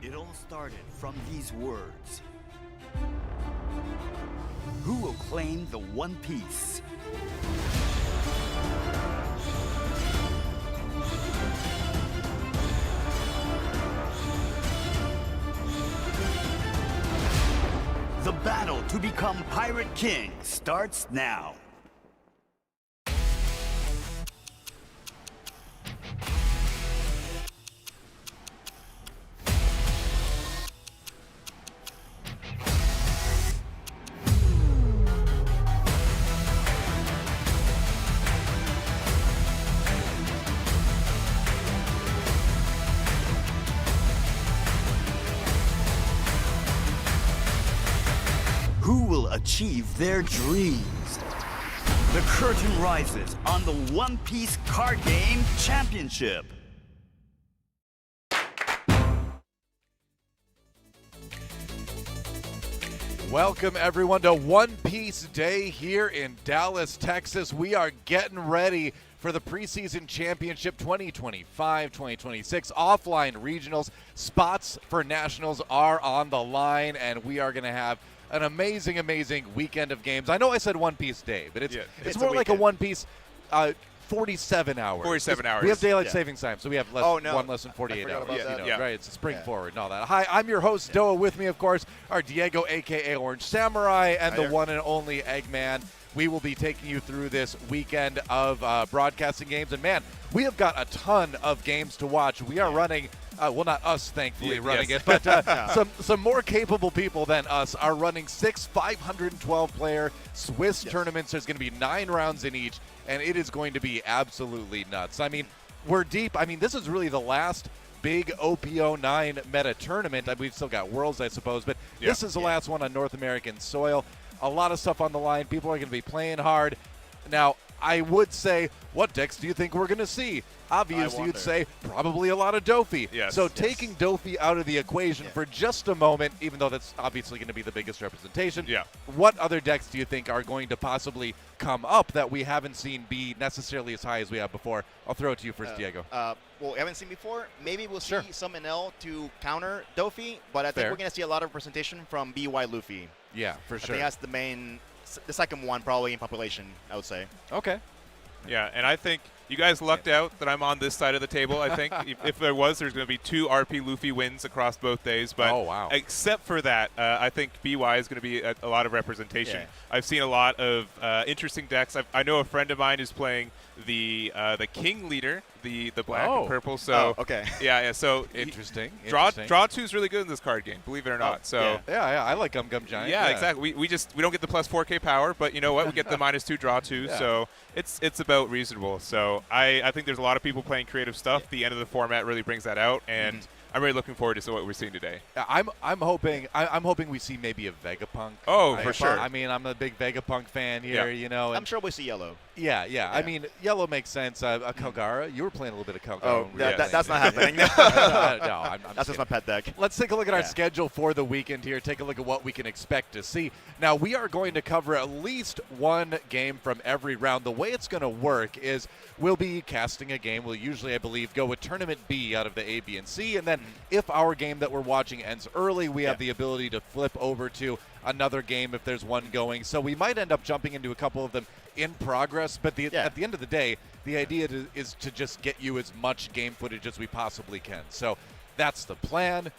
It all started from these words. Who will claim the One Piece? The battle to become Pirate King starts now. Who will achieve their dreams? The curtain rises on the One Piece Card Game Championship. Welcome everyone to One Piece Day here in Dallas, Texas. We are getting ready for the preseason championship 2025-2026 offline regionals. Spots for nationals are on the line, and we are going to have an amazing weekend of games. I know I said One Piece Day, but it's more like a One Piece 47 hours. 47 hours. We have daylight savings time, so we have one less than 48 hours. Right? It's a spring forward and all that. Hi, I'm your host, Doa. With me, of course, are Diego, a.k.a. Orange Samurai, and the one and only Eggman. We will be taking you through this weekend of broadcasting games. And, man, we have got a ton of games to watch. We are running well, not us, thankfully, running it, but some more capable people than us are running 6 512-player Swiss tournaments. There's going to be 9 rounds in each, and it is going to be absolutely nuts. I mean, we're deep. I mean, this is really the last big OPO9 meta tournament. We've still got Worlds, I suppose, but this is the last one on North American soil. A lot of stuff on the line. People are going to be playing hard. Now, I would say, what decks do you think we're going to see? Obviously, you'd say probably a lot of Dofi. Yes. So taking Dofi out of the equation for just a moment, even though that's obviously going to be the biggest representation, what other decks do you think are going to possibly come up that we haven't seen be necessarily as high as we have before? I'll throw it to you first, Diego. Well, we haven't seen before. Maybe we'll see some NL to counter Dofi, but I think we're going to see a lot of representation from BY Luffy. Yeah, for sure. I think that's the second one probably in population, I would say. Okay. Yeah, and I think you guys lucked out that I'm on this side of the table, I think. If there's going to be 2 RP Luffy wins across both days. But except for that, I think BY is going to be a lot of representation. Yeah. I've seen a lot of interesting decks. I know a friend of mine is playing the King Leader, the black and purple. So yeah. So interesting. Draw 2 is really good in this card game, believe it or not. So yeah, I like Gum Giant. Yeah, exactly. We don't get the plus 4K power, but you know what? We get the -2 draw 2. So it's about reasonable. So I think there's a lot of people playing creative stuff. The end of the format really brings that out, and I'm really looking forward to what we're seeing today. I'm hoping we see maybe a Vegapunk. Oh, for sure. I mean, I'm a big Vegapunk fan here, you know. I'm sure we'll see yellow. Yeah. I mean, yellow makes sense. Kagura, you were playing a little bit of Kagura. Oh, that's not happening. No, I'm that's just my pet deck. Let's take a look at our schedule for the weekend here. Take a look at what we can expect to see. Now, we are going to cover at least one game from every round. The way it's going to work is we'll be casting a game. We'll usually, I believe, go with Tournament B out of the A, B, and C. And then if our game that we're watching ends early, we have the ability to flip over to another game if there's one going. So we might end up jumping into a couple of them in progress. But at the end of the day, the idea is to just get you as much game footage as we possibly can. So that's the plan.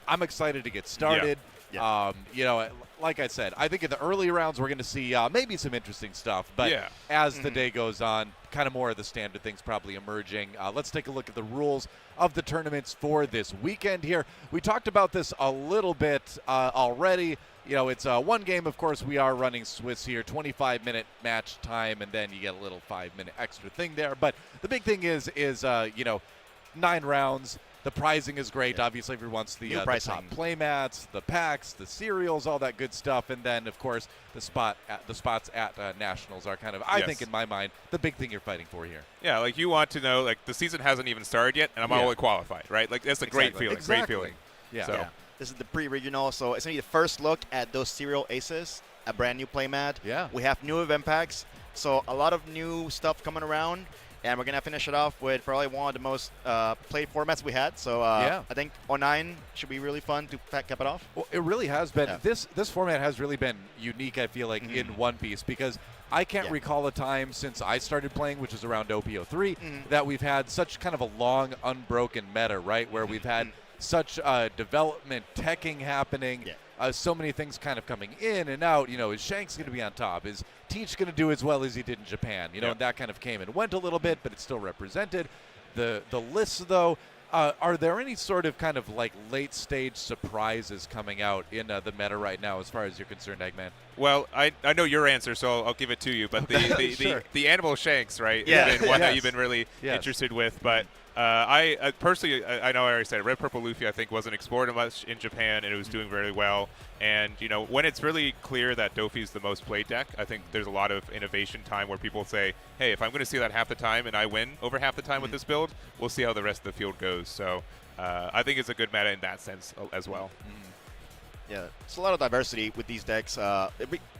I'm excited to get started. You know, like I said, I think in the early rounds we're going to see maybe some interesting stuff. But as the day goes on, kind of more of the standard things probably emerging. Let's take a look at the rules of the tournaments for this weekend here. We talked about this a little bit already. You know, it's one game, of course, we are running Swiss here, 25-minute match time, and then you get a little 5-minute extra thing there. But the big thing is you know, 9 rounds. The pricing is great. Obviously, everyone wants the top playmats, the packs, the cereals, all that good stuff. And then, of course, the spots at Nationals are kind of, I think, in my mind, the big thing you're fighting for here. Yeah, like you want to know, like the season hasn't even started yet, and I'm already qualified, right? Like that's a great feeling. Great feeling. Yeah. So. This is the pre-regional, so it's going to be the first look at those serial aces, a brand new playmat. Yeah. We have new event packs, so a lot of new stuff coming around. And we're going to finish it off with probably one of the most played formats we had. So I think 09 should be really fun to cap it off. Well, it really has been. Yeah. This format has really been unique, I feel like, in One Piece, because I can't recall a time since I started playing, which is around OPO3, that we've had such kind of a long, unbroken meta, right, where we've had such development, teching happening, so many things kind of coming in and out. You know, is Shanks going to be on top? Is Teach going to do as well as he did in Japan? You know, and that kind of came and went a little bit, but it's still represented. The lists, though, are there any sort of kind of like late-stage surprises coming out in the meta right now as far as you're concerned, Eggman? Well, I know your answer, so I'll give it to you. But the animal Shanks, right, has been one that you've been really interested with. But I personally, I know I already said it, Red Purple Luffy I think wasn't explored much in Japan, and it was doing very well. And, you know, when it's really clear that Dofi is the most played deck, I think there's a lot of innovation time where people say, hey, if I'm going to see that half the time and I win over half the time with this build, we'll see how the rest of the field goes. So I think it's a good meta in that sense as well. Yeah, it's a lot of diversity with these decks.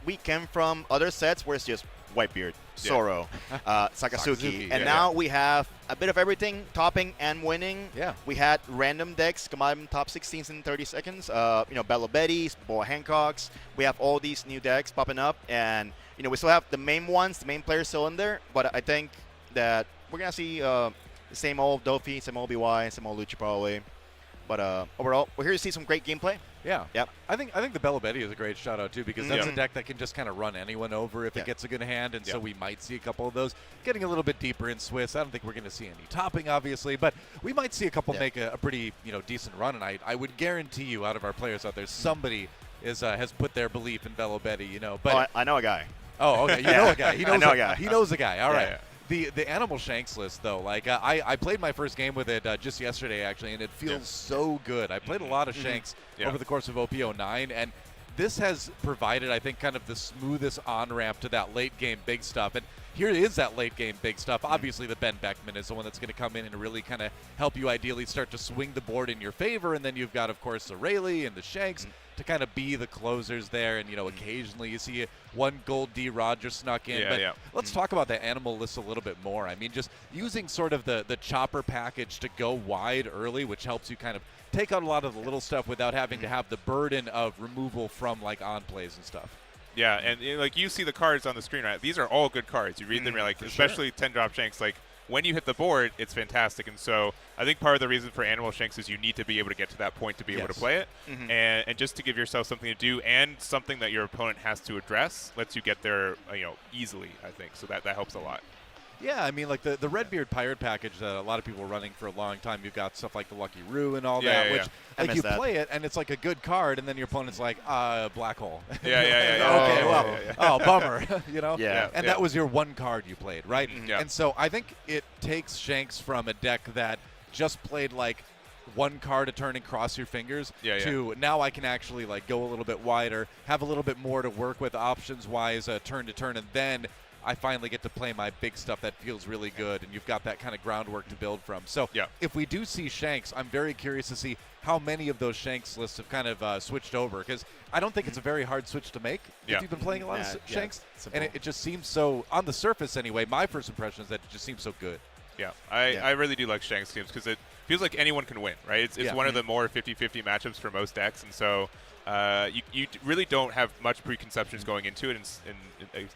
We came from other sets where it's just Whitebeard, Zoro, Sakatsuki, and now we have a bit of everything, topping and winning. Yeah, we had random decks come out in top 16s in 30 seconds. You know, Bello Betty's, Boa Hancocks. We have all these new decks popping up, and you know, we still have the main ones, the main players still in there. But I think that we're gonna see the same old Dofi, same old BY, same old Luchi probably. But overall, we're here to see some great gameplay. Yeah. Yep. I think the Bello Betty is a great shout out too, because that's a deck that can just kind of run anyone over if it gets a good hand, and so we might see a couple of those. Getting a little bit deeper in Swiss, I don't think we're going to see any topping, obviously, but we might see a couple make a pretty decent run, and I would guarantee you, out of our players out there, somebody has put their belief in Bello Betty. But I know a guy. Oh, okay. You know a guy. He knows a guy. He knows a guy. All right. The Animal Shanks list, though, like I played my first game with it just yesterday, actually, and it feels so good. I played a lot of Shanks over the course of OPO9, and this has provided, I think, kind of the smoothest on-ramp to that late-game big stuff. And here is that late game big stuff. Obviously, the Ben Beckman is the one that's going to come in and really kind of help you ideally start to swing the board in your favor. And then you've got, of course, the Rayleigh and the Shanks to kind of be the closers there. And, occasionally you see one gold D Roger snuck in. But let's talk about the animal list a little bit more. I mean, just using sort of the chopper package to go wide early, which helps you kind of take out a lot of the little stuff without having to have the burden of removal from, like, on plays and stuff. Yeah, and like you see the cards on the screen, right? These are all good cards. You read them, you're like, especially 10-drop Shanks, like, when you hit the board, it's fantastic. And so I think part of the reason for Animal Shanks is you need to be able to get to that point to be able to play it. And just to give yourself something to do and something that your opponent has to address lets you get there, easily, I think. So that helps a lot. Yeah, I mean, like the Redbeard Pirate package that a lot of people are running for a long time. You've got stuff like the Lucky Roo and all that, which like you play it and it's like a good card, and then your opponent's like, black hole. Okay, well, bummer, And that was your one card you played, right? And so I think it takes Shanks from a deck that just played like one card a turn and cross your fingers to now I can actually like go a little bit wider, have a little bit more to work with options wise, turn to turn, and then I finally get to play my big stuff that feels really good, and you've got that kind of groundwork to build from. So if we do see Shanks, I'm very curious to see how many of those Shanks lists have kind of switched over, because I don't think it's a very hard switch to make if you've been playing a lot of Shanks. And it just seems so, on the surface anyway, my first impression is that it just seems so good. Yeah, I really do like Shanks games because it feels like anyone can win, right? It's one of the more 50-50 matchups for most decks, and so you really don't have much preconceptions going into it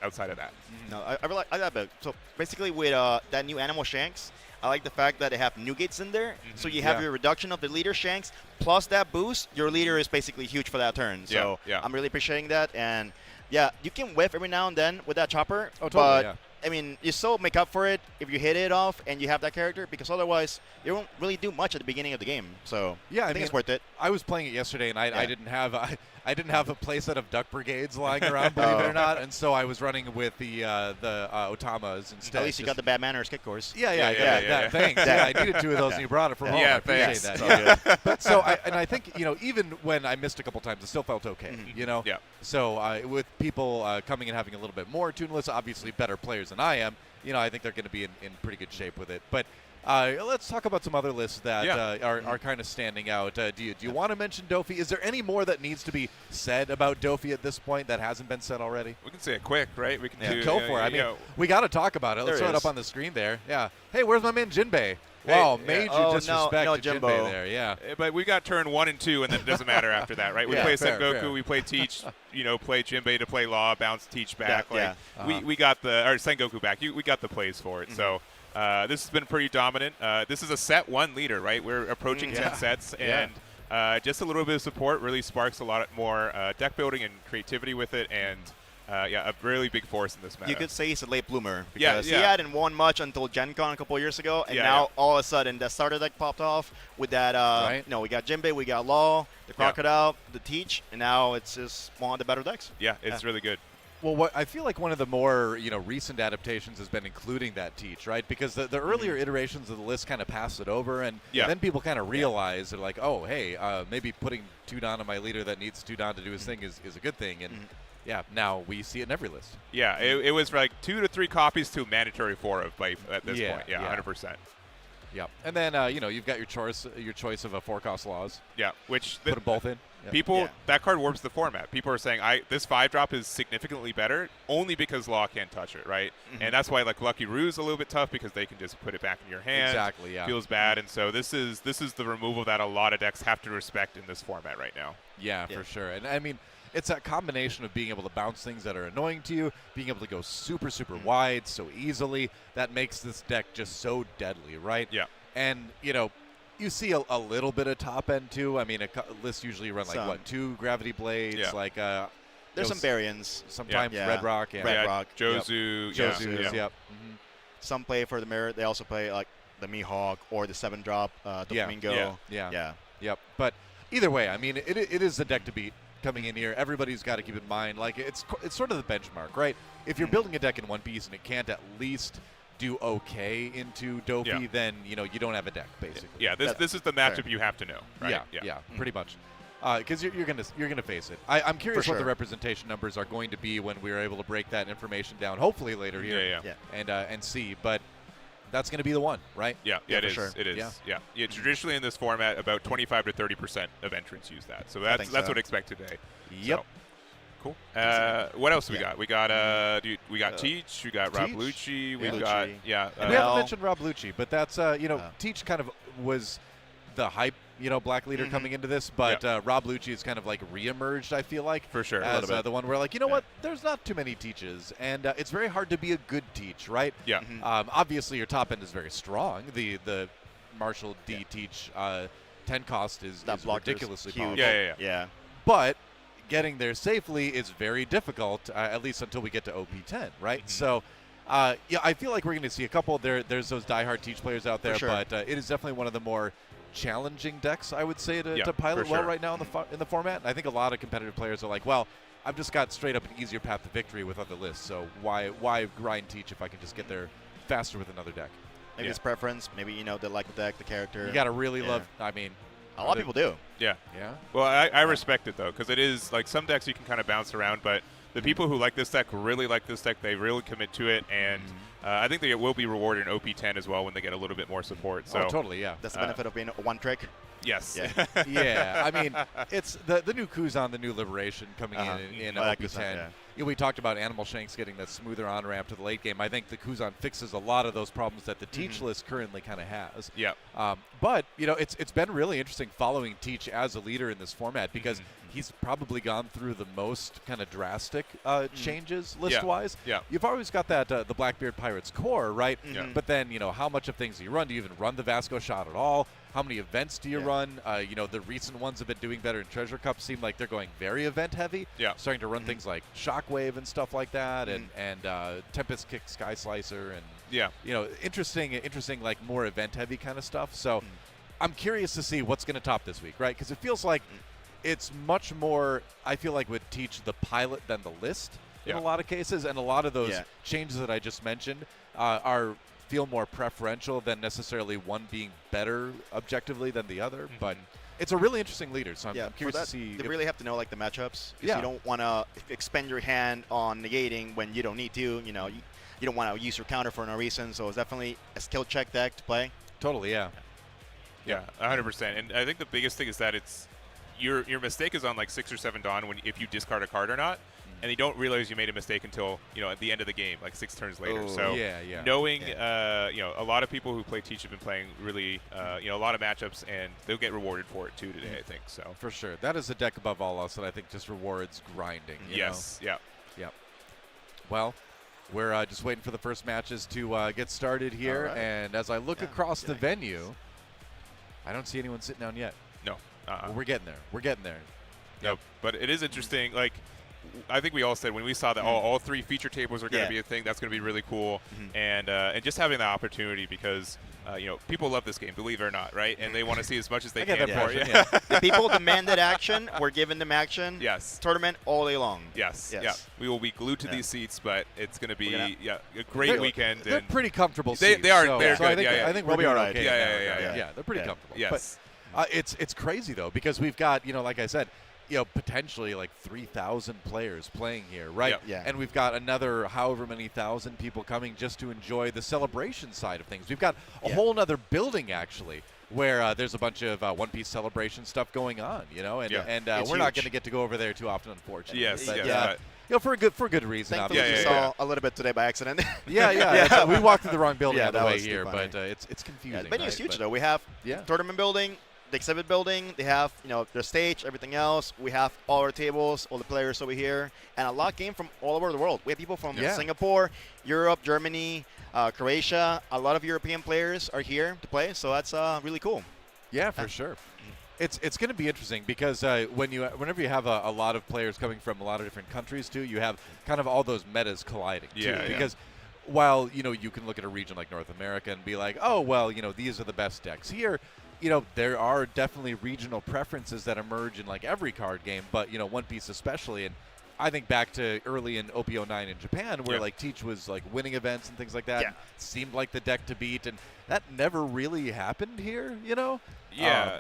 outside of that. No, I like that. So basically with that new Animal Shanks, I like the fact that they have new gates in there. So you have your reduction of the leader Shanks plus that boost. Your leader is basically huge for that turn. So I'm really appreciating that. And you can whiff every now and then with that chopper. Oh, totally, but I mean, you still make up for it if you hit it off and you have that character, because otherwise you won't really do much at the beginning of the game. So I think it's worth it. I was playing it yesterday, and I didn't have I didn't have a playset of Duck Brigades lying around, believe it or not, and so I was running with the Otamas instead. At least you got the bad manners kick course. Yeah. Thanks. I needed 2 of those, and you brought it from home. Yeah, I appreciate thanks. that. But so I think even when I missed a couple times, it still felt okay. Yeah. So with people coming and having a little bit more tuneless, obviously better players than I am, I think they're going to be in pretty good shape with it. But let's talk about some other lists that are kind of standing out. Do you want to mention Dofi? Is there any more that needs to be said about Dofi at this point that hasn't been said already? We can say it quick, right? We can go for it. I mean, we got to talk about it. Let's throw it up on the screen there. Yeah. Hey, where's my man Jinbei? Wow, major disrespect to Jimbo. Jinbei there. Yeah. But we got turn 1 and 2, and then it doesn't matter after that, right? We play Sengoku, we play Teach, play Jinbei to play Law, bounce Teach back. We got the Sengoku back. We got the plays for it. So this has been pretty dominant. This is a set 1 leader, right? We're approaching 10 sets, and just a little bit of support really sparks a lot more deck building and creativity with it, and a really big force in this meta. You could say he's a late bloomer, because he hadn't won much until Gen Con a couple years ago, and now all of a sudden the starter deck popped off with that. We got Jinbei, we got Law, the Crocodile, the Teach, and now it's just one of the better decks. Yeah, it's really good. Well, I feel like one of the more recent adaptations has been including that Teach, right? Because the earlier iterations of the list kind of pass it over, and then people kind of realize they're like, oh, hey, maybe putting Tudon on my leader that needs Tudon to do his thing is a good thing, and now we see it in every list. Yeah, it was like 2 to 3 copies to mandatory 4 of play at this point. Yeah, 100%. Yeah, and then you've got your choice of a 4-cost Laws. Yeah, which put them both in. People that card warps the format. People are saying this 5-drop is significantly better only because Law can't touch it, right? And that's why like Lucky Roo's a little bit tough, because they can just put it back in your hand. Exactly. Yeah. Feels bad, and so this is the removal that a lot of decks have to respect in this format right now. Yeah, for sure. And I mean, it's that combination of being able to bounce things that are annoying to you, being able to go super, super wide so easily, that makes this deck just so deadly, right? Yeah. And, you see a little bit of top end, too. I mean, lists usually run, 2 Gravity Blades, Yeah. There's some variants. Sometimes Red Rock. Yeah. Red Rock. Jozu. Jozu's, yep. Some play for the mirror. They also play, like, the Mihawk or the 7-drop Doflamingo. Yeah. Yep. But either way, I mean, it is a deck to beat. Coming in here, everybody's got to keep in mind, like, it's sort of the benchmark, right? If you're building a deck in one piece and it can't at least do okay into Dofi, then you don't have a deck, basically. Yeah, this is the matchup you have to know, right? Yeah, pretty much. because you're gonna face it. I'm curious sure. what the representation numbers are going to be when we're able to break that information down. Hopefully later here, and see. But that's going to be the one, right? Yeah, it is. Sure. It is. Yeah. Traditionally in this format, about 25 to 30% of entrants use that. So that's what I expect today. Yep. So. Cool. What else we got? We got Teach. We got Rob Luchi. We got we haven't mentioned Rob Luchi, but that's Teach kind of was the hype black leader coming into this, but Rob Luchi is kind of like reemerged. I feel like for sure as the one where like what, there's not too many Teaches, and it's very hard to be a good Teach, right? Yeah. Obviously your top end is very strong. The Marshall D Teach 10 cost is ridiculously huge. powerful. Yeah. But getting there safely is very difficult, at least until we get to OP10, right? So, I feel like we're going to see a couple. There's those diehard Teach players out there, but it is definitely one of the more challenging decks, I would say, to pilot well right now in the format. And I think a lot of competitive players are like, well, I've just got straight up an easier path to victory with other lists, so why grind Teach if I can just get there faster with another deck? Maybe it's preference. Maybe they like the deck, the character. You got to really love. I mean. A lot of people do. Yeah. Yeah. Well, I respect it, though, because it is, like, some decks you can kind of bounce around, but the people who like this deck really like this deck. They really commit to it, and I think they will be rewarded in OP10 as well when they get a little bit more support. So totally, yeah. That's the benefit of being a one-trick. Yes. Yeah. Yeah. I mean, it's the new Kuzan, the new Liberation coming in OP10. We talked about Animal Shanks getting that smoother on-ramp to the late game. I think the Kuzan fixes a lot of those problems that the Teach list currently kind of has. Yeah. But, it's been really interesting following Teach as a leader in this format because he's probably gone through the most kind of drastic changes list-wise. Yeah. You've always got that the Blackbeard Pirates core, right? But then, how much of things do you run? Do you even run the Vasco shot at all? How many events do you run? The recent ones have been doing better in Treasure Cup. Seem like they're going very event-heavy. Yeah. Starting to run things like Shockwave and stuff like that, and Tempest Kick Sky Slicer, and interesting, like more event-heavy kind of stuff. So I'm curious to see what's going to top this week, right? Because it feels like it's much more, I feel like, with Teach the pilot than the list in a lot of cases, and a lot of those changes that I just mentioned feel more preferential than necessarily one being better objectively than the other. But it's a really interesting leader, so I'm curious to see. They really have to know like the matchups. You don't want to expend your hand on negating when you don't need to. You don't want to use your counter for no reason. So it's definitely a skill check deck to play. Totally, yeah. Yeah, 100%. And I think the biggest thing is that it's your mistake is on like 6 or 7 dawn if you discard a card or not. And you don't realize you made a mistake until at the end of the game, like 6 turns later. So knowing, a lot of people who play Teach have been playing really, a lot of matchups, and they'll get rewarded for it too today. I think so. For sure, that is a deck above all else that I think just rewards grinding. Yes. Yeah. Yep. Well, we're just waiting for the first matches to get started here, and as I look across the venue, I don't see anyone sitting down yet. No. Well, we're getting there. We're getting there. Yep. But it is interesting, like. I think we all said when we saw that all 3 feature tables are going to be a thing, that's going to be really cool. And just having the opportunity because, people love this game, believe it or not, right? And they want to see as much as they can for it. The people demanded action. We're giving them action. Yes. Tournament all day long. Yes. Yeah. We will be glued to these seats, but it's going to be a great weekend. They're pretty comfortable seats. They are. So They're good. I think we'll be all right. Okay. Yeah, they're pretty comfortable. Yes. But it's crazy, though, because we've got, like I said, potentially like 3,000 players playing here, right? Yeah. And we've got another however many thousand people coming just to enjoy the celebration side of things. We've got a whole other building, actually, where there's a bunch of One Piece celebration stuff going on, and we're not going to get to go over there too often, unfortunately. Yes. But, for a good reason. Thankfully, we saw a little bit today by accident. We walked through the wrong building on the way here, but it's confusing. The venue's huge, though. We have tournament building, the exhibit building. They have their stage, everything else. We have all our tables, all the players over here, and a lot came from all over the world. We have people from Singapore, Europe, Germany, Croatia. A lot of European players are here to play, so that's really cool. Yeah, for sure. It's going to be interesting because whenever you have a lot of players coming from a lot of different countries too, you have kind of all those metas colliding too. Because while you can look at a region like North America and be like, oh well, these are the best decks here. There are definitely regional preferences that emerge in like every card game, but One Piece especially. And I think back to early in OP09 in Japan, where like Teach was like winning events and things like that. Yeah. Seemed like the deck to beat, and that never really happened here. Yeah,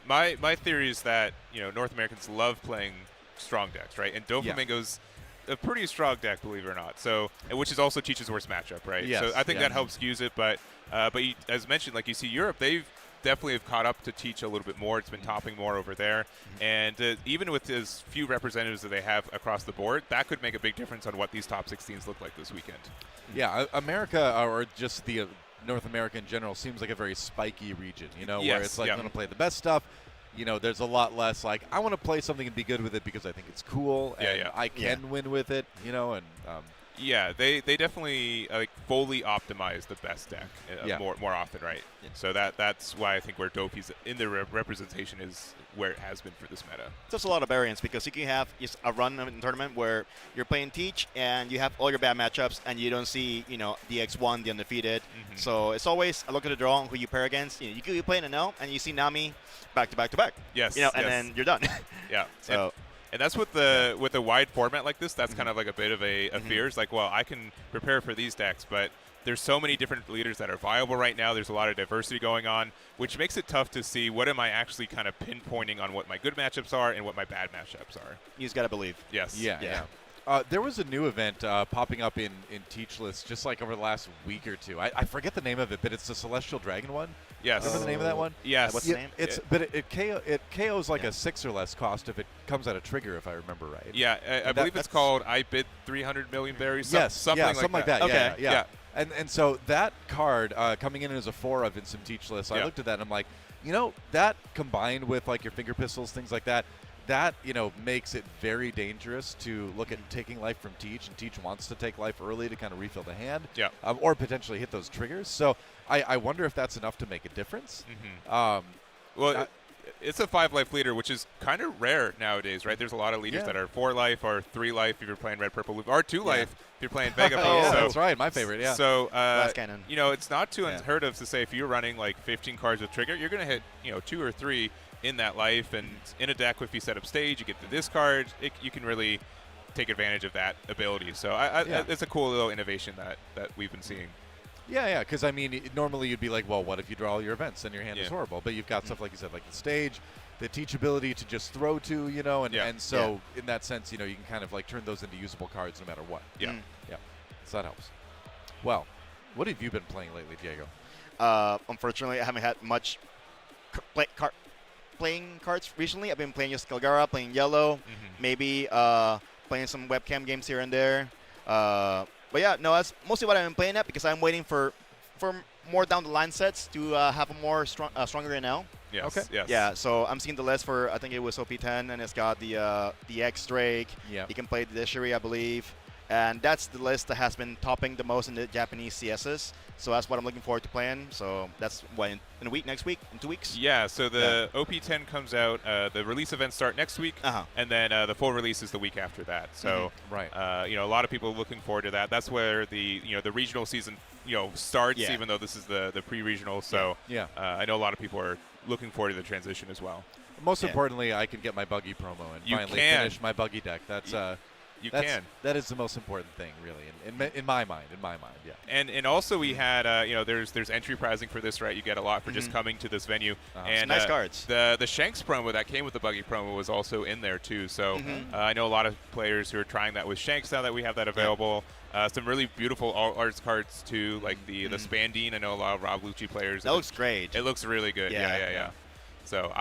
My theory is that North Americans love playing strong decks, right? And Doflamingo's a pretty strong deck, believe it or not. So, which is also Teach's worst matchup, right? Yes, so I think that helps use it. But as mentioned, like you see Europe, they've definitely have caught up to Teach a little bit more. It's been topping more over there. And even with as few representatives that they have across the board, that could make a big difference on what these top 16s look like this weekend. Yeah, America, or just the North America in general, seems like a very spiky region, where it's like I'm going to play the best stuff. There's a lot less like, I want to play something and be good with it because I think it's cool and I can win with it, and yeah, they definitely fully optimize the best deck more often, right? Yeah. So that's why I think where Dofi's in the representation is where it has been for this meta. There's a lot of variance because you can have a run in a tournament where you're playing Teach and you have all your bad matchups and you don't see the X1, the undefeated. So it's always a look at the draw and who you pair against. You could be playing a Nell and you see Nami back to back to back. Yes. And then you're done. Yeah. So. And that's with a wide format like this. That's kind of like a bit of a fear. It's like, well, I can prepare for these decks, but there's so many different leaders that are viable right now. There's a lot of diversity going on, which makes it tough to see what am I actually kind of pinpointing on what my good matchups are and what my bad matchups are. You just got to believe. Yes. Yeah. There was a new event popping up in Teach lists just like over the last week or two. I forget the name of it, but it's the Celestial Dragon one. Yes. Remember the name of that one? Yes. What's the name? But it KOs like a 6 or less cost if it comes out of trigger, if I remember right. Yeah, I believe it's called I Bid 300 Million Berries. Something like that. Okay. Yeah. And so that card coming in as a 4 of in some Teach lists, I looked at that and I'm like, that combined with like your finger pistols, things like that, makes it very dangerous to look at taking life from Teach, and Teach wants to take life early to kind of refill the hand, or potentially hit those triggers. So I wonder if that's enough to make a difference. It's a 5-life leader, which is kind of rare nowadays, right? There's a lot of leaders that are 4 life or 3 life if you're playing red, purple, blue, or 2 life if you're playing Vega. So, that's right, my favorite. Yeah. So Glass Cannon. It's not too unheard of to say if you're running like 15 cards with trigger, you're going to hit 2 or 3 in that life, and in a deck if you set up stage, you get the discard, you can really take advantage of that ability. So it's a cool little innovation that we've been seeing. Yeah, because I mean, normally you'd be like, well, what if you draw all your events and your hand is horrible? But you've got stuff like you said, like the stage, the teachability to just throw to, and so in that sense, you can kind of like turn those into usable cards no matter what. Yeah. So that helps. Well, what have you been playing lately, Diego? Unfortunately, I haven't had much playing cards recently. I've been playing just Calgara, playing Yellow, maybe playing some webcam games here and there. But yeah, no, that's mostly what I've been playing at because I'm waiting for more down the line sets to have a more stronger NL. Yes. Okay. Yes. Yeah. So I'm seeing the list for I think it was OP10, and it's got the X Drake. Yeah. You can play the Dishiri, I believe, and that's the list that has been topping the most in the Japanese CSs. So that's what I'm looking forward to playing. So that's what in a week, next week, in 2 weeks. Yeah. So the OP10 comes out. The release events start next week, and then the full release is the week after that. So right. A lot of people are looking forward to that. That's where the the regional season starts, even though this is the pre-regional. So I know a lot of people are looking forward to the transition as well. Most importantly, I can get my buggy promo and finally finish my buggy deck. That's that is the most important thing, really, in my mind. Yeah. And also we had there's entry prizing for this, right? You get a lot for just coming to this venue. And nice cards. The Shanks promo that came with the buggy promo was also in there too. So I know a lot of players who are trying that with Shanks now that we have that available. Some really beautiful arts cards too, like the Spandine. I know a lot of Rob Luchi players. That looks great. It looks really good. Yeah. So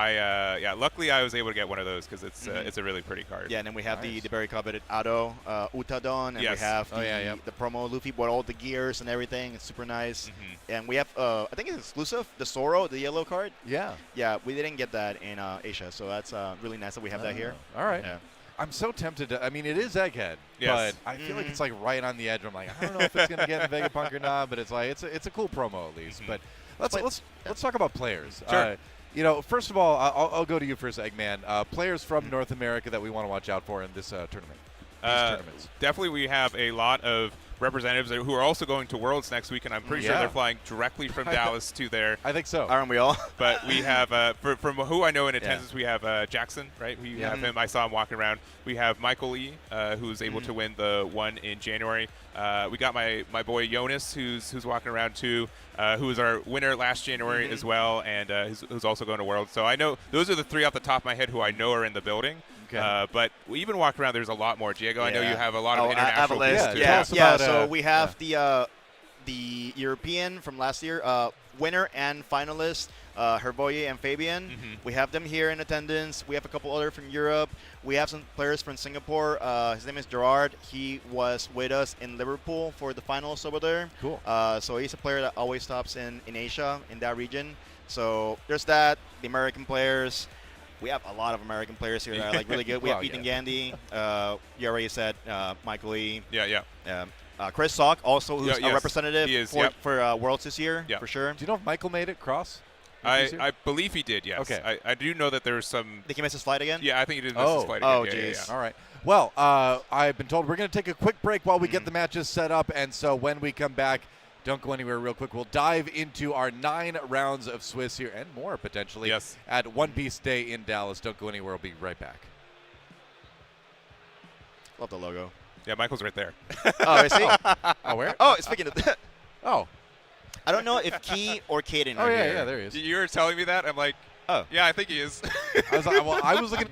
luckily I was able to get one of those because it's a really pretty card. Yeah, and then we have the very coveted Ado Utadon, and we have the promo Luffy with all the gears and everything. It's super nice. And we have I think it's exclusive, the Zoro, the yellow card. Yeah, we didn't get that in Asia, so that's really nice that we have that here. All right. Yeah. I'm so tempted to. I mean, it is Egghead, but I feel like it's like right on the edge. I'm like, I don't know if it's gonna get in Vegapunk or not, but it's like it's a cool promo at least. But let's talk about players. Sure. First of all, I'll go to you first, Eggman. Players from North America that we want to watch out for in this tournament. These tournaments. Definitely, we have a lot of representatives who are also going to Worlds next week, and I'm pretty sure they're flying directly from Dallas to there. I think so. Aren't we all? But we have, from who I know in attendance, we have Jackson, right? We have him. I saw him walking around. We have Michael Lee, who's able to win the one in January. We got my boy Jonas, who's walking around too, who was our winner last January as well, and who's also going to Worlds. So I know those are the 3 off the top of my head who I know are in the building. Okay. But even walking around, there's a lot more. Diego, I know you have a lot of international. I have a list. So we have the European from last year, winner and finalist, Herboye and Fabian. We have them here in attendance. We have a couple other from Europe. We have some players from Singapore. His name is Gerard. He was with us in Liverpool for the finals over there. Cool. So he's a player that always stops in Asia, in that region. So there's that. The American players. We have a lot of American players here that are like really good. We have Ethan Gandy. You already said Michael Lee. Chris Salk, also who's a representative for Worlds this year, for sure. Do you know if Michael made it cross? I believe he did, yes. Okay. I do know that there's some... Did he miss his flight again? Yeah, I think he did miss his flight again. Oh, jeez. All right. Well, I've been told we're going to take a quick break while we get the matches set up, and so when we come back, don't go anywhere real quick. We'll dive into our 9 rounds of Swiss here and more potentially at One Piece Day in Dallas. Don't go anywhere. We'll be right back. Love the logo. Yeah, Michael's right there. Oh, is he? Oh, where? Oh, speaking of that. Oh. I don't know if Key or Caden are here. Yeah, there he is. You were telling me that? I'm like, oh, yeah, I think he is. I was like, well, I was looking.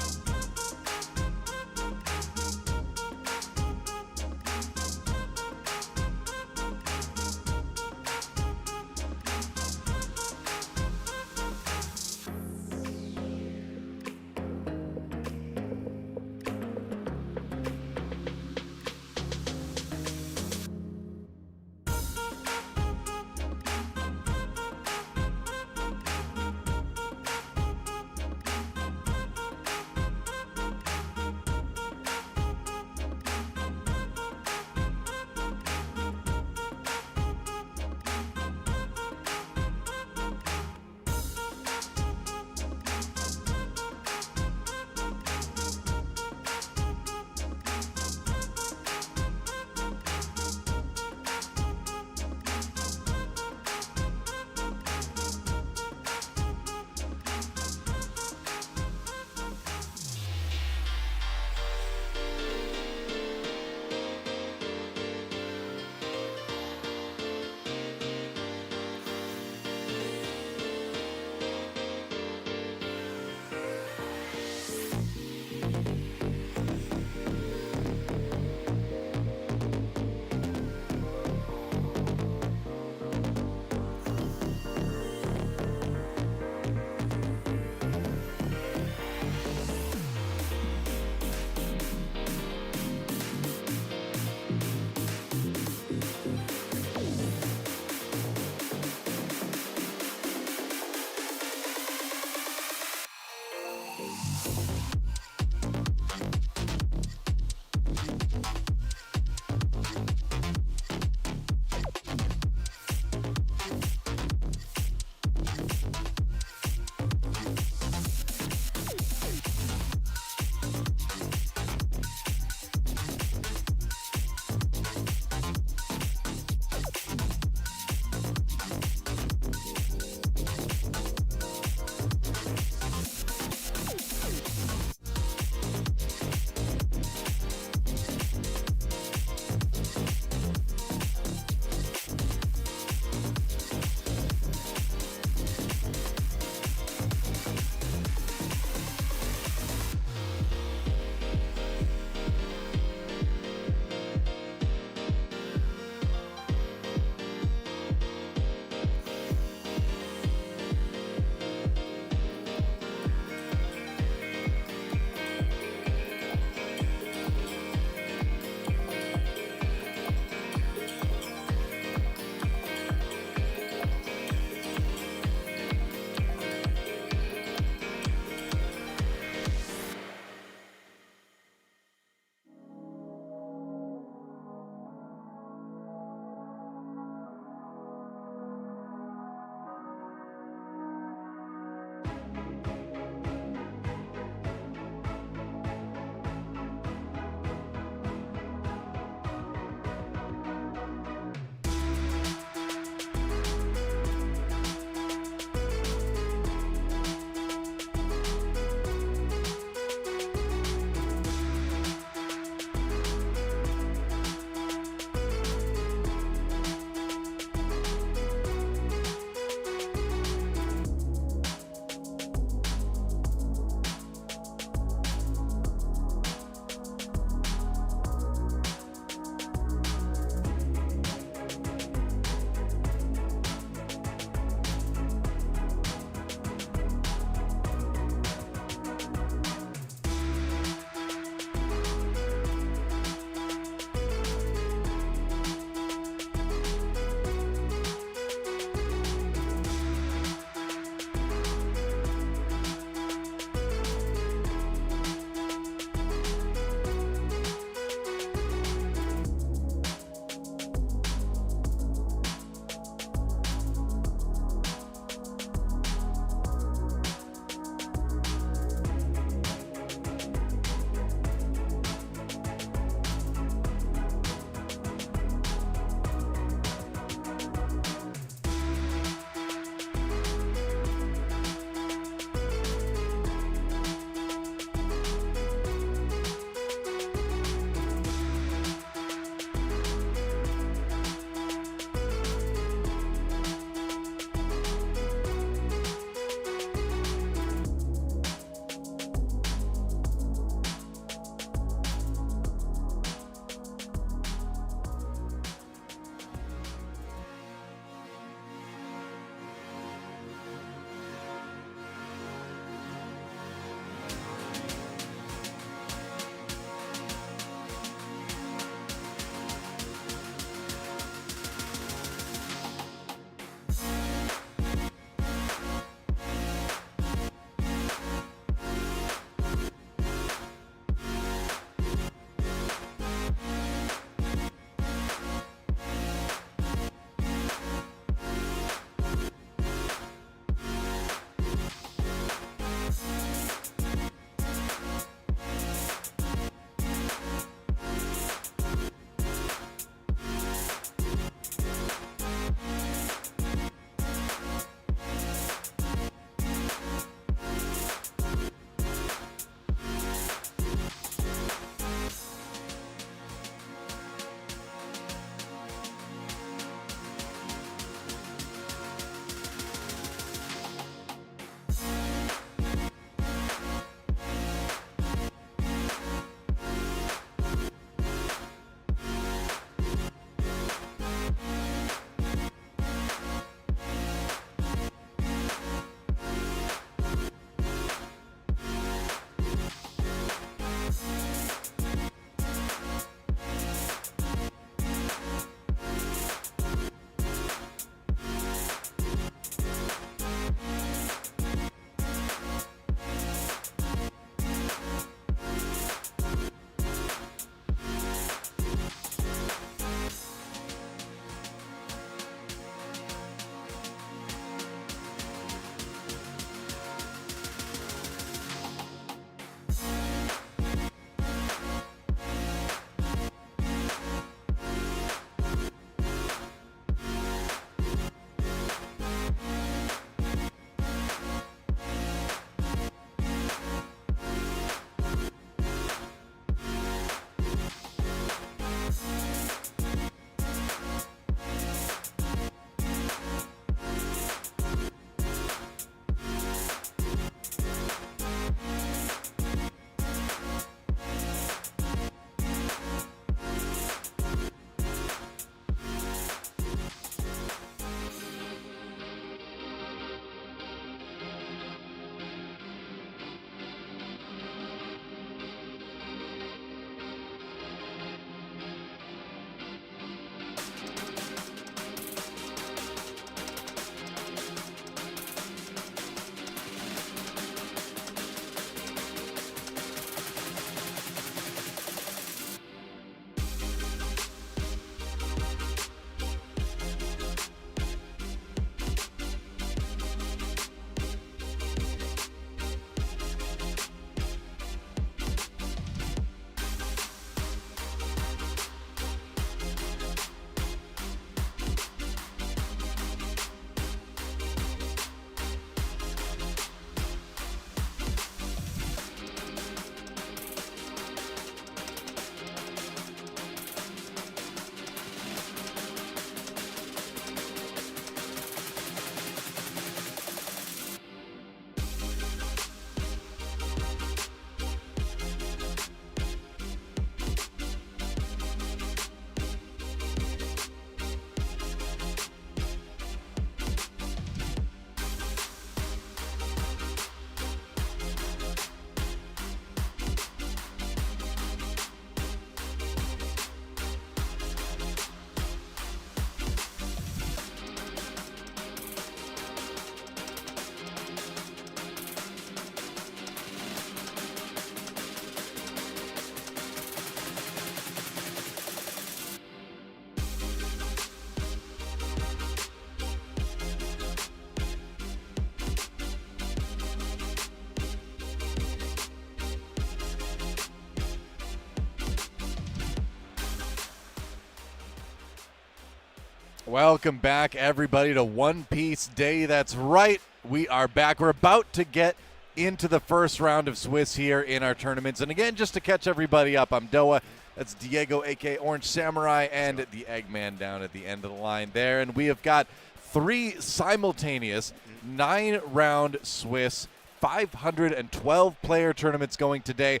Welcome back, everybody, to One Piece Day. That's right. We are back. We're about to get into the first round of Swiss here in our tournaments. And again, just to catch everybody up, I'm Doa. That's Diego, a.k.a. Orange Samurai, and the Eggman down at the end of the line there. And we have got 3 simultaneous 9-round Swiss 512-player tournaments going today.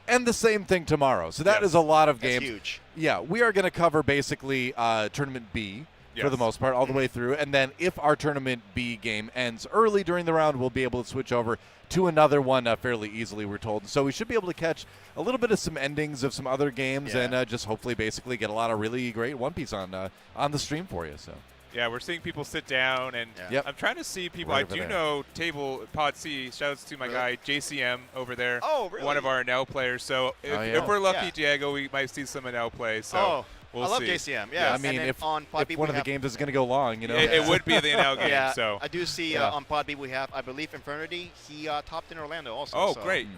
And the same thing tomorrow. So that is a lot of games. That's huge. Yeah, we are going to cover basically Tournament B for the most part, all the way through. And then if our Tournament B game ends early during the round, we'll be able to switch over to another one fairly easily, we're told. So we should be able to catch a little bit of some endings of some other games and just hopefully basically get a lot of really great One Piece on the stream for you. So. Yeah, we're seeing people sit down, and I'm trying to see people. I do know Table Pod C. Shoutouts to my guy JCM over there. Oh, really? One of our NL players. So if we're lucky, Diego, we might see some NL play. So we'll see. I love JCM. Yeah, I mean, if one of the games is going to go long, it would be the NL game. So I do see on Pod B we have, I believe, Infernity. He topped in Orlando also. Oh, so. great.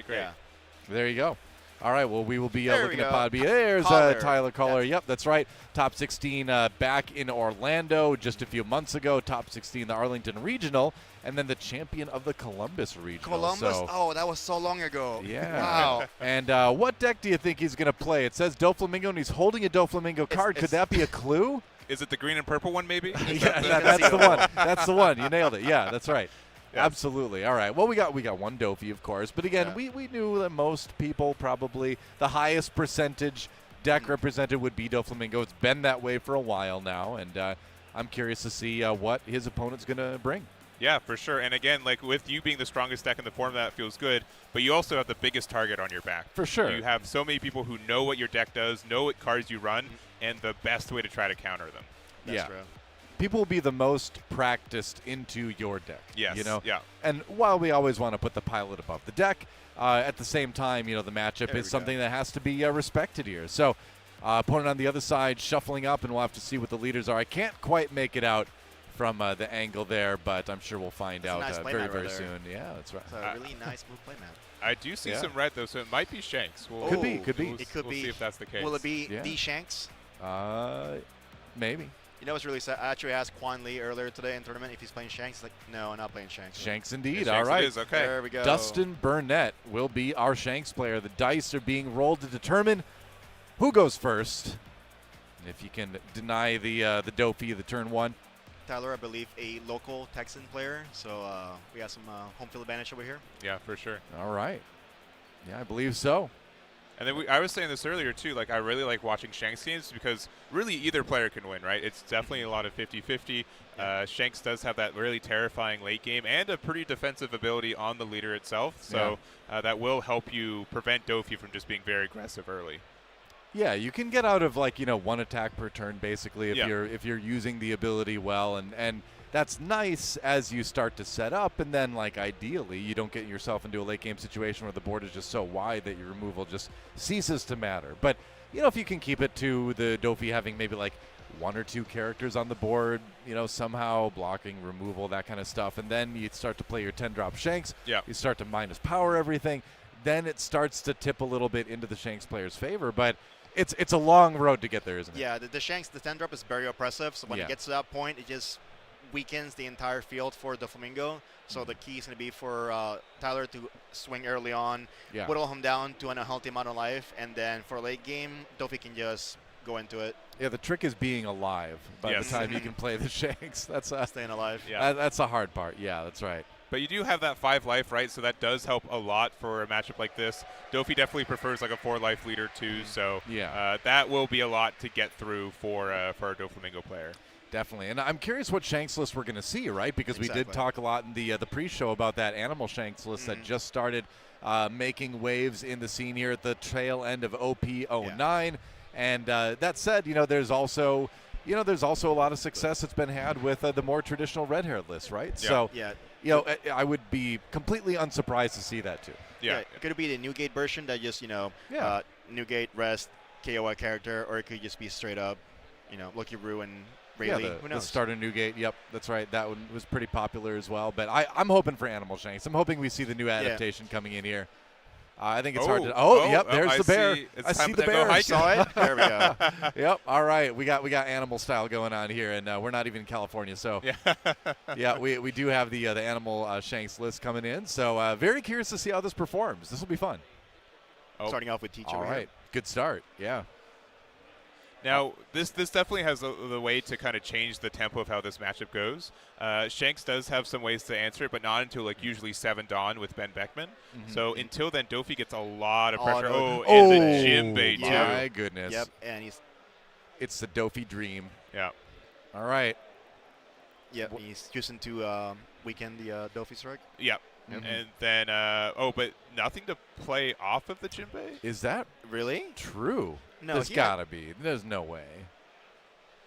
Yeah. There you go. All right, well, we will be looking at Pod B. There's Tyler Collar. Yep, that's right. Top 16 back in Orlando just a few months ago. Top 16, the Arlington Regional, and then the champion of the Columbus Regional. Columbus? Oh, that was so long ago. Yeah. Wow. And what deck do you think he's going to play? It says Doflamingo, and he's holding a Doflamingo card. Could that be a clue? Is it the green and purple one, maybe? That's the one. That's the one. You nailed it. Yeah, that's right. Yes. Absolutely. All right. Well, we got one Dofi, of course. But again, we knew that most people probably the highest percentage deck represented would be Doflamingo. It's been that way for a while now, and I'm curious to see what his opponent's going to bring. Yeah, for sure. And again, like with you being the strongest deck in the format, that feels good. But you also have the biggest target on your back. For sure. You have so many people who know what your deck does, know what cards you run, and the best way to try to counter them. That's true. People will be the most practiced into your deck. Yes. You know? Yeah. And while we always want to put the pilot above the deck, at the same time, the matchup is something that has to be respected here. So, opponent on the other side shuffling up, and we'll have to see what the leaders are. I can't quite make it out from the angle there, but I'm sure we'll find out very, very soon. Yeah, that's right. It's a really nice blue playmat. I do see some red, though, so it might be Shanks. Could be. It could be. We'll see if that's the case. Will it be the Shanks? Maybe. You know what's really sad? I actually asked Quan Lee earlier today in tournament if he's playing Shanks. He's like, no, I'm not playing Shanks. Shanks indeed. Yeah, all right. It is. Okay. There we go. Dustin Burnett will be our Shanks player. The dice are being rolled to determine who goes first. If you can deny the Dopey the turn one. Tyler, I believe, a local Texan player, so we have some home field advantage over here. Yeah, for sure. All right. Yeah, I believe so. And then I was saying this earlier, too. Like, I really like watching Shanks games because really either player can win, right? It's definitely a lot of 50-50. Shanks does have that really terrifying late game and a pretty defensive ability on the leader itself. So that will help you prevent Dofi from just being very aggressive early. Yeah, you can get out of one attack per turn basically if you're using the ability well, and that's nice as you start to set up, and then ideally you don't get yourself into a late game situation where the board is just so wide that your removal just ceases to matter. But if you can keep it to the Dofi having maybe 1 or 2 characters on the board, somehow blocking, removal, that kind of stuff, and then you start to play your 10-drop Shanks, you start to minus power everything, then it starts to tip a little bit into the Shanks player's favor, but it's a long road to get there, isn't it? Yeah, the Shanks, the 10-drop is very oppressive, so when it gets to that point, it just weakens the entire field for Doflamingo. So the key is going to be for Tyler to swing early on, whittle him down to an unhealthy amount of life, and then for late game, Dofi can just go into it. Yeah, the trick is being alive by the time you can play the Shanks. That's staying alive. Yeah, that's the hard part. Yeah, that's right. But you do have that 5 life, right? So that does help a lot for a matchup like this. Dofi definitely prefers a 4 life leader too. So that will be a lot to get through for our Doflamingo player. Definitely. And I'm curious what Shanks list we're going to see, right? Because we did talk a lot in the pre-show about that Animal Shanks list that just started making waves in the scene here at the tail end of OP09. And that said, there's also a lot of success that's been had with the more traditional red-haired list, right? So, I would be completely unsurprised to see that too. Yeah. It could be the Newgate version that just, Newgate, rest, KO a character, or it could just be straight up, Lucky Roo and Rayleigh. Who knows? The starter Newgate. Yep, that's right. That one was pretty popular as well. But I'm hoping for Animal Shanks. I'm hoping we see the new adaptation coming in here. I think it's hard to. Oh, yep. There's the bear. I see the bear. Saw it. There we go. Yep. All right. We got animal style going on here, and we're not even in California, so yeah, we do have the animal Shanks list coming in. So very curious to see how this performs. This will be fun. Starting off with Teach. All right. Good start. Yeah. Now, this definitely has the way to kind of change the tempo of how this matchup goes. Shanks does have some ways to answer it, but not until like usually 7 Dawn with Ben Beckman. So until then, Dofi gets a lot of pressure. And the Jimbei too. My goodness. Yep, and it's the Dofi dream. Yeah. All right. Yep, he's choosing to weaken the Dofi strike. Yep. And then, but nothing to play off of the Jimbei? Is that really true? No, there's gotta be. There's no way.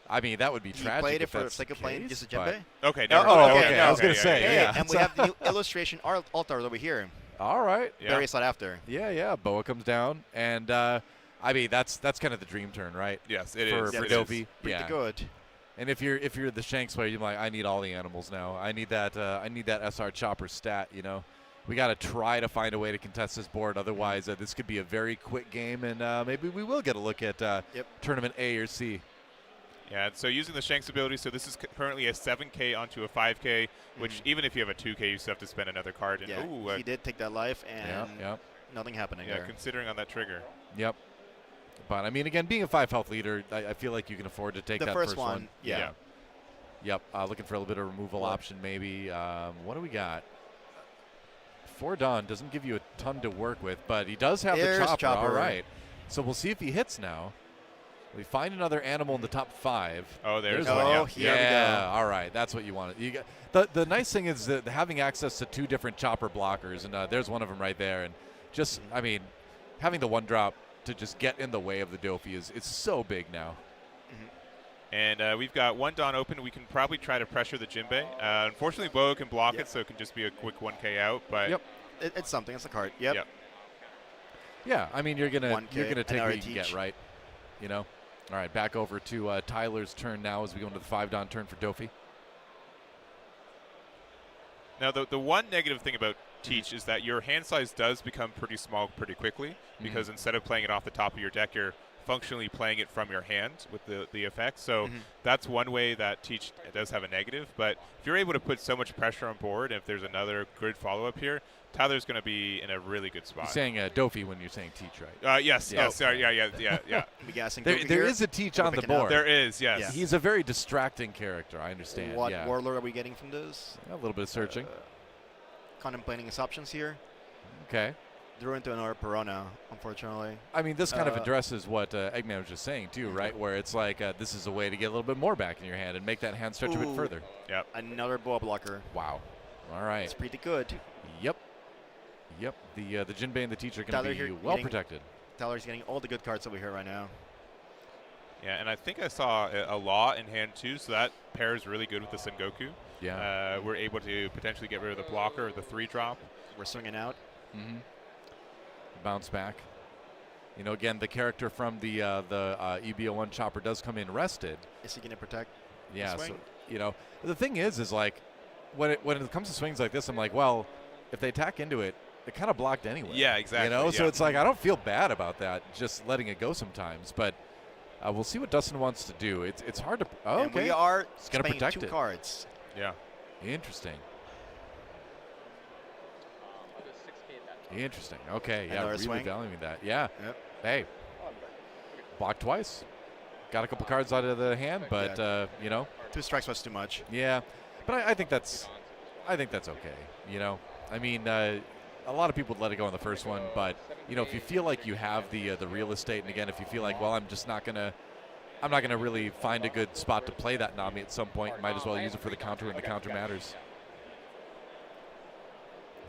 I mean, that would be tragic. He played it if for the that's sake of the playing case, just a Jimbei? Okay, no. Okay. I was going to say, yeah. And we have the new illustration altar over here. All right. Very sought after. Yeah. Boa comes down, and I mean, that's kind of the dream turn, right? Yes, it is. For Dofi. Pretty good. And if you're the Shanks player, you're like, I need all the animals now. I need that SR Chopper stat, you know. We got to try to find a way to contest this board. Otherwise, this could be a very quick game, and maybe we will get a look at Tournament A or C. Yeah, so using the Shanks ability, so this is currently a 7K onto a 5K, which even if you have a 2K, you still have to spend another card. And, he did take that life, and nothing happening there. Yeah, considering on that trigger. Yep. But, I mean, again, being a 5 health leader, I feel like you can afford to take that first one. Yeah. Yep. Looking for a little bit of removal option maybe. What do we got? 4 Dawn doesn't give you a ton to work with, but he does have the chopper. All right. So we'll see if he hits now. We find another animal in the top 5. Oh, there's one. Yeah. Here we go. All right. That's what you wanted. You got, the nice thing is that having access to 2 different chopper blockers, and there's one of them right there. And just, I mean, having the 1-drop to just get in the way of the Dofi is so big now. And we've got 1 Dawn open. We can probably try to pressure the Jimbei. Unfortunately, Boa can block it, so it can just be a quick 1K out. But it's something. It's a card. Yep. Yeah, I mean, you're gonna take what you can get, right? You know. All right, back over to Tyler's turn now as we go into the 5 Dawn turn for Dofi. Now, the one negative thing about Teach is that your hand size does become pretty small pretty quickly because instead of playing it off the top of your deck, you're functionally playing it from your hand with the effects. So that's one way that Teach does have a negative. But if you're able to put so much pressure on board, if there's another good follow-up here, Tyler's going to be in a really good spot. You're saying Dofi when you're saying Teach, right? Yes. Sorry. Yeah. There is a Teach on the board. There is, yes. Yeah. He's a very distracting character, I understand. What warlord are we getting from this? A little bit of searching. Contemplating his options here. Okay. Drew into another Perona, unfortunately. I mean, this kind of addresses what Eggman was just saying, too, right? Where it's like this is a way to get a little bit more back in your hand and make that hand stretch a bit further. Yep. Another Boa blocker. Wow. All right. It's pretty good. Yep. The Jinbei and the Teach are going to be well protected. Tyler's getting all the good cards over here right now. Yeah, and I think I saw a Law in hand, too, so that pairs really good with the Sengoku. Yeah. We're able to potentially get rid of the blocker or the 3-drop. We're swinging out. Bounce back. You know, again, the character from the EBO1 chopper does come in rested. Is he going to protect? Yeah. the swing? So, you know, the thing is like when it comes to swings like this, I'm like, well, if they attack into it, it kind of blocked anyway. Yeah, exactly. You know, so it's like I don't feel bad about that, just letting it go sometimes. But we'll see what Dustin wants to do. It's hard to. Oh, and okay. we are going to protect 2 cards. Yeah. Interesting. Interesting. Okay. Yeah. Really swing. valuing that. Yeah. Yep. Hey. Blocked twice. Got a couple cards out of the hand, but you know. 2 strikes was too much. Yeah, but I think that's okay. You know, I mean, a lot of people would let it go on the first one, but you know, if you feel like you have the real estate, and again, if you feel like, well, I'm not gonna really find a good spot to play that Nami at some point, might as well use it for the counter when the counter matters.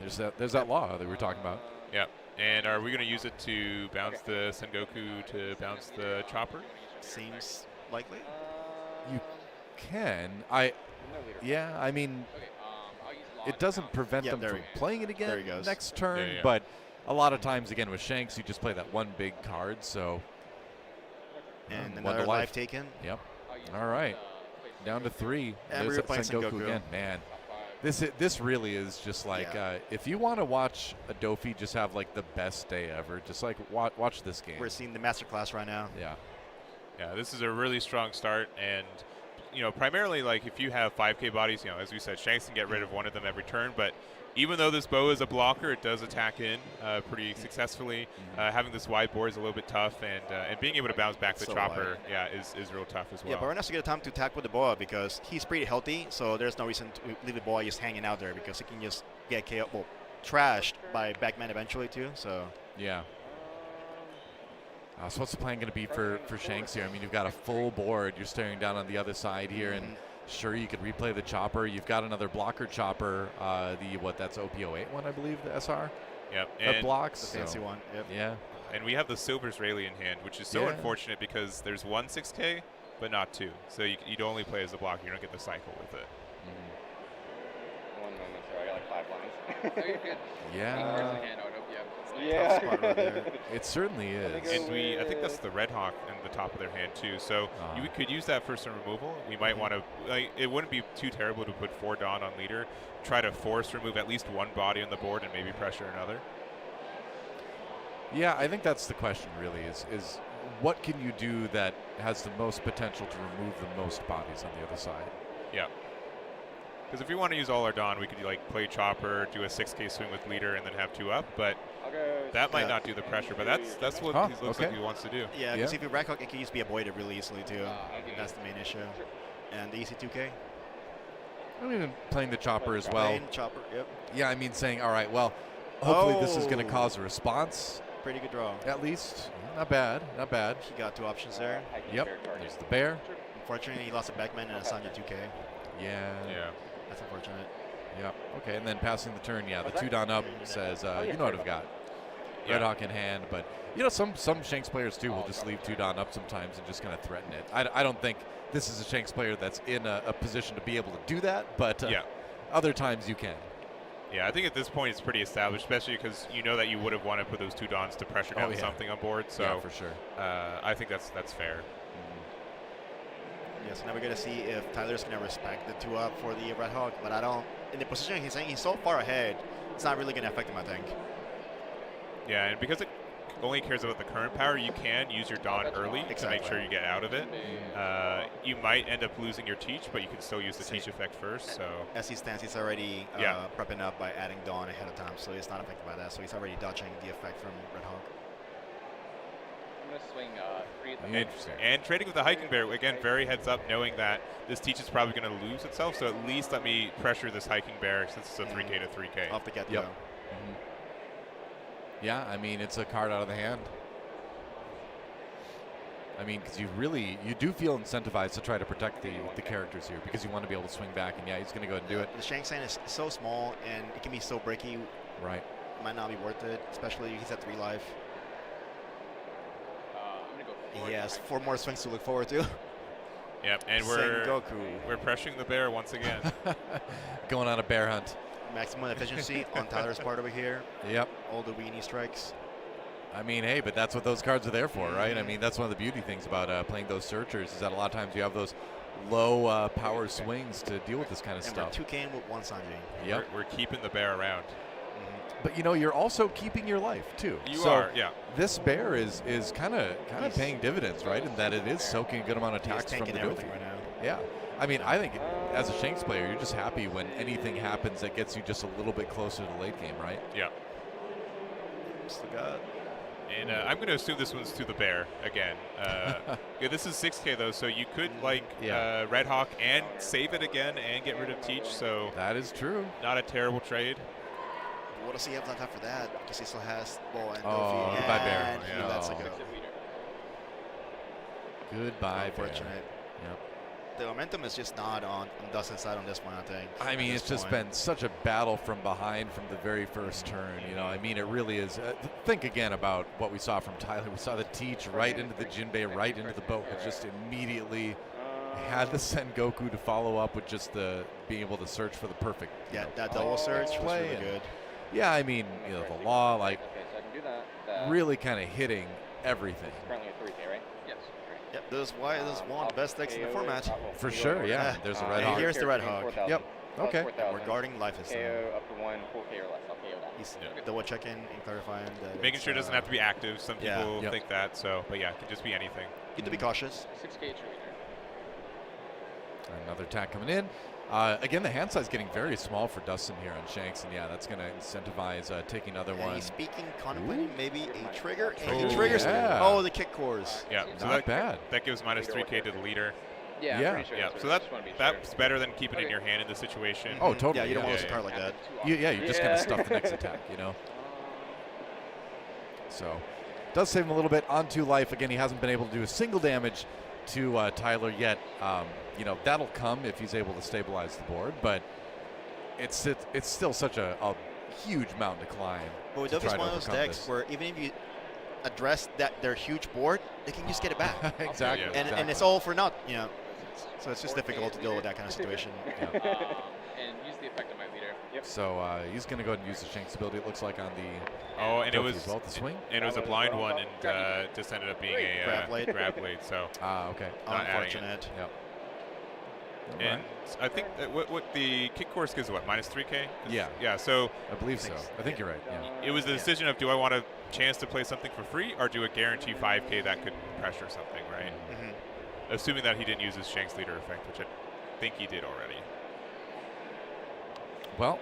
There's that Law that we were talking about. Yeah. And are we going to use it to bounce the Sengoku to bounce the chopper? Seems likely. You can. Yeah, I mean, it doesn't prevent them from playing it again next turn, but a lot of times, again, with Shanks, you just play that one big card, so. And another life taken. Yep. All right. Down to 3. And we're playing Sengoku again. Man. This really is just like if you want to watch a Dofi just have like the best day ever, just like watch this game. We're seeing the masterclass right now. Yeah. Yeah, this is a really strong start, and primarily like if you have 5K bodies, as we said, Shanks can get rid of one of them every turn, but even though this bow is a blocker, it does attack in pretty successfully. Having this wide board is a little bit tough, and being able to bounce back the chopper, is real tough as well. Yeah, but we're not going to get time to attack with the boa because he's pretty healthy, so there's no reason to leave the boa just hanging out there because he can just get trashed by Backman eventually too. So yeah. So what's the plan going to be for Shanks here? I mean, you've got a full board. You're staring down on the other side here, and sure, you could replay the chopper. You've got another blocker chopper, that's OP08 one, I believe, the SR? Yep. That blocks. The fancy one, yep. Yeah. And we have the Silver's Rayleigh in hand, which is so unfortunate because there's one 6K, but not two. So you'd only play as a blocker. You don't get the cycle with it. One moment, sorry. I got like 5 lines. Oh, you're good. Yeah. Yeah. It certainly is. And I think that's the Red Hawk in the top of their hand too. So you could use that for some removal. We might want to, it wouldn't be too terrible to put 4 Dawn on leader, try to force remove at least one body on the board and maybe pressure another. Yeah, I think that's the question really is what can you do that has the most potential to remove the most bodies on the other side? Yeah. Because if we want to use all our Dawn, we could play chopper, do a 6K swing with leader, and then have 2 up. But that might not do the pressure. But that's what he looks like he wants to do. Yeah, because if you Red Hawk, it can just be avoided really easily too. That's the main issue. And the easy 2K. I'm even playing the chopper as well. Playing chopper, yep. Yeah, I mean saying, all right, well, hopefully this is going to cause a response. Pretty good draw. At least. Not bad. Not bad. He got 2 options there. Yep. There's the bear. Unfortunately, he lost a Backman and a Sanya 2K. Yeah. That's unfortunate. Yep. Okay, and then passing the turn, the 2 Dawn up says, you know what I've got. Red Hawk in hand, but some Shanks players too will just leave 2 Dawn up sometimes and just kind of threaten it. I don't think this is a Shanks player that's in a position to be able to do that, but other times you can. Yeah, I think at this point it's pretty established, especially because you know that you would have wanted to put those 2 Dawns to pressure down something on board. So for sure. I think that's fair. Yeah, so now we're going to see if Tyler's going to respect the 2 up for the Red Hawk, but I don't. In the position he's saying, he's so far ahead, it's not really going to affect him, I think. Yeah, and because it only cares about the current power, you can use your Dawn early to make sure you get out of it. You might end up losing your Teach, but you can still use the Teach effect first. So as he stands, he's already prepping up by adding Dawn ahead of time, so he's not affected by that. So he's already dodging the effect from Red Hawk. I'm going to swing 3 Interesting. And trading with the Hiking Bear, again, very heads up, knowing that this Teach is probably going to lose itself, so at least let me pressure this Hiking Bear since it's a 3K to 3K. Off the get-go. Yep. Yeah, I mean, it's a card out of the hand. I mean, because you do feel incentivized to try to protect the characters here because you want to be able to swing back, and he's going to go ahead and do it. The Shanks hand is so small, and it can be so bricky. Right. It might not be worth it, especially he's at 3 life. I'm going to go He has 4 more swings to look forward to. Yep, and we're pressuring the bear once again. Going on a bear hunt. Maximum efficiency on Tyler's part over here. Yep. All the weenie strikes. I mean, hey, but that's what those cards are there for, right? I mean, that's one of the beauty things about playing those searchers is that a lot of times you have those low power swings to deal with this kind of stuff. We're 2K with 1 Sanjay. Yep. We're keeping the bear around. But you're also keeping your life too. You are, yeah. This bear is kind of paying dividends, right? In that it is soaking a good amount of attacks from the Dofi. Right now. Yeah. I mean, I think as a Shanks player, you're just happy when anything happens that gets you just a little bit closer to the late game, right? Yeah. Still got. And I'm going to assume this one's to the bear again. This is 6K though, so you could Red Hawk and save it again and get rid of Teach. So that is true. Not a terrible trade. What does he have on top for that? Because he still has Bull and Dofi. Goodbye, bear. And he lets it go. Goodbye, unfortunate. Yep. The momentum is just not on Dustin's side on this one, I think. I mean, it's just been such a battle from behind from the very first turn. I mean, it really is. Think again about what we saw from Tyler. We saw the Teach right into the Jinbei, right into the boat. It just immediately had to send Goku to follow up with just being able to search for the perfect. Yeah, that double search was really good. Yeah, I mean, the law, really kind of hitting everything. Currently a 3K, right? Yes. Yep, this is one of the best decks in the format. For sure, yeah. There's a Red Hawk. Here's the Red Hawk. Yep. Okay. Regarding life is KO up to 1 full K or less. I'll KO that. He's double checking and clarifying that. Making sure it doesn't have to be active. Some people Yep. think that. So, but yeah, it can just be anything. Good to be cautious. 6K trader. Another attack coming in. Again, the hand size getting very small for Dustin here on Shanks, and yeah, that's going to incentivize taking another one. He's speaking, contemplating maybe a trigger, and Oh, he triggers. yeah. Oh, the kick course. Yeah, so Not bad. That gives minus 3K to the leader. Yeah, Yeah. I'm pretty sure. Yeah, so that's better than keeping it in your hand in this situation. Oh, totally. Yeah, you don't yeah. want to lose a card like that. You're just going to stuff the next attack, you know? So, does save him a little bit on 2 life. Again, he hasn't been able to do a single damage to Tyler yet. You know, that'll come if he's able to stabilize the board, but it's still such a huge mountain to climb. But with to Duffy's try to one of those overcome decks this. where even if you address their huge board, they can just get it back. Exactly. Yeah. And it's all for naught, you know. So it's just difficult to deal with that kind of situation. And use the effect of my leader. Yep. So he's going to go ahead and use the Shanks ability, it looks like, on the Oh, and it Duffy was as well, the swing. and it was a blind one, and just ended up being a grab blade. So Okay. Not adding it. Unfortunate. Yep. and I think that what the kick course gives what minus 3K. Yeah. Yeah. So I believe so. I think you're right. Yeah. it was the decision of do I want a chance to play something for free or do a guarantee 5K that could pressure something, right? Mm-hmm. Assuming that he didn't use his Shanks leader effect, which I think he did already. Well,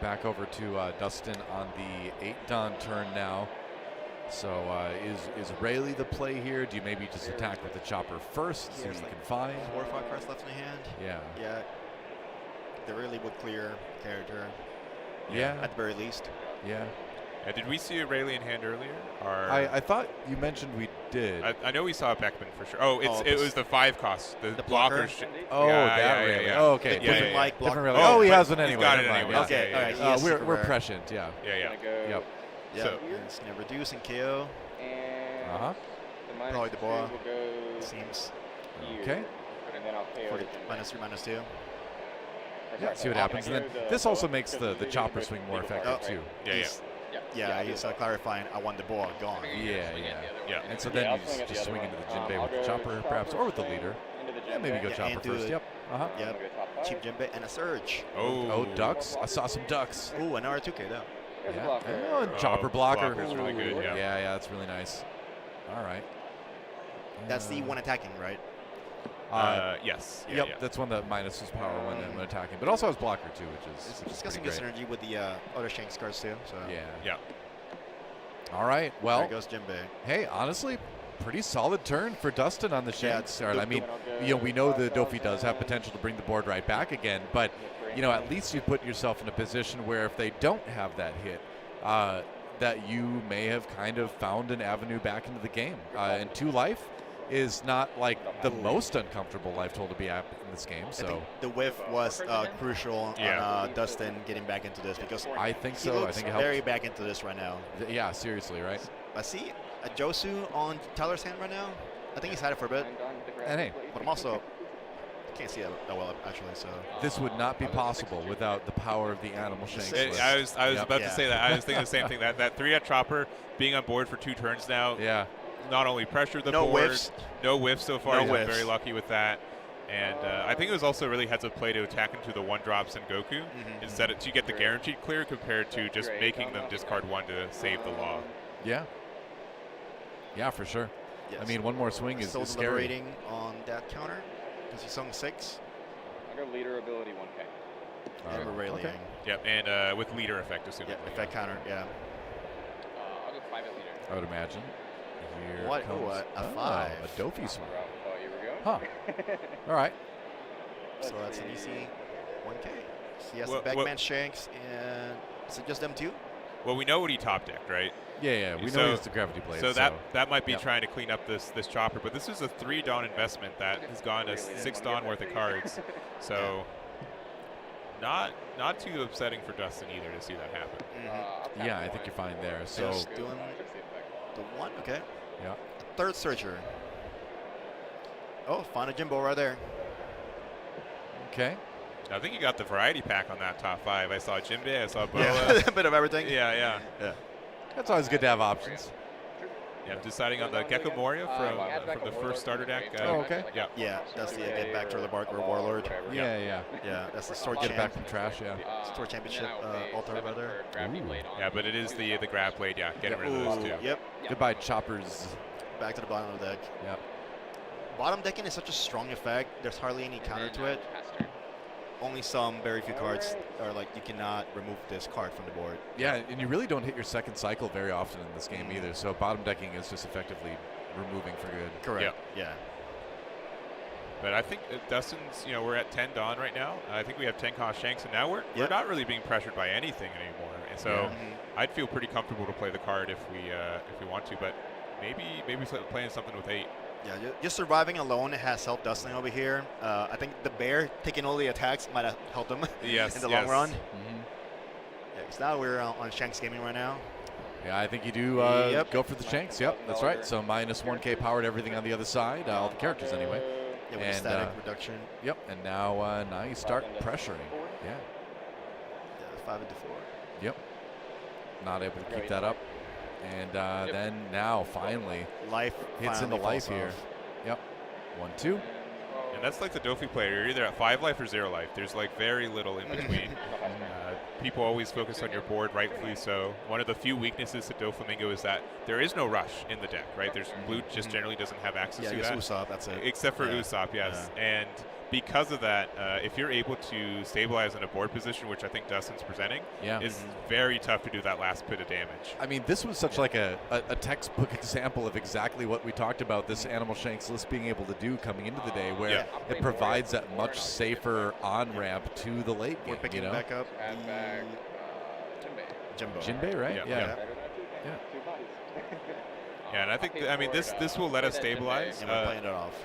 back over to Dustin on the 8-Don turn now. So is Rayleigh the play here? Do you maybe just attack with the chopper first, see what you can find? 4 or 5 cards left in the hand. Yeah. Yeah. The really would clear character. Yeah. At the very least. Yeah. Did we see a Rayleigh in hand earlier? Or I thought you mentioned we did. I know we saw a Beckman for sure. Oh, Oh, it was the 5 cost. The blocker? blockers. Oh, that Rayleigh. yeah. Oh, okay. The different yeah. like blocker. Different Rayleigh. Oh, Oh, he but has one he's anyway. got it Never mind. anyway. Yeah. Okay, Yeah, all right. yeah, Yes, We're super rare. prescient. Yeah. Yeah. Yep. Yeah. So- It's going to reduce and KO. And Uh-huh. the minus Probably the 2 boa. will go Seems here. Okay. And then I'll KO the Jin. minus 3, minus 2. Or Yeah. sorry, See what I'll happens. And KO then the this also boa, makes because the they chopper go swing to more the effective board, too. right? Yeah. He's- Yeah. Yeah, he's clarifying, I want the boa gone. Yeah. Yeah. And so Yeah, then I'll you swing at the just other swing one. into the Jinbei I'll with the go chopper, perhaps, or with the swing leader. into the Yeah, maybe Jinbei. go Yeah, chopper into first. the- Yep. Uh-huh. I'm gonna go top 5. Cheap Jinbei and a surge. Oh, ducks. I saw some ducks. Ooh, another 2K though. There's a Yeah. blocker. Oh, and chopper blocker. blocker's really good, Ooh. yeah. Yeah, that's really nice. All right. That's the one attacking, right? Yes. Yeah, Yep, yeah. that's one that minuses power when attacking, but also has blocker too, which is It's got some pretty good great. synergy with the other Shanks cards too. So Yeah. Yeah. All right. there Well, goes Jinbei. hey, honestly, pretty solid turn for Dustin on the Shanks. Yeah, I mean, we know the Dofi does have potential to bring the board right back again, but at least you put yourself in a position where if they don't have that hit, that you may have kind of found an avenue back into the game. And 2 life is not like the most uncomfortable life total to be at in this game. I So think the whiff was crucial on Dustin getting back into this because I think he so. I looks think it very helped. back into this right now. Yeah, seriously, right? I see a Josu on Tyler's hand right now. I think he's had it for a bit, And hey, but I'm also I can't see that well actually. So this would not be possible without the power of the animal Shanks. list. I was Yep. about to Yeah. say that. I was thinking the same thing. That 3 chopper being on board for 2 turns now. Yeah. Not only pressured the No board, whiffs. no whiffs so far. No He's been whiffs. very lucky with that. And I think it was also really heads up play to attack into the 1-drops in Goku instead of to get the guaranteed clear compared to just making them discard 1 to save the law. Yeah. Yeah, for sure. yes. I mean, one more swing is still scary. deliberating on that counter because he's on 6. I'll go leader ability 1K. And we're rallying. okay. Yep, and with leader effect, assuming. Yeah, if that counter, yeah. I'll go 5 at leader. I would imagine. Here What? comes Ooh, a 5. a Dofi swing. Oh, here we go. Huh. All right. So that's an easy 1K. He has Well, the Backman Shanks, and is it just them 2? Well, we know what he top decked, right? Yeah, we know So- it's the gravity blade. So that might be Yep. trying to clean up this chopper, but this is a 3 Dawn investment that has gone to 6 Dawn worth of cards. So not too upsetting for Dustin either to see that happen. yeah, I think you're fine there. So Just doing the 1, okay. yeah. Third searcher. Oh, find a Jimbo right there. Okay. I think you got the variety pack on that top 5. I saw Jinbei, I saw Boa. Yeah, a bit of everything. yeah. That's always good to have options. Yeah, deciding on the Gecko Moria from the first starter deck. Okay. Yeah. Yeah, that's the Get Back to the Bark or Warlord. Yeah. That's the Sword Get back from trash, yeah. Sword Championship altar rather. Yeah, but it is the grab blade, yeah, getting rid of those two. Yep. Goodbye, choppers. Back to the bottom of the deck. Yep. Bottom decking is such a strong effect. There's hardly any counter to it. Only some very few cards are like you cannot remove this card from the board. Yeah, and you really don't hit your second cycle very often in this game either. So bottom decking is just effectively removing for good. Correct. Yeah. But I think Dustin's, we're at 10 Dawn right now. I think we have 10 cost Shanks, and now we're not really being pressured by anything anymore. And so I'd feel pretty comfortable to play the card if we want to, but maybe playing something with 8. Yeah, just surviving alone has helped Dustin over here. I think the bear taking all the attacks might have helped him in the long run. Yeah, because now we're on Shanks Gaming right now. Yeah, I think you do go for the Shanks. Yep, that's right. So minus 1K powered everything on the other side, all the characters anyway. Yeah, with static reduction. Yep, and now you start pressuring. Yeah. 5 into 4. Yep. Not able to keep that up. And then now finally life hits into life here. Yep. 1-2. And that's like the Dofi player. You're either at 5 life or 0 life. There's like very little in between. People always focus on your board, rightfully so. One of the few weaknesses to Doflamingo is that there is no rush in the deck, right? There's blue just generally doesn't have access to that. Yeah, Usopp, that's it. Except for Usopp, yes. Yeah. And because of that, if you're able to stabilize in a board position, which I think Dustin's presenting, is very tough to do that last bit of damage. I mean, this was such like a textbook example of exactly what we talked about, this Animal Shanks list being able to do coming into the day, where it provides that much safer on-ramp to the late game. We're picking back up Jinbei, right? Yeah, and I think, this will let us stabilize. And we're playing it off.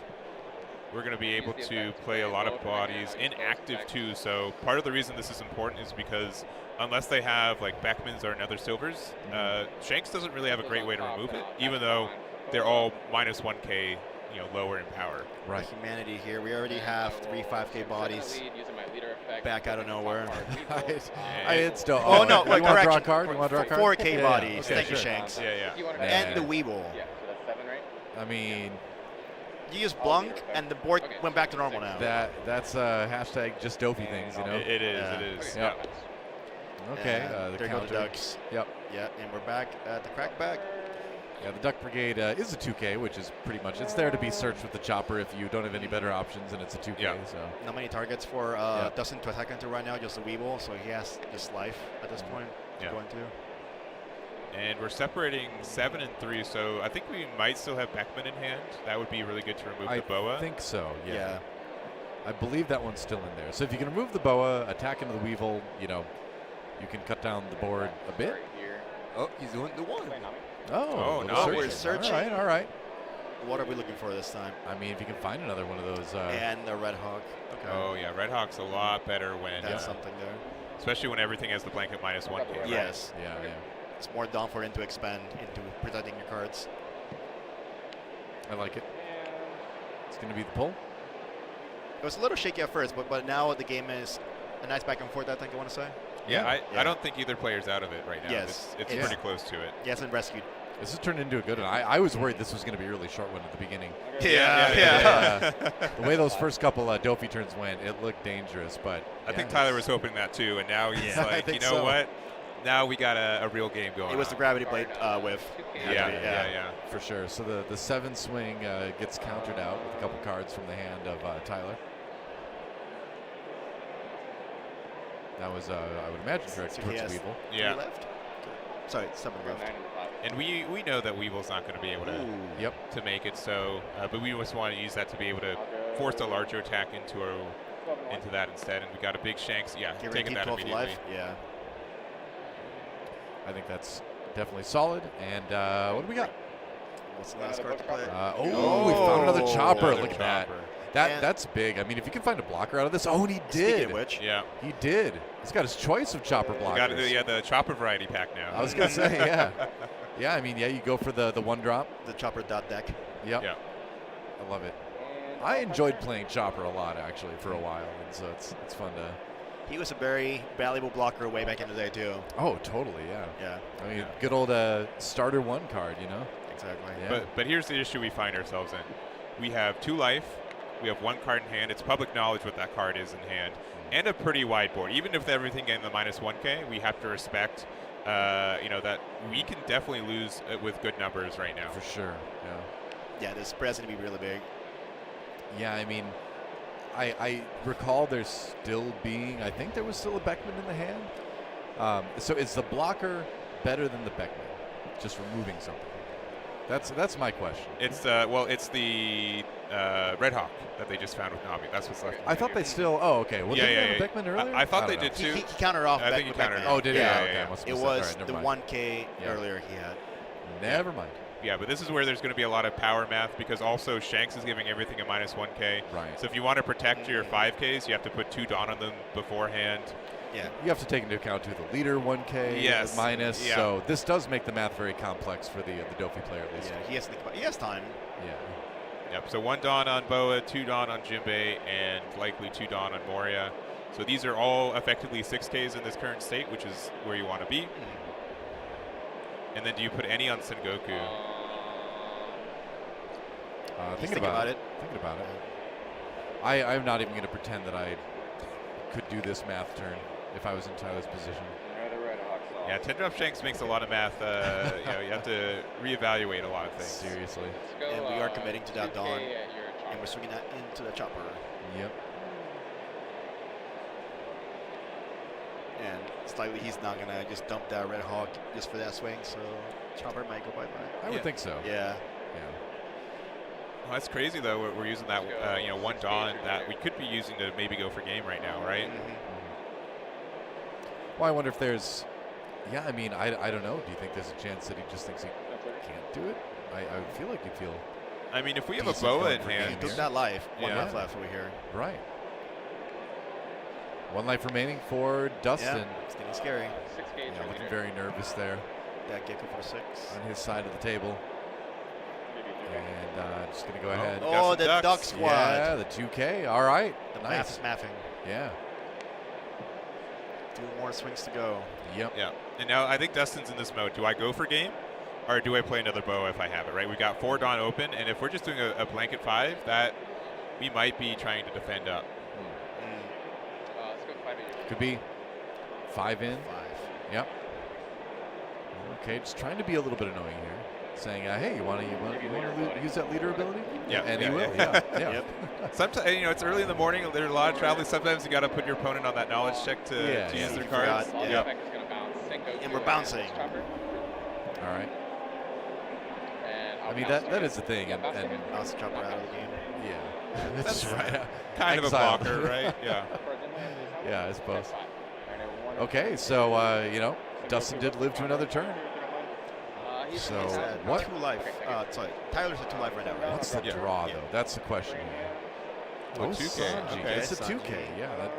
We're going to be able to play a lot of bodies in active too. So part of the reason this is important is because unless they have like Beckmans or another silvers, Shanks doesn't really have a great way to remove it, even though they're all minus 1K, lower in power. Right. Humanity here. We already have 3 5K bodies back out of nowhere. Still. Oh no! You want to draw a card? You want to draw a card? 4K bodies. Okay, Thank you, Shanks. And the Weeble. Yeah, so that's 7, right? I mean, you just blunk, and the board went back to normal now. That's hashtag just Dopey things, It is. Yeah. Okay. There go the Ducks. Yep. Yeah, and we're back at the crackback. Yeah, the Duck Brigade is a 2K, which is pretty much, it's there to be searched with the chopper if you don't have any better options, and it's a 2K. Yeah. So not many targets for Dustin to attack into right now, just a Weeble, so he has just life at this point. Going to. And we're separating 7 and 3, so I think we might still have Beckman in hand. That would be really good to remove the Boa. I think so, yeah. I believe that one's still in there. So if you can remove the Boa, attack into the Weevil, you can cut down the board a bit. Oh, he's doing the 1. Oh, no, we're searching. All right. What are we looking for this time? I mean, if you can find another one of those. And the Red Hawk. Okay. Oh, yeah, Red Hawk's a lot better when. That's something there. Especially when everything has the blanket minus 1K. Yes. Yeah. It's more down for him to expand into protecting your cards. I like it. It's going to be the pull. It was a little shaky at first, but now the game is a nice back and forth, I think I want to say. Yeah, I don't think either player's out of it right now. Yes. It's pretty close to it. He hasn't rescued. This has turned into a good one. I was worried this was going to be a really short one at the beginning. Yeah. The way those first couple Dofi turns went, it looked dangerous. But I think Tyler was hoping that too, and now he's like, you know what? Now we got a real game going. It was the gravity blade whiff. Yeah, for sure. So the 7 swing gets countered out with a couple cards from the hand of Tyler. That was, I would imagine, correct towards Weevil. Yeah. Left? Sorry, 7 left. And we know that Weevil's not going to be able to make it. So, but we just want to use that to be able to force a larger attack into that instead. And we got a big Shanks. Yeah, taking that immediately. Life. Yeah. I think that's definitely solid. And what do we got? What's the last card to play? We found another chopper. Look at that. That's big. I mean, if you can find a blocker out of this. Oh, and he did. Which, he did. He's got his choice of chopper blockers. Got the chopper variety pack now. I was going to say, yeah. I mean, you go for the 1-drop. The chopper dot deck. Yep. Yeah. I love it. I enjoyed playing chopper a lot, actually, for a while. And so it's fun to... He was a very valuable blocker way back in the day, too. Oh, totally, yeah. Yeah. I mean, good old starter 1 card, Exactly. Yeah. But here's the issue we find ourselves in. We have 2 life. We have 1 card in hand. It's public knowledge what that card is in hand. And a pretty wide board. Even if everything in the -1K, we have to respect, that we can definitely lose with good numbers right now. For sure, yeah. Yeah, the spread's going to be really big. Yeah, I mean, I recall there's still being, I think there was still a Beckman in the hand. So is the blocker better than the Beckman? Just removing something. That's my question. It's the Red Hawk that they just found with Nami. That's what's left. I thought they still. Oh, okay. Well, did they have a Beckman earlier? I thought they did too. He countered off. I think he countered. Oh, did he? Yeah. Okay. It was the 1K earlier he had. Never mind. Yeah, but this is where there's going to be a lot of power math because also Shanks is giving everything a -1K. Right. So if you want to protect your 5Ks, you have to put 2 Dawn on them beforehand. Yeah. You have to take into account too the leader 1K minus. Yeah. So this does make the math very complex for the Dofi player at least. Yeah, he has time. Yeah. Yep. So 1 Dawn on Boa, 2 Dawn on Jinbei, and likely 2 Dawn on Moria. So these are all effectively 6Ks in this current state, which is where you want to be. And then do you put any on Sengoku? Thinking about it. I'm not even going to pretend that I could do this math turn if I was in Tyler's position. Yeah, 10-drop Shanks makes a lot of math. You have to reevaluate a lot of things. Seriously. And we are committing to that Dawn, and we're swinging that into the chopper. Yep. And slightly, he's not going to just dump that Red Hawk just for that swing, so chopper might go bye-bye. I would think so. Yeah. Well, that's crazy, though. We're using that, 1 Dawn that we could be using to maybe go for game right now, right? Well, I wonder if there's... Yeah, I mean, I don't know. Do you think there's a chance that he just thinks he can't do it? I would feel like you'd feel... I mean, if we have a Boa in hand... He took that life. 1 life left over here. Right. 1 life remaining for Dustin. Yeah, it's getting scary. Yeah, looking very nervous there. That Gecko for 6. On his side of the table. And just going to go ahead. Oh, the Duck Squad. Yeah, the 2K. All right. The nice. math is mathing. Yeah. 2 more swings to go. Yep. Yeah. And now I think Dustin's in this mode. Do I go for game? Or do I play another Boa if I have it, right? We've got 4 Dawn open, and if we're just doing a blanket 5, that we might be trying to defend up. Let's go 5 at Could be 5 in. 5. Yep. Okay, just trying to be a little bit annoying here. Saying, hey, you want to use that leader ability? Yeah. And he will. Yeah. Yep. Sometimes, it's early in the morning. There's a lot of traveling. Sometimes you got to put your opponent on that knowledge check to use their cards. And we're bouncing. All right. I mean, that is the thing. And bounce the chopper out of the game. Yeah. That's right. Kind of a blocker, right? Yeah. Yeah, I suppose. Okay, so, Dustin did live to another turn. So what? 2 life. Sorry, Tyler's at 2 life right now. Right? What's the draw though? That's the question here. Oh, 2K. Okay. It's a 2K. Yeah,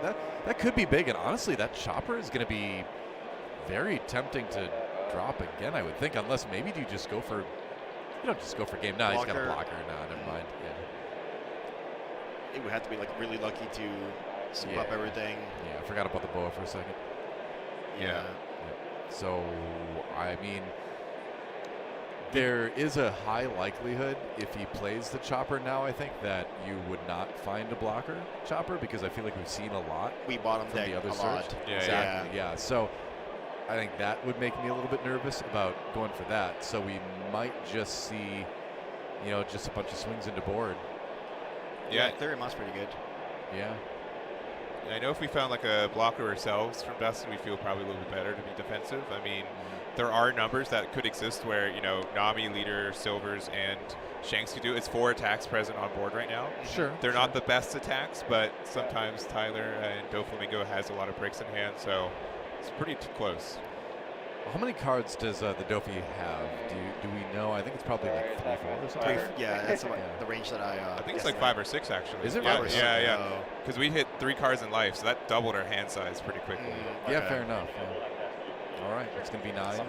that could be big. And honestly, that chopper is going to be very tempting to drop again. I would think, unless maybe you just go for, just go for game. No, he's got a blocker. No, never mind. Yeah. It would have to be really lucky to swoop up everything. Yeah, I forgot about the Boa for a second. Yeah. So I mean. There is a high likelihood if he plays the chopper now, I think, that you would not find a blocker chopper because I feel like we've seen a lot. We bottom from deck the other a search. lot. Yeah, exactly. Yeah. So I think that would make me a little bit nervous about going for that. So we might just see, just a bunch of swings into board. Yeah. Theory mouse pretty good. Yeah. I know if we found a blocker ourselves from Dustin, we feel probably a little bit better to be defensive. I mean, there are numbers that could exist where, Nami, Leader, Silvers, and Shanks could do. It's 4 attacks present on board right now. Sure. They're not the best attacks, but sometimes Tyler and Doflamingo has a lot of bricks in hand, so it's pretty close. How many cards does the Dofi have? Do we know? I think it's probably 3, 4 or something. Yeah, that's the range that I think it's 5 or 6, actually. Is it 5 or 6? Yeah. Because we hit 3 cards in life, so that doubled our hand size pretty quickly. Yeah, fair enough. Yeah. All right, it's going to be 9.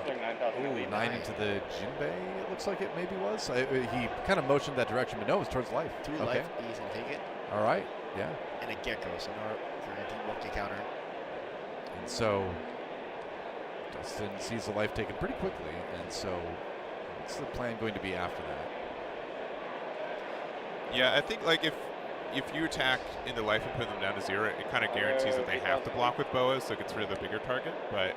Ooh, 9 into the Jinbei, it looks like it maybe was. He kind of motioned that direction, but no, it's towards life. 2 life, he's going to take it. All right, yeah. And a Gecko, so no guarantee counter. And so Dustin sees the life taken pretty quickly, and so What's the plan going to be after that? Yeah, I think like if you attack into life and put them down to 0, it kind of guarantees that they have to block with boas, so it gets rid of the bigger target. But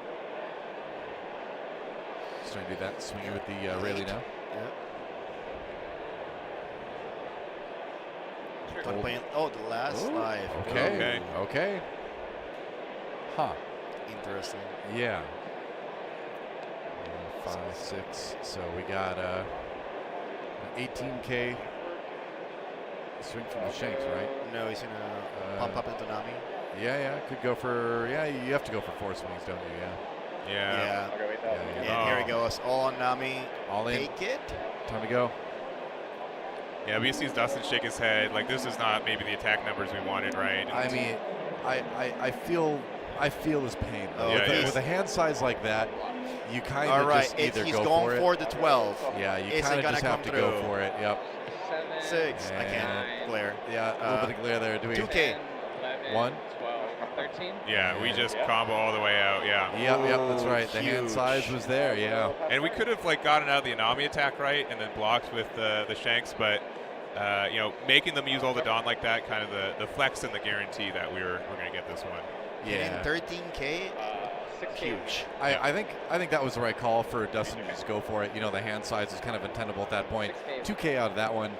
just trying to do that, swinging with the Rayleigh now. Oh, the last life. Okay. Huh. Interesting. Yeah. 5, 6. So we got an 18K swing from the Shanks, right? No, he's gonna pump up into Nami. Yeah. Could go for. Yeah, you have to go for 4 swings, don't you? Yeah. And here he goes. All on Nami. All in. Take it. Time to go. Yeah, we see Dustin shake his head. Like, this is not maybe the attack numbers we wanted, right? I mean, I feel his pain, though. With a hand size like that, you kind of just either he's go going for it. the 12. Yeah, you kind of just have to go for it. Yep. 6. I can't glare. Yeah, a little bit of glare there. Do we 2K. 1? 13. Yeah, we just combo all the way out. Yeah. Yep, that's right. The hand size was there. Yeah. And we could have like gotten out of the Anami attack right, and then blocked with the Shanks, but making them use all the Dawn like that, kind of the flex and the guarantee that we're gonna get this one. Yeah. 13K. Huge. I think that was the right call for Dustin to just go for it. The hand size is kind of untenable at that point. 2K out of that one,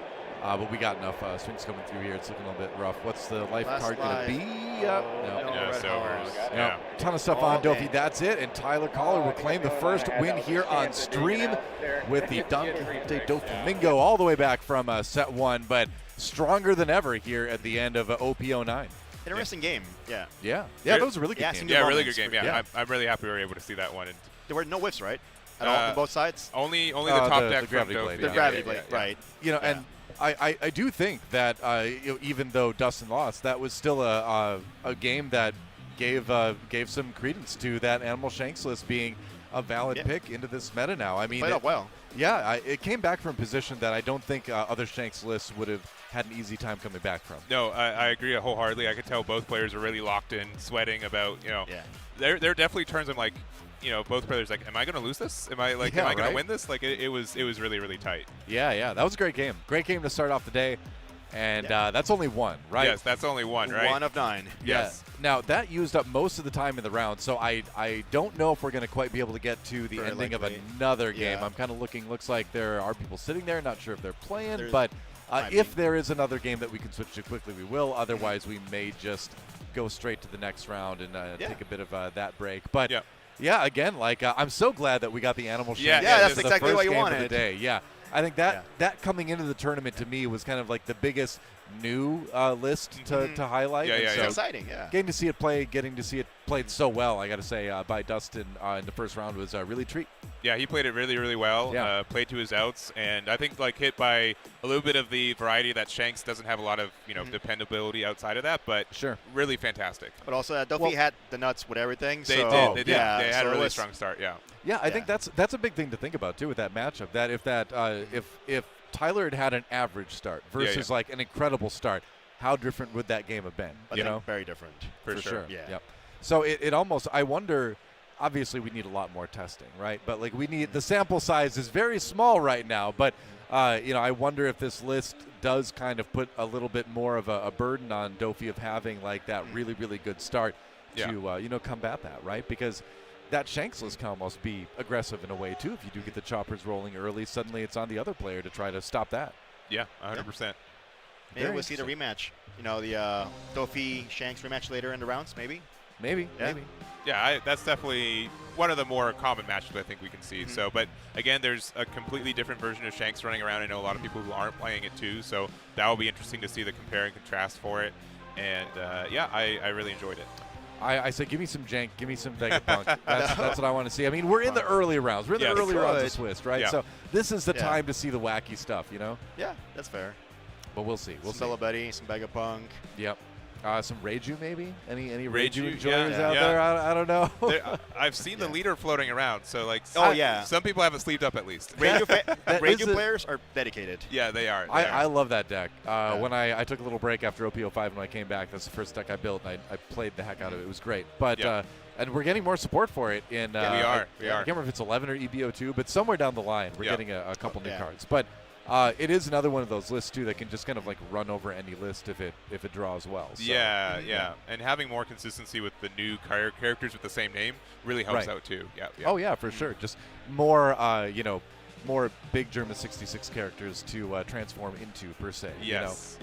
but we got enough swings coming through here. It's looking a little bit rough. What's the life card going to be? No. Yeah, Sobers. Yeah. Ton of stuff on Dofi. That's it. And Tyler Collar will claim the first win here on stream with the Doflamingo all the way back from set 1, but stronger than ever here at the end of OP09. Interesting game. Yeah. That was a really good game. Yeah, really good game. Yeah. I'm really happy we were able to see that one. And there were no whiffs, right? At all on both sides? Only the top deck the gravity from blade. Dofi. The gravity blade, right. And I do think that even though Dustin lost, that was still a game that gave some credence to that Animal Shanks list being a valid pick into this meta now. I mean, played up well. Yeah, it came back from a position that I don't think other Shanks lists would have had an easy time coming back from. No, I agree wholeheartedly. I could tell both players are really locked in, sweating about, there are definitely turns I'm like, both players like, am I going to lose this? Am I going to win this? Like, it was really, really tight. Yeah, that was a great game. Great game to start off the day. And that's only one, right? Yes, that's only one, right? 1 of 9. Yes. Now, that used up most of the time in the round, so I don't know if we're going to quite be able to get to the ending of another game. I'm kind of looks like there are people sitting there, not sure if they're playing, but if there is another game that we can switch to quickly, we will. Otherwise, we may just go straight to the next round and take a bit of that break. But again, I'm so glad that we got the Animal Shanks. Yeah, that's exactly what you wanted. Of the day. Yeah. I think that coming into the tournament to me was kind of like the biggest new list to highlight. It's exciting, Getting to see it played so well, I got to say, by Dustin in the first round was a really treat. Yeah, he played it really, really well. Yeah. Played to his outs, and I think hit by a little bit of the variety that Shanks doesn't have a lot of dependability outside of that, but really fantastic. But also Dofi had the nuts with everything. They did. They had a really strong start. Yeah, I think that's a big thing to think about too with that matchup. That if Tyler had an average start versus like an incredible start, how different would that game have been? Very different for sure. Yeah. Yep. So it almost, I wonder. Obviously, we need a lot more testing, right? But we need the sample size is very small right now. But I wonder if this list does kind of put a little bit more of a burden on Dofi of having that really, really good start to combat that, right? Because that Shanks list can almost be aggressive in a way too. If you do get the choppers rolling early, suddenly it's on the other player to try to stop that. Yeah, 100%. Maybe we'll see the rematch. The Dofi Shanks rematch later in the rounds, maybe. Maybe. Yeah, that's definitely one of the more common matches I think we can see. So, but again, there's a completely different version of Shanks running around. I know a lot of people who aren't playing it too, so that will be interesting to see the compare and contrast for it. And I really enjoyed it. I say, give me some jank, give me some Vegapunk. That's what I want to see. I mean, we're in the early rounds. We're in the early rounds of Swiss, right? Yeah. So this is the time to see the wacky stuff, Yeah, that's fair. But we'll see. Some Bella Betty, some Vegapunk. Yep. Some Reiju, maybe? Any Reiju enjoyers yeah, out there? I don't know. I've seen the leader floating around, so like. Some people have it sleeved up at least. Reiju players are dedicated. Yeah, they are. I love that deck. When I took a little break after OP05 when I came back, that's the first deck I built, and I played the heck out of it. It was great. But and we're getting more support for it in. We are. I can't remember if it's 11 or EBO2, but somewhere down the line we're getting a couple new cards. But it is another one of those lists too that can just kind of like run over any list if it draws well. So, yeah. And having more consistency with the new characters with the same name really helps out too. Yeah. Oh yeah, for sure. Just more more big German 66 characters to transform into per se. Yes.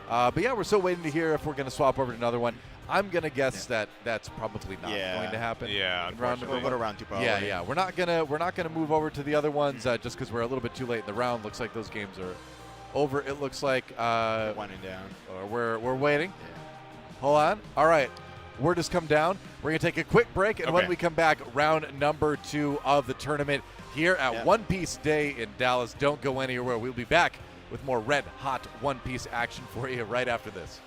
But yeah, we're still waiting to hear if we're going to swap over to another one. I'm going to guess that that's probably not going to happen. Yeah, we'll go to round 2 probably. Yeah. We're not gonna move over to the other ones just because we're a little bit too late in the round. Looks like those games are over. It looks like winding down. We're waiting. Yeah. Hold on. All right. Word has come down. We're gonna take a quick break, and when we come back, round number 2 of the tournament here at One Piece Day in Dallas. Don't go anywhere. We'll be back with more red hot One Piece action for you right after this.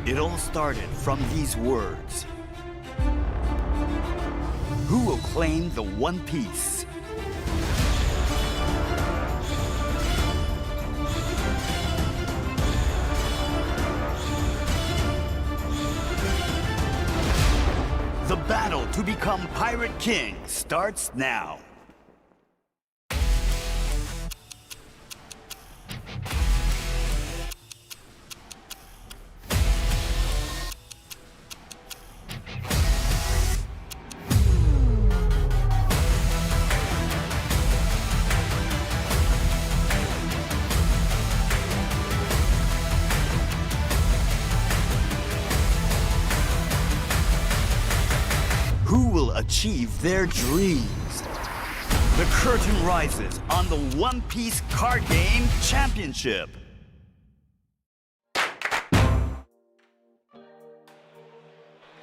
It all started from these words. Who will claim the One Piece? The battle to become Pirate King starts now. Who will achieve their dreams? The curtain rises on the One Piece Card Game Championship.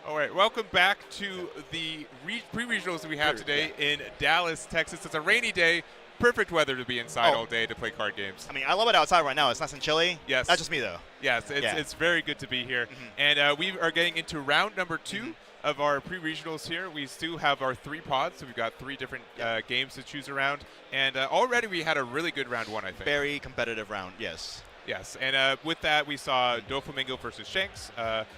All right, welcome back to the pre-regionals that we have today in Dallas, Texas. It's a rainy day. Perfect weather to be inside all day to play card games. I mean, I love it outside right now. It's nice and chilly. Yes. That's just me, though. Yes, it's very good to be here. And we are getting into round number 2 of our pre-regionals here. We still have our 3 pods, so we've got 3 different games to choose around. And already we had a really good round 1, I think. Very competitive round, yes. Yes, and with that we saw Doflamingo versus Shanks.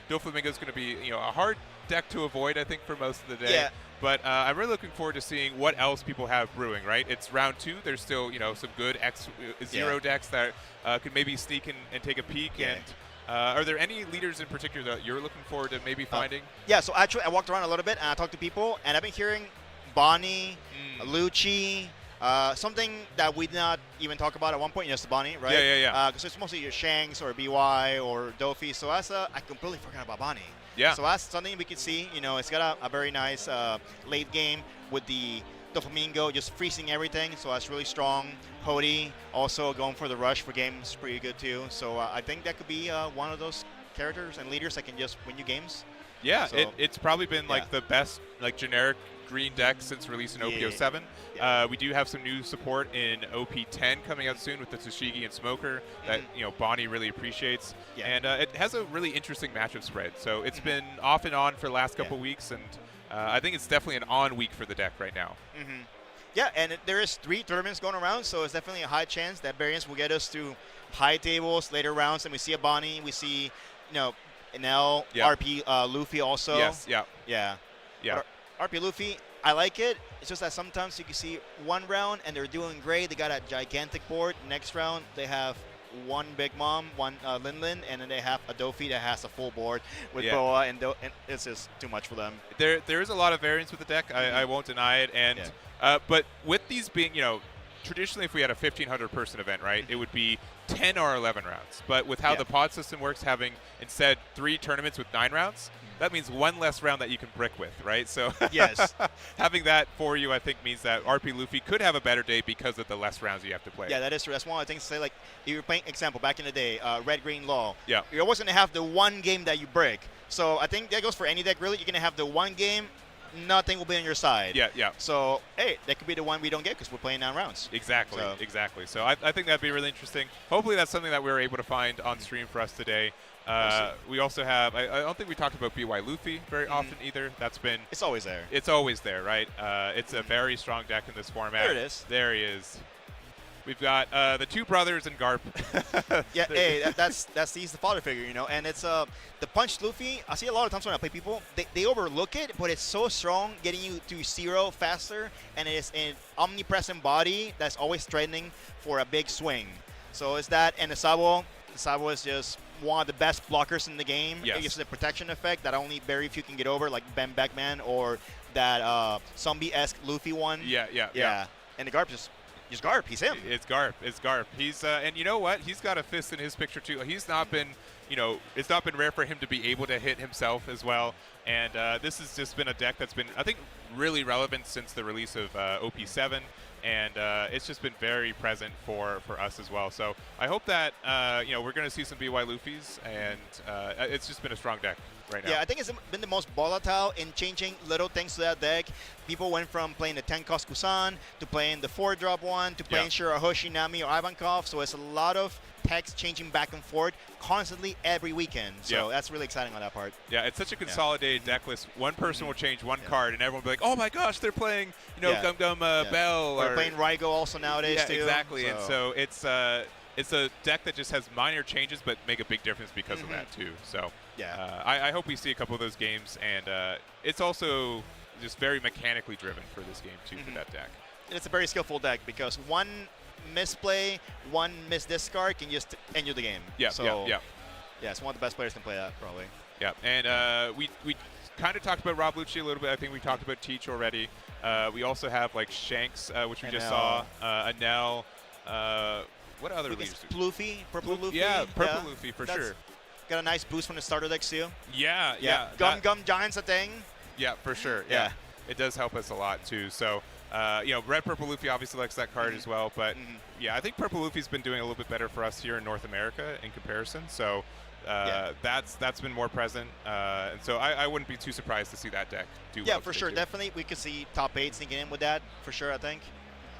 Doflamingo is going to be a hard deck to avoid, I think, for most of the day. Yeah. But I'm really looking forward to seeing what else people have brewing, right? It's round 2. There's still, some good X0 decks that could maybe sneak in and take a peek. Yeah. And are there any leaders in particular that you're looking forward to maybe finding? Yeah, so actually I walked around a little bit and I talked to people, and I've been hearing Bonnie, Luchi, something that we did not even talk about at one point, just Bonnie, right? Yeah. Because it's mostly your Shanks or BY or Dofi. So that's I completely forgot about Bonnie. Yeah. So that's something we can see. It's got a very nice late game with the Doflamingo just freezing everything. So that's really strong. Hody also going for the rush for games, pretty good too. So I think that could be one of those characters and leaders that can just win you games. Yeah, So, it's probably been like the best generic green deck since releasing OP07. We do have some new support in OP10 coming out soon with the Tsushigi and Smoker that Bonnie really appreciates. Yeah. And it has a really interesting matchup spread. So it's been off and on for the last couple weeks, and I think it's definitely an on week for the deck right now. Yeah, and there is 3 tournaments going around, so it's definitely a high chance that variance will get us to high tables, later rounds, and we see a Bonnie, we see, NL, RP, Luffy also. Yes, Yeah. But RP Luffy, I like it. It's just that sometimes you can see one round and they're doing great. They got a gigantic board. Next round, they have one Big Mom, one Lin, and then they have a Dofi that has a full board with Boa, and it's just too much for them. There is a lot of variance with the deck. I won't deny it. And but with these being, traditionally, if we had a 1,500-person event, right, it would be 10 or 11 rounds. But with how the pod system works, having instead 3 tournaments with 9 rounds, that means 1 less round that you can brick with, right? So yes, having that for you, I think, means that RP Luffy could have a better day because of the less rounds you have to play. Yeah, that is true. That's one of the things to say. Like, if you're playing, example, back in the day, Red, Green, Law, yeah, you're always going to have the one game that you break. So I think that goes for any deck, really. You're going to have the one game, nothing will be on your side. Yeah, yeah. So, hey, that could be the one we don't get because we're playing 9 rounds. Exactly, exactly. So I think that'd be really interesting. Hopefully that's something that we were able to find on stream for us today. We also have, I don't think we talked about BY Luffy very often either. That's been... It's always there. It's always there, right? It's a very strong deck in this format. There it is. There he is. We've got the 2 brothers and Garp. Yeah, hey, he's the father figure, you know. And it's the punch Luffy. I see a lot of times when I play people, they overlook it, but it's so strong, getting you to 0 faster, and it's an omnipresent body that's always threatening for a big swing. So it's that, and the Sabo. The Sabo is just one of the best blockers in the game. Yes. It gives the protection effect that only very few can get over, like Ben Beckman or that zombie-esque Luffy one. Yeah. And the Garp just Garp. He's him. It's Garp. He's and you know what? He's got a fist in his picture too. He's not been, it's not been rare for him to be able to hit himself as well. And this has just been a deck that's been, I think, really relevant since the release of OP7. And it's just been very present for us as well. So I hope that we're going to see some BY Luffy's, and it's just been a strong deck right now. Yeah, I think it's been the most volatile in changing little things to that deck. People went from playing the 10-cost Kusan to playing the 4-drop one to playing Shirahoshi, Nami, or Ivankov. So it's a lot of text changing back and forth constantly every weekend. So that's really exciting on that part. Yeah, it's such a consolidated deck list. One person will change one card, and everyone will be like, "Oh my gosh, they're playing, Gum Gum Bell." Or playing Raigo also nowadays too. Exactly. And so it's a deck that just has minor changes, but make a big difference because of that too. So I hope we see a couple of those games, and it's also just very mechanically driven for this game too for that deck. And it's a very skillful deck because one misplay, one misdiscard can just end you the game. Yeah, it's one of the best players can play that probably. Yeah, and we kind of talked about Rob Luchi a little bit. I think we talked about Teach already. We also have like Shanks, which we just saw, Anel. What other leaders? Luffy, Purple Luffy. Yeah, Purple Luffy for sure. Got a nice boost from the starter deck too. Yeah. Gum Giant's a thing. Yeah, for sure. Yeah. It does help us a lot too. So, Red Purple Luffy obviously likes that card as well. But I think Purple Luffy's been doing a little bit better for us here in North America in comparison. So that's been more present. And so I wouldn't be too surprised to see that deck do well. Yeah, for sure. Too. Definitely, we could see top 8 sneaking in with that for sure. I think.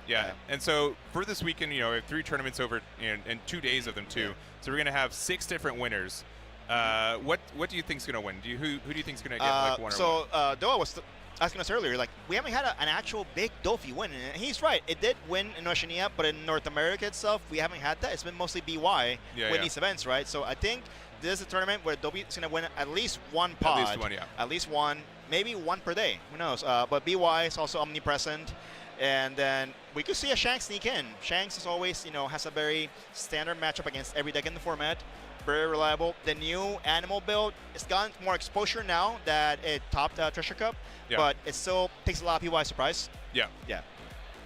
Yeah, and so for this weekend, we have 3 tournaments over and 2 days of them too. So we're gonna have 6 different winners. What do you think's gonna win? Who do you think's gonna get like one? So Doa was asking us earlier, like we haven't had an actual big Dofi win, and he's right. It did win in Oceania, but in North America itself, we haven't had that. It's been mostly BY win these events, right? So I think this is a tournament where Dofi is gonna win at least one pod. At least one, yeah. At least one, maybe one per day. Who knows? But BY is also omnipresent. And then we could see a Shanks sneak in. Shanks is always, has a very standard matchup against every deck in the format. Very reliable. The new animal build, it's gotten more exposure now that it topped Treasure Cup, but it still takes a lot of people by surprise. Yeah.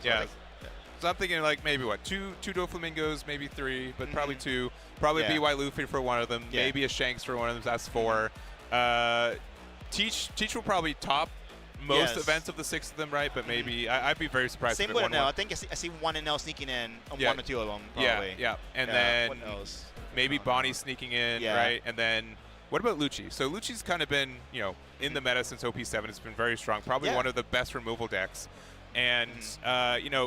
So So I'm thinking like maybe two Doflamingos, maybe 3, but probably 2. Probably BY Luffy for one of them. Maybe a Shanks for one of them. That's 4. Teach will probably top most events of the 6 of them, right? But maybe I'd be very surprised. Same with Anel. I think I see one Anel sneaking in on 1 or 2 of them. Probably. Yeah. And then maybe Bonnie sneaking in, right? And then what about Luchi? So Luchi's kind of been, in the meta since OP7. It's been very strong. Probably one of the best removal decks. And,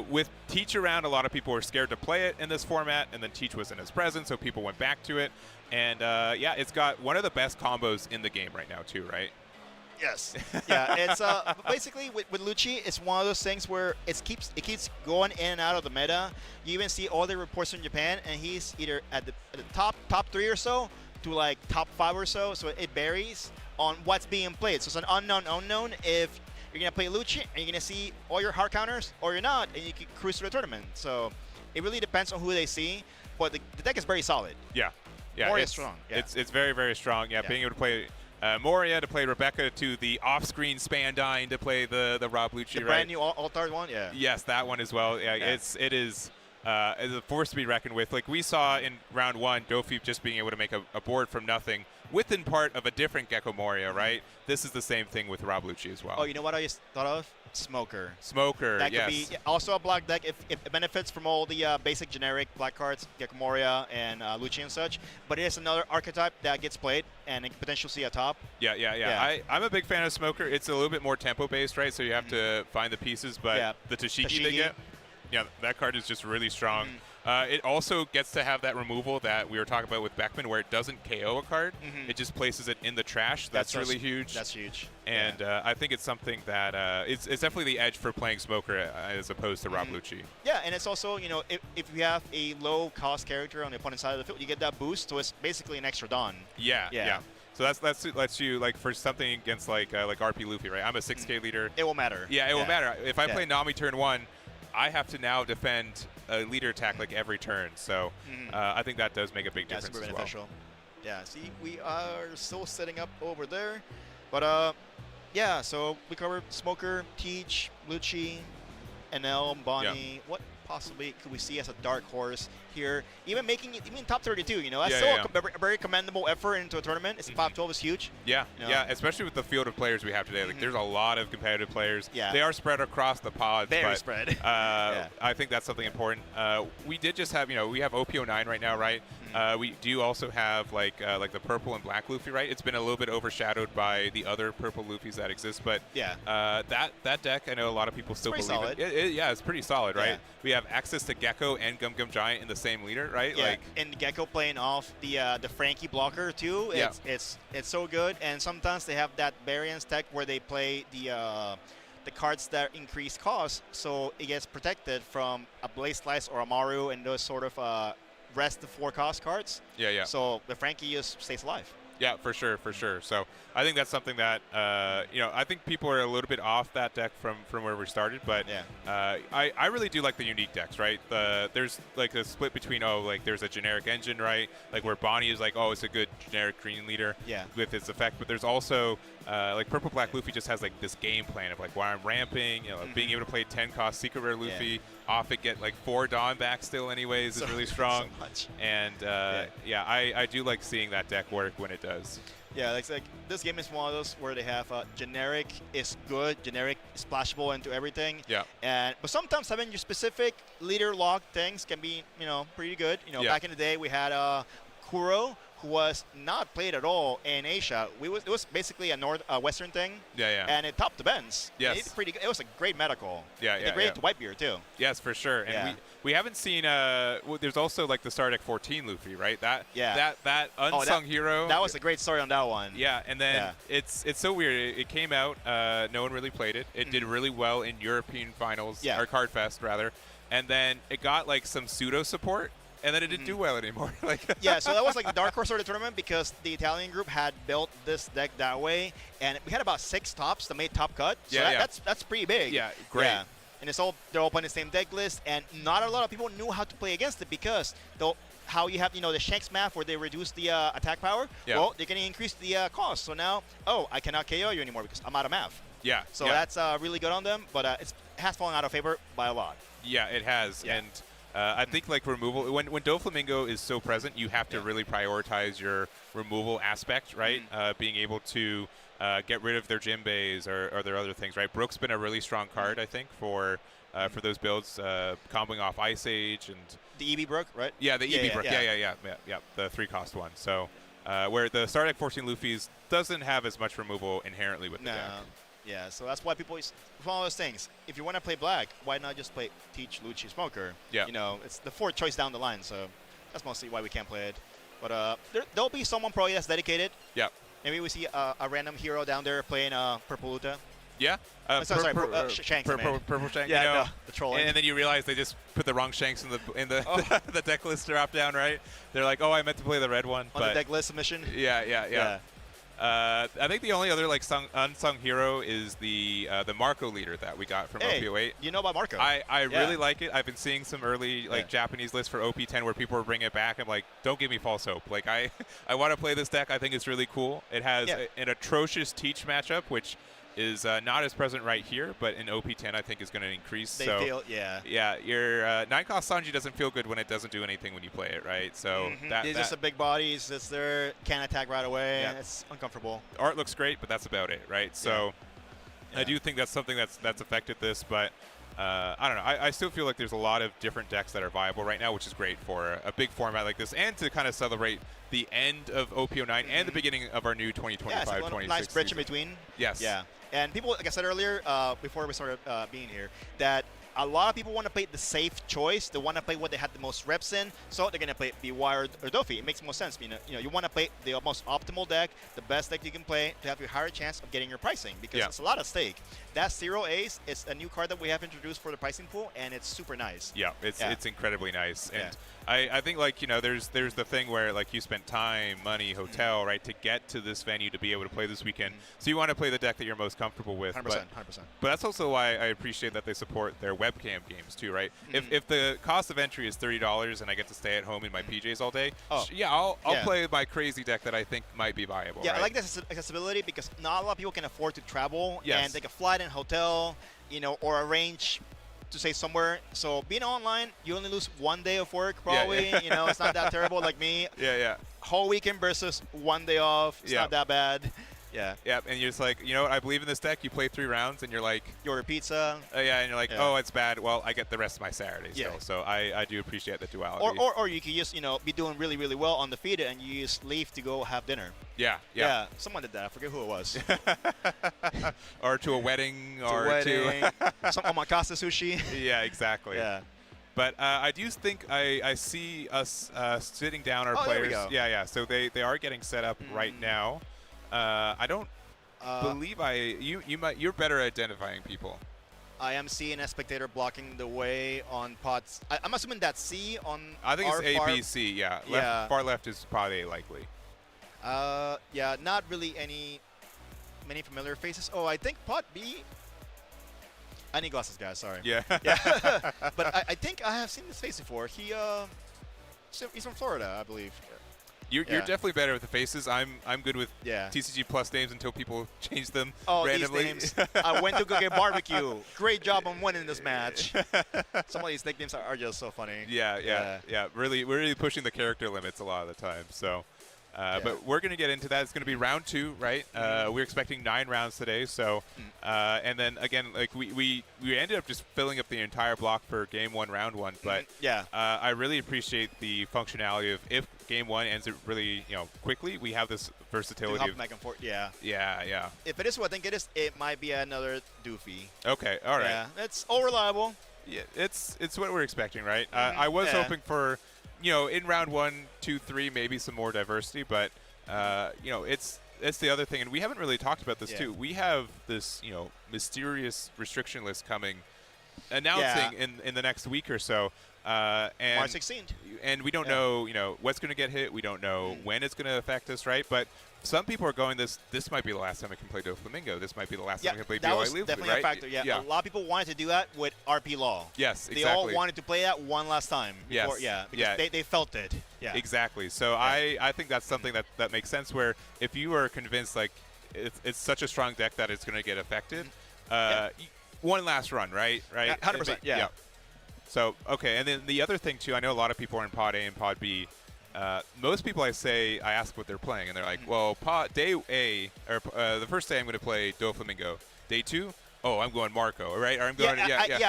with Teach around, a lot of people were scared to play it in this format, and then Teach wasn't as present, so people went back to it. And, it's got one of the best combos in the game right now, too, right? Yes. It's basically with Luchi, it's one of those things where it keeps going in and out of the meta. You even see all the reports from Japan, and he's either at the top 3 or so to like top 5 or so. So it varies on what's being played. So it's an unknown if you're gonna play Luchi and you're gonna see all your hard counters, or you're not, and you can cruise through the tournament. So it really depends on who they see, but the deck is very solid. Yeah, More strong. It's very, very strong. Yeah, being able to play Moria to play Rebecca, to the off-screen Spandine to play the Rob Luchi, the brand new Altard one, yeah. Yes, that one as well. Yeah, it is a force to be reckoned with. Like we saw in round 1, Dofi just being able to make a board from nothing within part of a different Gecko Moria, right? This is the same thing with Rob Luchi as well. Oh, you know what I just thought of? Smoker. Smoker, that yes. could be also a black deck if it benefits from all the basic generic black cards, Gecko Moria and Luchi and such. But it is another archetype that gets played and it can potentially see a top. Yeah. I'm a big fan of Smoker. It's a little bit more tempo-based, right? So you have to find the pieces, but the Tashigi they get, that card is just really strong. It also gets to have that removal that we were talking about with Beckman, where it doesn't KO a card. It just places it in the trash. That's really huge. That's huge. And I think it's something that it's definitely the edge for playing Smoker as opposed to Rob Luchi. Yeah, and it's also, if you have a low-cost character on the opponent's side of the field, you get that boost, so it's basically an extra Dawn. Yeah. So that lets you, like, for something against like RP Luffy, right? I'm a 6K leader. It will matter. Yeah, it will matter. If I play Nami turn 1, I have to now defend a leader attack like every turn. So I think that does make a big difference super as beneficial. Yeah, see, we are still setting up over there. But, yeah, so we covered Smoker, Teach, Luchi, NL, Bonnie. Yeah. What possibly could we see as a dark horse here? Even making it, even top 32, That's still a very commendable effort into a tournament. It's 5-12 is huge. Yeah, especially with the field of players we have today. Like, there's a lot of competitive players. Yeah. They are spread across the pods. Very spread. I think that's something important. We did just have, we have OPO9 right now, right? We do also have like the purple and black Luffy, right? It's been a little bit overshadowed by the other purple Luffys that exist, but that deck, I know a lot the still believe solid. It's pretty solid, right? We have access to Gecko and Gum Gum Giant in the same leader, right? Yeah, and Gecko playing off the Frankie blocker too. It's so good, and sometimes they have that variance tech where they play the cards that increase cost, so it gets protected from a Blaze Slice or a Maru and those sort of rest the 4 cost cards. Yeah. So the Frankie just stays alive. Yeah, for sure. So I think that's something that I think people are a little bit off that deck from where we started, but I really do like the unique decks, right? There's like a split between there's a generic engine, right? Like where Bonnie is like, it's a good generic green leader with its effect, but there's also like Purple Black Luffy just has like this game plan of like why I'm ramping, being able to play 10 cost Secret Rare Luffy, off it get like 4 Dawn back still anyways is really strong. So much. And I do like seeing that deck work when it does. Yeah, it's like this game is one of those where they have generic is good, generic is splashable into everything. Yeah. But sometimes having your specific leader lock things can be, pretty good. Back in the day we had Kuro, who was not played at all in Asia. It was basically a Western thing. Yeah. And it topped the bends. Yes. It was a great medical. Yeah. It's great to Whitebeard too. Yes, for sure. And we haven't seen. There's also like the Star Deck 14 Luffy, right? That unsung hero. That was a great story on that one. Yeah, and then it's so weird. It came out. No one really played it. It did really well in European finals or Card Fest rather, and then it got like some pseudo support. And then it didn't do well anymore. So that was like the dark horse of the tournament because the Italian group had built this deck that way, and we had about 6 tops that made top cut. So that's pretty big. Yeah, great. Yeah. And they're all playing the same deck list, and not a lot of people knew how to play against it because how you have the Shanks math where they reduce the attack power. Yeah. Well, they're going to increase the cost. So now, I cannot KO you anymore because I'm out of math. Yeah. So that's really good on them, but it has fallen out of favor by a lot. Yeah, it has. Yeah. And I think like removal, when Doflamingo is so present, you have to really prioritize your removal aspect, right? Being able to get rid of their Jinbeis or their other things, right? Brook's been a really strong card, I think, for those builds, comboing off Ice Age and the EB Brook, right? Yeah, the EB Brook. Yeah, the 3-cost one. So where the Star Deck 14 Luffy's doesn't have as much removal inherently with the deck. Yeah, so that's why people, it's one of those things. If you want to play black, why not just play Teach, Luchi, Smoker? Yeah. It's the 4th choice down the line, so that's mostly why we can't play it. But there'll be someone probably that's dedicated. Yeah. Maybe we see a random hero down there playing Purple Uta. Yeah. Shanks. Purple Shanks. Yeah, the trolling. And then you realize they just put the wrong Shanks in the the deck list drop down, right? They're like, I meant to play the red one. On the deck list submission? Yeah. I think the only other like unsung hero is the Marco leader that we got from OP08. You know about Marco? I really like it. I've been seeing some early Japanese lists for OP10 where people are bringing it back. I'm like, don't give me false hope. Like I want to play this deck. I think it's really cool. It has an atrocious teach matchup, which is not as present right here, but in OP10 I think is going to increase. Yeah, your 9-cost Sanji doesn't feel good when it doesn't do anything when you play it, right? So he's just a big body. He's just there, can't attack right away. Yeah. It's uncomfortable. Art looks great, but that's about it, right? So I do think that's something that's affected this, but I don't know. I still feel like there's a lot of different decks that are viable right now, which is great for a big format like this, and to kind of celebrate the end of OP09 and the beginning of our new 2025-26 nice bridge in between. Yes. Yeah. And people, like I said earlier, before we started being here, that a lot of people want to play the safe choice. They want to play what they had the most reps in, so they're going to play BY or Dofi. It makes more sense. You want to play the most optimal deck, the best deck you can play to have your higher chance of getting your pricing, because it's a lot at stake. That Zero Ace is a new card that we have introduced for the pricing pool, and it's super nice. Yeah, it's incredibly nice. And I think, like, there's the thing where, like, you spent time, money, hotel, right, to get to this venue to be able to play this weekend. So you want to play the deck that you're most comfortable with. 100%. But that's also why I appreciate that they support their webcam games too, right? If the cost of entry is $30 and I get to stay at home in my PJs all day, I'll play my crazy deck that I think might be viable. Yeah, right? I like this accessibility because not a lot of people can afford to travel and take a flight and hotel, or arrange to stay somewhere. So being online, you only lose 1 day of work probably. It's not that terrible. Like me, whole weekend versus 1 day off. It's not that bad. Yeah. And you're just like, you know what? I believe in this deck. You play 3 rounds, and you're like, you order pizza. And you're like, oh, it's bad. Well, I get the rest of my Saturday still. So I do appreciate the duality. Or you can just be doing really, really well undefeated, and you just leave to go have dinner. Yeah. Someone did that. I forget who it was. Or to a wedding. To some omakase sushi. Yeah, exactly. Yeah. But I do think I see us sitting down our players. There we go. Yeah. So they are getting set up right now. I don't believe you're better at identifying people. I am seeing a spectator blocking the way on pots. I'm assuming that's C on. I think it's A, B, C. Yeah. Far left is probably likely. Not really many familiar faces. Oh, I think pot B. I need glasses, guys. Sorry. Yeah. But I think I have seen this face before. He's from Florida, I believe. You're definitely better with the faces. I'm good with TCG Plus names until people change them randomly. These names. I went to go get barbecue. Great job on winning this match. Some of these nicknames are just so funny. Yeah. We're really pushing the character limits a lot of the time. So, but we're going to get into that. It's going to be round 2, right? We're expecting 9 rounds today. So, and then again, like we ended up just filling up the entire block for game 1, round 1. But I really appreciate the functionality of if game 1 ends it really quickly, we have this versatility of back and forth. Yeah. If it is what I think it is, it might be another doofy. Okay. All right. Yeah. It's all reliable. Yeah. It's what we're expecting, right? I was hoping for. In round 1, 2, 3, maybe some more diversity, but it's the other thing, and we haven't really talked about this too. We have this mysterious restriction list coming, announcing in the next week or so, and March 16th, and we don't know what's going to get hit. We don't know when it's going to affect us, right? But some people are going, this might be the last time I can play Doflamingo. This might be the last time I can play BOI Luchi, definitely right? a factor. Yeah. A lot of people wanted to do that with RP Law. Yes, exactly. They all wanted to play that one last time. Before, because they felt it. Yeah. Exactly. So I think that's something that makes sense, where if you are convinced like it's such a strong deck that it's going to get affected, one last run, right? 100%. Yeah. So, okay. And then the other thing, too, I know a lot of people are in Pod A and Pod B. Most people I ask what they're playing, and they're like, well, day A, or the first day I'm going to play Doflamingo. Day 2, I'm going Marco, right? Or I'm going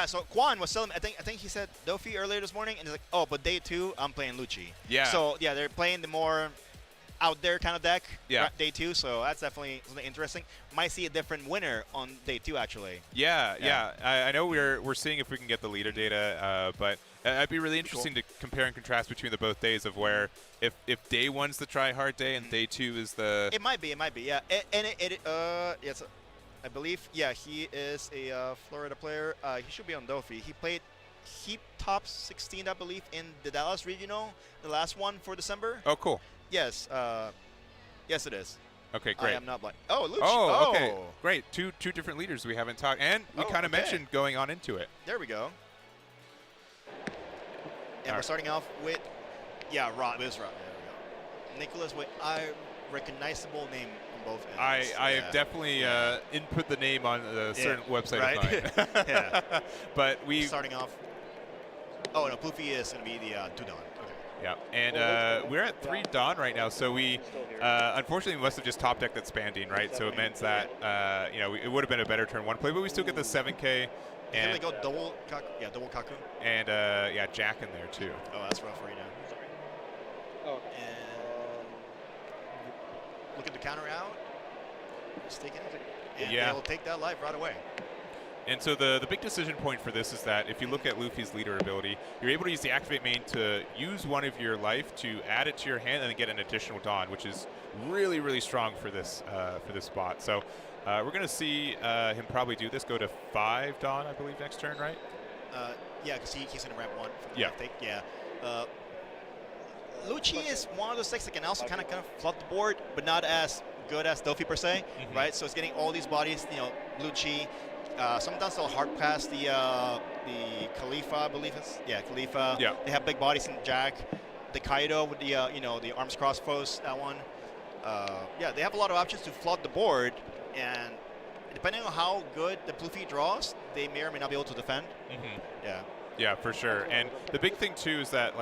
So Quan was telling me, I think he said Dofi earlier this morning, and he's like, but day 2, I'm playing Luchi. Yeah. So, they're playing the more out there kind of deck day 2, so that's definitely something interesting. Might see a different winner on day 2, actually. Yeah. I know we're seeing if we can get the leader data, but it'd be really interesting to compare and contrast between the both days of where if day 1's the try hard day and day 2 is the. It might be, yeah. Yes, I believe, he is a Florida player. He should be on Dofi. He top 16, I believe, in the Dallas Regional, the last one for December. Oh, cool. Yes, yes, it is. Okay, great. I am not blind. Oh, Luchi. Oh, okay. Great. Two different leaders we haven't talked. And we kind of mentioned going on into it. There we go. And we're starting off with, Rob. It is Rob. There we go. Nicholas with a recognizable name on both ends. I have definitely input the name on a certain website of mine. Yeah. But we starting off. Oh, no, Poofy is going to be the 2 Dawn. Okay. Yeah, and we're at 3 Dawn right now, so we unfortunately we must have just top decked that Spandine, right? So it meant that it would have been a better turn 1 play, but we still get the 7K. And they go double Kaku. And Jack in there too. Oh, that's rough right now. Oh. And look at the counter out. Mistaken. And they'll take that life right away. And so the big decision point for this is that if you look at Luffy's leader ability, you're able to use the activate main to use 1 of your life to add it to your hand and then get an additional Dawn, which is really, really strong for this spot. So we're going to see him probably do this, go to 5 Dawn, I believe, next turn, right? Yeah, because he's going to ramp 1 from the left take. Yeah. Luchi is one of those decks that can also kind of flood the board, but not as good as Dofi per se, right? So it's getting all these bodies, Luchi. Sometimes they'll hard pass the Khalifa, I believe it's Khalifa. Yeah. They have big bodies in Jack. The Kaido with the the arms crossbows, that one. They have a lot of options to flood the board, and depending on how good the Pluffy draws, they may or may not be able to defend. Yeah, for sure. And the big thing too is that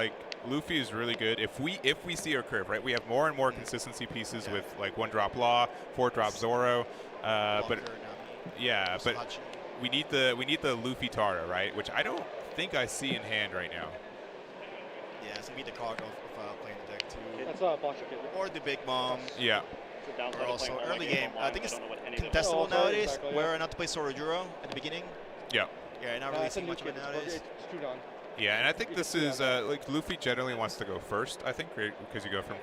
Luffy is really good. If we see our curve, right, we have more and more consistency pieces with 1-drop Law, 4-drop Zoro, but we need the Luffy Tara, right, which I don't think I see in hand right now. Yeah, it's gonna be the card of playing the deck too. That's a Botcha Kid. Or the Big Mom. Yeah. Or also early game. I think it's contestable nowadays, where not to play Sorojuro at the beginning. Yeah. Yeah, not really seeing much of it nowadays. It's 2 Dawn. Yeah, and I think this is Luffy generally wants to go first, I think, because you go from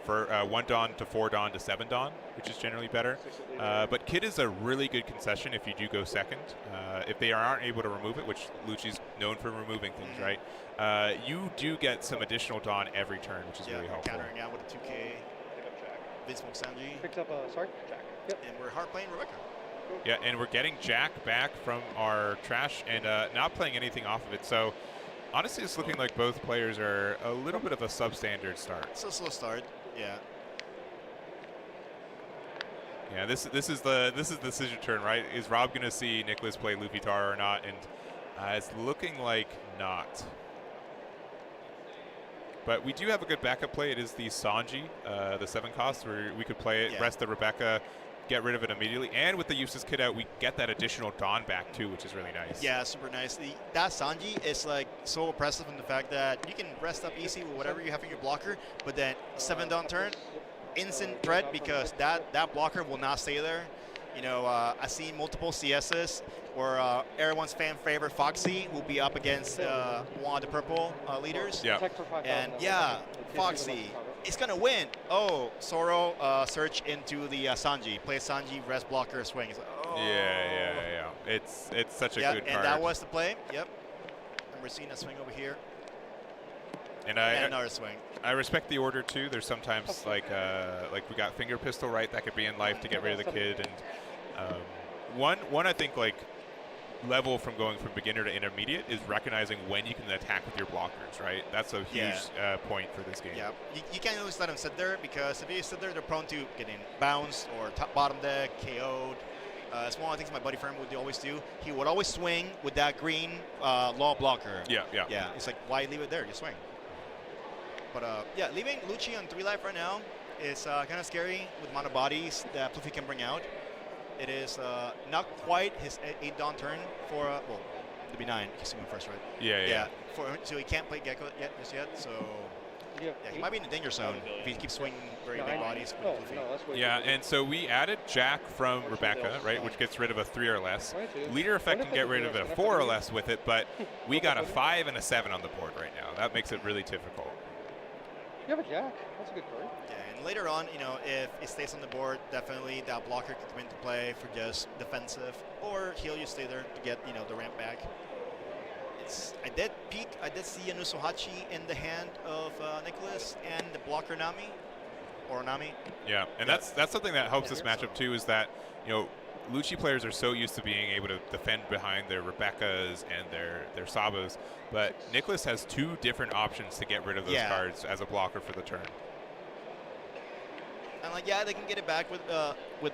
1 Dawn to 4 Dawn to 7 Dawn, which is generally better. But Kid is a really good concession if you do go second. If they aren't able to remove it, which Lucci's known for removing things, right? You do get some additional Dawn every turn, which is really helpful. Countering out with a 2K. Vince Sanji. Picked up Jack. Yep. And we're hard playing Rebecca. Yeah, and we're getting Jack back from our trash and not playing anything off of it. So honestly, it's looking like both players are a little bit of a substandard start. It's a slow start, yeah. Yeah, this is the decision turn, right? Is Rob gonna see Nicholas play Luffy Tara or not? And it's looking like not. But we do have a good backup play. It is the Sanji, the 7 cost, where we could play it, rest the Rebecca, get rid of it immediately. And with the Useless Kid out, we get that additional Dawn back too, which is really nice. Yeah, super nice. That Sanji is so oppressive in the fact that you can rest up easy with whatever you have in your blocker, but then 7 Dawn turn, instant threat because that blocker will not stay there. I've seen multiple CSs where everyone's fan favorite Foxy will be up against one of the purple leaders. Yeah. And Foxy is gonna win. Oh, Zoro search into the Sanji. Play Sanji, rest blocker, swing. It's like, oh. Yeah. It's such a good card. And that was the play. Yep. And we're seeing a swing over here. And another swing. I respect the order too. There's sometimes like we got finger pistol, right? That could be in life to get rid of the kid. And one I think level from going from beginner to intermediate is recognizing when you can attack with your blockers, right? That's a huge point for this game. Yeah, you can't always let them sit there because if you sit there, they're prone to getting bounced or bottom deck, KO'd. It's one of the things my buddy Fern would always do. He would always swing with that green law blocker. Yeah. It's like, why leave it there? Just swing. But leaving Luchi on 3 life right now is kind of scary with the amount of bodies that Pluffy can bring out. It is not quite his 8 Dawn turn for, well, it'll be 9. He's going first, right? Yeah. So he can't play Gecko just yet. So he might be in the danger zone if he keeps swinging very big bodies. Yeah, and so we added Jack from Rebecca, right, which gets rid of a 3 or less. Leader effect can get rid of a 4 or less with it, but we got a 5 and a 7 on the board right now. That makes it really difficult. You have a Jack. That's a good card. Yeah, and later on, if it stays on the board, definitely that blocker could come into play for just defensive, or he'll just stay there to get the ramp back. I did see a Nusohachi in the hand of Nicholas and the blocker Nami. Oronami. Yeah, and that's something that helps this matchup too. Is that Luchi players are so used to being able to defend behind their Rebeccas and their Sabas, but Nicholas has 2 different options to get rid of those cards as a blocker for the turn. And they can get it back with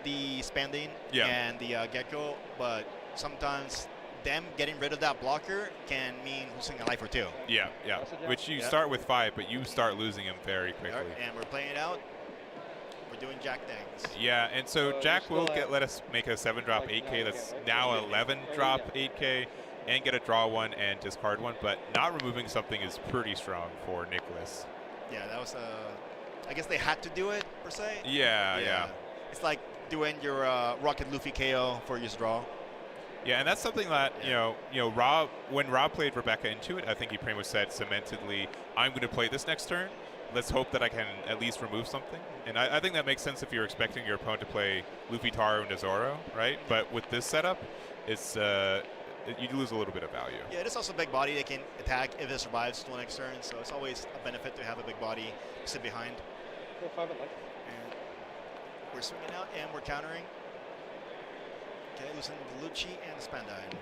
the Spandine and the Gecko, but sometimes them getting rid of that blocker can mean losing a life or 2. Yeah, yeah. Which you start with 5, but you start losing them very quickly. Right, and we're playing it out. We're doing Jack things. Yeah, and so Jack will let us make a 7-drop 8K. That's now 11-drop 8K, and get a draw 1 and discard 1. But not removing something is pretty strong for Nicholas. Yeah, that was I guess they had to do it per se. Yeah. It's like doing your Rocket Luffy KO for your draw. Yeah, and that's something that Rob, when Rob played Rebecca into it, I think he pretty much said cementedly, "I'm going to play this next turn. Let's hope that I can at least remove something." And I think that makes sense if you're expecting your opponent to play Luffy, Taru, and Zoro, right? But with this setup, it's you lose a little bit of value. Yeah, it is also a big body. They can attack if it survives to the next turn, so it's always a benefit to have a big body to sit behind. And we're swinging out and we're countering. Okay, losing the Luchi and the Spandine.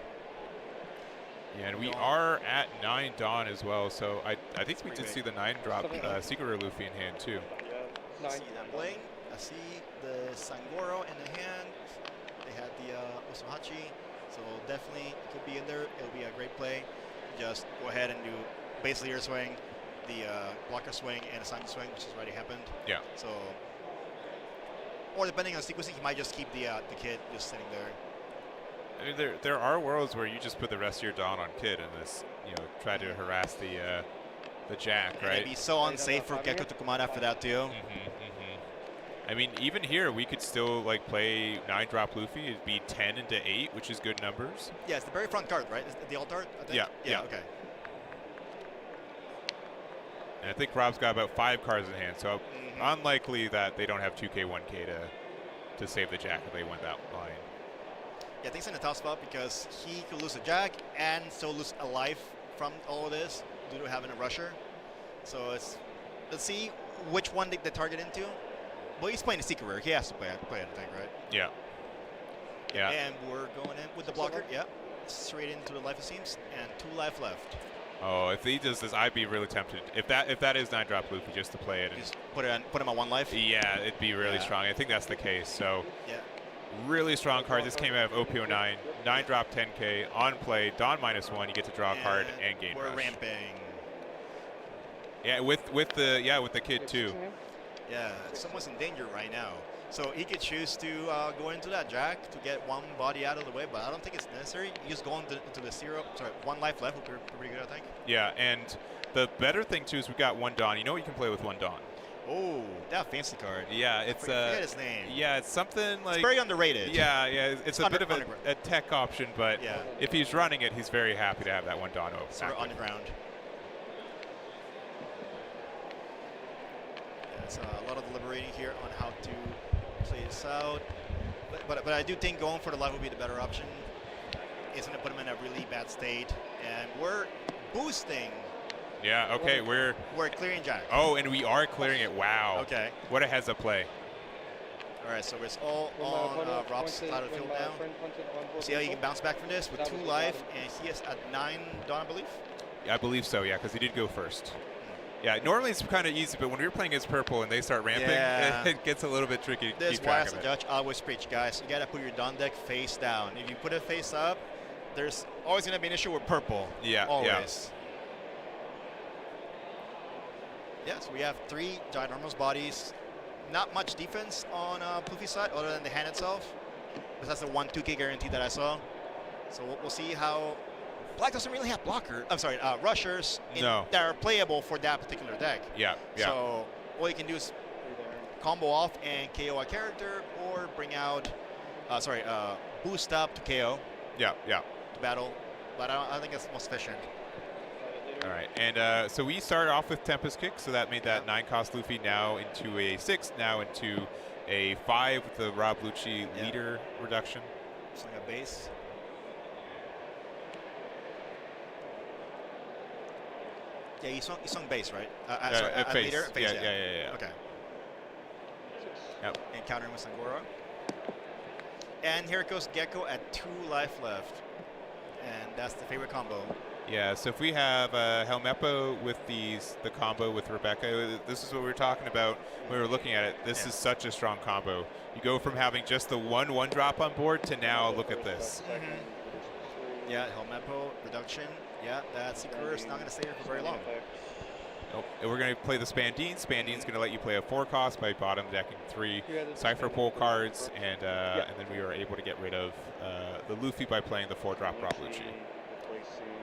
Yeah, and we are at 9 Dawn as well, so I think we did see the 9-drop Secret Rare Luffy in hand too. I see that playing. I see the Sangoro in the hand. They had the Osohachi, so definitely could be in there. It'll be a great play. Just go ahead and do basically your swing, the blocker swing, and a Sango swing, which has already happened. Yeah. So, or depending on sequencing, he might just keep the kid just sitting there. I mean, there are worlds where you just put the rest of your Dawn on Kid and this, try to harass the Jack, right? It'd be so unsafe for Gecko to come out after that too. I mean, even here we could still play 9-drop Luffy. It'd be 10 into 8, which is good numbers. Yeah, it's the very front card, right? Is the alt art, I think? Yeah. Okay. And I think Rob's got about 5 cards in hand, so unlikely that they don't have 2K, 1K to save the Jack if they went that line. Yeah, I think it's in a tough spot because he could lose a Jack and still lose a life from all of this due to having a rusher. So let's see which one they target into. Well, he's playing a Secret Rare. He has to play it, I think, right? Yeah. Yeah. And we're going in with the blocker. Yep. Straight into the life, it seems, and 2 life left. Oh, if he does this, I'd be really tempted. If that is 9-drop Luffy, just to play it. Just put him on 1 life? Yeah, it'd be really strong. I think that's the case. So. Yeah. Really strong card. This came out of OPO9. 9-drop 10K on play. Dawn -1. You get to draw a card and gain we're rush. Ramping. Yeah, with the kid too. Yeah, someone's in danger right now. So he could choose to go into that Jack to get 1 body out of the way, but I don't think it's necessary. You just go into the 1 life left would be pretty good, I think. Yeah, and the better thing too is we got 1 Dawn. You know what you can play with 1 Dawn? Oh, that fancy card. Yeah, it's I forget his name. Yeah, it's something like. It's very underrated. Yeah, it's a bit of a tech option, but if he's running it, he's very happy to have that 1 Dawn over. Sort of underground. It's a lot of deliberating here on how to play this out, but I do think going for the life would be the better option. It's going to put him in a really bad state, and we're boosting. Yeah, okay, we're clearing Jack. Oh, and we are clearing it. Wow. Okay. What a heads-up play. All right, so it's all on Rob's side of the field now. See how he can bounce back from this with 2 life, and he is at 9 Dawn, I believe? Yeah, I believe so, yeah, because he did go first. Yeah, normally it's kind of easy, but when we're playing against purple and they start ramping, it gets a little bit tricky. This is why, as a judge, I always preach, guys, you got to put your Dawn deck face down. If you put it face up, there's always going to be an issue with purple. Yeah, always. Yeah, so we have 3 ginormous bodies. Not much defense on Poofy's side other than the hand itself. Because that's the 1 2K guarantee that I saw. So we'll see how. Black doesn't really have rushers that are playable for that particular deck. Yeah. So all you can do is combo off and KO a character, or bring out, boost up to KO. Yeah. To battle, but I think that's most efficient. All right, and so we started off with Tempest Kick, so that made that 9-cost Luffy now into a 6, now into a 5 with the Rob Luchi leader reduction. Just like a base. Yeah, you sung base, right? Phase. Leader? Phase, yeah. Okay. and countering with Sangora. And here goes Gecko at 2 life left. And that's the favorite combo. Yeah, so if we have Helmeppo with the combo with Rebecca, this is what we were talking about when we were looking at it. This is such a strong combo. You go from having just the 1/1 drop on board to now look at this. Yeah, Helmeppo, reduction. Yeah, that Sakura is not going to stay here for very long. Nope. And we're going to play the Spandine. Spandine's going to let you play a 4 cost by bottom decking 3 Cypher Pole cards, and then we are able to get rid of the Luffy by playing the 4-drop Rob Luchi.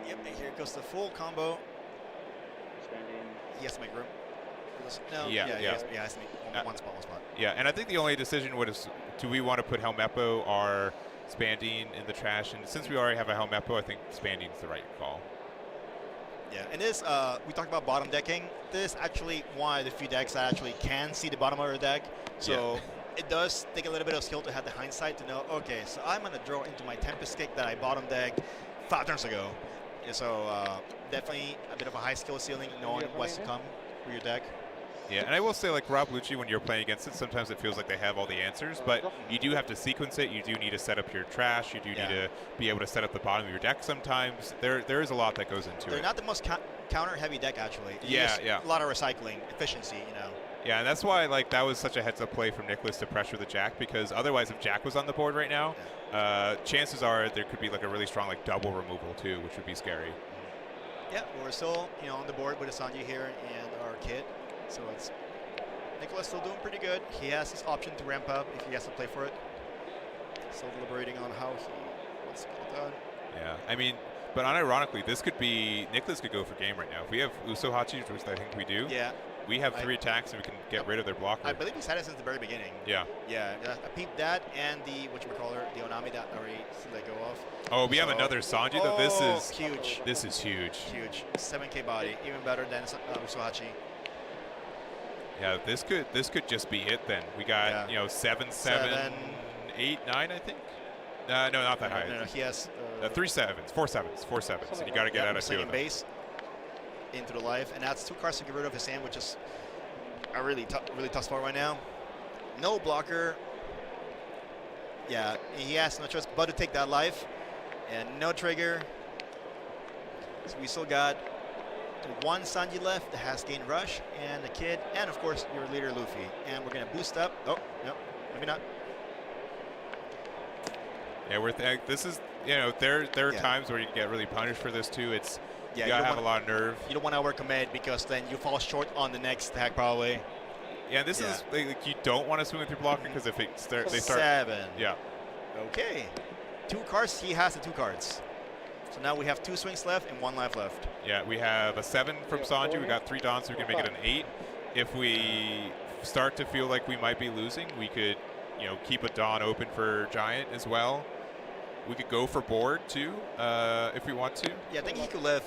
Yep, and here goes the full combo. He has to make room. No, yeah, he has to make one spot. Yeah, and I think the only decision was, do we want to put Helmeppo or Spandine in the trash? And since we already have a Helmeppo, I think Spandine's the right call. Yeah, and this, we talked about bottom decking. This is actually one of the few decks that actually can see the bottom of your deck. So it does take a little bit of skill to have the hindsight to know, okay, so I'm going to draw into my Tempest Kick that I bottom decked 5 turns ago. Yeah, so definitely a bit of a high skill ceiling, knowing what's to come for your deck. Yeah, and I will say, like Rob Luchi, when you're playing against it, sometimes it feels like they have all the answers, but you do have to sequence it. You do need to set up your trash. You do need to be able to set up the bottom of your deck sometimes. There is a lot that goes into it. They're not the most counter-heavy deck, actually. A lot of recycling, efficiency, you know. Yeah, and that's why that was such a heads-up play from Nicholas to pressure the Jack, because otherwise, if Jack was on the board right now, chances are there could be a really strong double removal too, which would be scary. Yeah, but we're still on the board with Asanji here and our kid. So it's Nicholas still doing pretty good. He has his option to ramp up if he has to play for it. Still deliberating on how he wants to get it done. Yeah, I mean, but unironically, this could be Nicholas could go for game right now. If we have Usohachi, which I think we do. Yeah. We have 3 attacks and we can get rid of their blocker. I believe he's had it since the very beginning. Yeah. Yeah, I peeped that and the the Onami that already let go of. Oh, we have another Sanji though. This is huge. This is huge. Huge. 7K body, even better than Usohachi. Yeah, this could just be it then. We got 7, 8, 9, I think. No, not that high. No, he has 3 sevens, 4 sevens, 4 sevens, and you got to get out of 2 of them. Base into the life, and that's 2 cards to get rid of his hand, which is a really tough spot right now. No blocker. Yeah, he has no choice but to take that life, and no trigger. So we still got 1 Sanji left that has gained rush, and the kid, and of course your leader Luffy. And we're gonna boost up. Oh no, maybe not. Yeah, this is there are times where you get really punished for this too. You gotta have a lot of nerve. You don't want to overcommit because then you fall short on the next attack probably. Yeah, this is you don't want to swing with your blocker because if they start 7. Yeah. Okay, 2 cards. He has the 2 cards. So now we have 2 swings left and 1 life left. Yeah, we have a 7 from Sanji. We got 3 Dons, so we can make it an 8. If we start to feel like we might be losing, we could, keep a Don open for Giant as well. We could go for board too, if we want to. Yeah, I think he could live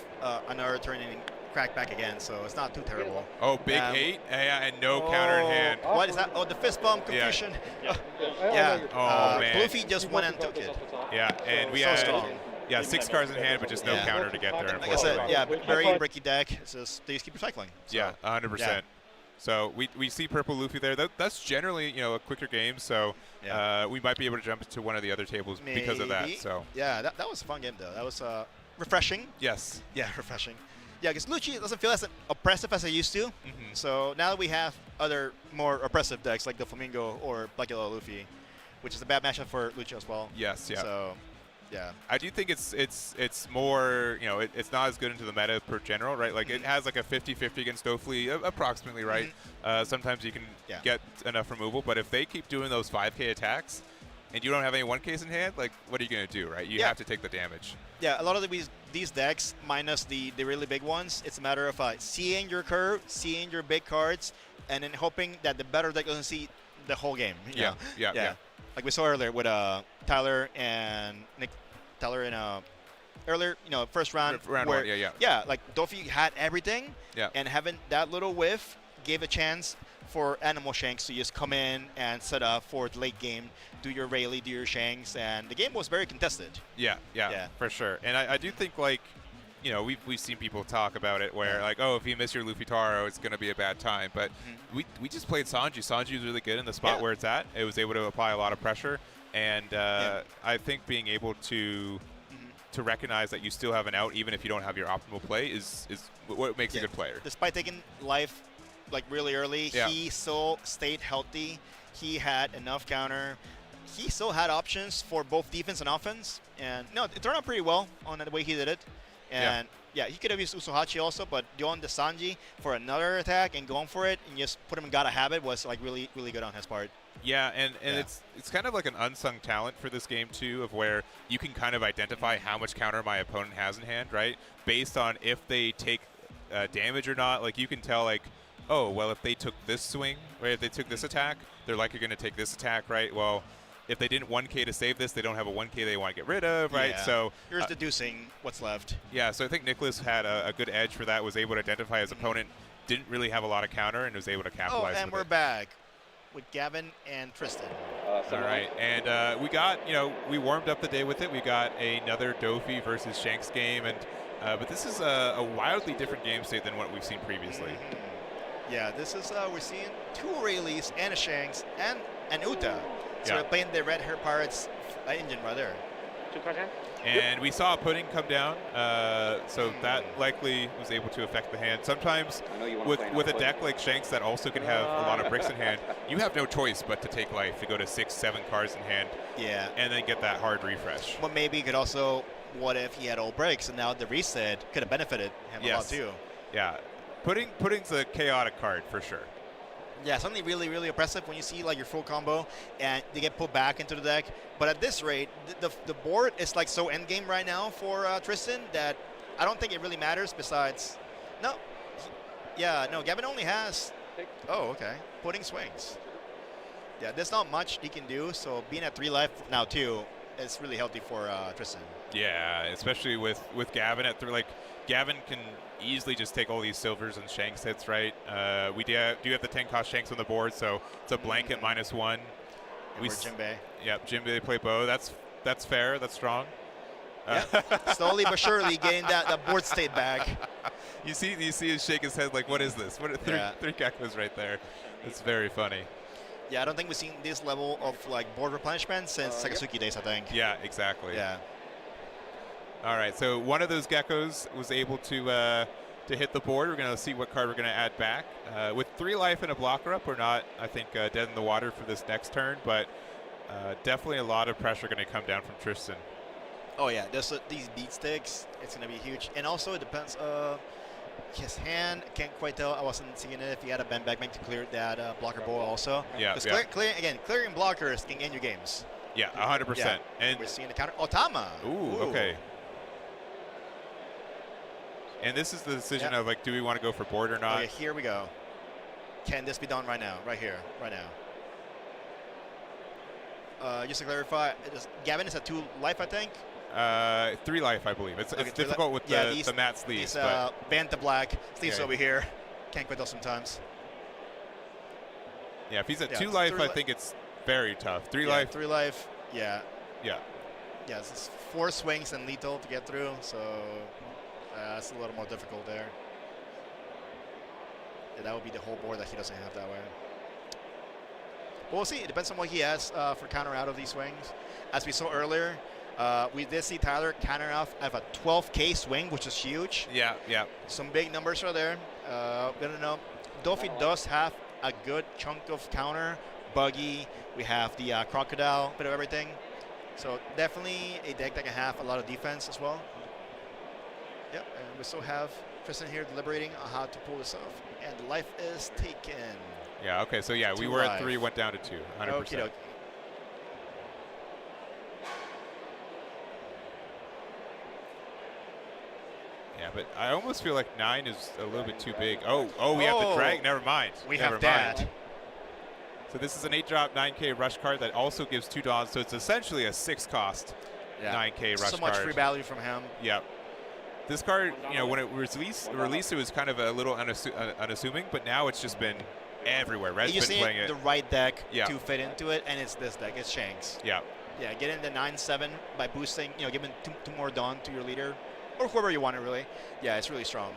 another turn and crack back again, so it's not too terrible. Oh, big 8, and no counter in hand. What is that? Oh, the fist bump confusion. Yeah. Oh man. Luffy just went and took it. Yeah, and we had strong. 6 cards in hand, but just no counter to get there. Like I said, yeah, very bricky deck. It's just they just keep recycling. So, yeah, 100%. Yeah. So we see purple Luffy there. That's generally a quicker game. So we might be able to jump to one of the other tables because of that. So yeah, that was a fun game though. That was refreshing. Yes. Yeah, refreshing. Yeah, because Luchi doesn't feel as oppressive as I used to. So now that we have other more oppressive decks like Doflamingo or Black Yellow Luffy, which is a bad matchup for Luchi as well. Yes. Yeah. So. Yeah, I do think it's more, it's not as good into the meta per general, right? Like it has like a 50-50 against Dofli, approximately, right? Sometimes you can get enough removal, but if they keep doing those 5K attacks and you don't have any 1Ks in hand, like what are you going to do, right? You have to take the damage. Yeah, a lot of these decks, minus the really big ones, it's a matter of seeing your curve, seeing your big cards, and then hoping that the better deck doesn't see the whole game. Yeah. Like we saw earlier with Tyler and Nick. Tyler in earlier, first round. Round where, 1, yeah. Yeah, like Dofi had everything. Yeah. And having that little whiff gave a chance for Animal Shanks to just come in and set up for the late game, do your Rayleigh, do your Shanks, and the game was very contested. Yeah, for sure. And I do think you know, we've seen people talk about it where like, oh, if you miss your Luffy Taro, it's going to be a bad time. But we just played Sanji. Sanji was really good in the spot where it's at. It was able to apply a lot of pressure, and I think being able to recognize that you still have an out even if you don't have your optimal play is what makes a good player. Despite taking life like really early, he still stayed healthy. He had enough counter. He still had options for both defense and offense, and no, it turned out pretty well on the way he did it. And he could have used Usohachi also, but going to Sanji for another attack and going for it and just put him in Gotta Have It was like really, really good on his part. Yeah, and it's kind of like an unsung talent for this game too, of where you can kind of identify how much counter my opponent has in hand, right? Based on if they take damage or not. Like you can tell, like, oh, well, if they took this swing, right? If they took this attack, they're likely going to take this attack, right? Well, if they didn't 1K to save this, they don't have a 1K they want to get rid of, right? Yeah. So here's deducing what's left. Yeah, so I think Nicholas had a good edge for that, was able to identify his opponent, didn't really have a lot of counter, and was able to capitalize and we're back with Gavin and Tristan. All right, and we got, we warmed up the day with it. We got another Dofi versus Shanks game, and but this is a wildly different game state than what we've seen previously. Yeah, this is, we're seeing 2 Aurelies and a Shanks and an Uta. So we're playing the Red Hair Pirates engine right there. And we saw Pudding come down, so that likely was able to affect the hand. Sometimes with a deck like Shanks that also can have a lot of bricks in hand, you have no choice but to take life, to go to 6, 7 cards in hand, and then get that hard refresh. But maybe you could also, what if he had all breaks, and now the reset could have benefited him a lot too. Yeah, Pudding's a chaotic card for sure. Yeah, something really, really oppressive when you see like your full combo and they get put back into the deck. But at this rate, the board is like so endgame right now for Tristan that I don't think it really matters. Besides, Gavin only has. Oh, okay. Pudding swings. Yeah, there's not much he can do. So being at 3 life now too is really healthy for Tristan. Yeah, especially with Gavin at 3. Like Gavin can easily just take all these silvers and Shanks hits, right? We do have the 10 cost Shanks on the board, so it's a blanket -1. And we're Jinbei. Yep, Jinbei play bow. That's fair. That's strong. Slowly but surely getting that board state back. You see him shake his head like, what is this? What are 3 geckos right there? It's very funny. Yeah, I don't think we've seen this level of like board replenishment since Sakasuki days, I think. Yeah, exactly. Yeah. All right, so one of those geckos was able to hit the board. We're going to see what card we're going to add back. With 3 life and a blocker up, we're not, I think, dead in the water for this next turn, but definitely a lot of pressure going to come down from Tristan. Oh, yeah, these beat sticks, it's going to be huge. And also, it depends his hand. Can't quite tell. I wasn't seeing it if he had a bend back to clear that blocker bowl also. Yeah, clearing blockers can end your games. Yeah, 100%. Yeah. And we're seeing the counter. Otama. Ooh, okay. And this is the decision of, like, do we want to go for board or not? Okay, here we go. Can this be done right now? Right here. Right now. Just to clarify, Gavin is at 2 life, I think? 3 life, I believe. It's difficult with the matte sleeves. Band to black. Sleeves over here. Can't quit those sometimes. Yeah, if he's at 2 life, I think it's very tough. 3 life. 3 life. Yeah. Yeah. Yeah, it's 4 swings and lethal to get through, so it's a little more difficult there. Yeah, that would be the whole board that he doesn't have that way. But we'll see. It depends on what he has for counter out of these swings. As we saw earlier, we did see Tyler counter off of a 12K swing, which is huge. Yeah, yeah. Some big numbers are there. I don't know. Dofi does have a good chunk of counter. Buggy. We have the Crocodile, bit of everything. So definitely a deck that can have a lot of defense as well. Yep, and we still have Tristan here deliberating on how to pull this off. And life is taken. Yeah, okay, so yeah, we were at 3, went down to 2, 100%. Okey-doke. Yeah, but I almost feel like 9 is a little bit too big. Oh, we have the drag. Never mind. We have that. So this is an 8-drop 9K rush card that also gives 2 dawns. So it's essentially a 6-cost 9K rush card. So much free value from him. Yep. This card, when it was released, it was kind of a little unassuming, but now it's just been everywhere. Red's been playing it. The right deck to fit into it, and it's this deck. It's Shanks. Yeah. Yeah, getting the 9/7 by boosting, giving two more dawn to your leader. or whoever you want it, really. Yeah, it's really strong.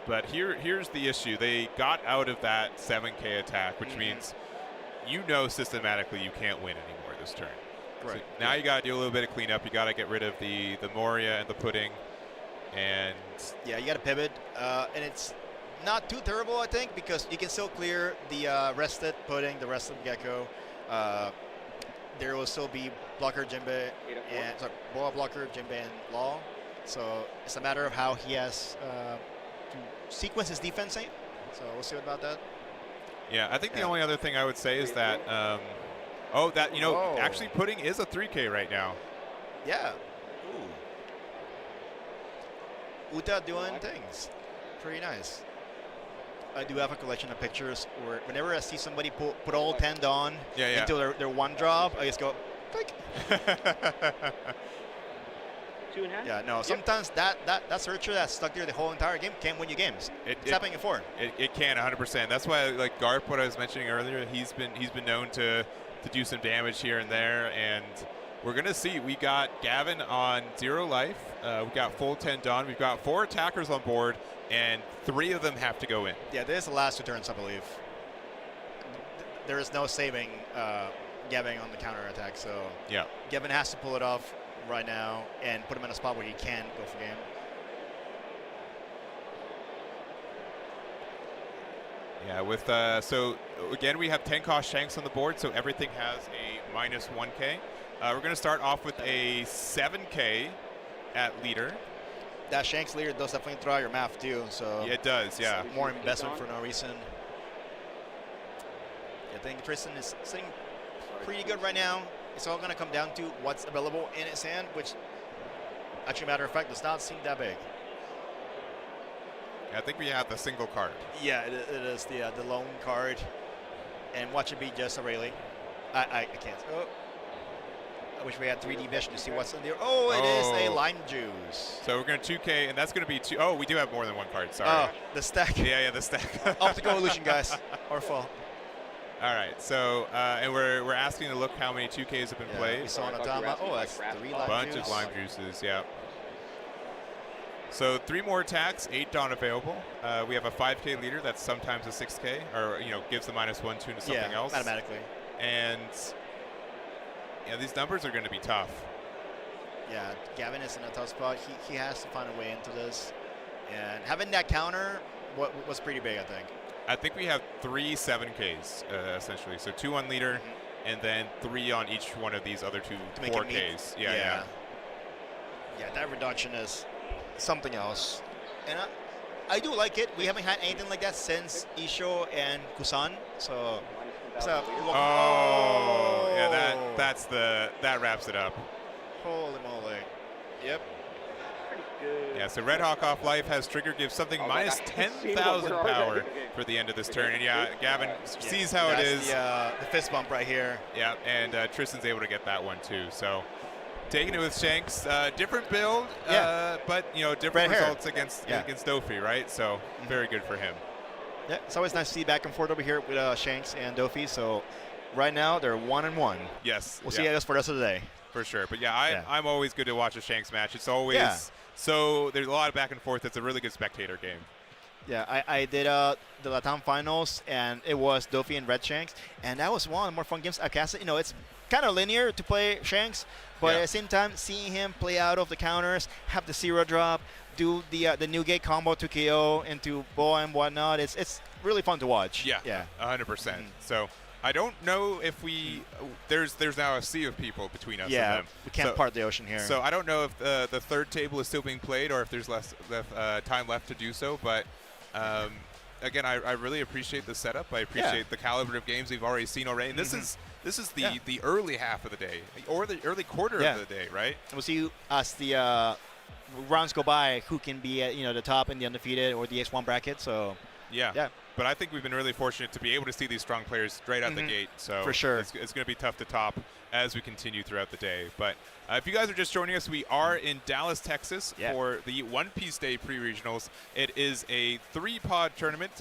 But here's the issue. They got out of that 7K attack, which means systematically you can't win anymore this turn. Right. So now you got to do a little bit of cleanup. You got to get rid of the Moria and the Pudding. And yeah, you got to pivot. And it's not too terrible, I think, because you can still clear the rested Pudding, the rested Gecko. There will still be blocker Jinbei and Boa blocker Jinbei and Law. So it's a matter of how he has to sequence his defense. So we'll see about that. Yeah, I think the only other thing I would say is that, actually Pudding is a 3K right now. Yeah. Ooh. Uta doing things. Pretty nice. I do have a collection of pictures where whenever I see somebody put all 10 Dawn into their one drop, I just go, click. 2.5? Yeah, no, sometimes that searcher that's stuck there the whole entire game can't win you games. It's happening before. It can 100%. That's why, like Garp, what I was mentioning earlier, he's been known to do some damage here and there, and we're gonna see. We got Gavin on 0 life. We got full 10 Dawn. We've got 4 attackers on board, and 3 of them have to go in. Yeah, this is the last 2 turns, I believe. There is no saving Gavin on the counter attack, so yeah, Gavin has to pull it off right now and put him in a spot where he can go for game. Yeah, with so again we have 10 cost Shanks on the board, so everything has a minus 1K. We're going to start off with a 7K at leader. That Shanks leader does definitely throw out your math too, so yeah, it does. Yeah, more investment for no reason. I think Tristan is sitting pretty good right now. It's all going to come down to what's available in his hand, which, actually, matter of fact, does not seem that big. I think we have the single card. Yeah, it is the lone card. And watch it be just a Rayleigh. I can't. Oh. I wish we had 3D vision to see what's in there. Oh, it is a lime juice. So we're going to 2K, and that's going to be 2. Oh, we do have more than one card. Sorry. Oh, the stack. Yeah, the stack. Optical illusion, guys. Our fault. All right, so and we're asking to look how many 2Ks have been played. We saw an Atama. Oh, that's 3 lime bunch of lime juices, yeah. So 3 more attacks, 8 Dawn available. We have a 5K leader that's sometimes a 6K, or gives the -1 tune to something else. Automatically. And these numbers are going to be tough. Yeah, Gavin is in a tough spot. He has to find a way into this, and having that counter was pretty big, I think. I think we have 3 7Ks essentially. So 2 on leader, and then 3 on each one of these other 2 4Ks. Yeah. That reduction is something else, and I do like it. We haven't had anything like that since Isho and Kusan. So. Yeah, that wraps it up. Holy moly! Yep. Yeah, so Red Hawk off life has trigger gives something minus 10,000 power for the end of this turn. And yeah, Gavin sees how it is. The fist bump right here. Yeah, and Tristan's able to get that one too. So taking it with Shanks, different build, but different results against Dofi, right? So very good for him. Yeah, it's always nice to see back and forth over here with Shanks and Dofi. So right now they're 1-1. Yes. We'll see how it goes for the rest of the day. For sure. But I'm always good to watch a Shanks match. It's always so there's a lot of back and forth. It's a really good spectator game. Yeah, I did the Latam finals, and it was Dofi and Red Shanks, and that was one of the more fun games I've casted. It's kind of linear to play Shanks, but at the same time, seeing him play out of the counters, have the 0 drop, do the new gate combo to KO into Boa and whatnot, it's really fun to watch. Yeah, 100%. So I don't know if there's now a sea of people between us and them. We can't part the ocean here. So I don't know if the third table is still being played or if there's less time left to do so, but again, I really appreciate the setup. I appreciate the caliber of games we've already seen already. And this is the early half of the day or the early quarter of the day, right? We'll see as the rounds go by who can be at the top in the undefeated or the X1 bracket. So yeah. but I think we've been really fortunate to be able to see these strong players straight out the gate. So for sure, it's going to be tough to top as we continue throughout the day. But if you guys are just joining us, we are in Dallas, Texas for the One Piece Day pre-regionals. It is a 3-pod tournament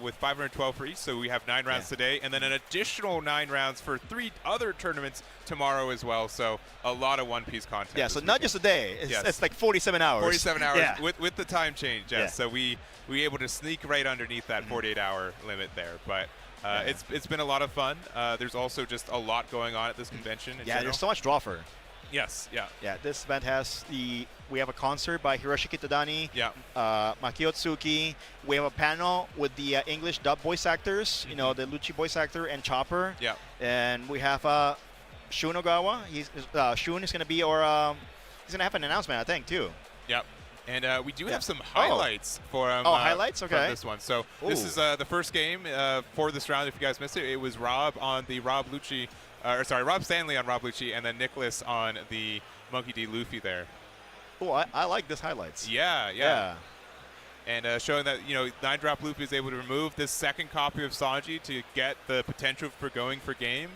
with 512 for each, so we have 9 rounds today, and then an additional 9 rounds for 3 other tournaments tomorrow as well. So a lot of One Piece content. Yeah, so not just a day. It's like 47 hours. 47 hours with the time change. Yes. So we were able to sneak right underneath that 48-hour limit there, but. It's been a lot of fun. There's also just a lot going on at this convention. Yeah, there's so much draw for. Yes, yeah. This event has we have a concert by Hiroshi Kitadani. Yeah. Maki Otsuki. We have a panel with the English dub voice actors. You know, the Luchi voice actor and Chopper. Yeah. And we have Shun Ogawa. Shun is going to be he's going to have an announcement, I think, too. Yep. And we do have some highlights for highlights? Okay. From this one. So this is the first game for this round. If you guys missed it, it was Rob on the Rob Stanley on Rob Lucci, and then Nicholas on the Monkey D. Luffy there. Oh, I like this highlights. Yeah. And showing that 9-drop Luffy is able to remove this second copy of Sanji to get the potential for going for game.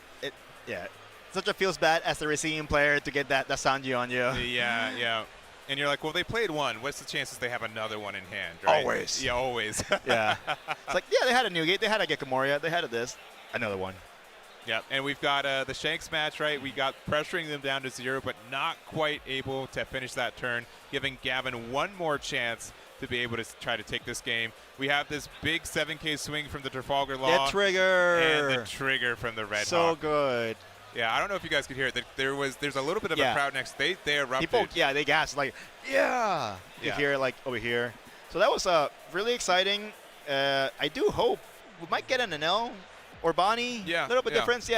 Such a feels bad as the receiving player to get that Sanji on you. Yeah. And you're like, well, they played one. What's the chances they have another one in hand, right? Always. Yeah, always. Yeah. It's like, they had a Newgate. They had a Gekomoria. They had another one. Yeah, and we've got the Shanks match, right? We got pressuring them down to 0, but not quite able to finish that turn, giving Gavin one more chance to be able to try to take this game. We have this big 7K swing from the Trafalgar Law. The trigger. And the trigger from the Red Hawk. So good. Yeah, I don't know if you guys could hear it. There's a little bit of a crowd next. They erupted. People, they gasped like, You could hear it like over here. So that was really exciting. I do hope we might get an NL or Bonnie. Yeah. A little bit difference,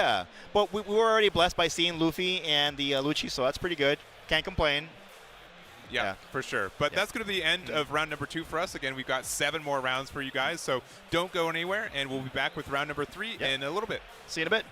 But we were already blessed by seeing Luffy and the Luchi, so that's pretty good. Can't complain. Yeah, for sure. But that's going to be the end of round number 2 for us. Again, we've got 7 more rounds for you guys, so don't go anywhere, and we'll be back with round number 3 in a little bit. See you in a bit.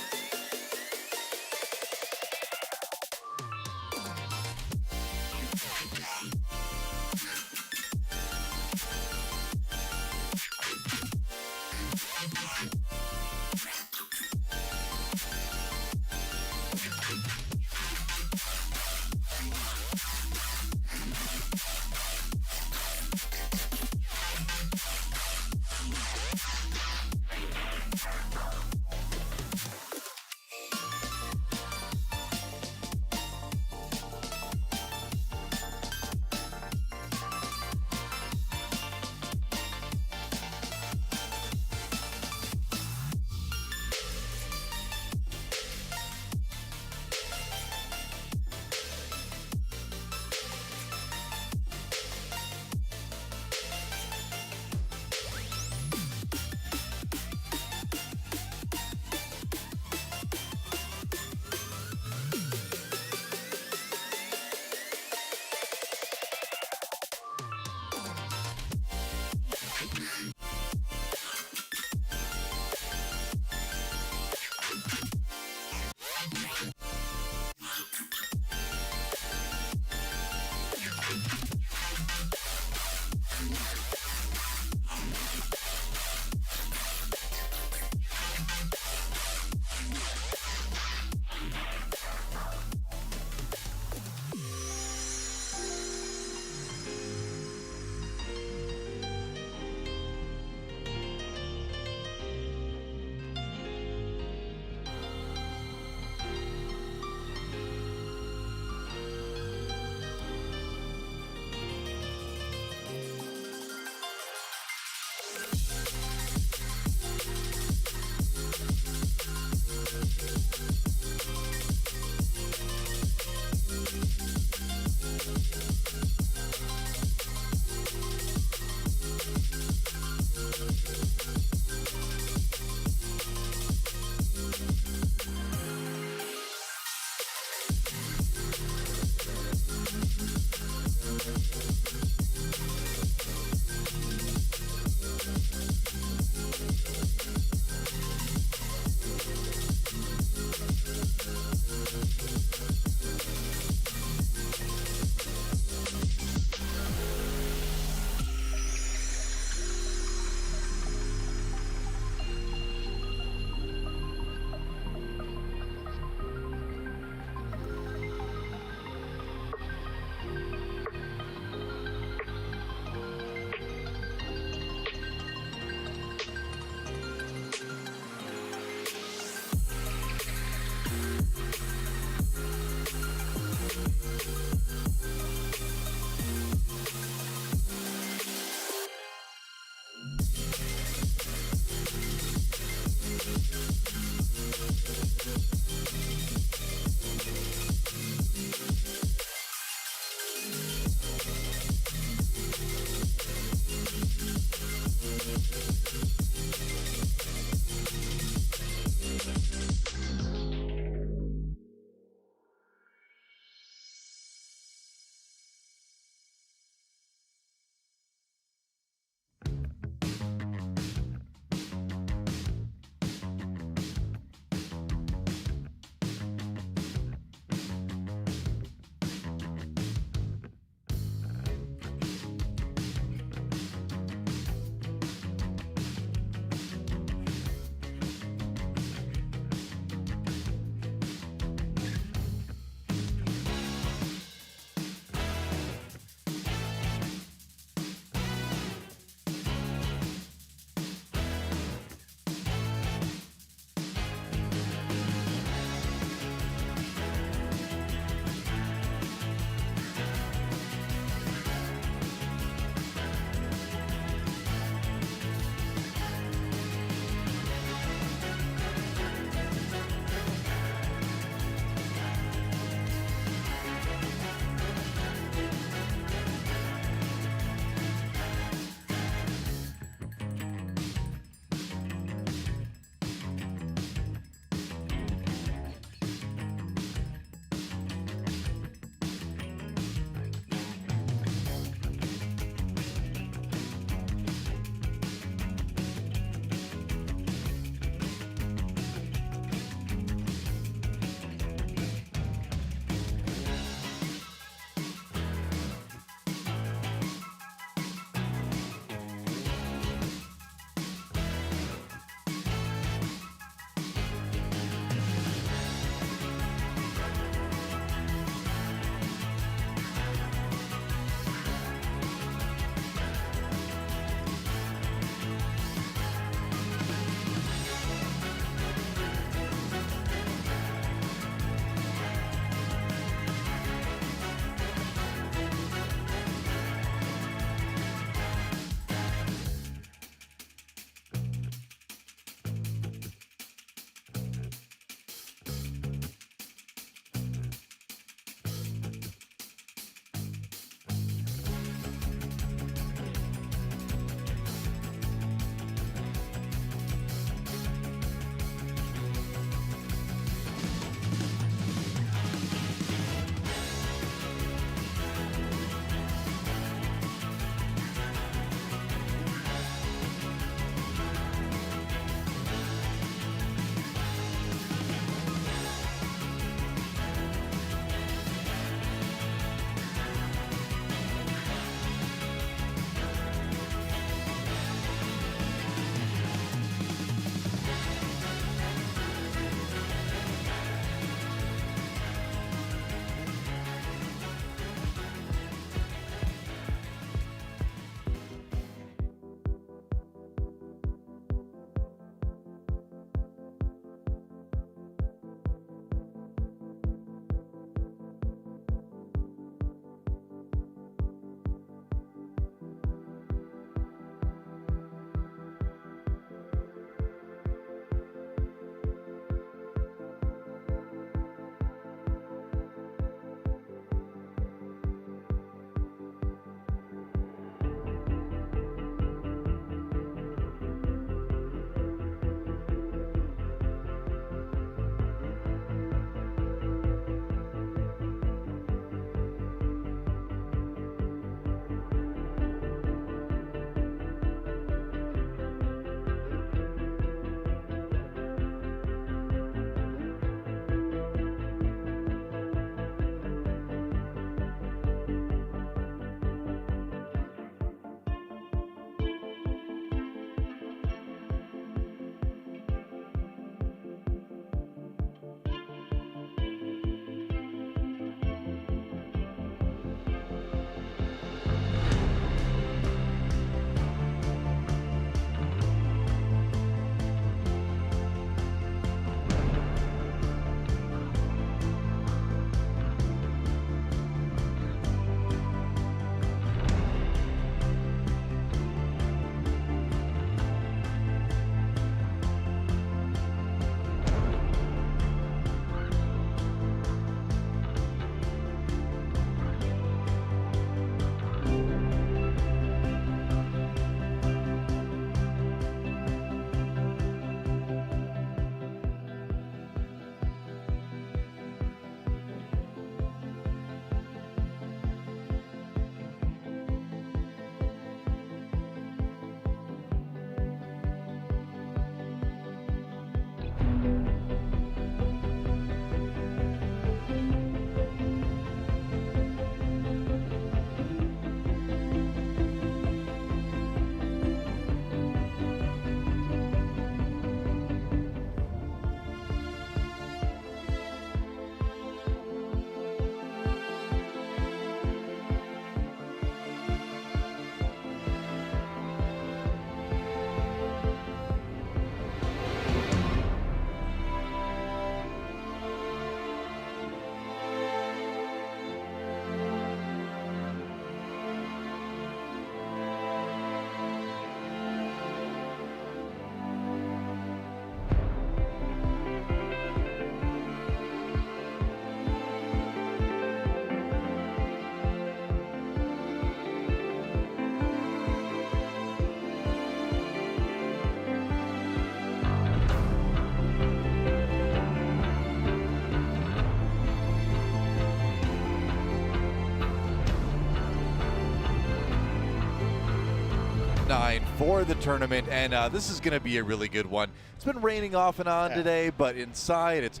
9 for the tournament, and this is going to be a really good one. It's been raining off and on today, but inside it's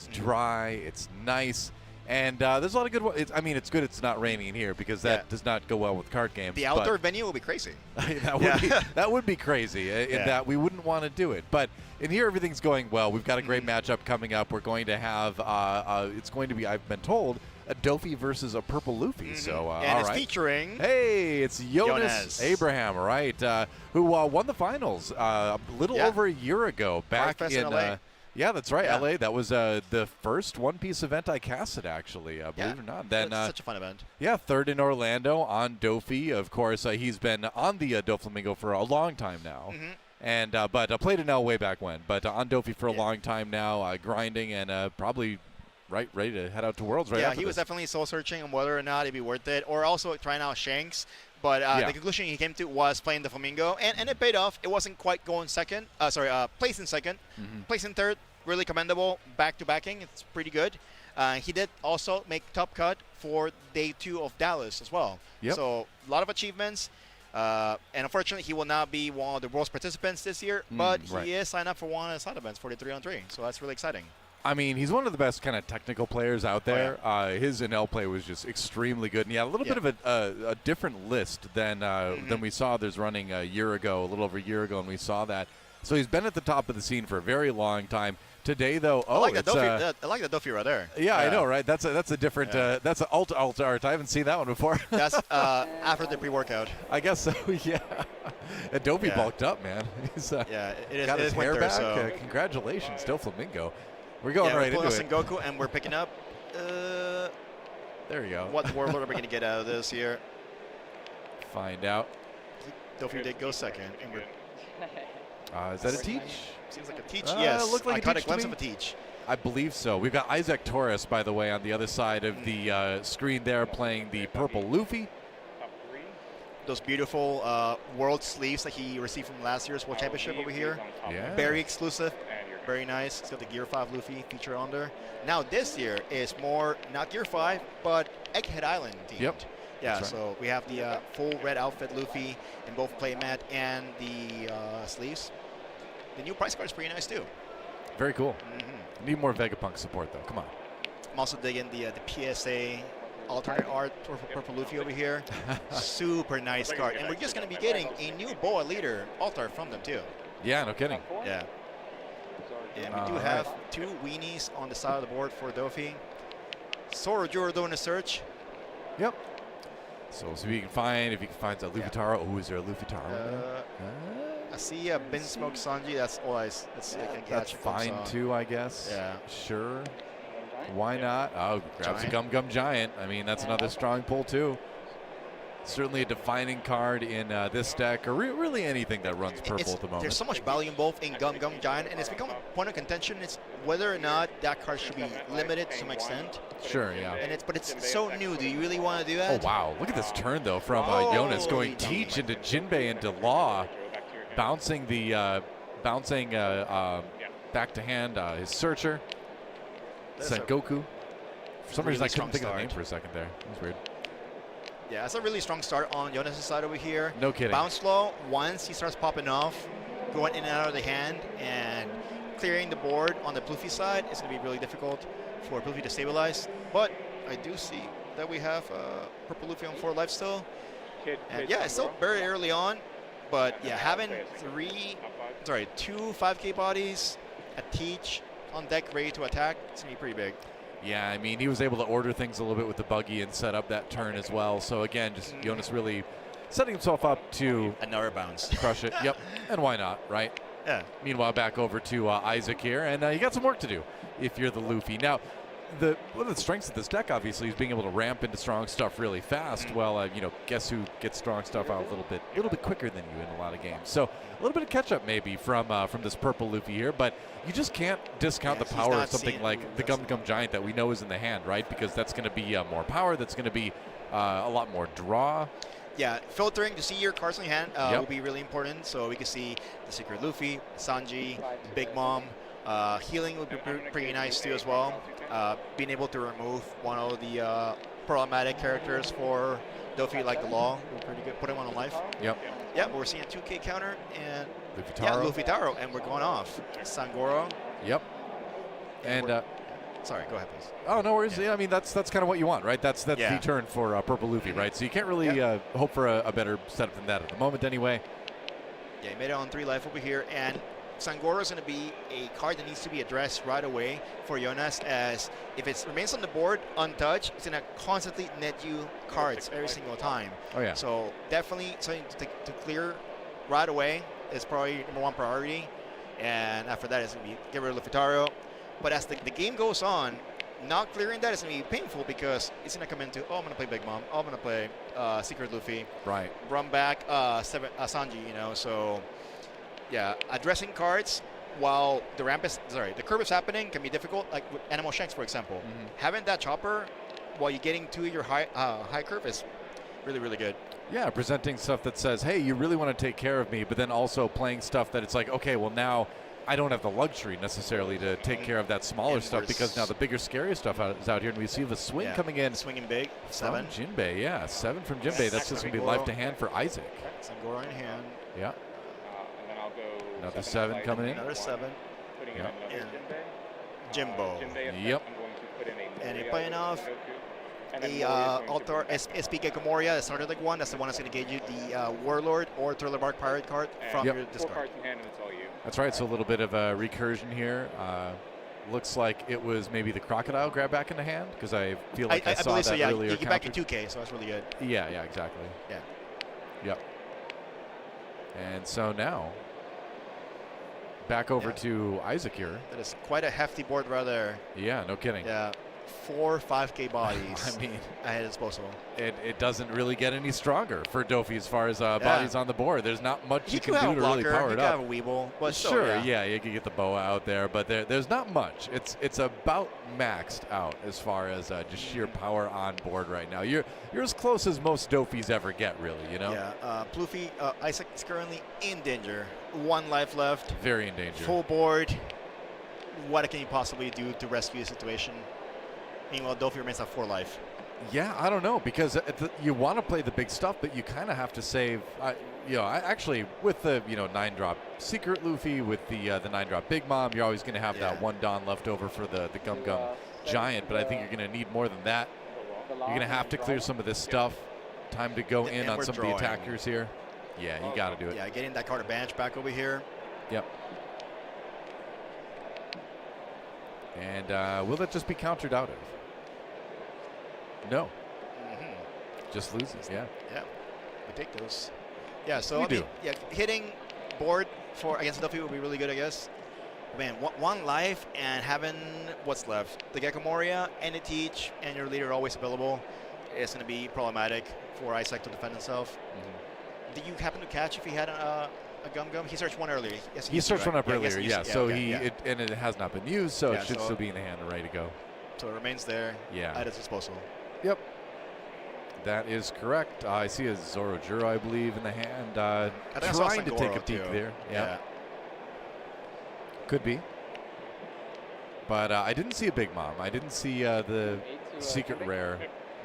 dry, it's nice, and there's a lot of good ones. I mean, it's good it's not raining here because that does not go well with card games. The outdoor venue will be crazy. that would be crazy in that we wouldn't want to do it. But in here, everything's going well. We've got a great matchup coming up. We're going to have, it's going to be, I've been told, a Dofi versus a Purple Luffy. So, and it's featuring... Hey, it's Jonas Abraham, right, who won the finals a little over a year ago back in LA. Yeah, that's right, LA. That was the first One Piece event I casted, actually, believe it or not. Then, that's such a fun event. Yeah, third in Orlando on Dofi. Of course, he's been on the Doflamingo for a long time now. And but played in L way back when. But on Dofi for a long time now, grinding and probably ready to head out to Worlds right after he was definitely soul-searching on whether or not it'd be worth it, or also trying out Shanks. But the conclusion he came to was playing the Flamingo, and it paid off. It wasn't quite going second. Place in second. Place in third, really commendable. Back-to-backing, it's pretty good. He did also make top cut for day 2 of Dallas as well. So a lot of achievements. And unfortunately, he will not be one of the World's participants this year, but he is signed up for one of the side events for the 3-on-3. So that's really exciting. I mean, he's one of the best kind of technical players out there. His NL play was just extremely good. And he had a little bit of a different list than we saw others running a year ago, a little over a year ago, and we saw that. So he's been at the top of the scene for a very long time. Today, though, I like that Dofi right there. Yeah, I know, right? That's a different. That's an alt art. I haven't seen that one before. That's after the pre-workout. I guess so. Yeah. And Dofi bulked up, man. He's it is. got his hair winter, back. So. Congratulations, Doflamingo. We're going right into it. We're Goku, and we're picking up. There you go. What warlord are we going to get out of this here? Find out. Dofi did go second, and we're. Is that a teach? Seems like a teach. Yes. Looked like I caught a glimpse of a teach. I believe so. We've got Isaac Torres, by the way, on the other side of the screen there, playing the Purple Luffy. Those beautiful world sleeves that he received from last year's World Championship over here. Yeah. Very exclusive. Very nice. It's got the Gear 5 Luffy feature on there. Now this year is more not Gear 5, but Egghead Island themed. Yep. Yeah, so we have the full red outfit Luffy in both playmat and the sleeves. The new price card is pretty nice too. Very cool. Need more Vegapunk support though. Come on. I'm also digging the PSA alternate art for Purple Luffy over here. Super nice card. And we're just going to be getting a new Boa Leader altar from them too. Yeah, no kidding. Yeah. And we do have 2 weenies on the side of the board for Dofi. Sorojuro doing a search. Yep. So we'll see if he can find a Luffy-Taro. Oh, is there a Luffy-Taro? I see a Bin Smoke Sanji. That's all I see. That's fine too, I guess. Yeah. Sure. Why not? Oh, grabs a Gum Gum Giant. I mean, that's another strong pull too. Certainly a defining card in this deck, or really anything that runs purple at the moment. There's so much value both in Gum Gum Giant, and it's become a point of contention. It's whether or not that card should be limited to some extent. Sure, yeah. But it's so new. Do you really want to do that? Oh wow! Look at this turn though from Jonas going Teach into Jinbei into Law, bouncing back to hand his Searcher. Sengoku. For some reason I couldn't think of the name for a second there. That was weird. Yeah, that's a really strong start on Jonas' side over here. No kidding. Bounce low, once he starts popping off, going in and out of the hand, and clearing the board on the Luffy side, it's going to be really difficult for Luffy to stabilize. But I do see that we have Purple Luffy on 4 life still. And yeah, it's still very early on, but yeah, having 2 5K bodies, a Teach on deck ready to attack, it's going to be pretty big. Yeah, I mean, he was able to order things a little bit with the buggy and set up that turn as well. So again, just Jonas really setting himself up to another bounce, crush it. Yep, and why not, right? Yeah. Meanwhile, back over to Isaac here, and you got some work to do if you're the Luffy. Now, one of the strengths of this deck, obviously, is being able to ramp into strong stuff really fast. Well, guess who gets strong stuff out a little bit quicker than you in a lot of games. So a little bit of catch up maybe from this Purple Luffy here, but you just can't discount the power of something like the Gum Gum Giant that we know is in the hand, right? Because that's going to be more power. That's going to be a lot more draw. Yeah, filtering to see your cards in your hand will be really important. So we can see the Secret Luffy, Sanji, Big Mom. Healing would be pretty nice too as well. Being able to remove one of the problematic characters for Dofi like the law. We're pretty good. Put him on a life. Yep. Yeah, we're seeing a 2K counter and Luffy Taro, and we're going off. Sangoro. Yep. And sorry, go ahead, please. Oh, no worries. Yeah, I mean that's kind of what you want, right? That's the turn for Purple Luffy, right? So you can't really hope for a better setup than that at the moment, anyway. Yeah, he made it on 3 life over here, and Sangoro is going to be a card that needs to be addressed right away for Jonas, as if it remains on the board untouched, it's going to constantly net you cards every single time. Oh, yeah. So definitely something to clear right away is probably #1 priority, and after that it's going to be get rid of Lufitaro. But as the game goes on, not clearing that is going to be painful because it's going to come into, oh, I'm going to play Big Mom, oh, I'm going to play Secret Luffy. Right. Run back Sanji, you know, so yeah, addressing cards while the curve is happening can be difficult, like with Animal Shanks, for example. Having that chopper while you're getting to your high curve is really, really good. Yeah, presenting stuff that says, hey, you really want to take care of me, but then also playing stuff that it's like, okay, well, now I don't have the luxury necessarily to take care of that smaller stuff because now the bigger, scarier stuff is out here, and we see the swing coming in. Swinging big, 7. From Jinbei, yeah, 7 from Jinbei. That's just going to be life to hand for Isaac. Sangoro in hand. Yeah. And then I'll go Another 7 coming in. Another 7. Putting in another Jimbo. Yep. I'm going to put in a And you're playing off the Altar SPK Gamoria, the starter deck one. That's the one that's going to get you the Warlord or Thriller Bark Pirate card from your discard. 4 cards in hand, and it's all you. That's right. So a little bit of a recursion here. Looks like it was maybe the Crocodile grab back in the hand because I feel like I saw believe that so, yeah. earlier. You get back in 2K, so that's really good. Yeah, exactly. Yeah. Yep. And so now, back over to Isaac here. That is quite a hefty board right there. Yeah, no kidding. Yeah. 4 5K bodies I mean, at his disposal. It doesn't really get any stronger for Dofi as far as bodies on the board. There's not much you can do to really power it up. You can have a Weeble, but sure, yeah, you can get the boa out there, but there's not much. It's about maxed out as far as just sheer power on board right now. You're as close as most Dofis ever get, really, you know? Yeah, Pluffy, Isaac is currently in danger. 1 life left. Very in danger. Full board. What can you possibly do to rescue the situation? Meanwhile, Dofi remains at 4 life. Yeah, I don't know, because you want to play the big stuff, but you kind of have to save. Actually, with the 9-drop Secret Luffy, with the 9-drop Big Mom, you're always going to have that 1 Dawn left over for the Gum Gum Giant. But I think you're going to need more than that. You're going to have to clear some of this stuff. Time to go in on some of the attackers here. Yeah, you got to do it. Yeah, getting that card advantage back over here. Yep. And will that just be countered out of? No. Just loses, yeah. Yeah, we take those. Yeah, so I mean, hitting board against Duffy would be really good, I guess. Man, 1 life and having what's left. The Gecko Moria and the Teach and your leader always available is going to be problematic for Isaac to defend himself. Did you happen to catch if he had a Gum Gum? He searched 1 earlier. Yes, he searched 1 up earlier, yeah. So and it has not been used, so it should still be in the hand and ready to go. So it remains there at his disposal. Yep. That is correct. I see a Zorojuro, I believe, in the hand. Trying to take a peek there. Yeah. Could be. But I didn't see a Big Mom. I didn't see the secret rare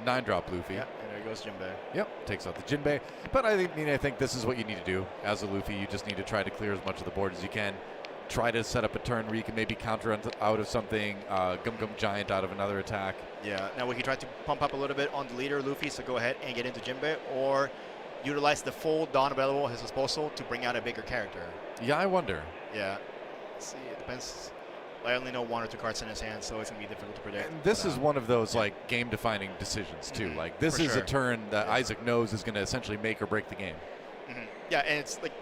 9-drop Luffy. Yeah, and there goes Jinbei. Yep, takes out the Jinbei. But I think this is what you need to do as a Luffy. You just need to try to clear as much of the board as you can. Try to set up a turn where you can maybe counter out of something, Gum Gum Giant out of another attack. Yeah, now we can try to pump up a little bit on the leader, Luffy, so go ahead and get into Jinbei, or utilize the full Dawn available at his disposal to bring out a bigger character. Yeah, I wonder. Yeah. Let's see, it depends. I only know 1 or 2 cards in his hand, so it's going to be difficult to predict. And this is one of those like game-defining decisions too. Like this is a turn that Isaac knows is going to essentially make or break the game. Yeah, and it's like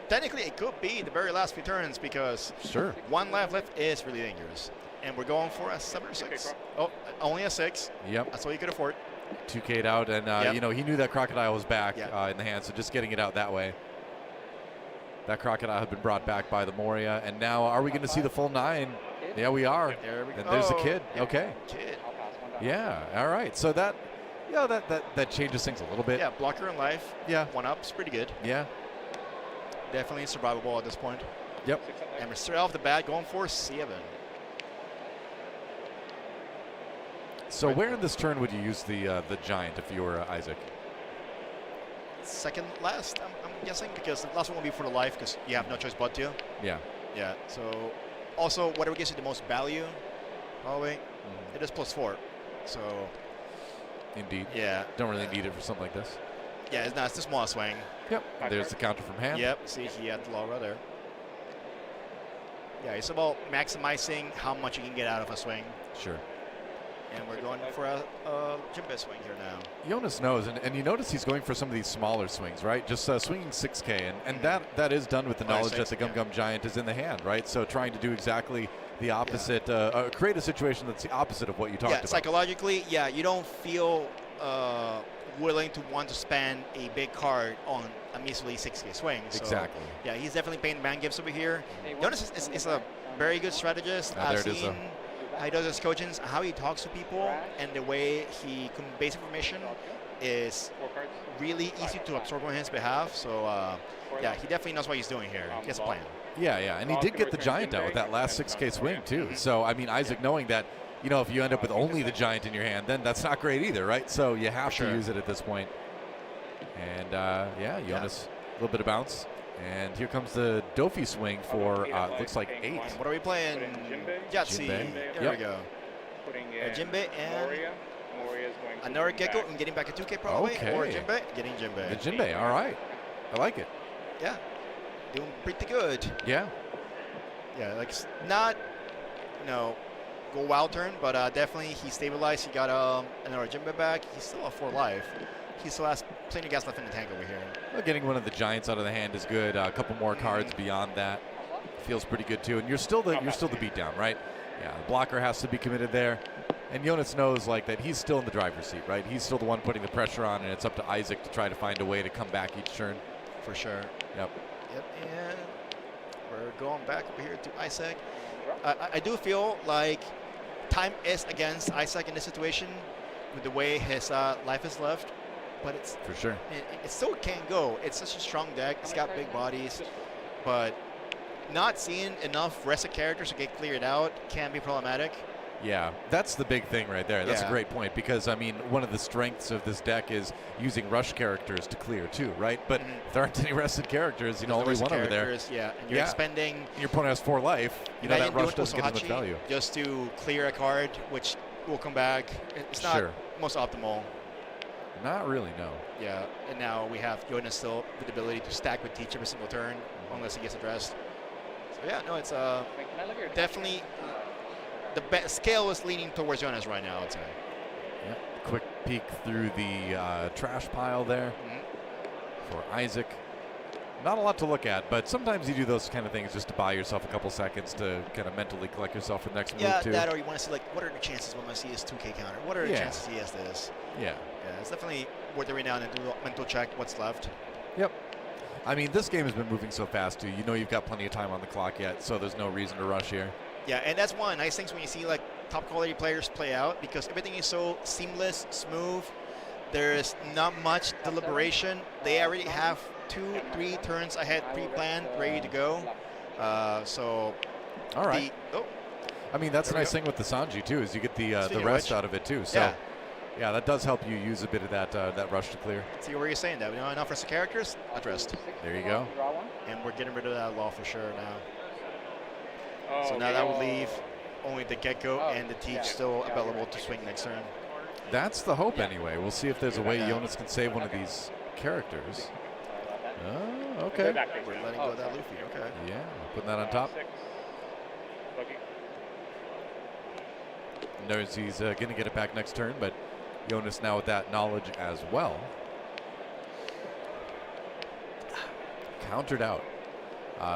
technically it could be the very last few turns because 1 life left is really dangerous. And we're going for a 7 or 6. Oh, only a 6. Yep. That's all you could afford. 2K'd out, and he knew that Crocodile was back in the hand, so just getting it out that way. That Crocodile had been brought back by the Moria, and now are we going to see the full 9? Yeah, we are. There we go. And there's the kid. Yeah. Okay. Kid. Yeah. All right. So that changes things a little bit. Yeah, blocker in life. Yeah. 1 up's pretty good. Yeah. Definitely survivable at this point. Yep. And we're straight off the bat going for 7. So where in this turn would you use the giant if you were Isaac? second last, I'm guessing, because the last one will be for the life, because you have no choice but to. Yeah. Yeah. So also whatever gives you the most value, probably, it is +4. So. Indeed. Yeah. Don't really need it for something like this. Yeah, it's not. It's the small swing. Yep. There's the counter from hand. Yep. See, he had the Laura there. Yeah, it's about maximizing how much you can get out of a swing. Sure. And we're going for a Jinbe swing here now. Jonas knows, and you notice he's going for some of these smaller swings, right? Just swinging 6K, and that is done with the knowledge that the Gum Gum Giant is in the hand, right? So trying to do exactly the opposite, create a situation that's the opposite of what you talked about. Psychologically, you don't feel willing to want to spend a big card on a measly 6K swing. So, exactly. Yeah, he's definitely paying man gifts over here. Jonas is a very good strategist. I've seen how he does his coaching, how he talks to people, and the way he conveys information is really easy to absorb on his behalf. So, yeah, he definitely knows what he's doing here. He has a plan. Yeah, and he did get the Giant out with that last 6K swing, too. So, I mean, Isaac knowing that, you know, if you end up with only the Giant in your hand, then that's not great either, right? So you have to use it at this point. And, Jonas, a little bit of bounce. And here comes the Dofi swing for, looks like 8. What are we playing? Yahtzee. There we go. Jinbe and another Gecko and getting back a 2K probably. Okay. Or Jinbe, getting Jinbe. The Jinbe, all right. I like it. Yeah. Doing pretty good. Yeah. Yeah, like not, go wild turn, but definitely he stabilized. He got another Jinbe back. He's still at 4 life. He still has plenty of gas left in the tank over here. Well, getting one of the Giants out of the hand is good. A couple more cards beyond that feels pretty good too. And you're still the beatdown, right? Yeah, the blocker has to be committed there. And Jonas knows like that he's still in the driver's seat, right? He's still the one putting the pressure on, and it's up to Isaac to try to find a way to come back each turn. For sure. Yep. And we're going back over here to Isaac. I do feel like time is against Isaac in this situation with the way his life is left. But it's for sure. It still can't go. It's such a strong deck. It's got big bodies, but not seeing enough rested characters to get cleared out can be problematic. Yeah, that's the big thing right there. That's a great point because, I mean, one of the strengths of this deck is using rush characters to clear too, right? But if there aren't any rested characters, only one over there. Yeah, and you're expending. Your opponent has 4 life. That rush doesn't get as much value. Just to clear a card, which will come back. It's not most optimal. Not really, no. Yeah, and now we have Jonas still with the ability to stack with Teach every single turn, unless he gets addressed. So yeah, no, it's definitely the scale is leaning towards Jonas right now, I'd say. Yep. Quick peek through the trash pile there for Isaac. Not a lot to look at, but sometimes you do those kind of things just to buy yourself a couple seconds to kind of mentally collect yourself for the next move too. Yeah, that or you want to see like what are the chances when I see his 2K counter? What are the chances he has this? Yeah. Yeah, it's definitely worth every now and then to mental check what's left. Yep. I mean, this game has been moving so fast too. You know you've got plenty of time on the clock yet, so there's no reason to rush here. Yeah, and that's one of the nice things when you see like top quality players play out because everything is so seamless, smooth. There's not much deliberation. They already have 2-3 turns ahead pre-planned, ready to go. So, all right. I mean, that's the nice thing with the Sanji too, is you get the rest out of it too. So, yeah, that does help you use a bit of that rush to clear. See where you're saying that. Enough for the characters addressed. There you go. And we're getting rid of that law for sure now. So now that will leave only the Gecko and the Teach still available to swing next turn. That's the hope anyway. We'll see if there's a way Jonas can save one of these characters. Oh, okay. We're letting go of that Luffy, okay. Yeah, putting that on top. Knows he's going to get it back next turn, but Jonas now with that knowledge as well. Countered out.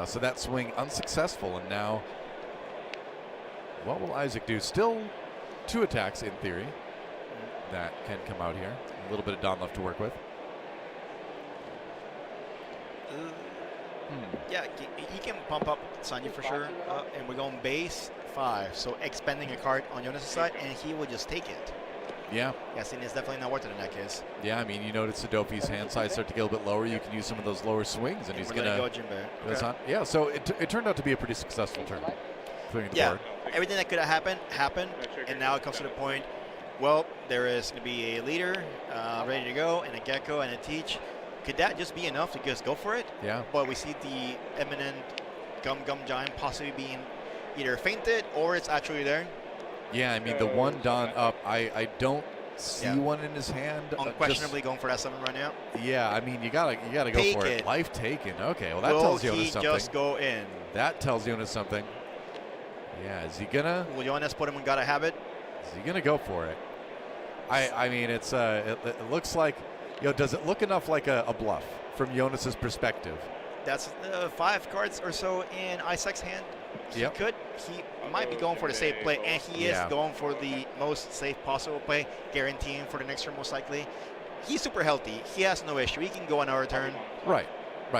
So that swing unsuccessful, and now what will Isaac do? Still 2 attacks in theory that can come out here. A little bit of Don left to work with. Yeah, he can pump up Sanji for sure, and we're going base 5, so expending a card on Jonas' side, and he will just take it. Yeah. Yes, and it's definitely not worth it in that case. Yeah, I mean, you notice Dofi's hand size start to get a little bit lower. You can use some of those lower swings, and he's going to go Jinbe. Okay. Yeah, so it turned out to be a pretty successful turn. Clearing the board. Everything that could have happened, and now it comes to the point, well, there is going to be a leader ready to go, and a Gecko, and a Teach. could that just be enough to just go for it? Yeah. But we see the eminent Gum Giant possibly being either fainted or it's actually there. Yeah, I mean, the one Don up, I don't see one in his hand. Unquestionably going for that 7 right now. Yeah, I mean, you gotta go for it. Life taken. Okay, well, that tells Jonas something. Will he just go in? That tells Jonas something. Yeah, is he gonna? Will Jonas put him in Gotta Have It? Is he gonna go for it? I mean, it's it looks like, does it look enough like a bluff from Jonas's perspective? That's 5 cards or so in Isaac's hand. He might be going for the safe play, and he is going for the most safe possible play, guaranteeing for the next turn most likely. He's super healthy. He has no issue. He can go on our turn. Right.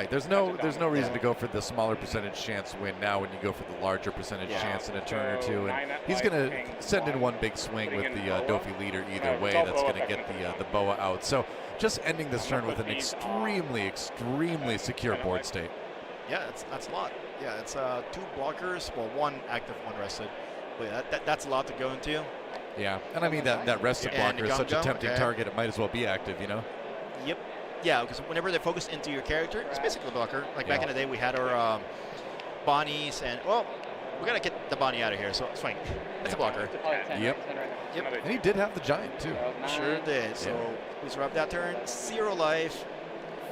There's no reason to go for the smaller percentage chance win now when you go for the larger percentage chance in a turn or two. And he's going to send in one big swing with the Dofi leader either way. That's going to get the Boa out. So just ending this turn with an extremely, extremely secure board state. Yeah, that's a lot. Yeah, it's 2 blockers, well, 1 active, 1 rested. But yeah, that's a lot to go into. Yeah, and I mean that rested blocker is such a tempting target, it might as well be active, Yep. Yeah, because whenever they focus into your character, it's basically a blocker. Like back in the day, we had our Bonnies, and, well, we got to get the Bonnie out of here, so swing. It's a blocker. Yep. And he did have the Giant, too. Sure did. So we survive that turn. 0 life,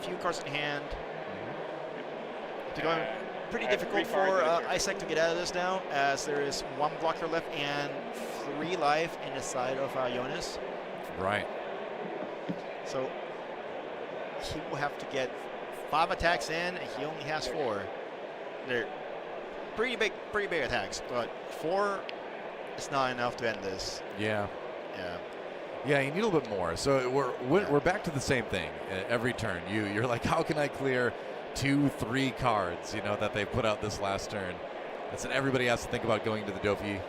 few cards in hand. Going pretty difficult for Isaac to get out of this now, as there is 1 blocker left and 3 life in the side of Jonas. Right. So he will have to get 5 attacks in, and he only has 4. They're pretty big attacks, but 4 is not enough to end this. Yeah. Yeah, you need a little bit more. So we're back to the same thing every turn. You're like, how can I clear 2-3 cards, that they put out this last turn? That's what everybody has to think about going to the Dofi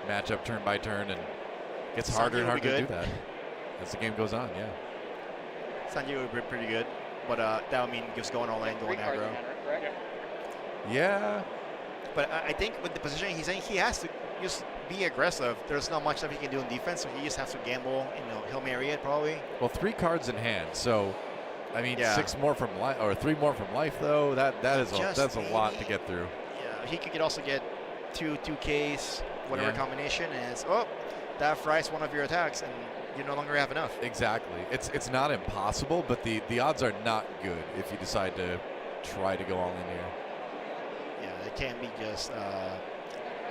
matchup turn by turn, and it gets harder and harder to do that as the game goes on. Yeah. Sanji would be pretty good, but that would mean just going all in, going aggro. Yeah. But I think with the position he's in, he has to just be aggressive. There's not much that he can do in defense, so he just has to gamble, Hail Mary it probably. Well, 3 cards in hand, so I mean, 6 more from life, or 3 more from life, though. That's a lot to get through. Yeah, he could also get 2Ks, whatever combination is. Oh, that fries one of your attacks, and you no longer have enough. Exactly. It's not impossible, but the odds are not good if you decide to try to go all in here. Yeah, it can't be just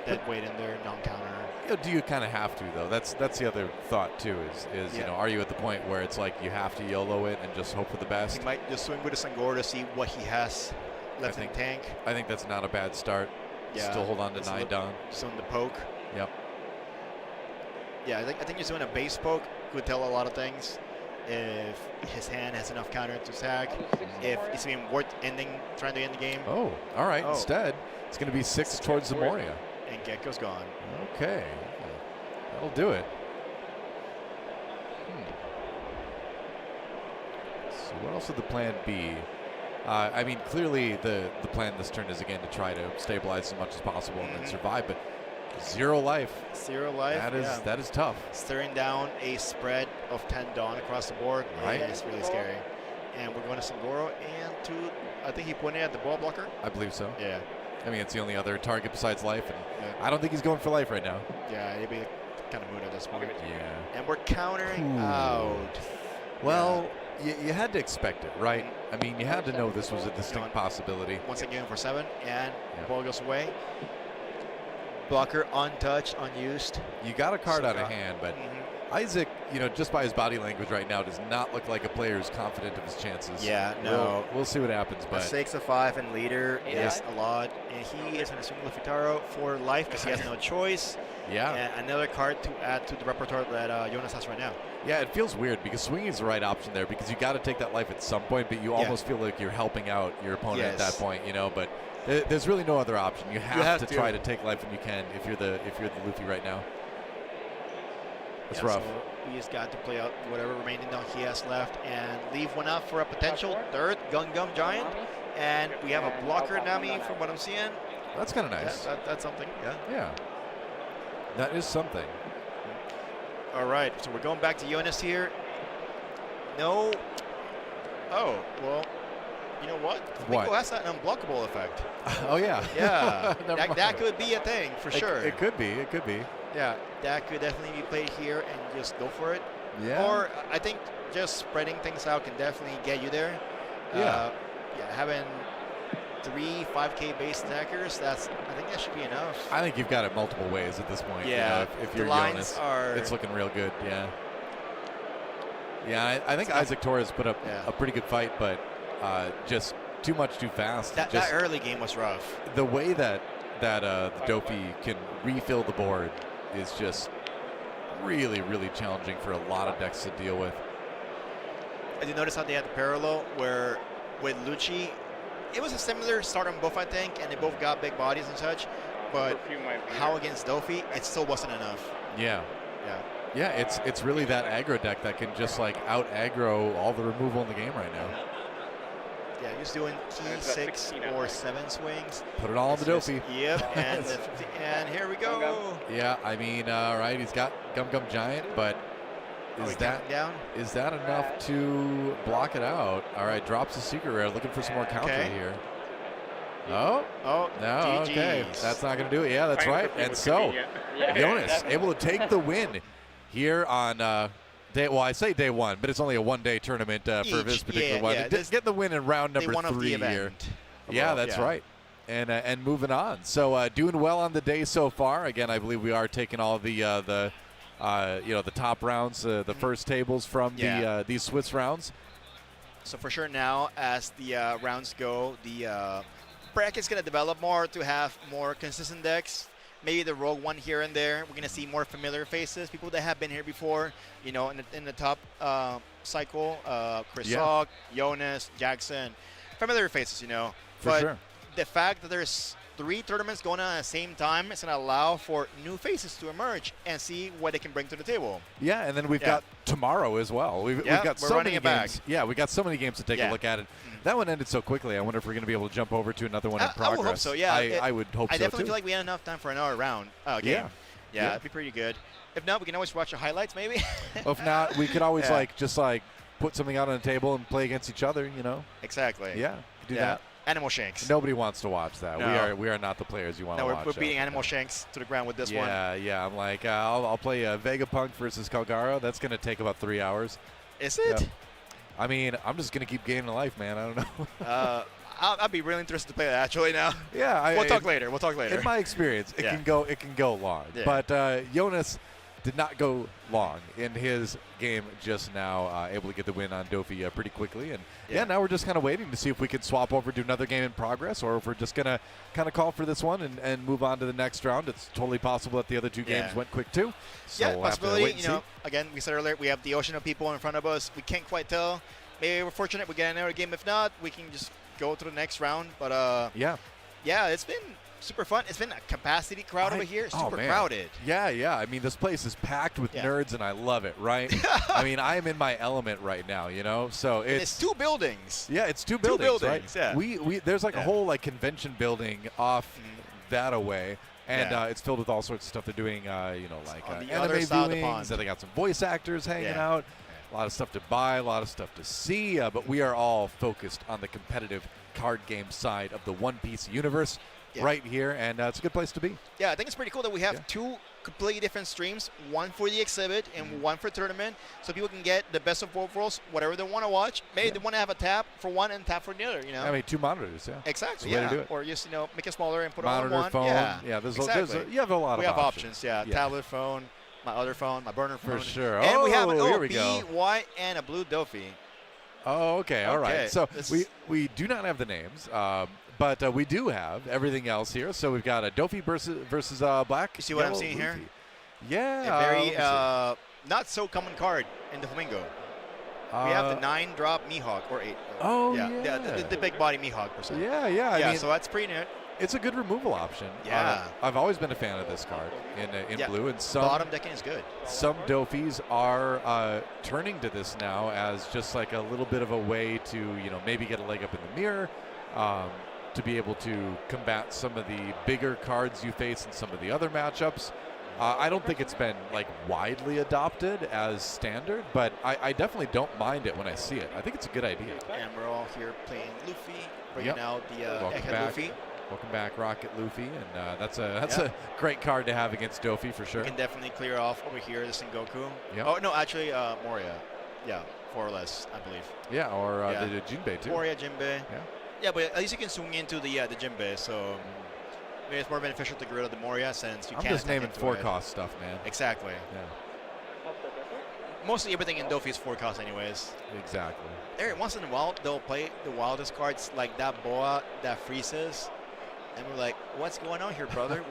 dead weight in there, non-counter. Do you kind of have to, though? That's the other thought too. Is are you at the point where it's like you have to YOLO it and just hope for the best? He might just swing with a Sangor to see what he has left in the tank. I think that's not a bad start. Yeah, still hold on to 9 down. Just on the poke. Yep. Yeah, I think just doing a base poke could tell a lot of things. If his hand has enough counter to sack, if it's even worth trying to end the game. Oh, all right. Instead, it's going to be 6 towards the Moria. And Gecko's gone. Okay. That'll do it. So what else would the plan be? I mean, clearly the plan this turn is, again, to try to stabilize as much as possible and then survive, but 0 life. 0 life. That is tough. Staring down a spread of 10 Dawn across the board. Right. It's really scary. And we're going to Sangoro and to, I think he pointed at the ball blocker. I believe so. Yeah. I mean, it's the only other target besides life, and I don't think he's going for life right now. Yeah, he'd be kind of mood at this point. Yeah. And we're countering out. Well, you had to expect it, right? I mean, you had to know this was a distinct possibility. Once again for 7, and the ball goes away. Blocker untouched, unused. You got a card out of hand, but Isaac, just by his body language right now, does not look like a player who's confident of his chances. Yeah, no. We'll see what happens. But 6 of 5 and leader is a lot, and he is going to swing Lefitaro for life because he has no choice. Yeah. And another card to add to the repertoire that Jonas has right now. Yeah, it feels weird because swinging is the right option there because you got to take that life at some point, but you almost feel like you're helping out your opponent at that point, But there's really no other option. You have to try to take life when you can if you're the Luffy right now. It's rough. So he just got to play out whatever remaining down he has left and leave one out for a potential 3rd Gum Giant. And we have a blocker Nami from what I'm seeing. That's kind of nice. That's something. Yeah. That is something. All right, so we're going back to Jonas here. No Oh, well, you know what? Doflamingo has that unblockable effect. Oh, yeah. Yeah, that could be a thing for sure. It could be. It could be. Yeah, that could definitely be played here and just go for it. Yeah. Or I think just spreading things out can definitely get you there. Yeah. Having 3 5K base attackers, I think that should be enough. I think you've got it multiple ways at this point. Yeah. You know, if you're Jonas, it's looking real good. Yeah. Yeah, I think Isaac Torres put up a pretty good fight, but just too much too fast. That early game was rough. The way that the Dofi can refill the board is just really, really challenging for a lot of decks to deal with. I did notice how they had the parallel where with Luchi, it was a similar start on both, I think, and they both got big bodies and such, but how against Dofi, it still wasn't enough. Yeah. Yeah. Yeah, it's really that aggro deck that can just like out aggro all the removal in the game right now. Yeah, he's doing key 6 or 7 swings. Put it all on the Dofi. Yep, and here we go. Yeah, I mean, right, he's got Gum Gum Giant, but is that enough to block it out? All right, drops a secret rare, looking for some more counter here. Oh, no, GG's. okay, that's not going to do it. Yeah, that's right. And so, Jonas able to take the win here on I say day one, but it's only a one-day tournament for this particular one. Get the win in round number 3 here. Yeah, that's right. And moving on. So doing well on the day so far. Again, I believe we are taking all the top rounds, the first tables from these Swiss rounds. So for sure now, as the rounds go, the bracket's going to develop more to have more consistent decks. Maybe the rogue one here and there. We're going to see more familiar faces, people that have been here before, you know, in the top cycle. Chris Hawk, Jonas, Jackson. Familiar faces, you know. For sure. The fact that there's 3 tournaments going on at the same time is going to allow for new faces to emerge and see what they can bring to the table. Yeah, and then we've got tomorrow as well. We've got so many games. Yeah, we got so many games to take a look at it. That one ended so quickly. I wonder if we're going to be able to jump over to another one in progress. I would hope so, yeah. I would hope so, I definitely too. feel like we had enough time for another round game. Yeah, it'd be pretty good. If not, we can always watch the highlights, maybe. If not, we could always just put something out on the table and play against each other, you know? Exactly. Yeah, do that. Animal Shanks. Nobody wants to watch that. No. We are not the players you want to watch. We're beating Animal Shanks to the ground with this one. Yeah. I'm like, I'll play Vegapunk versus Calgaro. That's going to take about 3 hours. Is it? Yeah. I mean, I'm just going to keep gaining life, man. I don't know. I'd be really interested to play that actually now. Yeah. We'll talk later. In my experience, it can go long. Yeah. But Jonas did not go long in his game just now, able to get the win on Dofi pretty quickly. And now we're just kind of waiting to see if we can swap over to another game in progress, or if we're just going to kind of call for this one and move on to the next round. It's totally possible that the other 2 games went quick too. So we'll possibility. You know, again, we said earlier, we have the ocean of people in front of us. We can't quite tell. Maybe we're fortunate we get another game. If not, we can just go to the next round. But it's been super fun. It's been a capacity crowd over here. Super crowded. Yeah. I mean, this place is packed with nerds, and I love it, right? I mean, I am in my element right now, you know? So it's 2 buildings. Yeah, it's 2 buildings, right? Yeah. We there's like a whole convention building off that away. And it's filled with all sorts of stuff they're doing, anime viewings. And they got some voice actors hanging out. A lot of stuff to buy, a lot of stuff to see. But we are all focused on the competitive card game side of the One Piece universe right here. And it's a good place to be. Yeah, I think it's pretty cool that we have 2 completely different streams, one for the exhibit and one for tournament, so people can get the best of both worlds, whatever they want to watch. Maybe they want to have a tab for one and tab for the other, you know? I mean, 2 monitors, Exactly, way to do it. Or just, make it smaller and put monitor, it on one. Phone. Yeah, there's exactly. You have a lot of options. We have options, tablet, phone, my other phone, my burner phone. For sure. And we have an here we go. white, and a blue Dofi. Oh, okay, all right. So we do not have the names, but we do have everything else here. So we've got a Dofi versus Black. You see what I'm seeing Luffy. here? Yeah. A very not so common card in Doflamingo. We have the 9-drop Mihawk, or 8. Oh, the big body Mihawk per se. Yeah. I mean, so that's pretty neat. It's a good removal option. Yeah. I've always been a fan of this card in blue. And some bottom decking is good. Some Dofis are turning to this now as just like a little bit of a way to, maybe get a leg up in the mirror, to be able to combat some of the bigger cards you face in some of the other matchups. I don't think it's been like widely adopted as standard, but I definitely don't mind it when I see it. I think it's a good idea. And we're all here playing Luffy, bringing out the Egghead Luffy. Welcome back, Rocket Luffy, and that's a great card to have against Dofi for sure. You can definitely clear off over here the Sengoku. Yep. Oh no, actually Moria. Yeah, 4 or less, I believe. Yeah, or the Jinbei too. Moria, Jinbei. Yeah. Yeah, but at least you can swing into the Jinbei, so maybe it's more beneficial to get rid of the Moria since you can't. I'm just naming 4-cost stuff, man. Exactly. Yeah. Mostly everything in Dofi is 4-cost anyways. Exactly. Every once in a while, they'll play the wildest cards like that Boa that freezes, and we're like, "What's going on here, brother?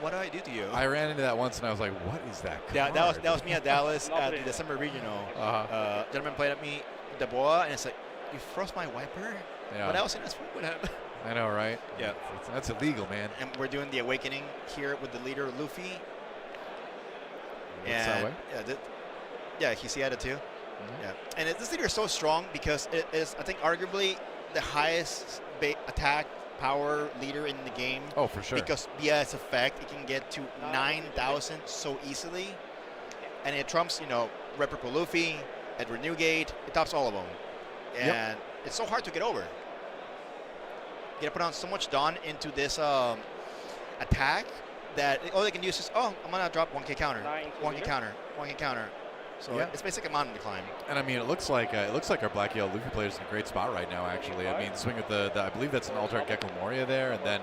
What do I do to you?" I ran into that once, and I was like, "What is that card?" Yeah, that was me at Dallas at the December Regional. Gentleman played at me the Boa, and it's like, "You froze my wiper." Yeah. But I was in this with him. I know, right? Yeah. That's illegal, man. And we're doing the awakening here with the leader Luffy. It's that way? Yeah, he had it too. Yeah, and this leader is so strong because it is, I think, arguably the highest attack power leader in the game. Oh, for sure. Because via its effect, it can get to 9,000 so easily, and it trumps, Red Purple Luffy, Edward Newgate. It tops all of them, and it's so hard to get over. You gotta put on so much Dawn into this attack that all they can use is, I'm gonna drop 1K counter, 1K counter, 1K counter. So it's basically a mountain to climb. And I mean, it looks like our Black Yellow Luffy player's in a great spot right now. Actually, I mean, swing with the I believe that's an Altar Gecko Moria there, and then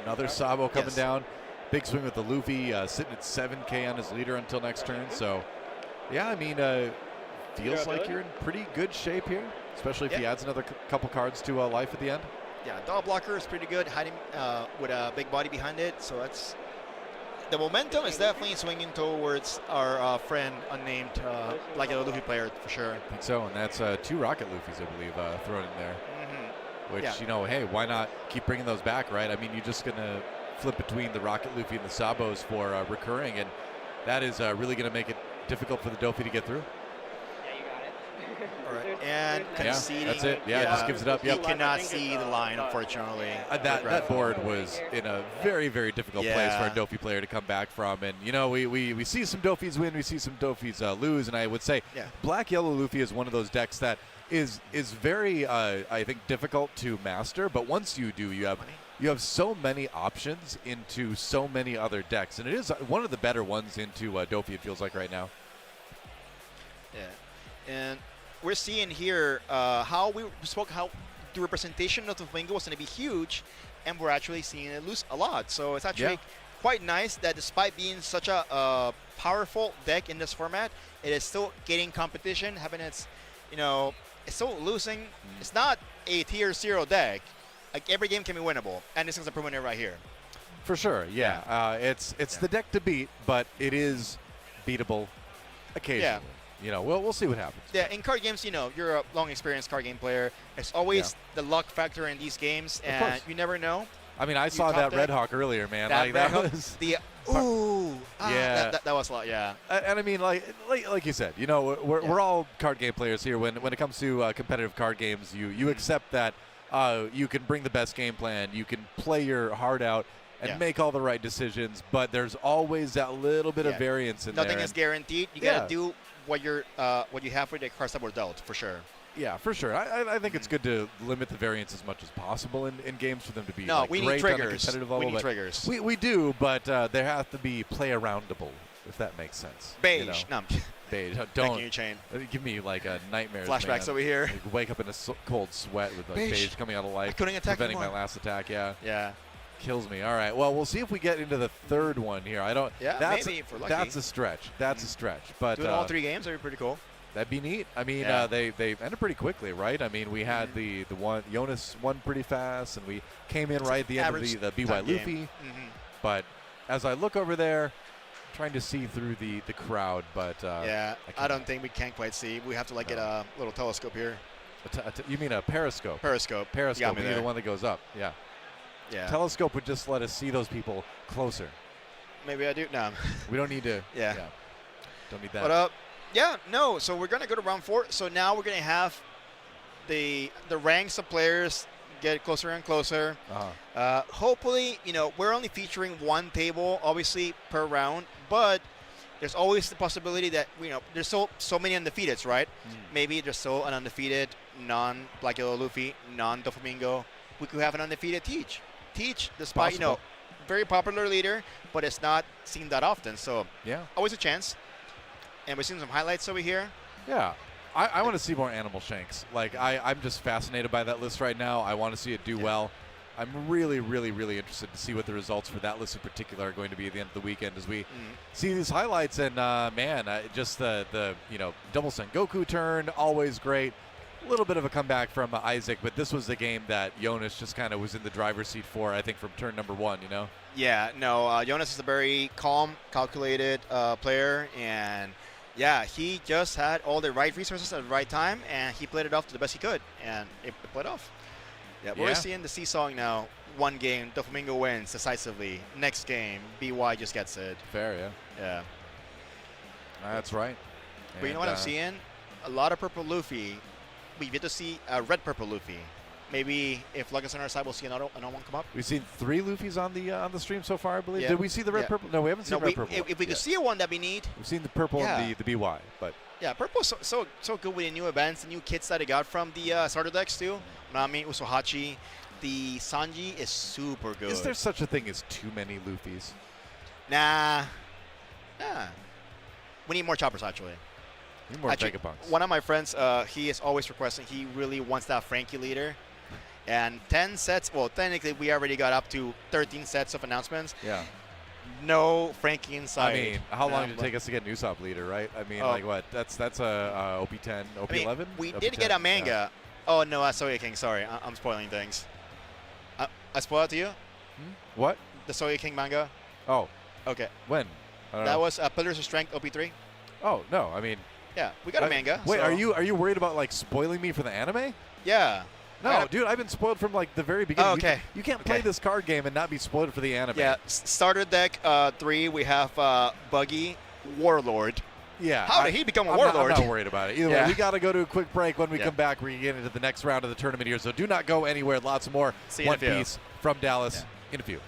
another Sabo coming down. Big swing with the Luffy, sitting at 7K on his leader until next turn. So, yeah, I mean, feels like you're in pretty good shape here, especially if he adds another couple cards to life at the end. Yeah, dog blocker is pretty good, hiding with a big body behind it. So that's the momentum is definitely swinging towards our friend unnamed Black Yellow Luffy player for sure. I think so, and that's 2 Rocket Luffys, I believe, thrown in there. Which, hey, why not keep bringing those back, right? I mean, you're just going to flip between the Rocket Luffy and the Sabos for recurring, and that is really going to make it difficult for the Dofi to get through. All right, and conceding. That's it. Yeah, it just gives it up. You cannot see the line, unfortunately. That board was in a very, very difficult place for a Dofi player to come back from. And, we see some Dofis win, we see some Dofis lose. And I would say Black Yellow Luffy is one of those decks that is very, I think, difficult to master. But once you do, you have so many options into so many other decks. And it is one of the better ones into Dofi, it feels like right now. Yeah. And we're seeing here how the representation of Doflamingo was going to be huge, and we're actually seeing it lose a lot. So it's actually quite nice that despite being such a powerful deck in this format, it is still getting competition, having its, it's still losing. It's not a tier 0 deck. Like every game can be winnable, and this is a proven it right here. For sure, yeah. It's the deck to beat, but it is beatable occasionally. We'll see what happens. Yeah, in card games, you're a long experienced card game player. It's always the luck factor in these games, and you never know. I mean, I saw that Red Hawk earlier, man. That was the that was a lot, And I mean, like you said, we're all card game players here. When it comes to competitive card games, you accept that you can bring the best game plan, you can play your heart out, and make all the right decisions, but there's always that little bit of variance in there. Nothing is guaranteed. You gotta do what you have for the cards that were dealt, for sure. Yeah, for sure. I think it's good to limit the variance as much as possible in games for them to be we great need triggers. on a competitive level. We need triggers. We do, but there have to be play-aroundable, if that makes sense. Beige. No. Beige. Don't you chain. Give me like a nightmare. Flashbacks over here. Like wake up in a cold sweat with beige coming out of life, preventing my last attack. Yeah. Kills me. All right. Well, we'll see if we get into the third one here. Maybe if we're lucky. That's a stretch. But doing all 3 games would be pretty cool. That'd be neat. I mean, they ended pretty quickly, right? I mean, we had the one Jonas won pretty fast, and we came in right at the end of the BY Luffy. But as I look over there, trying to see through the crowd, but I don't think we can quite see. We have to get a little telescope here. You mean a periscope? Periscope. Periscope. You mean the one that goes up? Yeah. Yeah. Telescope would just let us see those people closer. Maybe I do. No. We don't need to. Yeah. Don't need that. But so we're gonna go to round 4. So now we're gonna have the ranks of players get closer and closer. Hopefully, we're only featuring one table, obviously, per round, but there's always the possibility that, there's so many undefeateds, right? Maybe there's still an undefeated non-Black Yellow Luffy, non-Doflamingo. We could have an undefeated Teach. Teach, despite, very popular leader, but it's not seen that often. So, always a chance. And we're seeing some highlights over here. Yeah. I want to see more Animal Shanks. Like, I'm just fascinated by that list right now. I want to see it do well. I'm really, really, really interested to see what the results for that list in particular are going to be at the end of the weekend as we see these highlights. And, just the Double Sengoku turn, always great. A little bit of a comeback from Isaac, but this was the game that Jonas just kind of was in the driver's seat for, I think, from turn number 1, Yeah, no, Jonas is a very calm, calculated player, and he just had all the right resources at the right time, and he played it off to the best he could, and it played off. We're seeing the seesawing now. One game, Doflamingo wins decisively. Next game, BY just gets it. Fair, yeah. That's right. But you know what I'm seeing? A lot of purple Luffy. We get to see a red purple Luffy. Maybe if luck is on our side, we'll see another one come up. We've seen 3 Luffys on the stream so far, I believe. Yeah. Did we see the red purple? No, we haven't seen red purple. If we could see one that we need. We've seen the purple and the BY, but purple is so good with the new events, the new kits that I got from the starter decks too. Nami, Usohachi, the Sanji is super good. Is there such a thing as too many Luffys? Nah. We need more choppers actually. More Vegapunks. One of my friends, he is always requesting, he really wants that Frankie leader. And 10 sets, well, technically we already got up to 13 sets of announcements. Yeah. No Frankie inside. I mean, how long did it take us to get an Usopp leader, right? I mean, like what? That's a OP10, OP11? We did get a manga. Yeah. Oh, no, Soya King. Sorry, I'm spoiling things. I spoiled it to you? What? The Soya King manga. Oh. Okay. When? That was Pillars of Strength, OP3. Oh, no, I mean. Yeah, we got a manga. Wait, are you worried about, like, spoiling me for the anime? Yeah. No, dude, I've been spoiled from, like, the very beginning. Oh, okay. You can't play this card game and not be spoiled for the anime. Yeah, starter deck 3, we have Buggy, Warlord. Yeah. How did he become a Warlord? I'm not worried about it. Either way, we got to go to a quick break. When we come back, we're going to get into the next round of the tournament here. So do not go anywhere. Lots more One Piece from Dallas in a few.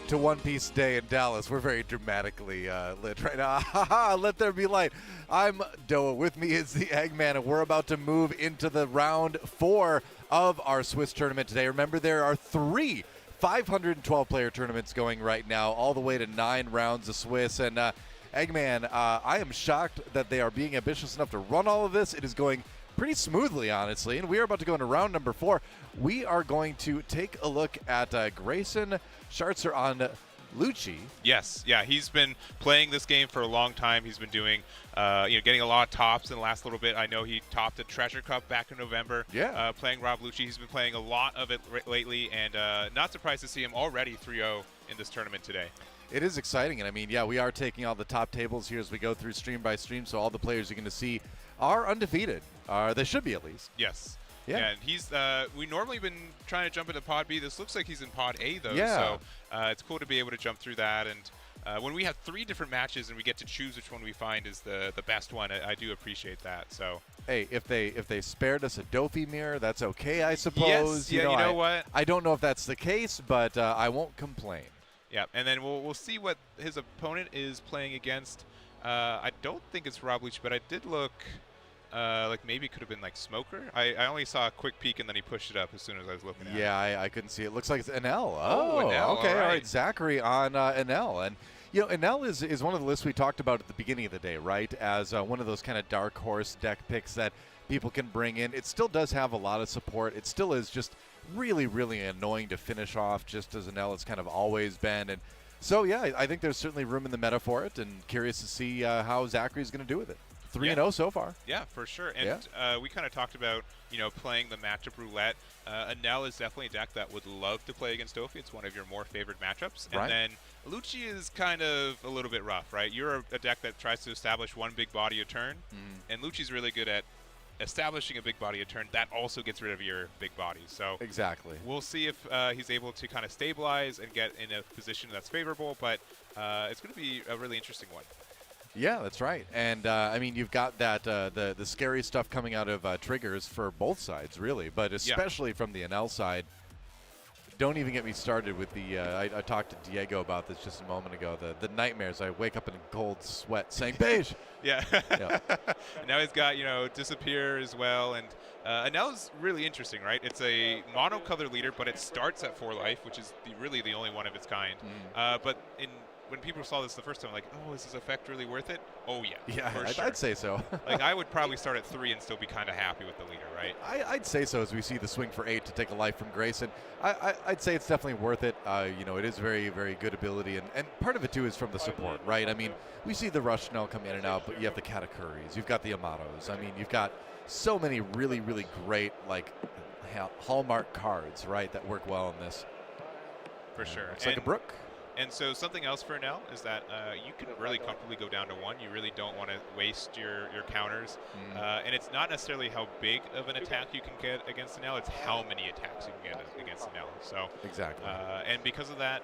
to One Piece Day in Dallas. We're very dramatically lit right now. Let there be light. I'm Doa. With me is the Eggman, and we're about to move into the round 4 of our Swiss tournament today. Remember, there are 3 512-player tournaments going right now, all the way to 9 rounds of Swiss. And Eggman, I am shocked that they are being ambitious enough to run all of this. It is going pretty smoothly, honestly, and we are about to go into round number 4. We are going to take a look at Grayson Scharzer on Luchi. Yes, yeah, he's been playing this game for a long time. He's been doing, getting a lot of tops in the last little bit. I know he topped a Treasure Cup back in November. Yeah. Playing Rob Luchi. He's been playing a lot of it lately, and not surprised to see him already 3-0 in this tournament today. It is exciting, and I mean, yeah, we are taking all the top tables here as we go through stream by stream, so all the players you're going to see are undefeated. They should be, at least. Yes. Yeah. And he's we normally been trying to jump into Pod B. This looks like he's in Pod A, though. Yeah. So it's cool to be able to jump through that. And when we have 3 different matches and we get to choose which one we find is the best one, I do appreciate that. So hey, if they spared us a Doflamingo, that's okay, I suppose. Yes. Yeah. You know what? I don't know if that's the case, but I won't complain. Yeah. And then we'll see what his opponent is playing against. I don't think it's Rob Luchi, but I did look. Like maybe it could have been like Smoker. I only saw a quick peek and then he pushed it up as soon as I was looking at it. Yeah, I couldn't see it. It looks like it's Enel. Enel, okay. all right. Zachary on Enel. And, you know, Enel is one of the lists we talked about at the beginning of the day, right? As one of those kind of dark horse deck picks that people can bring in. It still does have a lot of support. It still is just really, really annoying to finish off, just as Enel has kind of always been. And so, yeah, I think there's certainly room in the meta for it, and curious to see how Zachary's going to do with it. 3-0 so far. Yeah, for sure. And we kind of talked about, playing the matchup roulette. Enel is definitely a deck that would love to play against Dofi. It's one of your more favored matchups. Right. And then Luchi is kind of a little bit rough, right? You're a deck that tries to establish one big body a turn, and Luchi's really good at establishing a big body a turn. That also gets rid of your big bodies. So exactly. We'll see if he's able to kind of stabilize and get in a position that's favorable, but it's going to be a really interesting one. Yeah, that's right. And, I mean, you've got that the scary stuff coming out of triggers for both sides, really, but especially from the Enel side. Don't even get me started with the I talked to Diego about this just a moment ago, the nightmares. I wake up in a cold sweat saying, beige! Yeah. Now he's got, Disappear as well. And Enel's really interesting, right? It's a mono-color leader, but it starts at 4 life, which is really the only one of its kind. But when people saw this the first time, like, oh, is this effect really worth it? Oh, yeah. Yeah, for sure. I'd say so. Like, I would probably start at 3 and still be kind of happy with the leader, right? I'd say so as we see the swing for 8 to take a life from Grayson. I'd say it's definitely worth it. It is very, very good ability. And part of it, too, is from the support, right? I mean, we see the Rush now come in and out, but you have the Katakuris. You've got the Amatos. I mean, you've got so many really, really great, like, hallmark cards, right, that work well in this. For sure. It's like a Brook. And so something else for Enel is that you can really comfortably go down to 1. You really don't want to waste your counters. And it's not necessarily how big of an attack you can get against Enel, it's how many attacks you can get against Enel. So exactly. And because of that,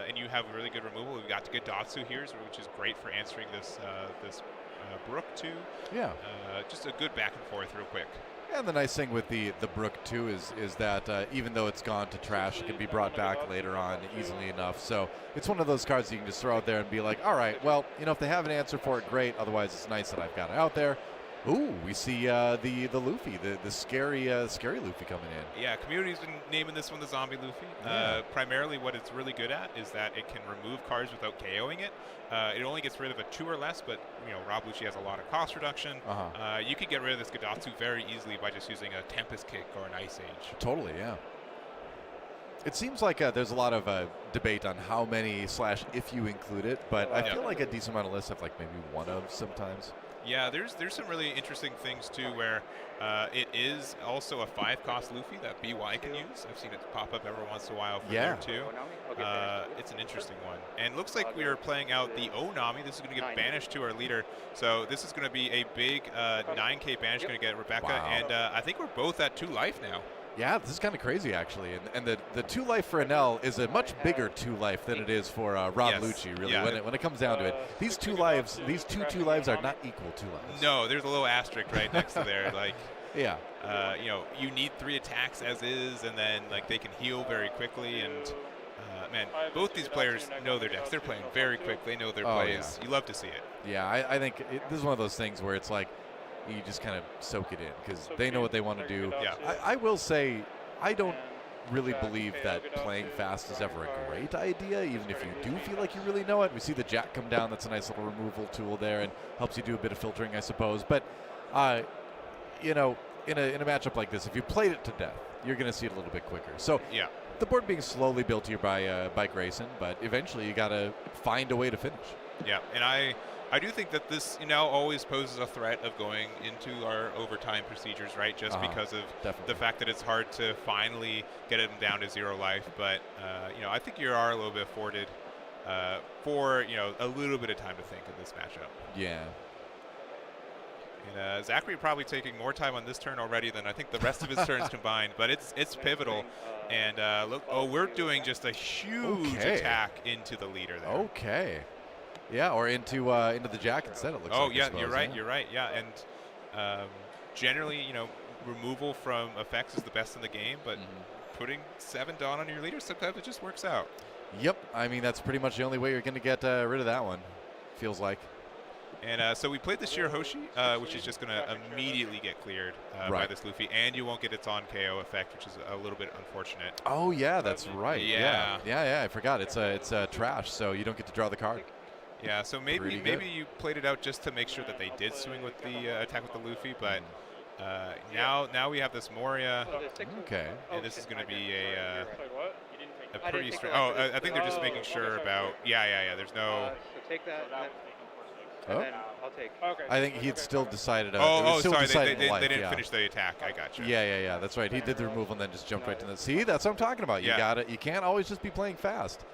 and you have really good removal, we've got Gadatsu here, which is great for answering this Brook too. Yeah. Just a good back and forth real quick. And the nice thing with the Brook, too, is that even though it's gone to trash, it can be brought back later on easily enough. So it's one of those cards you can just throw out there and be like, all right, well, if they have an answer for it, great. Otherwise, it's nice that I've got it out there. Ooh, we see the Luffy, the scary Luffy coming in. Yeah, community's been naming this one the Zombie Luffy. Primarily what it's really good at is that it can remove cards without KOing it. It only gets rid of a 2 or less, but Rob Luchi has a lot of cost reduction. You could get rid of this Gadatsu very easily by just using a Tempest Kick or an Ice Age. Totally, yeah. It seems like there's a lot of debate on how many / if you include it, but I feel like a decent amount of lists have like maybe one of sometimes. Yeah, there's some really interesting things too where it is also a 5-cost Luffy that BY can use. I've seen it pop up every once in a while for there too. It's an interesting one. And looks like we are playing out the Onami. This is going to get banished to our leader. So this is going to be a big 9k banish going to get Rebecca. Wow. And I think we're both at 2 life now. Yeah, this is kind of crazy, actually. And the 2 life for Enel is a much bigger 2 life than it is for Rob Luchi, really, when it comes down to it. These 2 lives, these two lives are not equal 2 lives. No, there's a little asterisk right next to there. Like, yeah. You need 3 attacks as is, and then like they can heal very quickly. And man, both these players know their decks. They're playing very quick. They know their plays. Yeah. You love to see it. Yeah, I think this is one of those things where it's like you just kind of soak it in because they know what they want to do. Yeah. I will say I don't really believe that playing fast is ever a great idea, even if you do feel like you really know it. We see the jack come down. That's a nice little removal tool there and helps you do a bit of filtering, I suppose. But, you know, in a matchup like this, if you played it to death, you're going to see it a little bit quicker. So yeah, the board being slowly built here by Grayson, but eventually you got to find a way to finish. Yeah, and I do think that this now always poses a threat of going into our overtime procedures, right? Just because of the fact that it's hard to finally get them down to 0 life. But, you know, I think you are a little bit afforded for, you know, a little bit of time to think in this matchup. Yeah. And Zachary probably taking more time on this turn already than I think the rest of his turns combined. But it's pivotal. And look, we're doing just a huge attack into the leader there. Okay. Yeah, or into the jack instead, it looks like. Oh, yeah, you're right, yeah. And generally, you know, removal from effects is the best in the game, but putting 7 Dawn on your leader, sometimes it just works out. Yep, I mean, that's pretty much the only way you're going to get rid of that one, feels like. And so we played the Shirahoshi, which is just going to immediately get cleared by this Luffy, and you won't get its on KO effect, which is a little bit unfortunate. Oh, yeah, that's right. Yeah, I forgot. It's a trash, so you don't get to draw the card. Yeah, so maybe you played it out just to make sure that they did swing with the attack with the Luffy, but now we have this Moria. Okay. And this is going to be a pretty straight. Oh, I think they're just making sure about. Yeah. There's no. Take that. Oh. I'll take. Okay. I think he'd still decided. Sorry, they didn't finish the attack. I got you. Yeah. That's right. He did the removal and then just jumped right to the. See, that's what I'm talking about. You got it. You can't always just be playing fast.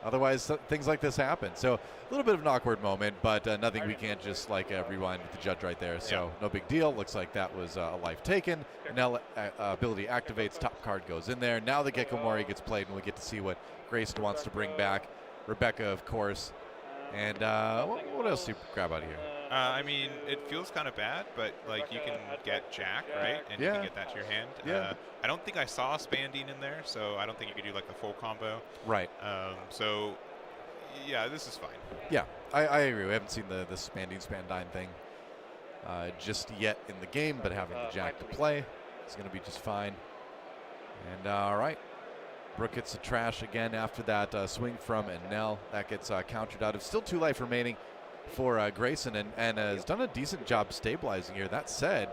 Otherwise, things like this happen. So a little bit of an awkward moment, but nothing we can't just like rewind with the judge right there. So no big deal. Looks like that was a life taken. Now ability activates. Top card goes in there. Now the Gecko Mori gets played, and we get to see what Grayson wants to bring back. Rebecca, of course. And what else do you grab out of here? I mean, it feels kind of bad, but like you can get Jack, right? And you can get that to your hand. Yeah. I don't think I saw Spandine in there, so I don't think you could do like the full combo. Right. So, yeah, this is fine. Yeah, I agree. We haven't seen the Spandine thing just yet in the game, but having the Jack to play is going to be just fine. And all right. Brooke gets the trash again after that swing from Enel. That gets countered out. It's still 2 life remaining for Grayson, and has done a decent job stabilizing here. That said,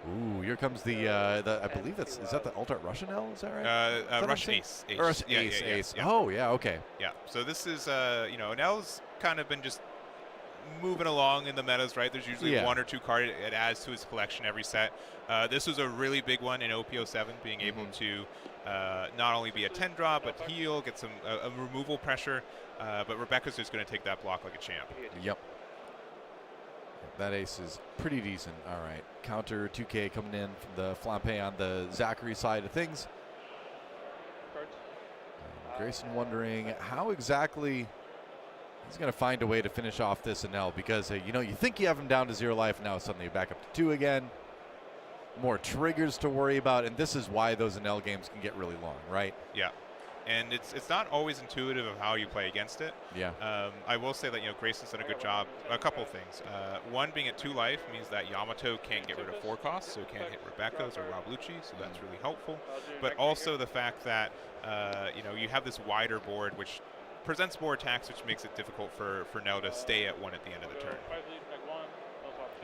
ooh, here comes the I believe is that the Alt-Art Russian L? Is that right? Russian Ace. Ace. Oh, yeah, okay. Yeah, so this is, you know, Enel's kind of been just moving along in the metas, right? There's usually 1 or 2 cards it adds to his collection every set. This was a really big one in OPO7, being able to not only be a 10 drop, but heal, get some a removal pressure. But Rebecca's just going to take that block like a champ. Yep. That ace is pretty decent. All right. Counter 2K coming in from the Flampe on the Zachary side of things. Grayson wondering how exactly he's going to find a way to finish off this Enel, because, you know, you think you have him down to 0 life, now suddenly you're back up to 2 again. More triggers to worry about, and this is why those Enel games can get really long, right? Yeah. And it's not always intuitive of how you play against it. Yeah. I will say that, you know, Grayson's done a good job. A couple of things. One, being at 2 life means that Yamato can't get rid of 4 costs, so can't hit Rebecca's or Rob Luchi, so that's really helpful. But also the fact that, you know, you have this wider board, which presents more attacks, which makes it difficult for Nell to stay at 1 at the end of the turn.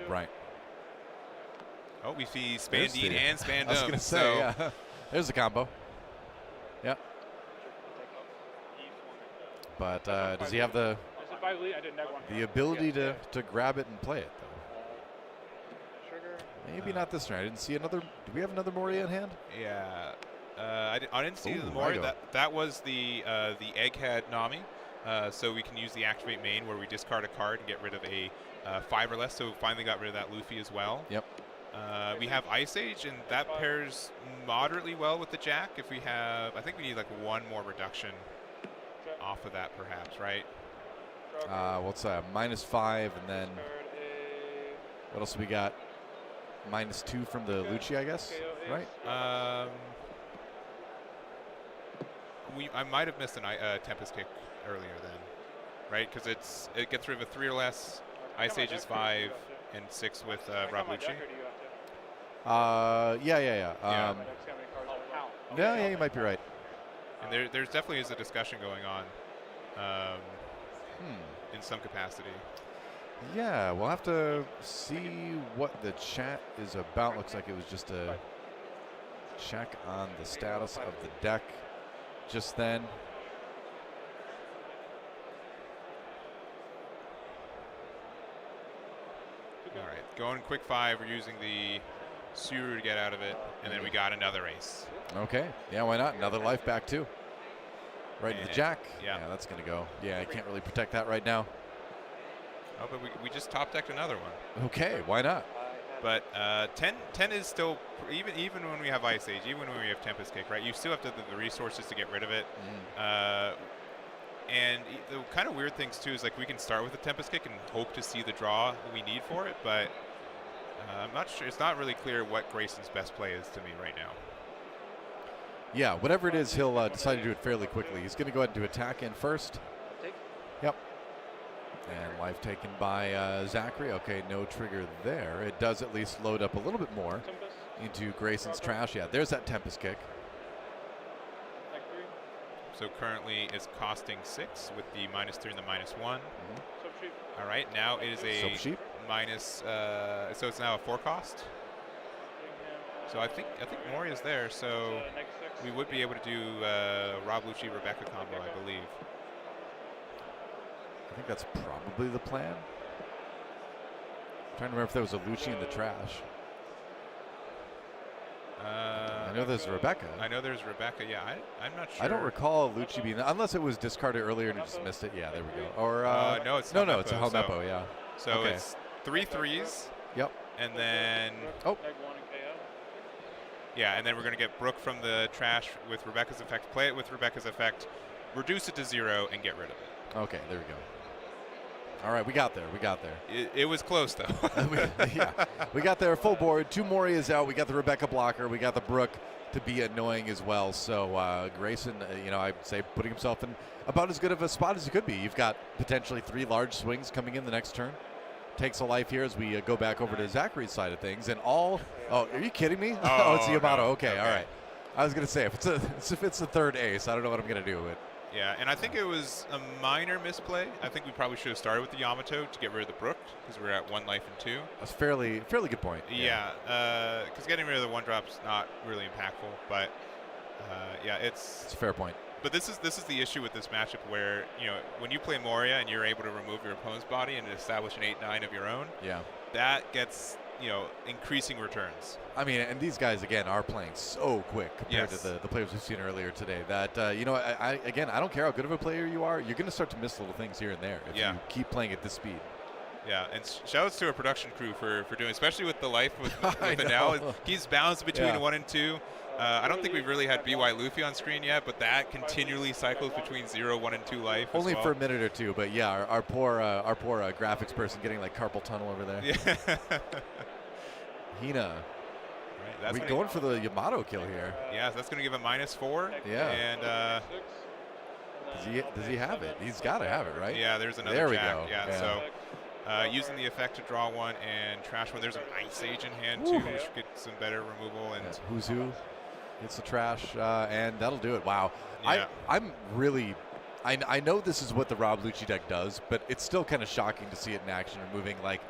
Right. Oh, we see Spandine and Spandum. I was going to say, yeah. There's the combo. Yep. But does he have the ability to grab it and play it, though? Maybe not this turn. I didn't see another. Do we have another Moria in hand? Yeah. I didn't see the Moria. That was the Egghead Nami. So we can use the Activate main where we discard a card and get rid of a 5 or less. So finally got rid of that Luffy as well. Yep. We have Ice Age, and that pairs moderately well with the Jack. If we have, I think we need like 1 more reduction off of that, perhaps, right? What's that? -5, and then what else we got? -2 from the Luchi, I guess, right? I might have missed a Tempest Kick earlier then, right? Because it gets rid of a 3 or less. Ice Age is 5 and 6 with Rob Luchi. Yeah. Yeah, you might be right. And there's definitely is a discussion going on in some capacity. Yeah, we'll have to see what the chat is about. Looks like it was just a check on the status of the deck just then. All right, going quick 5. We're using the Suru to get out of it, and then we got another ace. Okay, yeah, why not? Another life back too. Right to the jack. Yeah, that's gonna go. Yeah, I can't really protect that right now. Oh, but we just top decked another one. Okay, why not? But 10 is still, even when we have Ice Age, even when we have Tempest Kick, right? You still have the resources to get rid of it. And the kind of weird things too is like we can start with the Tempest Kick and hope to see the draw we need for it, but I'm not sure. It's not really clear what Grayson's best play is to me right now. Yeah, whatever it is, he'll decide to do it fairly quickly. He's going to go ahead and do attack in first. Yep. And life taken by Zachary. Okay, no trigger there. It does at least load up a little bit more into Grayson's trash. Yeah, there's that Tempest Kick. So currently it's costing 6 with the -3 and the -1. All right, now it is a minus. So it's now a 4 cost. So I think Moria's there. So we would be able to do Rob Luchi Rebecca combo, I believe. I think that's probably the plan. I'm trying to remember if there was a Luchi in the trash. I know there's Rebecca. I know there's Rebecca. Yeah, I'm not sure. I don't recall Luchi being there, unless it was discarded earlier and you just missed it. Yeah, there we go. Or no, it's no, it's a Helmeppo. Yeah. So okay. It's 3 3s. Yep. And then yeah, and then we're gonna get Brooke from the trash with Rebecca's effect. Play it with Rebecca's effect, reduce it to 0, and get rid of it. Okay, there we go. All right, we got there. It was close, though. We got there. Full board. 2 Morias out. We got the Rebecca blocker. We got the Brooke to be annoying as well. So Grayson, I'd say putting himself in about as good of a spot as he could be. You've got potentially 3 large swings coming in the next turn. Takes a life here as we go back over to Zachary's side of things. And oh, are you kidding me? Oh, it's Yamato. No. Okay, all right. I was going to say, if it's the third ace, I don't know what I'm going to do with it. Yeah, and I think it was a minor misplay. I think we probably should have started with the Yamato to get rid of the Brook because we're at 1 life and 2. That's fairly good point. Yeah, because getting rid of the 1-drop's not really impactful, but yeah, it's a fair point. But this is the issue with this matchup where when you play Moria and you're able to remove your opponent's body and establish an 8-9 of your own. Yeah, that gets increasing returns. I mean, and these guys again are playing so quick compared to the players we've seen earlier today. That I don't care how good of a player you are, you're going to start to miss little things here and there if you keep playing at this speed. Yeah, and shout outs to our production crew for doing, especially with the life with the now. He's balanced between 1 and 2. I don't think we've really had BY Luffy on screen yet, but that continually cycles between 0, 1, and 2 life. Only for a minute or two, but yeah, our poor graphics person getting like carpal tunnel over there. Yeah. Hina. Right, we going for the Yamato kill here. Yeah, so that's going to give a -4. Yeah. And does he have it? He's got to have it, right? Yeah, there's another there jack. We go. Yeah, so using the effect to draw 1 and trash 1. There's an Ice Age in hand too, which should get some better removal. And who's who? It's the trash, and that'll do it. Wow. Yeah. I'm really. I know this is what the Rob Luchi deck does, but it's still kind of shocking to see it in action, removing like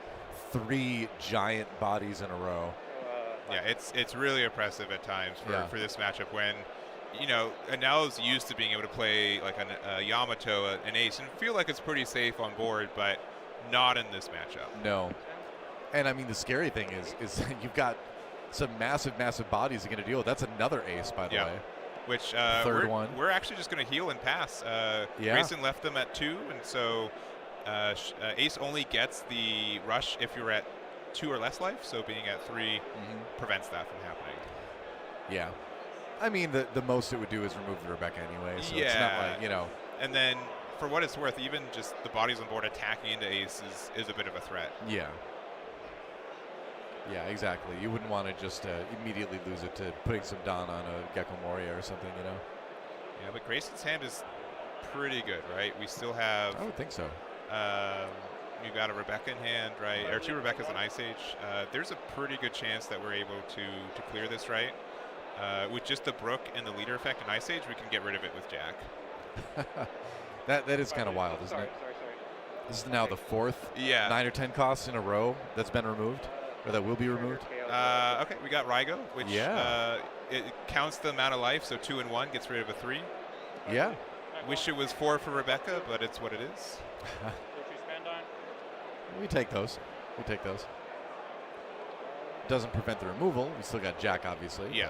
3 giant bodies in a row. Yeah, it's really impressive at times for this matchup when, Anel's used to being able to play like a Yamato, an ace, and feel like it's pretty safe on board, but not in this matchup. No. And I mean, the scary thing is you've got some massive bodies you're going to deal with. That's another ace, by the way. Which third one. We're actually just going to heal and pass. Grayson left them at 2, and so ace only gets the rush if you're at 2 or less life, so being at 3 prevents that from happening. Yeah. I mean, the most it would do is remove the Rebecca anyway, so it's not like, And then, for what it's worth, even just the bodies on board attacking into ace is a bit of a threat. Yeah. Yeah, exactly. You wouldn't want to just immediately lose it to putting some Dawn on a Gecko Moria or something, Yeah, but Grayson's hand is pretty good, right? We still have. I would think so. You've got a Rebecca in hand, right? Or 2 Rebeccas in Ice Age. There's a pretty good chance that we're able to clear this, right? With just the Brook and the leader effect in Ice Age, we can get rid of it with Jack. that is kind of wild, isn't it? Sorry. This is now the 4th 9 or 10 costs in a row that's been removed, or that will be removed. Okay, we got Rygo, which it counts the amount of life, so 2 and 1 gets rid of a 3. Yeah. Wish it was 4 for Rebecca, but it's what it is. We take those. Doesn't prevent the removal. We still got Jack, obviously. Yeah.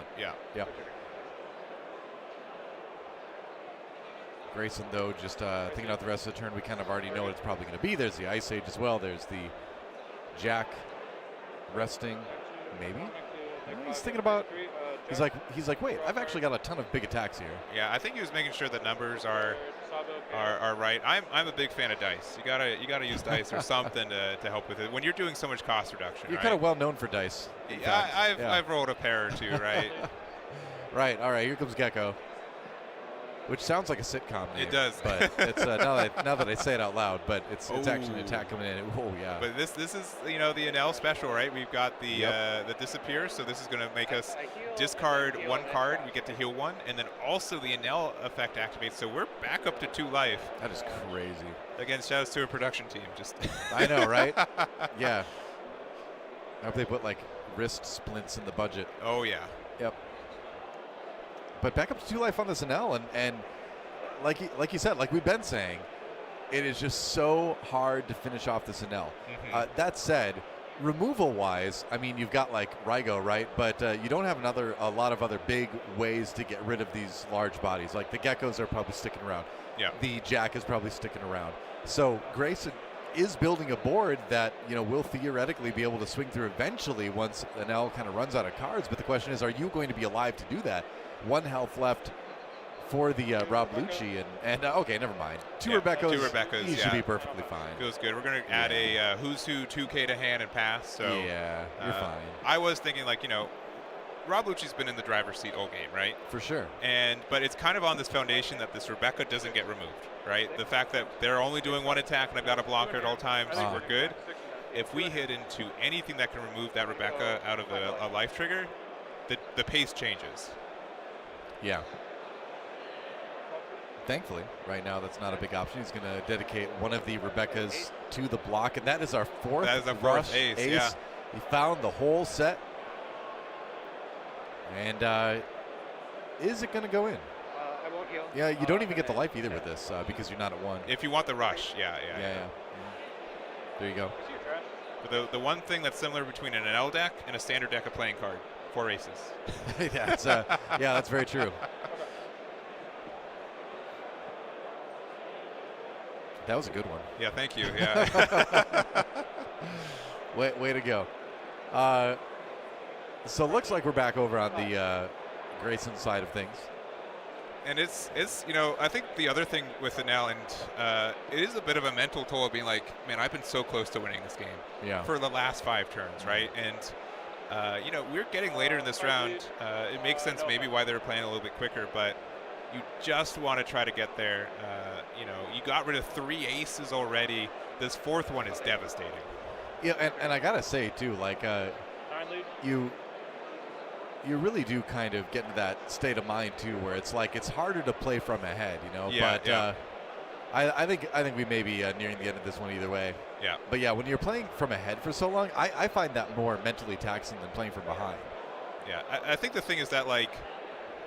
Grayson, though, just thinking about the rest of the turn, we kind of already know what it's probably going to be. There's the Ice Age as well. There's the Jack resting, maybe. He's thinking about. He's like, wait, I've actually got a ton of big attacks here. Yeah, I think he was making sure the numbers are right. I'm a big fan of dice. You gotta use dice or something to help with it when you're doing so much cost reduction. You're kind of well known for dice. I've rolled a pair or 2, right? Right. All right. Here comes Gecko. Which sounds like a sitcom name. It does. But it's now that I say it out loud, but it's actually an attack coming in. Oh, yeah. But this is, the Enel special, right? We've got the disappear, so this is going to make us discard 1 card. We get to heal 1, and then also the Enel effect activates, so we're back up to 2 life. That is crazy. Again, shout-outs to a production team. Just I know, right? Yeah. I hope they put, like, wrist splints in the budget. Oh, yeah. Yep. But back up to 2 life on this Enel, and like you said, like we've been saying, it is just so hard to finish off this Enel. That said, removal-wise, I mean, you've got like Rygo, right? But you don't have a lot of other big ways to get rid of these large bodies. Like the Geckos are probably sticking around. Yeah. The Jack is probably sticking around. So Grayson is building a board that will theoretically be able to swing through eventually once Enel kind of runs out of cards. But the question is, are you going to be alive to do that? 1 health left for the Rob Luchi, and okay, never mind. 2 Rebeccas. 2 Rebeccas. He should be perfectly fine. Feels good. We're going to add a Who's Who 2K to hand and pass. So yeah, you're fine. I was thinking, Rob Lucci's been in the driver's seat all game, right? For sure. But it's kind of on this foundation that this Rebecca doesn't get removed, right? The fact that they're only doing 1 attack and I've got a blocker at all times, we're good. If we hit into anything that can remove that Rebecca out of a life trigger, the pace changes. Yeah. Thankfully, right now, that's not a big option. He's going to dedicate one of the Rebeccas to the block, and that is our 4th. That is our 4th rush ace. Yeah. He found the whole set. And is it going to go in? I won't heal. Yeah, you don't even get the life either with this because you're not at 1. If you want the rush, yeah. There you go. But the one thing that's similar between an NL deck and a standard deck of playing card, 4 aces. That's very true. That was a good one. Yeah, thank you. Yeah. way to go. So it looks like we're back over on the Grayson side of things. And it's I think the other thing with it now, and it is a bit of a mental toll of being like, man, I've been so close to winning this game for the last 5 turns, right? And we're getting later in this round. It makes sense maybe why they're playing a little bit quicker, but you just want to try to get there. You got rid of 3 aces already. This 4th one is devastating. Yeah, and I gotta say too, like you really do kind of get into that state of mind too, where it's like it's harder to play from ahead, I think we may be nearing the end of this one either way. Yeah. But yeah, when you're playing from ahead for so long, I find that more mentally taxing than playing from behind. Yeah, I think the thing is that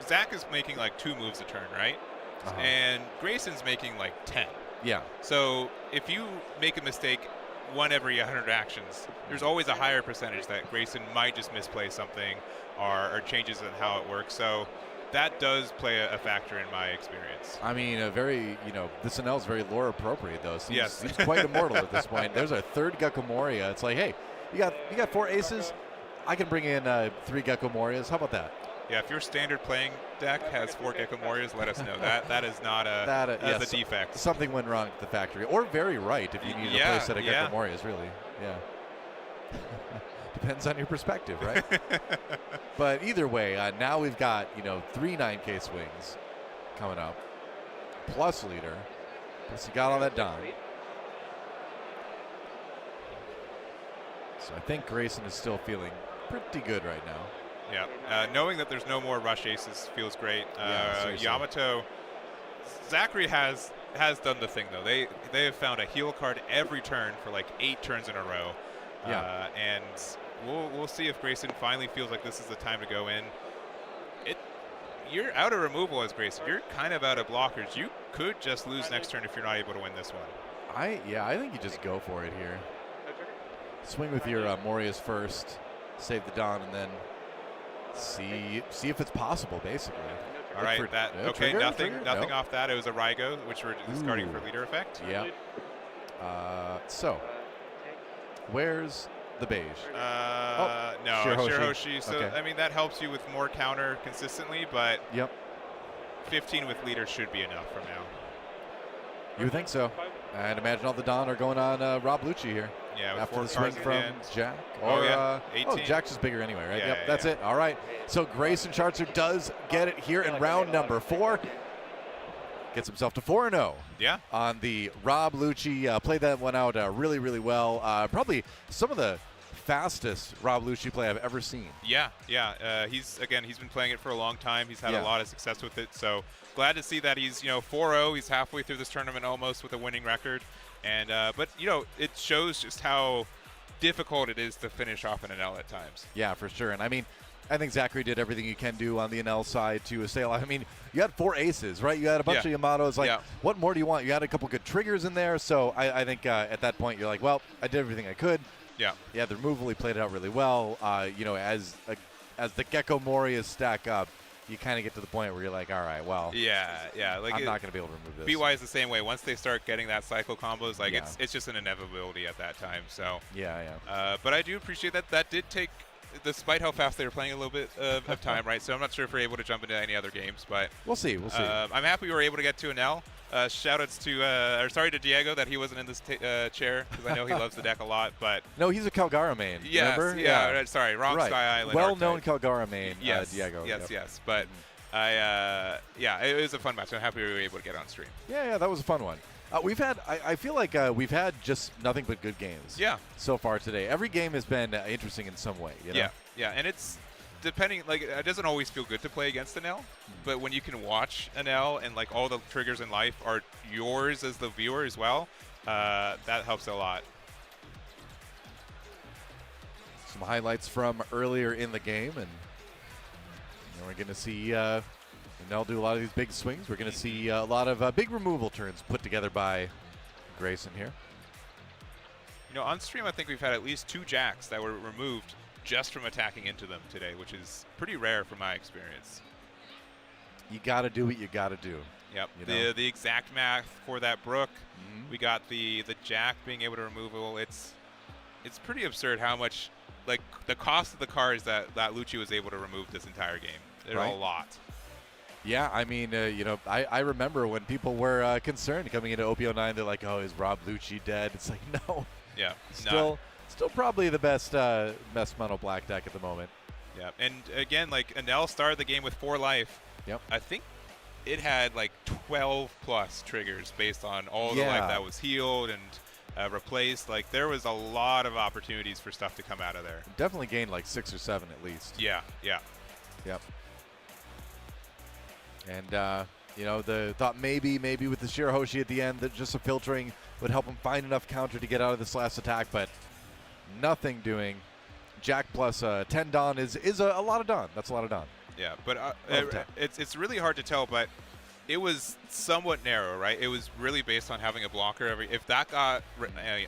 Zach is making 2 moves a turn, right? And Grayson's making 10. Yeah. So if you make a mistake 1 every 100 actions, there's always a higher percentage that Grayson might just misplay something or changes in how it works. So that does play a factor in my experience. I mean, this Enel's very lore appropriate though. Seems quite immortal at this point. There's our 3rd Gecko Moria. It's like, hey, you got 4 aces. I can bring in 3 Gecko Morias. How about that? Yeah, if your standard playing deck has 4 Gecko Morias, let us know. That is not a defect. Something went wrong at the factory, or very right if you need to play a set of Gecko Morias, really. Yeah. Depends on your perspective, right? But either way, now we've got 3 9K swings coming up. Plus leader. Plus he got all that done. So I think Grayson is still feeling pretty good right now. Yeah, knowing that there's no more rush aces feels great. Yeah, Yamato, Zachary has done the thing though. They have found a heal card every turn for like 8 turns in a row. Yeah. And we'll see if Grayson finally feels like this is the time to go in. You're out of removal as Grayson. You're kind of out of blockers. You could just lose next turn if you're not able to win this one. I think you just go for it here. Swing with your Morias first, save the Dawn, and then see if it's possible, basically. All right, okay, nothing nope. off that. It was a Raigo, which we're discarding for leader effect. Yeah. So, where's the beige? No, Shirahoshi. So, okay. I mean, that helps you with more counter consistently, but 15 with leader should be enough from now. You would think so. And imagine all the Dawn are going on Rob Lucci here. Yeah, with after 4 the swing cards in from hand. Jack. Oh, yeah, 18. Jack's just bigger anyway, right? Yeah, Yep, that's it. All right. So Grayson Chartzer does get it here in round number 4. Gets himself to 4-0. Yeah. On the Rob Lucci. Played that one out really, really well. Probably some of the fastest Rob Lucci play I've ever seen. Yeah. He's been playing it for a long time. He's had a lot of success with it. So glad to see that he's 4-0. He's halfway through this tournament almost with a winning record. And but it shows just how difficult it is to finish off an NL at times. Yeah, for sure. And I mean, I think Zachary did everything he can do on the NL side to stay alive. I mean, you had 4 aces, right? You had a bunch of Yamatos. Like, what more do you want? You had a couple good triggers in there. So I think at that point you're like, well, I did everything I could. Yeah. Yeah, the removal, he played it out really well. As the Gecko Morias stack up, you kind of get to the point where you're like, all right, well, like I'm not going to be able to remove this. BY is the same way. Once they start getting that cycle combos, like it's just an inevitability at that time. So but I do appreciate that. That did take, despite how fast they were playing, a little bit of time, right? So I'm not sure if we're able to jump into any other games, but we'll see. I'm happy we were able to get to an L. Shout-outs to, sorry to Diego that he wasn't in this chair, because I know he loves the deck a lot, but... No, he's a Calgara main, remember? Yeah, sorry, wrong Sky Island. Well-known Calgara main, Diego. Yes, but it was a fun match. I'm happy we were able to get on stream. Yeah, that was a fun one. We've had, I feel like we've had just nothing but good games so far today. Every game has been interesting in some way, you know? Yeah, and it's... depending, like, it doesn't always feel good to play against an L, but when you can watch an L and like all the triggers in life are yours as the viewer as well, that helps a lot. Some highlights from earlier in the game, and we're going to see Nell do a lot of these big swings. We're going to see a lot of big removal turns put together by Grayson here. On stream, I think we've had at least 2 jacks that were removed just from attacking into them today, which is pretty rare from my experience. You got to do what you got to do. Yep. The exact math for that Brook. We got the jack being able to remove it. It's pretty absurd how much, like, the cost of the cards that Luchi was able to remove this entire game. They're a lot. Yeah, I mean, I remember when people were concerned coming into OPO9, they're like, oh, is Rob Lucci dead? It's like, no. Yeah. Still probably the best mono black deck at the moment. Yeah, and again, like, Anel started the game with 4 life. Yep. I think it had like 12 plus triggers based on all the life that was healed and replaced. Like, there was a lot of opportunities for stuff to come out of there. Definitely gained like 6 or 7 at least. Yeah. Yep. And the thought maybe with the Shirahoshi at the end that just a filtering would help him find enough counter to get out of this last attack, but nothing doing. Jack plus 10 Dawn is a lot of Dawn. That's a lot of Dawn. Yeah, but it's really hard to tell, but it was somewhat narrow, right? It was really based on having a blocker. If that got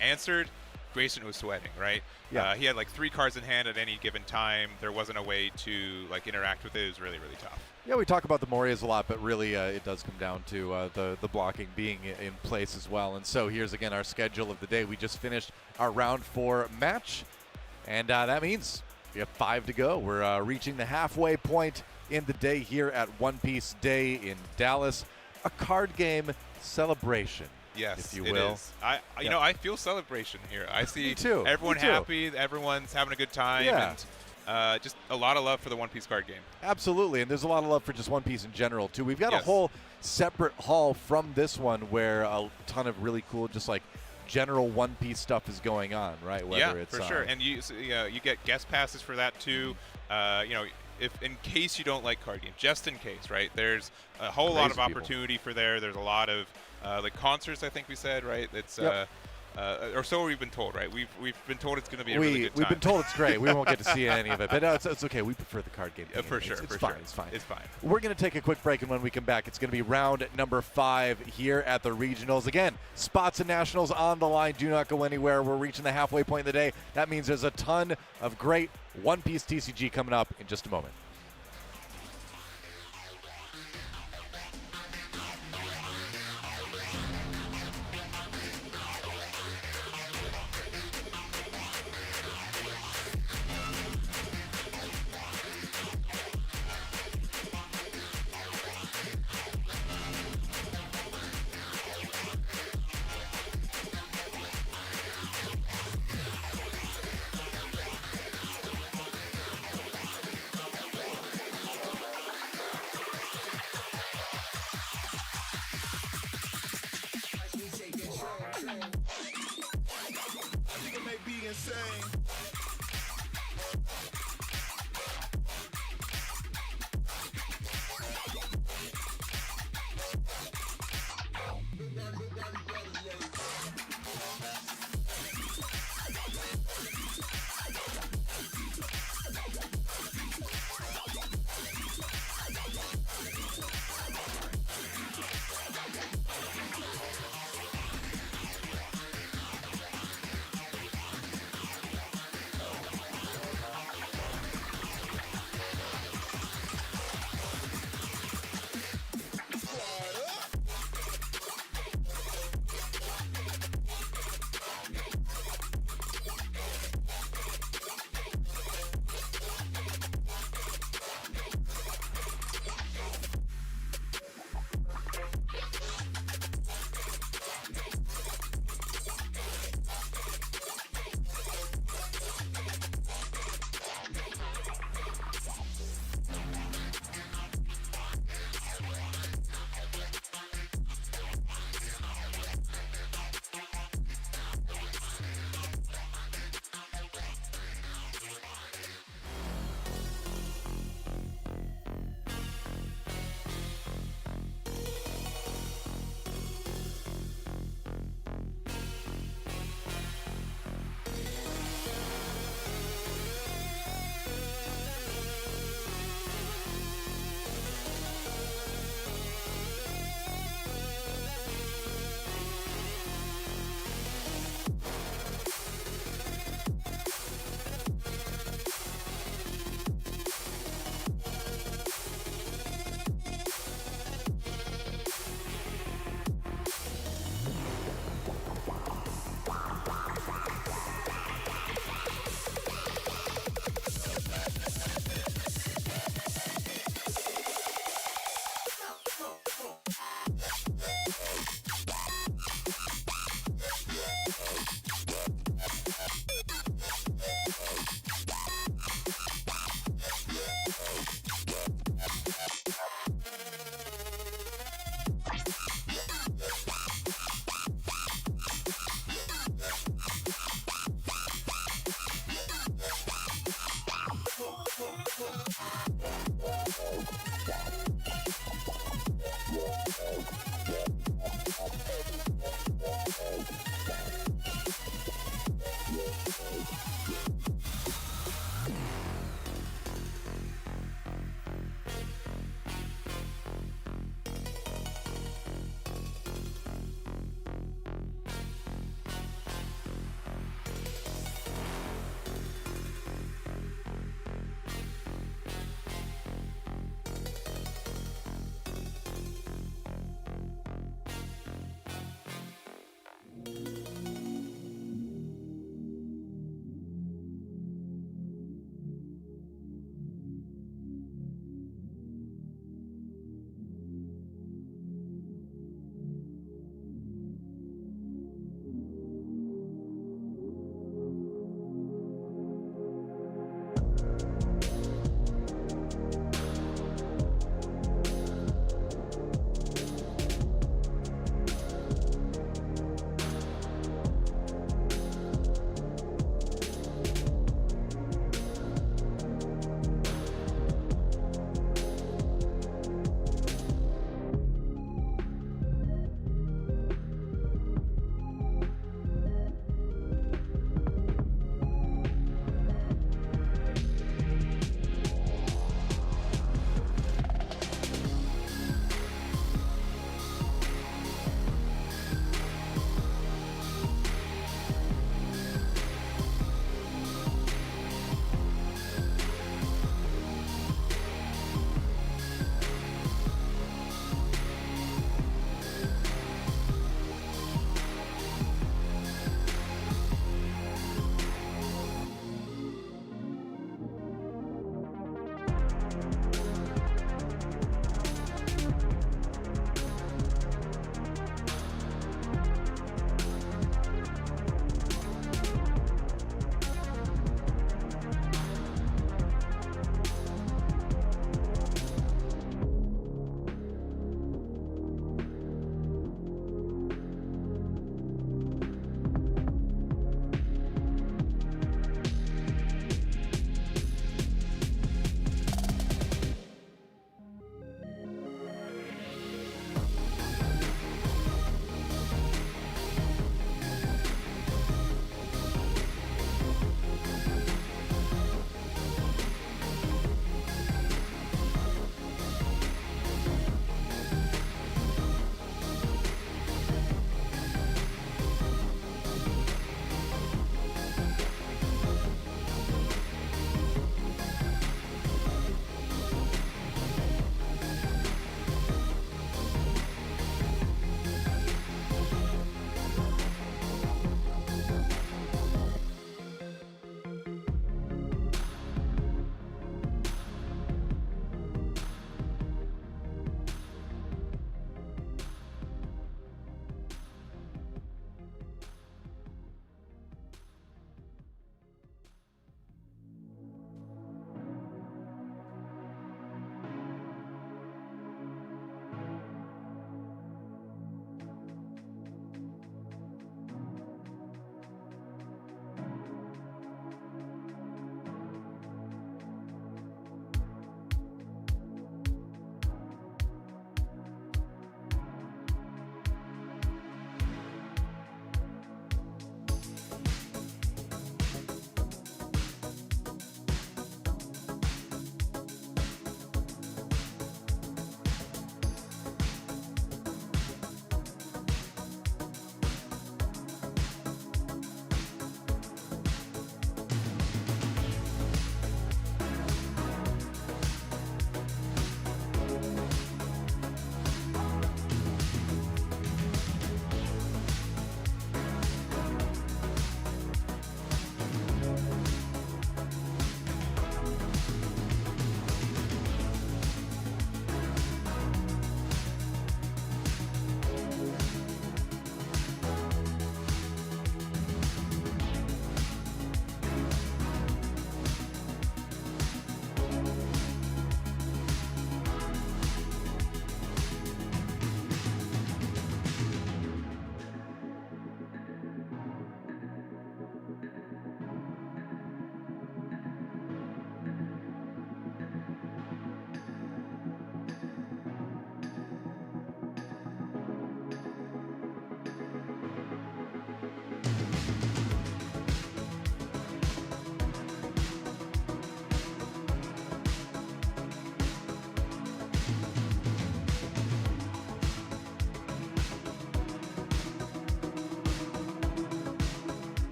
answered, Grayson was sweating, right? Yeah. He had like 3 cards in hand at any given time. There wasn't a way to like interact with it. It was really, really tough. Yeah, we talk about the Morias a lot, but really it does come down to the blocking being in place as well. And so here's again our schedule of the day. We just finished our round 4 match, and that means we have 5 to go. We're reaching the halfway point in the day here at One Piece Day in Dallas. A card game celebration. Yes, if you will. It is. I feel celebration here. I see Me too. everyone happy. Everyone's having a good time. Yeah. And just a lot of love for the One Piece card game. Absolutely, and there's a lot of love for just One Piece in general, too. We've got a whole separate haul from this one where a ton of really cool, just like general One Piece stuff is going on, right? Whether it's, for sure. And you get guest passes for that, too. If in case you don't like card games, just in case, right? There's a whole lot of opportunity for there. There's a lot of like concerts, I think we said, right? It's or so we've been told, right? We've been told it's going to be a really good time. We've been told it's great. We won't get to see any of it, but no, it's okay. We prefer the card game. For sure. It's fine. Sure. It's fine. It's fine. We're going to take a quick break, and when we come back, it's going to be round number 5 here at the regionals. Again, spots and nationals on the line. Do not go anywhere. We're reaching the halfway point of the day. That means there's a ton of great One Piece TCG coming up in just a moment.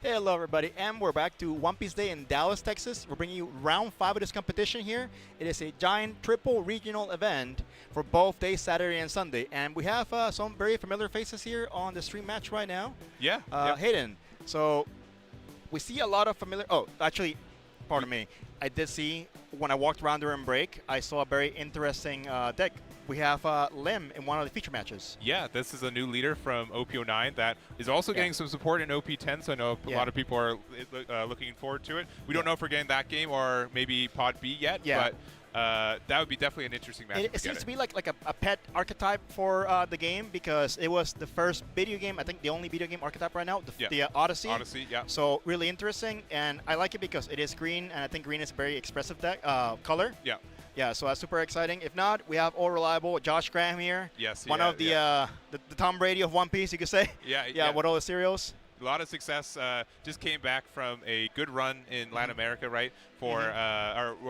Hello, everybody, and we're back to One Piece Day in Dallas, Texas. We're bringing you round 5 of this competition here. It is a giant triple regional event for both days, Saturday and Sunday. And we have some very familiar faces here on the stream match right now. Yeah. Hayden, so we see a lot of familiar... Oh, actually, pardon me. I did see, when I walked around during break, I saw a very interesting deck. We have Lim in one of the feature matches. Yeah, this is a new leader from OP09 that is also getting some support in OP10, so I know a lot of people are looking forward to it. We don't know if we're getting that game or maybe Pod B yet, but that would be definitely an interesting match. It seems to be like a pet archetype for the game because it was the first video game, I think the only video game archetype right now, the Odyssey. Odyssey, yeah. So really interesting, and I like it because it is green, and I think green is a very expressive color. Yeah. Yeah, so that's super exciting. If not, we have all reliable Josh Graham here. Yes, one of the Tom Brady of One Piece, you could say. Yeah. With all the cereals. A lot of success. Just came back from a good run in Latin America, right? For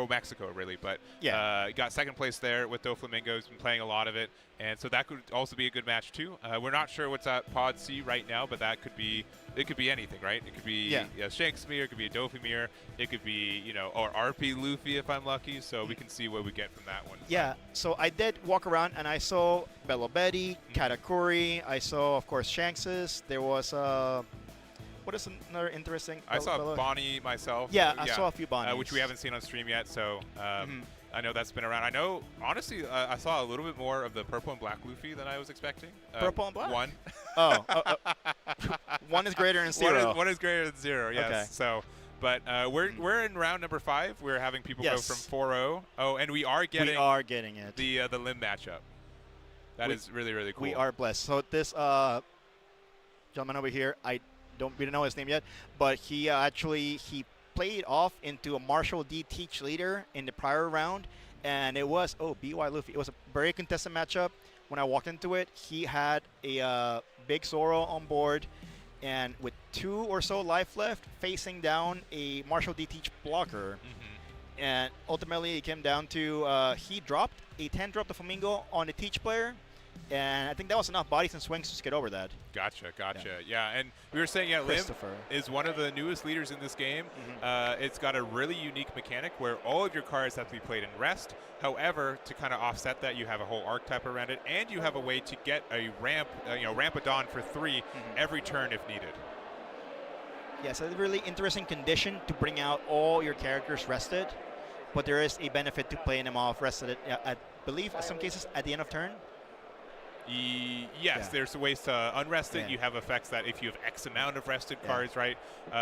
Mexico, really. But got second place there with Doflamingo. He's been playing a lot of it, and so that could also be a good match too. We're not sure what's at Pod C right now, but that could be. It could be anything, right? It could be Shanksmere, it could be a Doflamingo, it could be or RP Luffy if I'm lucky. So we can see what we get from that one. Yeah. So I did walk around and I saw Bello Betty, Katakuri. I saw, of course, Shanks's. There was what is another interesting? I saw Bonnie myself. Yeah, I saw a few Bonnies. Which we haven't seen on stream yet, so I know that's been around. I know, honestly, I saw a little bit more of the purple and black Luffy than I was expecting. Purple and black? One. One is greater than 0. One is greater than 0, yes. Okay. So, but we're in round number 5. We're having people go from 4-0. Oh, and we are getting it. The Lim matchup. That is really, really cool. We are blessed. So this gentleman over here, we don't know his name yet, but he he played off into a Marshall D Teach leader in the prior round, and it was BY Luffy. It was a very contested matchup. When I walked into it, he had a big Zoro on board, and with 2 or so life left, facing down a Marshall D Teach blocker. And ultimately, it came down to he dropped a 10-drop Doflamingo on the Teach player, and I think that was enough bodies and swings to get over that. Gotcha. Yeah, and we were saying, Lim is one of the newest leaders in this game. It's got a really unique mechanic where all of your cards have to be played in rest. However, to kind of offset that, you have a whole archetype around it, and you have a way to get a ramp, Rampadon for 3 every turn if needed. Yeah, so it's a really interesting condition to bring out all your characters rested, but there is a benefit to playing them off rested, I believe, in some cases, at the end of turn. Yes, there's ways to unrest it. You have effects that if you have X amount of rested cards, right?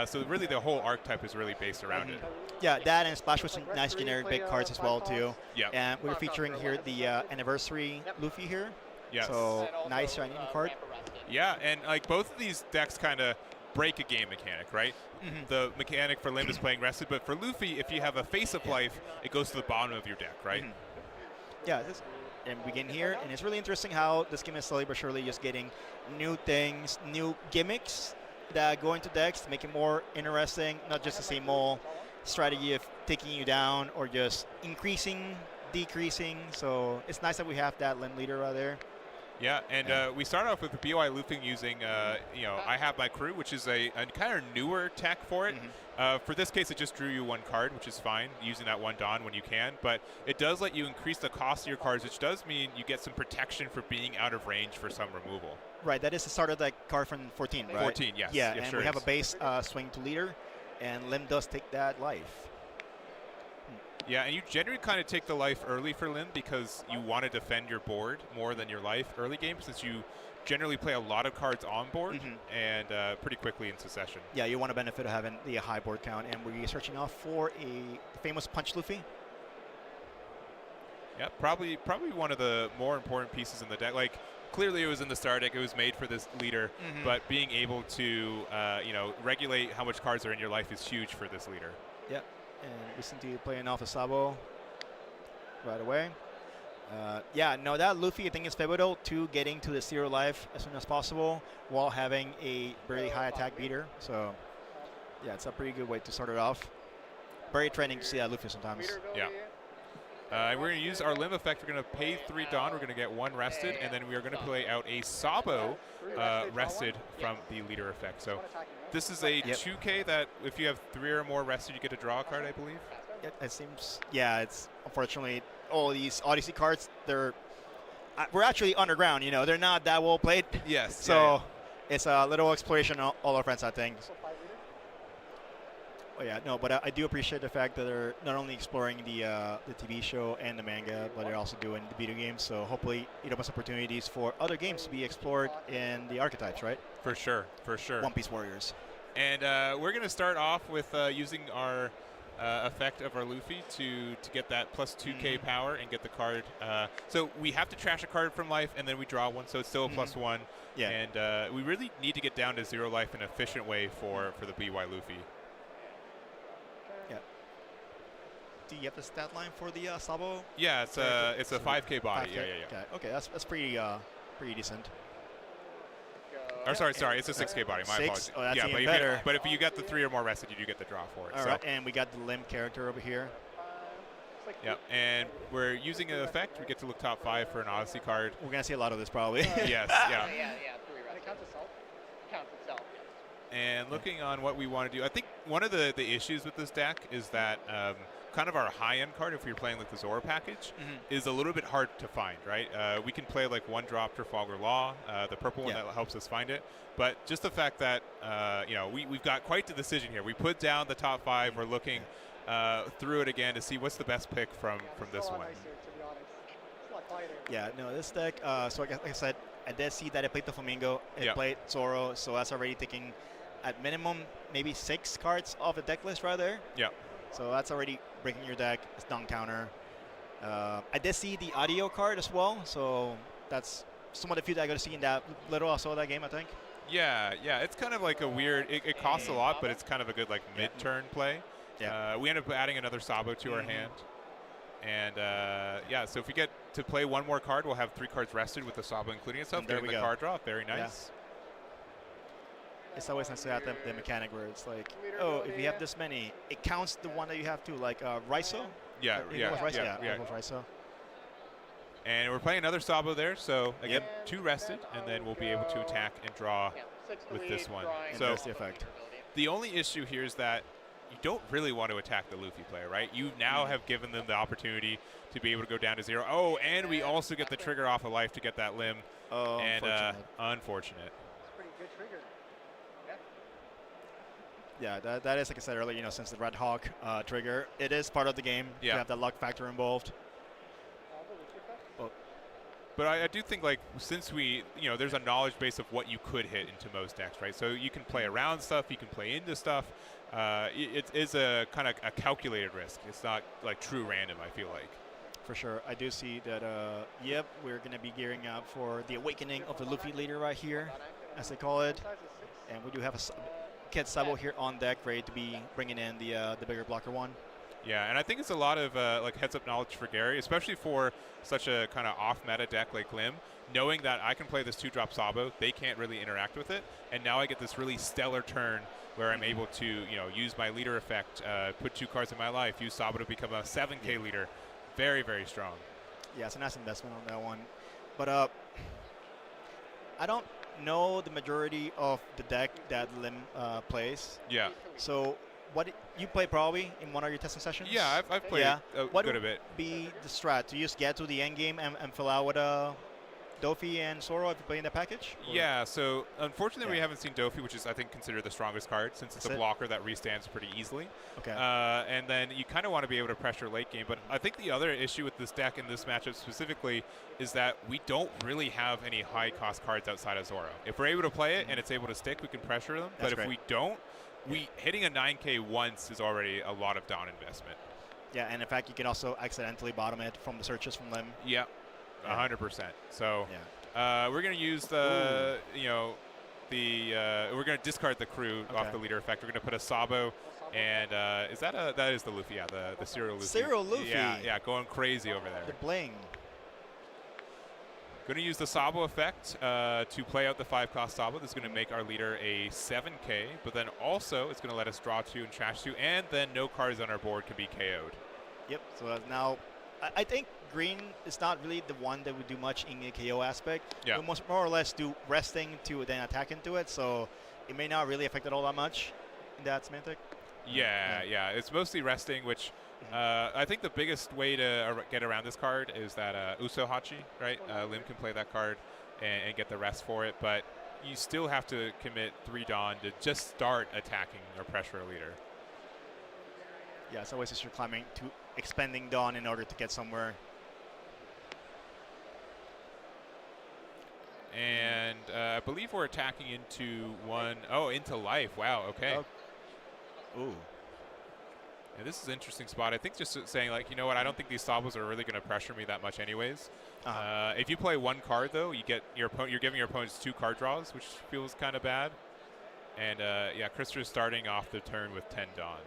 So really the whole archetype is really based around it. Yeah, that and Splash with some nice generic big cards as well, too. Yeah. And we're featuring here the Anniversary Luffy here. Yes. So nice shiny card. Yeah, and like both of these decks kind of break a game mechanic, right? The mechanic for Lim is playing rested, but for Luffy, if you have a face-up life, it goes to the bottom of your deck, right? Yeah, and we begin here, and it's really interesting how this game is slowly but surely just getting new things, new gimmicks that go into decks to make it more interesting, not just the same old strategy of taking you down or just increasing, decreasing. So it's nice that we have that Lim leader right there. Yeah, and we start off with the BY looping using, I Have My Crew, which is a kind of newer tech for it. For this case, it just drew you 1 card, which is fine, using that 1 Dawn when you can. But it does let you increase the cost of your cards, which does mean you get some protection for being out of range for some removal. Right, that is the start of that card from 14, right? 14, yes. Yeah, and we have a base swing to leader, and Lim does take that life. Yeah, and you generally kind of take the life early for Lim because you want to defend your board more than your life early game, since you generally play a lot of cards on board and pretty quickly in succession. Yeah, you want to benefit of having the high board count, and we're searching off for a famous Punch Luffy. Yeah, probably one of the more important pieces in the deck. Like, clearly it was in the star deck, it was made for this leader, but being able to regulate how much cards are in your life is huge for this leader. Yep. And listen to you playing off the Sabo right away. That Luffy I think is pivotal to getting to the 0 life as soon as possible while having a very high attack beater. So, yeah, it's a pretty good way to start it off. Very training to see that Luffy sometimes. Yeah. We're going to use our limb effect. We're going to pay 3 Dawn. We're going to get 1 rested, and then we are going to play out a Sabo rested from the leader effect. So this is a 2K that if you have 3 or more rested, you get to draw a card, I believe. It seems, yeah, it's unfortunately all these Odyssey cards, we're actually underground, you know, they're not that well played. Yes. So it's a little exploration all our friends, I think. Oh yeah, no, but I do appreciate the fact that they're not only exploring the TV show and the manga, but they're also doing the video games. So hopefully it opens opportunities for other games to be explored in the archetypes, right? For sure, for sure. One Piece Warriors. And we're going to start off with using our effect of our Luffy to get that plus 2K power and get the card. So we have to trash a card from life, and then we draw one, so it's still a plus 1. Yeah. And we really need to get down to 0 life in an efficient way for the BY Luffy. Do you have the stat line for the Sabo? Yeah, it's a 5K body. 5K? Yeah. Okay, that's pretty decent. Or sorry, it's a 6K body. My apologies. Oh, that's even better. But if you get the 3 or more rested, you do get the draw for it. All right, and we got the limb character over here. Yep, and we're using an effect. We get to look top 5 for an Odyssey card. We're gonna see a lot of this probably. Yes, yeah. Yeah, 3 rested. It counts itself. Counts itself. And looking on what we want to do, I think one of the issues with this deck is that kind of our high-end card, if you're playing like the Zora package, is a little bit hard to find, right? We can play like 1-drop Trafalgar Law, the purple one that helps us find it. But just the fact that, you know, we've got quite the decision here. We put down the top 5. We're looking through it again to see what's the best pick from this one. Yeah, no, this deck, so like I said, I did see that it played Doflamingo, it played Zoro, so that's already taking at minimum maybe 6 cards off the deck list right there. Yeah. So that's already breaking your deck. It's down counter. I did see the audio card as well, so that's some of the few that I got to see in that little I saw that game, I think. Yeah, it's kind of like a weird, it costs a lot, but it's kind of a good like mid-turn play. Yeah. We end up adding another Sabo to our hand. And yeah, so if we get to play 1 more card, we'll have 3 cards rested with the Sabo including itself. Getting the card draw, very nice. Yeah. It's always nice to have the mechanic where it's like, oh, if you have this many, it counts the one that you have too, like Raiso. Yeah. Raiso. And we're playing another Sabo there, so again, 2 rested, and then we'll be able to attack and draw with this one. So that's the effect. The only issue here is that you don't really want to attack the Luffy player, right? You now have given them the opportunity to be able to go down to 0. Oh, and we also get the trigger off of life to get that limb. Oh, and unfortunate. It's a pretty good trigger. Yeah, that is, like I said earlier, you know, since the Red Hawk trigger, it is part of the game. You have that luck factor involved. But I do think, like, since we, you know, there's a knowledge base of what you could hit into most decks, right? So you can play around stuff, you can play into stuff. It is a kind of a calculated risk. It's not, like, true random, I feel like. For sure. I do see that, yep, we're going to be gearing up for the awakening of the Luffy leader right here, as they call it. And we do have a Kid Sabo here on deck, ready to be bringing in the bigger blocker one. Yeah, and I think it's a lot of like heads-up knowledge for Gary, especially for such a kind of off-meta deck like Lim, knowing that I can play this 2-drop Sabo, they can't really interact with it, and now I get this really stellar turn where I'm able to, you know, use my leader effect, put 2 cards in my life, use Sabo to become a 7K leader. Very, very strong. Yeah, it's a nice investment on that one. But I don't know the majority of the deck that Lim plays. Yeah. So what you play probably in one of your testing sessions? Yeah, I've played a good bit. What would be the strat? To just get to the end game and fill out with Dofi and Zoro if you play in that package? Or? Yeah, so unfortunately we haven't seen Dofi, which is I think considered the strongest card since it's a blocker that restands pretty easily. Okay. And then you kind of want to be able to pressure late game, but I think the other issue with this deck in this matchup specifically is that we don't really have any high cost cards outside of Zoro. If we're able to play it and it's able to stick, we can pressure them. That's but great. If we don't, hitting a 9K once is already a lot of down investment. Yeah, and in fact you can also accidentally bottom it from the searches from Lim. Yeah. 100%. So we're going to use the, you know, we're going to discard the crew off the leader effect. We're going to put a Sabo, and that is the Luffy, the Serial Luffy. Serial Luffy. Yeah, going crazy over there. The bling. Going to use the Sabo effect to play out the 5-cost Sabo. This is going to make our leader a 7K, but then also it's going to let us draw 2 and trash 2, and then no cards on our board can be KO'd. Yep, so now I think green is not really the one that would do much in the KO aspect. Yeah. It more or less do resting to then attack into it, so it may not really affect it all that much in that semantic. Yeah. It's mostly resting, which I think the biggest way to get around this card is that Uso Hachi, right? Lim can play that card and get the rest for it, but you still have to commit 3 Dawn to just start attacking or pressure a leader. Yeah, it's always just you're climbing to expending Dawn in order to get somewhere. And I believe we're attacking into 1. Oh, into life. Wow, okay. Ooh. Yeah, this is an interesting spot. I think just saying, like, you know what, I don't think these Sabos are really going to pressure me that much anyways. If you play 1 card, though, you get you're giving your opponents 2 card draws, which feels kind of bad. And, yeah, Krister's starting off the turn with 10 Dawn.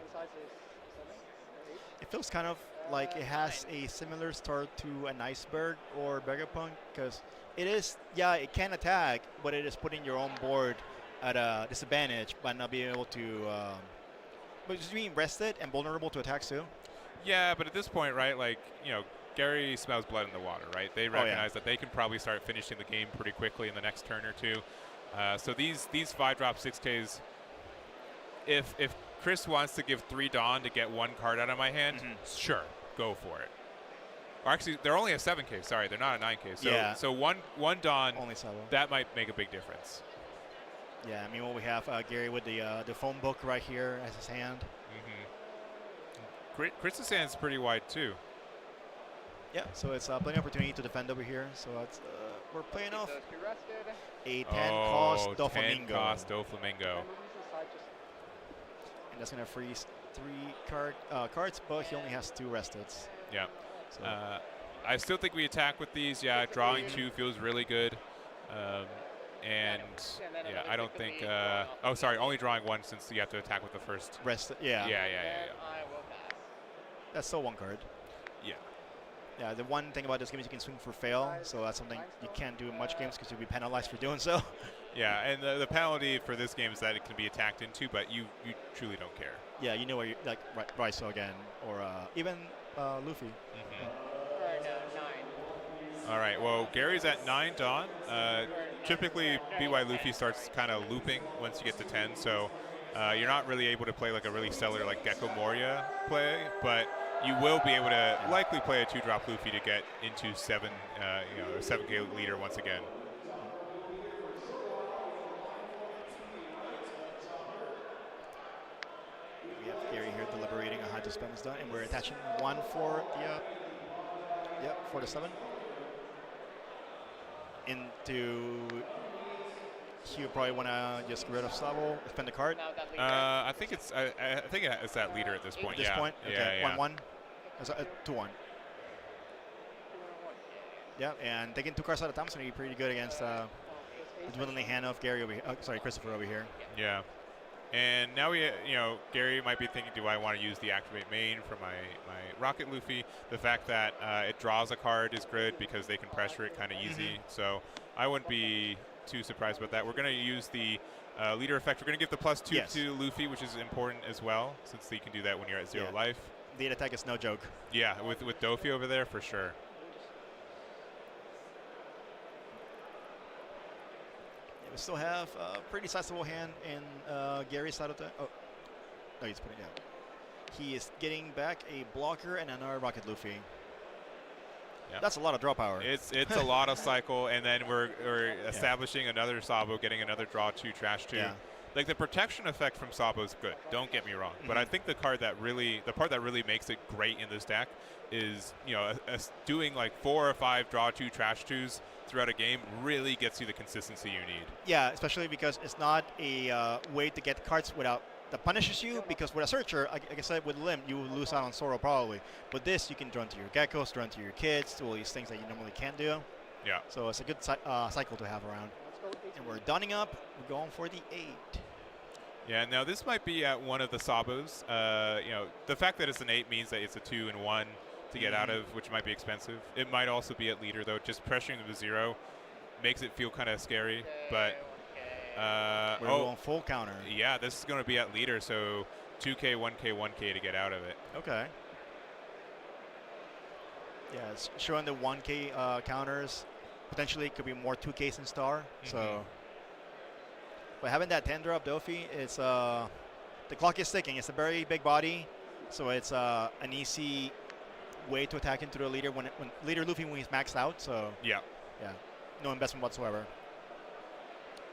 It feels kind of like it has a similar start to an Iceberg or Vegapunk, because it is, yeah, it can attack, but it is putting your own board at a disadvantage by not being able to, but just being rested and vulnerable to attacks too. Yeah, but at this point, right, like, you know, Gary smells blood in the water, right? They recognize that they can probably start finishing the game pretty quickly in the next turn or two. So these 5-drop 6Ks, if Chris wants to give 3 Dawn to get 1 card out of my hand, sure, go for it. Or actually, they're only a 7K. Sorry, they're not a 9K. So, so one Dawn, only Sabo. That might make a big difference. Yeah, I mean, well, we have Gary with the phone book right here as his hand. Chris's hand's pretty wide too. Yeah, so it's plenty of opportunity to defend over here. So it's, we're playing off a 10-cost Doflamingo. 10-cost Doflamingo. And that's going to freeze 3 cards, but he only has 2 resteds. Yeah. So. I still think we attack with these. Yeah, drawing 2 feels really good. And yeah, I don't think. Oh, sorry, only drawing 1 since you have to attack with the first. Rest. Yeah. Yeah. That's still 1 card. Yeah. Yeah, the one thing about this game is you can swing for fail, so that's something you can't do in much games because you'll be penalized for doing so. Yeah, and the penalty for this game is that it can be attacked into, but you truly don't care. Yeah, you know where you like Raiso again, or even Luffy. All right, well, Gary's at 9 Dawn. Typically, BY Luffy starts kind of looping once you get to 10, so you're not really able to play like a really stellar like Gecko Moria play, but you will be able to likely play a 2-drop Luffy to get into 7, a 7K leader once again. We have Gary here deliberating on how to spend his done, and we're attaching 1 for the, for the 7. Into, you probably want to just get rid of Sabo, spend the card. I think it's that leader at this point. At this point, okay, 1-1. 2-1. Yeah, and taking 2 cards at a time is going to be pretty good against the dwindling hand of Gary over here. Christopher over here. Yeah, and now Gary might be thinking, do I want to use the activate main for my Rocket Luffy? The fact that it draws a card is good because they can pressure it kind of easy. So I wouldn't be too surprised about that. We're going to use the leader effect. We're going to give the +2 to Luffy, which is important as well, since you can do that when you're at 0 life. The attack is no joke. Yeah, with Dofi over there, for sure. Yeah, we still have a pretty sizable hand in Gary's side of the... Oh, no, he's putting it down. He is getting back a blocker and another Rocket Luffy. Yep. That's a lot of draw power. It's a lot of cycle, and then we're establishing another Sabo, getting another draw 2, trash 2. Yeah. Like, the protection effect from Sabo is good. Don't get me wrong, but I think the part that really makes it great in this deck is doing like 4 or 5 draw 2, trash 2s throughout a game really gets you the consistency you need. Yeah, especially because it's not a way to get cards without that punishes you, because with a searcher, like I said, with Lim, you will lose out on Zoro probably. But this, you can draw into your geckos, draw into your kids, do all these things that you normally can't do. Yeah. So it's a good cycle to have around. And we're donning up. We're going for the 8. Yeah, now this might be at one of the Sabos. The fact that it's an 8 means that it's a 2 and 1 to get out of, which might be expensive. It might also be at leader, though. Just pressuring them to 0 makes it feel kind of scary. But we're going full counter. Yeah, this is going to be at leader, so 2K, 1K, 1K to get out of it. Okay. Yeah, it's showing the 1K counters. Potentially it could be more 2Ks in star. So, but having that 10 drop Dofi, it's the clock is ticking. It's a very big body, so it's an easy way to attack into the leader when leader Luffy when he's maxed out. So yeah, no investment whatsoever.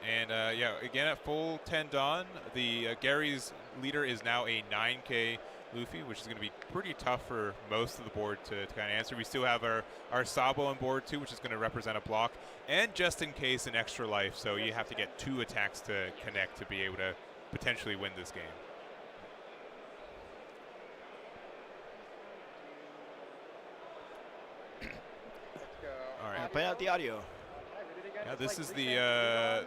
And yeah, again at full 10 Dawn, the Gary's leader is now a 9K Luffy, which is going to be pretty tough for most of the board to kind of answer. We still have our Sabo on board too, which is going to represent a block, and just in case an extra life. So you have to get 2 attacks to connect to be able to potentially win this game. All right. Play out the audio. Yeah, this is the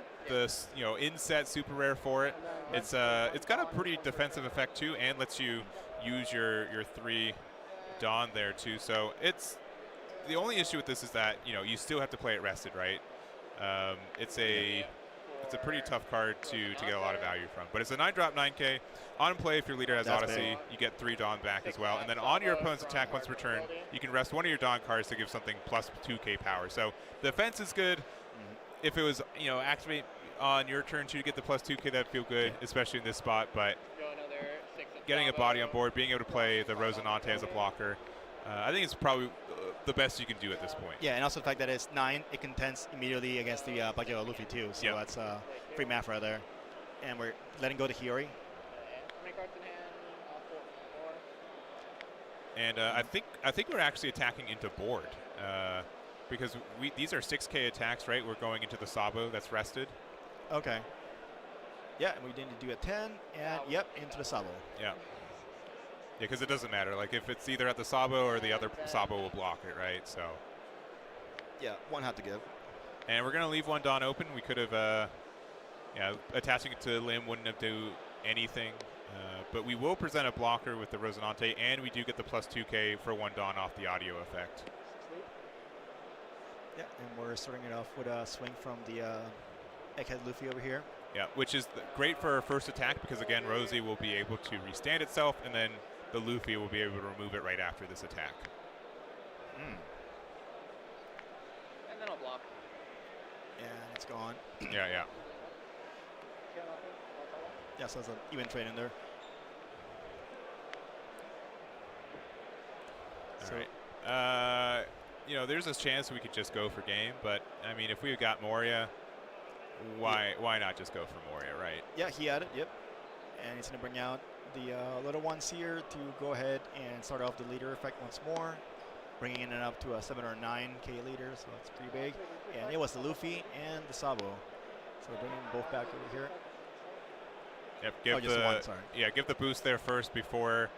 inset super rare for it. It's got a pretty defensive effect too, and lets you use your 3 Dawn there too. So it's the only issue with this is that you still have to play it rested, right? It's a pretty tough card to get a lot of value from. But it's a 9-drop 9K. On play, if your leader has Odyssey, you get 3 Dawn back as well. And then on your opponent's attack once per turn, you can rest one of your Dawn cards to give something plus 2K power. So the defense is good. If it was, activate on your turn 2 to get the plus 2K, that'd feel good, especially in this spot. But getting a body on board, being able to play the Rosinante as a blocker, I think it's probably the best you can do at this point. Yeah, and also the fact that it's 9, it contends immediately against the Black Yellow Luffy too. So that's free math right there. And we're letting go to Hiyori. And I think we're actually attacking into board because these are 6K attacks, right? We're going into the Sabo that's rested. Okay. Yeah, and we need to do a 10, and into the Sabo. Yeah. Yeah, because it doesn't matter. Like if it's either at the Sabo or the other Sabo will block it, right? So. Yeah, one had to give. And we're gonna leave one Dawn open. We could have, attaching it to Lim wouldn't have do anything. But we will present a blocker with the Rosinante, and we do get the plus 2K for 1 Dawn off the audio effect. Yeah, and we're starting it off with a swing from the Egghead Luffy over here. Yeah, which is great for our first attack because, again, Rosie will be able to restand itself, and then the Luffy will be able to remove it right after this attack. And then I'll block. And it's gone. Yeah. Yeah, so there's an even trade in there. All right. There's a chance we could just go for game, but, I mean, if we've got Moria, why not just go for Moria, right? Yeah, he had it, yep. And he's going to bring out the little ones here to go ahead and start off the leader effect once more, bringing it up to a 7 or 9K leader, so that's pretty big. And it was the Luffy and the Sabo. So we're bringing them both back over here. Yep, give the boost there first before,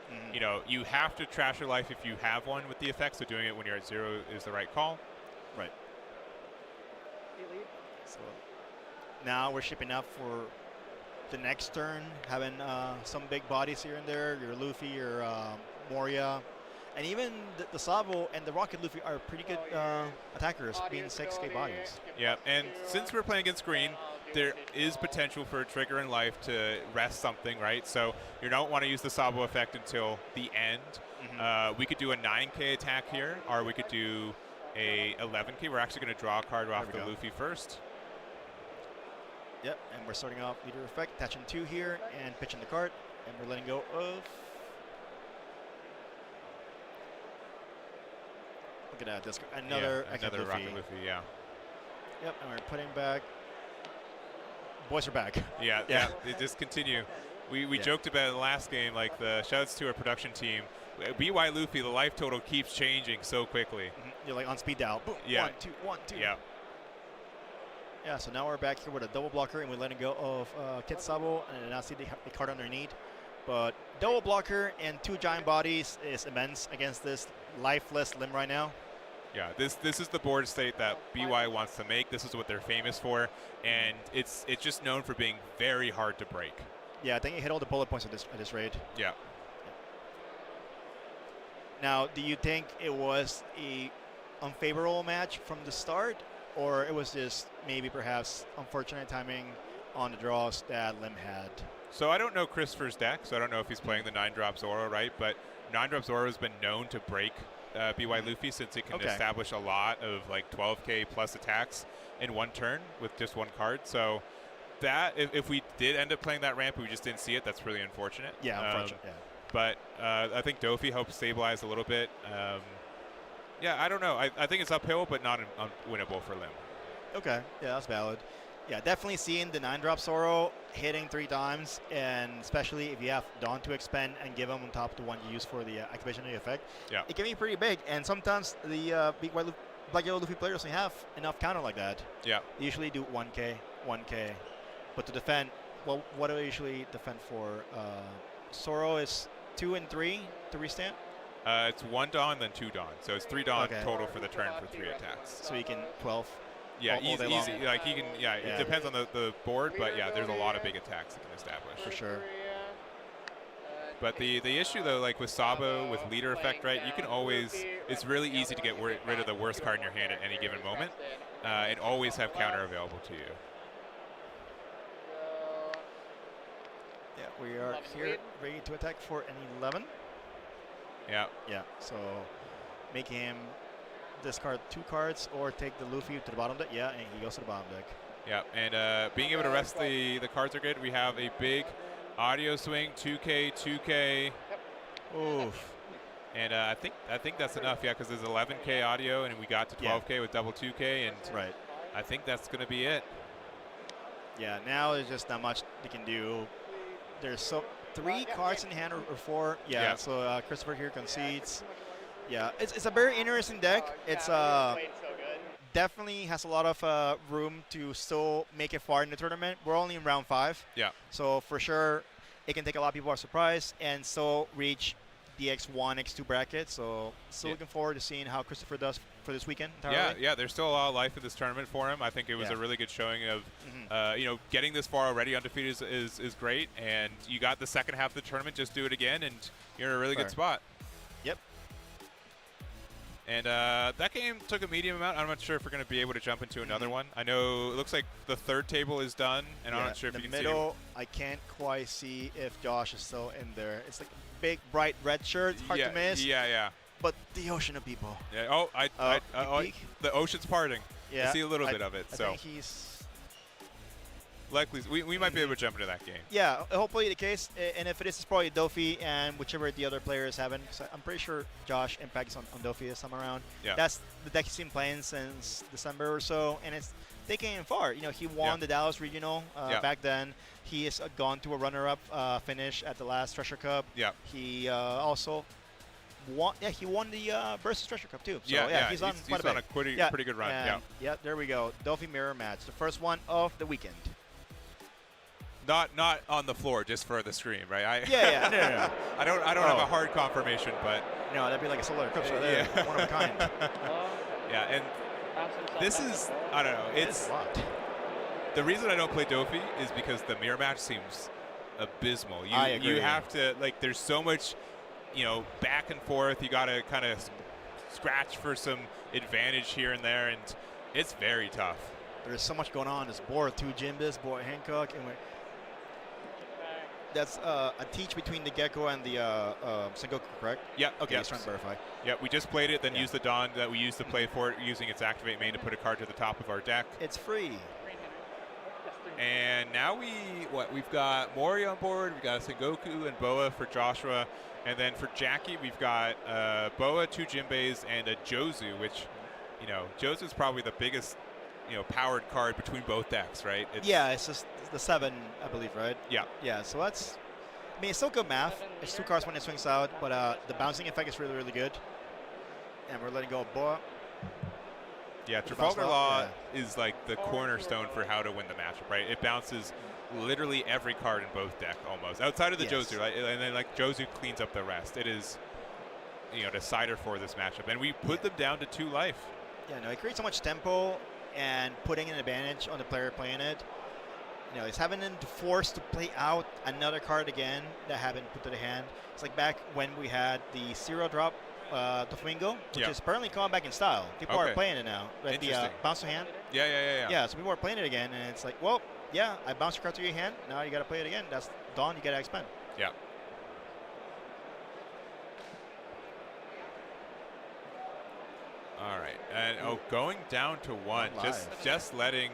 you have to trash your life if you have one with the effect, so doing it when you're at 0 is the right call. Right. So now we're shipping up for the next turn, having some big bodies here and there, your Luffy, your Moria, and even the Sabo and the Rocket Luffy are pretty good attackers, being 6K bodies. Yeah, and since we're playing against green, there is potential for a trigger in life to rest something, right? So you don't want to use the Sabo effect until the end. We could do a 9K attack here, or we could do a 11K. We're actually going to draw a card off the Luffy first. Yep, and we're starting off leader effect, attaching 2 here, and pitching the card, and we're letting go of. Look at that, this another Rocket Luffy, yeah. Yep, and we're putting back. Boys are back. Yeah, they just continue. We joked about it in the last game, like the shouts to our production team. BY Luffy, the life total keeps changing so quickly. You're like on speed dial. Boom, 1, 2, 1, 2. Yeah. Yeah, so now we're back here with a double blocker, and we're letting go of Kid Sabo, and now see the card underneath. But double blocker and 2 giant bodies is immense against this lifeless Lim right now. Yeah, this is the board state that BY wants to make. This is what they're famous for, and it's just known for being very hard to break. Yeah, I think he hit all the bullet points at this raid. Yeah. Now, do you think it was a unfavorable match from the start, or it was just maybe perhaps unfortunate timing on the draws that Lim had? So I don't know Christopher's deck, so I don't know if he's playing the 9-drop Zoro, right? But 9-drop Zoro has been known to break BY Luffy since it can establish a lot of like 12k plus attacks in one turn with just one card. So that if we did end up playing that ramp, we just didn't see it. That's really unfortunate. Yeah, unfortunate. But I think Dofi helps stabilize a little bit. Yeah, I don't know. I think it's uphill, but not unwinnable for Lim. Okay, yeah, that's valid. Yeah, definitely seeing the 9-drop Zoro hitting 3 times, and especially if you have Dawn to expend and give them on top of the one you use for the activation of the effect, it can be pretty big. And sometimes the Black Yellow Luffy players don't have enough counter like that. Yeah. They usually do 1k, 1k. But to defend, well, what do I usually defend for? Zoro is 2 and 3 to restand? It's 1 Dawn, then 2 Dawn. So it's 3 Dawn total for the turn for 3 attacks. So you can 12. Yeah, easy. Like he can. Yeah, it depends on the board, but yeah, there's a lot of big attacks it can establish. For sure. But the issue though, like with Sabo, with leader effect, right? You can always. It's really easy to get rid of the worst card in your hand at any given moment, and always have counter available to you. Yeah, we are here ready to attack for an 11. Yeah. Yeah. So make him discard 2 cards or take the Luffy to the bottom deck. Yeah, and he goes to the bottom deck. Yeah, and being able to rest the cards are good. We have a big audio swing, 2K, 2K. Oof. And I think that's enough, yeah, because there's 11K audio, and we got to 12K with double 2K, and I think that's going to be it. Yeah, now there's just not much they can do. There's 3 cards in hand or 4. Yeah. So Christopher here concedes. Yeah, it's a very interesting deck. It's definitely has a lot of room to still make it far in the tournament. We're only in round 5. Yeah. So for sure, it can take a lot of people by surprise and still reach the X1, X2 bracket. So still looking forward to seeing how Christopher does for this weekend. Entirely. Yeah, there's still a lot of life in this tournament for him. I think it was a really good showing of, getting this far already undefeated is great. And you got the second half of the tournament, just do it again, and you're in a really good spot. Yep. And that game took a medium amount. I'm not sure if we're going to be able to jump into another one. I know it looks like the third table is done, and I'm not sure if you can see it. In the middle, I can't quite see if Josh is still in there. It's like a big, bright red shirt. It's hard to miss. Yeah. But the ocean of people. Yeah. The ocean's parting. Yeah. I see a little bit of it. I think he's likely we might be able to jump into that game. Yeah, hopefully the case. And if it is, it's probably Dofi and whichever the other players haven't. So I'm pretty sure Josh Impact is on Dofi this time around. Yeah. That's the deck he's been playing since December or so, and it's taking him far. You know, he won the Dallas Regional back then. He has gone to a runner-up finish at the last Treasure Cup. Yeah. He also won. Yeah, he won the Versus Treasure Cup too. So he's on a pretty good run. Yeah, there we go. Dofi mirror match, the first one of the weekend. Not on the floor, just for the stream, right? No. I don't have a hard confirmation, but no, that'd be like a solar eclipse right there, one of a kind. Yeah, and this is I don't know. It's the reason I don't play Dofi is because the mirror match seems abysmal. I agree. You have to there's so much, back and forth. You got to kind of scratch for some advantage here and there, and it's very tough. There's so much going on. This board, 2 Jimbas, boy Hancock, and that's a teach between the Gecko and the Sengoku, correct? Yeah. Okay, just trying to verify. Yeah, we just played it, then used the Dawn that we used to play for it, using its activate main to put a card to the top of our deck. It's free. And now we've got Mori on board, we've got Sengoku and Boa for Joshua, and then for Jackie we've got Boa, 2 Jinbeis, and a Jozu, which, Jozu's probably the biggest powered card between both decks, right? It's just the 7, I believe, right? Yeah. So that's, it's still good math. It's 2 cards when it swings out, but the bouncing effect is really, really good. And we're letting go of Boa. Yeah, Trafalgar Law is like the cornerstone for how to win the matchup, right? It bounces literally every card in both deck almost, outside of the Jozu, right? And then Jozu cleans up the rest. It is, decider for this matchup. And we put them down to 2 life. Yeah, no, it creates so much tempo and putting an advantage on the player playing it. It's having them forced to play out another card again that haven't put to the hand. It's like back when we had the 0-drop Doflamingo, which is apparently coming back in style. People are playing it now. Like the bounce to hand. Yeah. Yeah, so people are playing it again, and it's like, well, I bounced your card to your hand. Now you got to play it again. That's Dawn. You got to expend. Yeah. All right, and going down to 1, just letting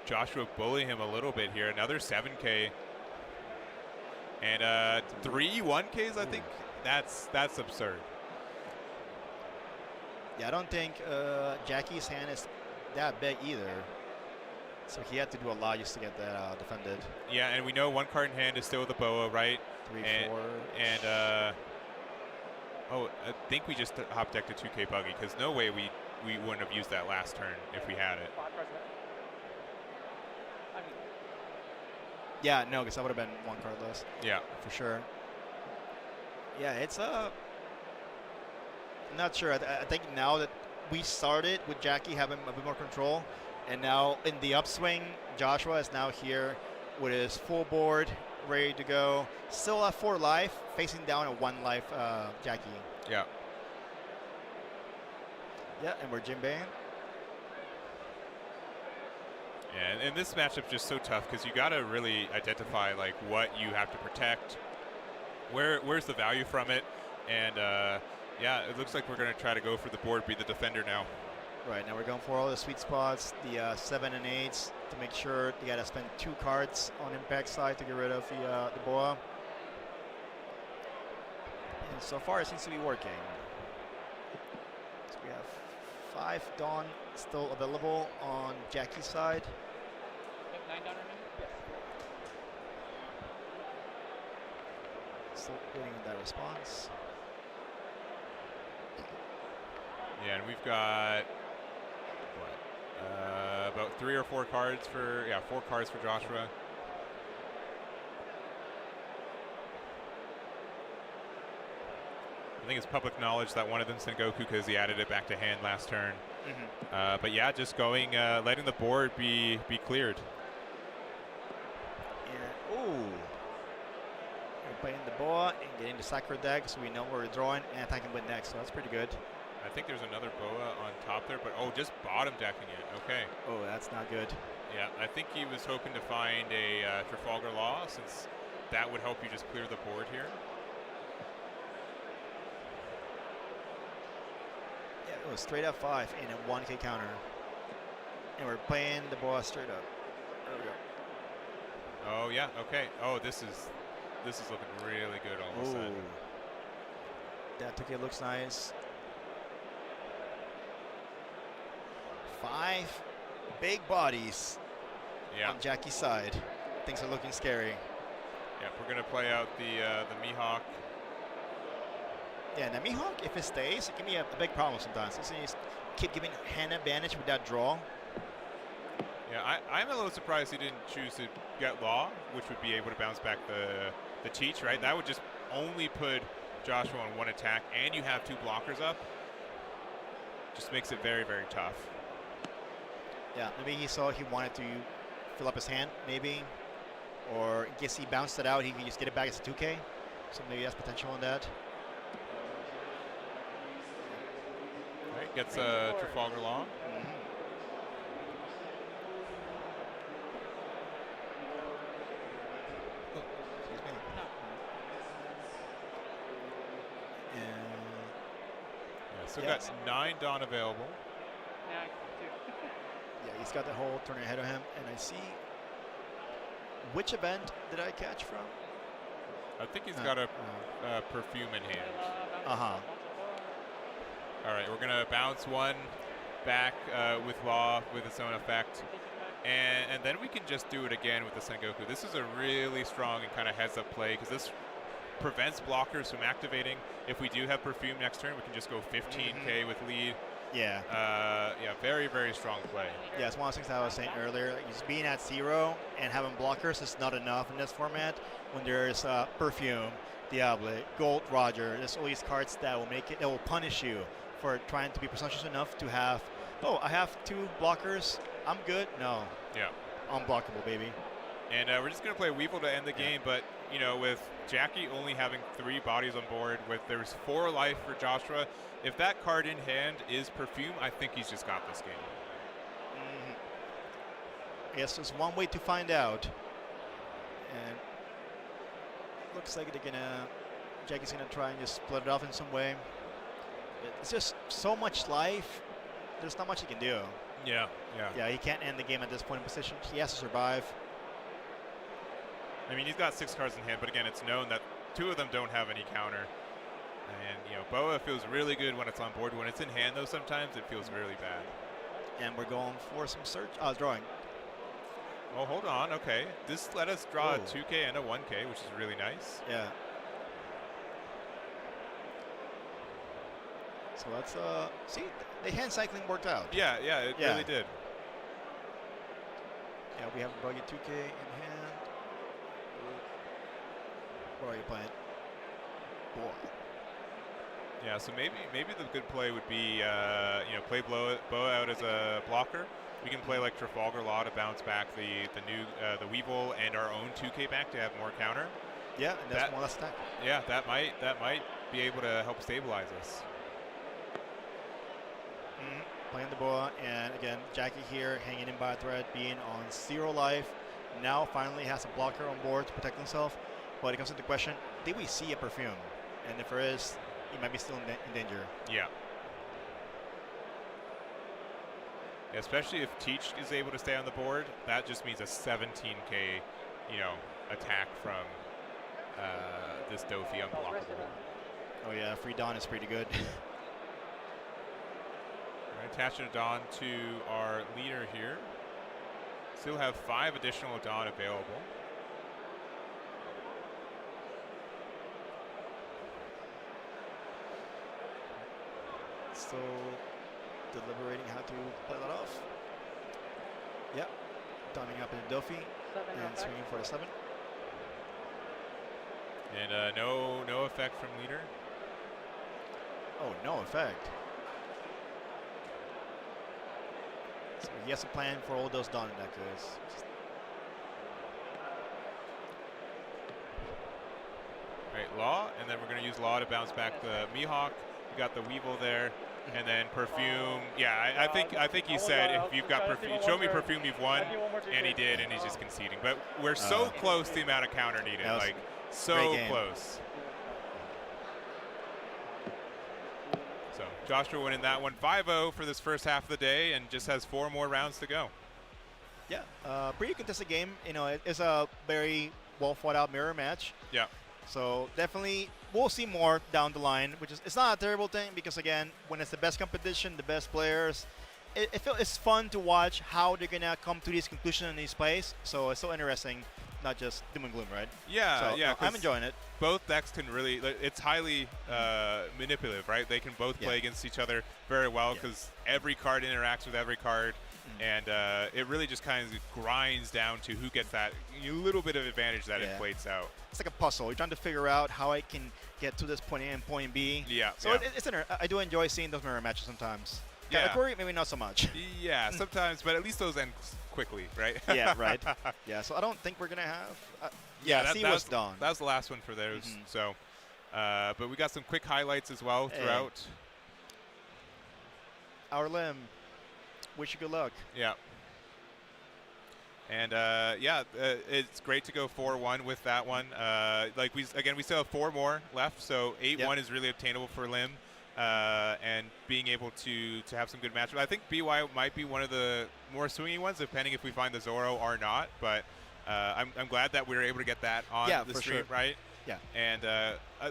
Joshua bully him a little bit here. Another 7K and 3 1Ks. I think that's absurd. Yeah, I don't think Jackie's hand is that big either. So he had to do a lot just to get that defended. Yeah, and we know 1 card in hand is still the boa, right? 3, and, 4. And I think we just hop decked a 2K buggy because no way we wouldn't have used that last turn if we had it. Yeah, no, because that would have been 1 card less. Yeah, for sure. Yeah, it's I'm not sure. I think now that we started with Jackie having a bit more control, and now in the upswing, Joshua is now here with his full board, ready to go. Still at 4 life, facing down a 1 life Jackie. Yeah. Yeah, and we're Jinbei. Yeah, and this matchup's just so tough because you got to really identify like what you have to protect, where's the value from it, and yeah, it looks like we're going to try to go for the board, be the defender now. Right, now we're going for all the sweet spots, the 7 and 8s, to make sure you got to spend 2 cards on impact side to get rid of the boa. And so far it seems to be working. So we have 5 Dawn still available on Jackie's side. You have 9 Dawn remaining? Yes. Still waiting on that response. Yeah, and we've got about 3 or 4 cards for 4 cards for Joshua. I think it's public knowledge that one of them's Sengoku because he added it back to hand last turn. But yeah, just going, letting the board be cleared. Yeah. Ooh. We're playing the boa and getting the sacred deck, so we know where we're drawing and attacking with next. So that's pretty good. I think there's another boa on top there, but just bottom decking it. Okay. Oh, that's not good. Yeah, I think he was hoping to find a Trafalgar Law, since that would help you just clear the board here. Yeah, it was straight up 5 and a 1K counter. And we're playing the boa straight up. There we go. Oh yeah, okay. Oh, this is looking really good all of a sudden. That 2K looks nice. 5 big bodies on Jackie's side. Things are looking scary. Yeah, we're gonna play out the Mihawk. Yeah, and the Mihawk, if it stays, it can be a big problem sometimes. You keep giving hand advantage with that draw. Yeah, I'm a little surprised he didn't choose to get Law, which would be able to bounce back the Teach, right? That would just only put Joshua on 1 attack, and you have 2 blockers up. Just makes it very, very tough. Yeah, maybe he saw he wanted to fill up his hand, maybe. Or in case he bounced it out, he could just get it back as a 2K. So maybe that's potential in that. All right, gets a Trafalgar Law. So got 9 Dawn available. Yeah, 2. Yeah, he's got the whole turn ahead of him. And I see, which event did I catch from? I think he's got a perfume in hand. Uh-huh. All right, we're going to bounce 1 back with Law with its own effect. And then we can just do it again with the Sengoku. This is a really strong and kind of heads-up play because this prevents blockers from activating. If we do have perfume next turn, we can just go 15K with lead. Yeah. Yeah, very, very strong play. Yeah, it's one of the things I was saying earlier. Just being at 0 and having blockers is not enough in this format. When there's perfume, Diable, Gold, Roger, there's all these cards that will punish you for trying to be presumptuous enough to have, oh, I have 2 blockers, I'm good. No. Yeah. Unblockable, baby. And we're just going to play Weevil to end the game, but, you know, with Jackie only having 3 bodies on board, there's 4 life for Joshua, if that card in hand is Perfume, I think he's just got this game. I guess there's one way to find out. And looks like Jackie's going to try and just split it off in some way. It's just so much life. There's not much he can do. Yeah. Yeah, he can't end the game at this point in position. He has to survive. I mean, he's got 6 cards in hand, but again, it's known that 2 of them don't have any counter. And, Boa feels really good when it's on board. When it's in hand, though, sometimes it feels really bad. And we're going for some search. Drawing. Oh, hold on. Okay. This let us draw a 2K and a 1K, which is really nice. Yeah. So let's see, the hand cycling worked out. Yeah, it really did. Yeah, we have a buggy 2K in hand. What are you playing? Boy. Yeah, so maybe the good play would be play Boa out as a blocker. We can play like Trafalgar Law to bounce back the Weevil and our own 2K back to have more counter. Yeah, and that's more or less attack. Yeah, that might be able to help stabilize us. Playing the Boa, and again, Jackie here hanging in by a thread, being on 0 life. Now finally has a blocker on board to protect himself. But it comes into question, did we see a Perfume? And if there is, he might be still in danger. Yeah. Especially if Teach is able to stay on the board, that just means a 17K, attack from this Dofi unblockable. Oh yeah, free Dawn is pretty good. Attaching a Dawn to our leader here. Still have 5 additional Dawn available. Still deliberating how to play that off. Yep. Donning up into Dofi and swinging for the 7. And no effect from leader. Oh, no effect. So he has a plan for all those Dawn in that case. All right, Law, and then we're going to use Law to bounce back the Mihawk. We got the Weevil there, and then Perfume. Yeah, I think he said if you've got Perfume, show me Perfume, you've won, and he did, and he's just conceding. But we're so close to the amount of counter needed, like so close. So Joshua winning that one 5-0 for this first half of the day, and just has 4 more rounds to go. Yeah, pretty contested game. It's a very well fought out mirror match. Yeah. So definitely we'll see more down the line, which is it's not a terrible thing because again, when it's the best competition, the best players, it's fun to watch how they're gonna come to these conclusions in these plays. So it's so interesting, not just doom and gloom, right? Yeah, so, yeah. I'm enjoying it. Both decks can really, it's highly manipulative, right? They can both play against each other very well because every card interacts with every card. And it really just kind of grinds down to who gets that little bit of advantage that inflates out. It's like a puzzle. You're trying to figure out how I can get to this point A and point B. Yeah. So I do enjoy seeing those mirror matches sometimes. Yeah. Category, maybe not so much. Yeah, sometimes, but at least those end quickly, right? Yeah, right. Yeah, so I don't think we're going to have... that was done. That was the last one for those. So, but we got some quick highlights as well throughout. Our Lim. Wish you good luck. Yeah. And it's great to go 4-1 with that one. We still have 4 more left, so 8-1 is really obtainable for Lim. And being able to have some good matchups. I think BY might be one of the more swingy ones, depending if we find the Zoro or not. But I'm glad that we were able to get that on the stream, right? Yeah. And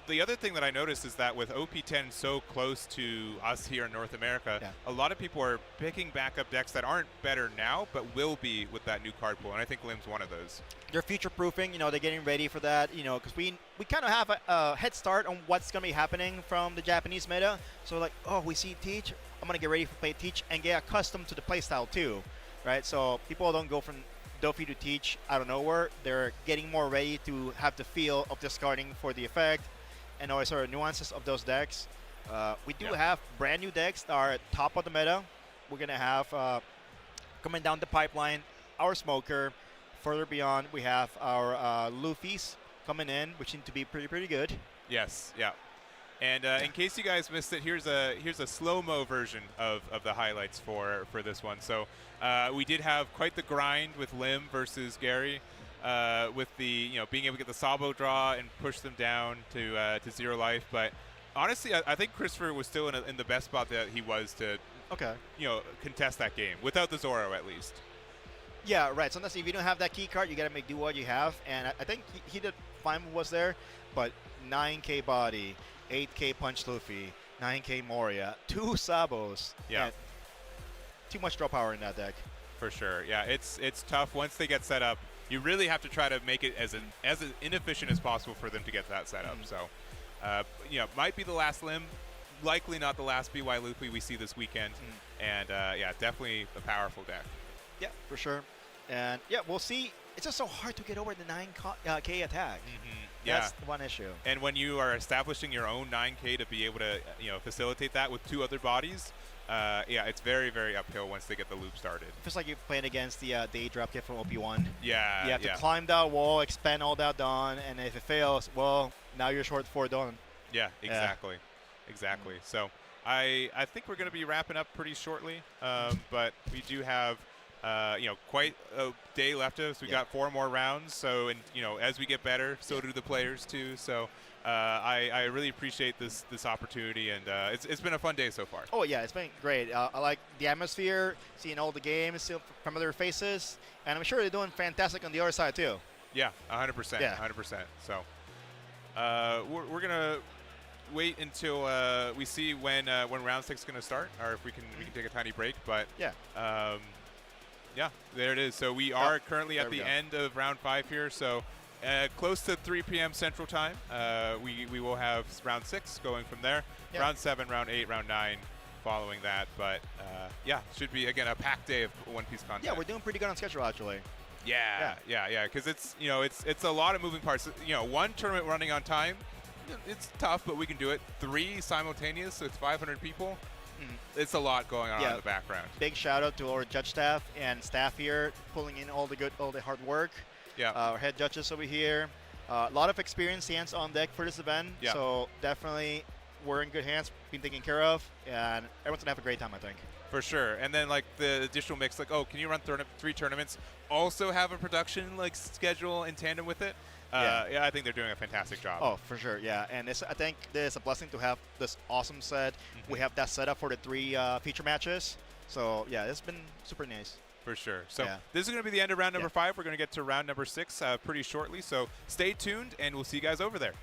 the other thing that I noticed is that with OP10 so close to us here in North America, a lot of people are picking backup decks that aren't better now, but will be with that new card pool. And I think Lim's one of those. They're future-proofing. They're getting ready for that. Because we kind of have a head start on what's going to be happening from the Japanese meta. So we see Teach. I'm going to get ready for play Teach and get accustomed to the playstyle too, right? So people don't go from Dofi to Teach out of nowhere. They're getting more ready to have the feel of discarding for the effect and all sort of nuances of those decks. We do have brand new decks that are top of the meta. We're going to have coming down the pipeline our Smoker. Further beyond, we have our Luffy's coming in, which seem to be pretty good. Yes, yeah. And in case you guys missed it, here's a slow-mo version of the highlights for this one. So we did have quite the grind with Lim versus Gary, with the being able to get the Sabo draw and push them down to 0 life. But honestly, I think Christopher was still in the best spot that he was to, contest that game without the Zoro at least. Yeah, right. Sometimes if you don't have that key card, you got to make do what you have. And I think he did fine what was there, but 9K body, 8K punch Luffy, 9K Moria, 2 Sabos. Yeah. Too much draw power in that deck. For sure. Yeah, it's tough once they get set up. You really have to try to make it as inefficient as possible for them to get that set up. So, might be the last limb. Likely not the last BY Luffy we see this weekend. And, definitely a powerful deck. Yeah, for sure. And, we'll see. It's just so hard to get over the 9K attack. That's one issue. And when you are establishing your own 9K to be able to, facilitate that with 2 other bodies, it's very, very uphill once they get the loop started. It feels like you're playing against the day drop kit from OP1. Yeah, you have to climb that wall, expand all that Dawn, and if it fails, well, now you're short 4 Dawn. Yeah, exactly. Exactly. So I think we're going to be wrapping up pretty shortly, but we do have quite a day left of us. We got 4 more rounds. So, and as we get better, so do the players too. So, I really appreciate this opportunity, and it's been a fun day so far. Oh yeah, it's been great. I like the atmosphere, seeing all the games, seeing familiar faces, and I'm sure they're doing fantastic on the other side too. Yeah, 100%. Yeah. 100%. So, we're gonna wait until we see when round 6 is gonna start, or if we can take a tiny break. But there it is. So we are currently at the end of round 5 here. So close to 3 p.m. Central Time, we will have round 6 going from there. Yeah. Round 7, round 8, round 9 following that. But should be again a packed day of One Piece content. Yeah, we're doing pretty good on schedule actually. Yeah. Because it's a lot of moving parts. One tournament running on time, it's tough, but we can do it. 3 simultaneous, so it's 500 people. It's a lot going on in the background. Big shout out to our judge staff and staff here, pulling in all the hard work. Yeah. Our head judges over here. A lot of experienced hands on deck for this event. Yeah. So definitely we're in good hands, being taken care of, and everyone's gonna have a great time, I think. For sure. And then like the additional mix, like, can you run 3 tournaments? Also have a production schedule in tandem with it. I think they're doing a fantastic job. Oh, for sure, yeah. And I think it's a blessing to have this awesome set. We have that set up for the 3 feature matches. So, yeah, it's been super nice. For sure. So this is going to be the end of round number 5. We're going to get to round number 6 pretty shortly. So stay tuned, and we'll see you guys over there.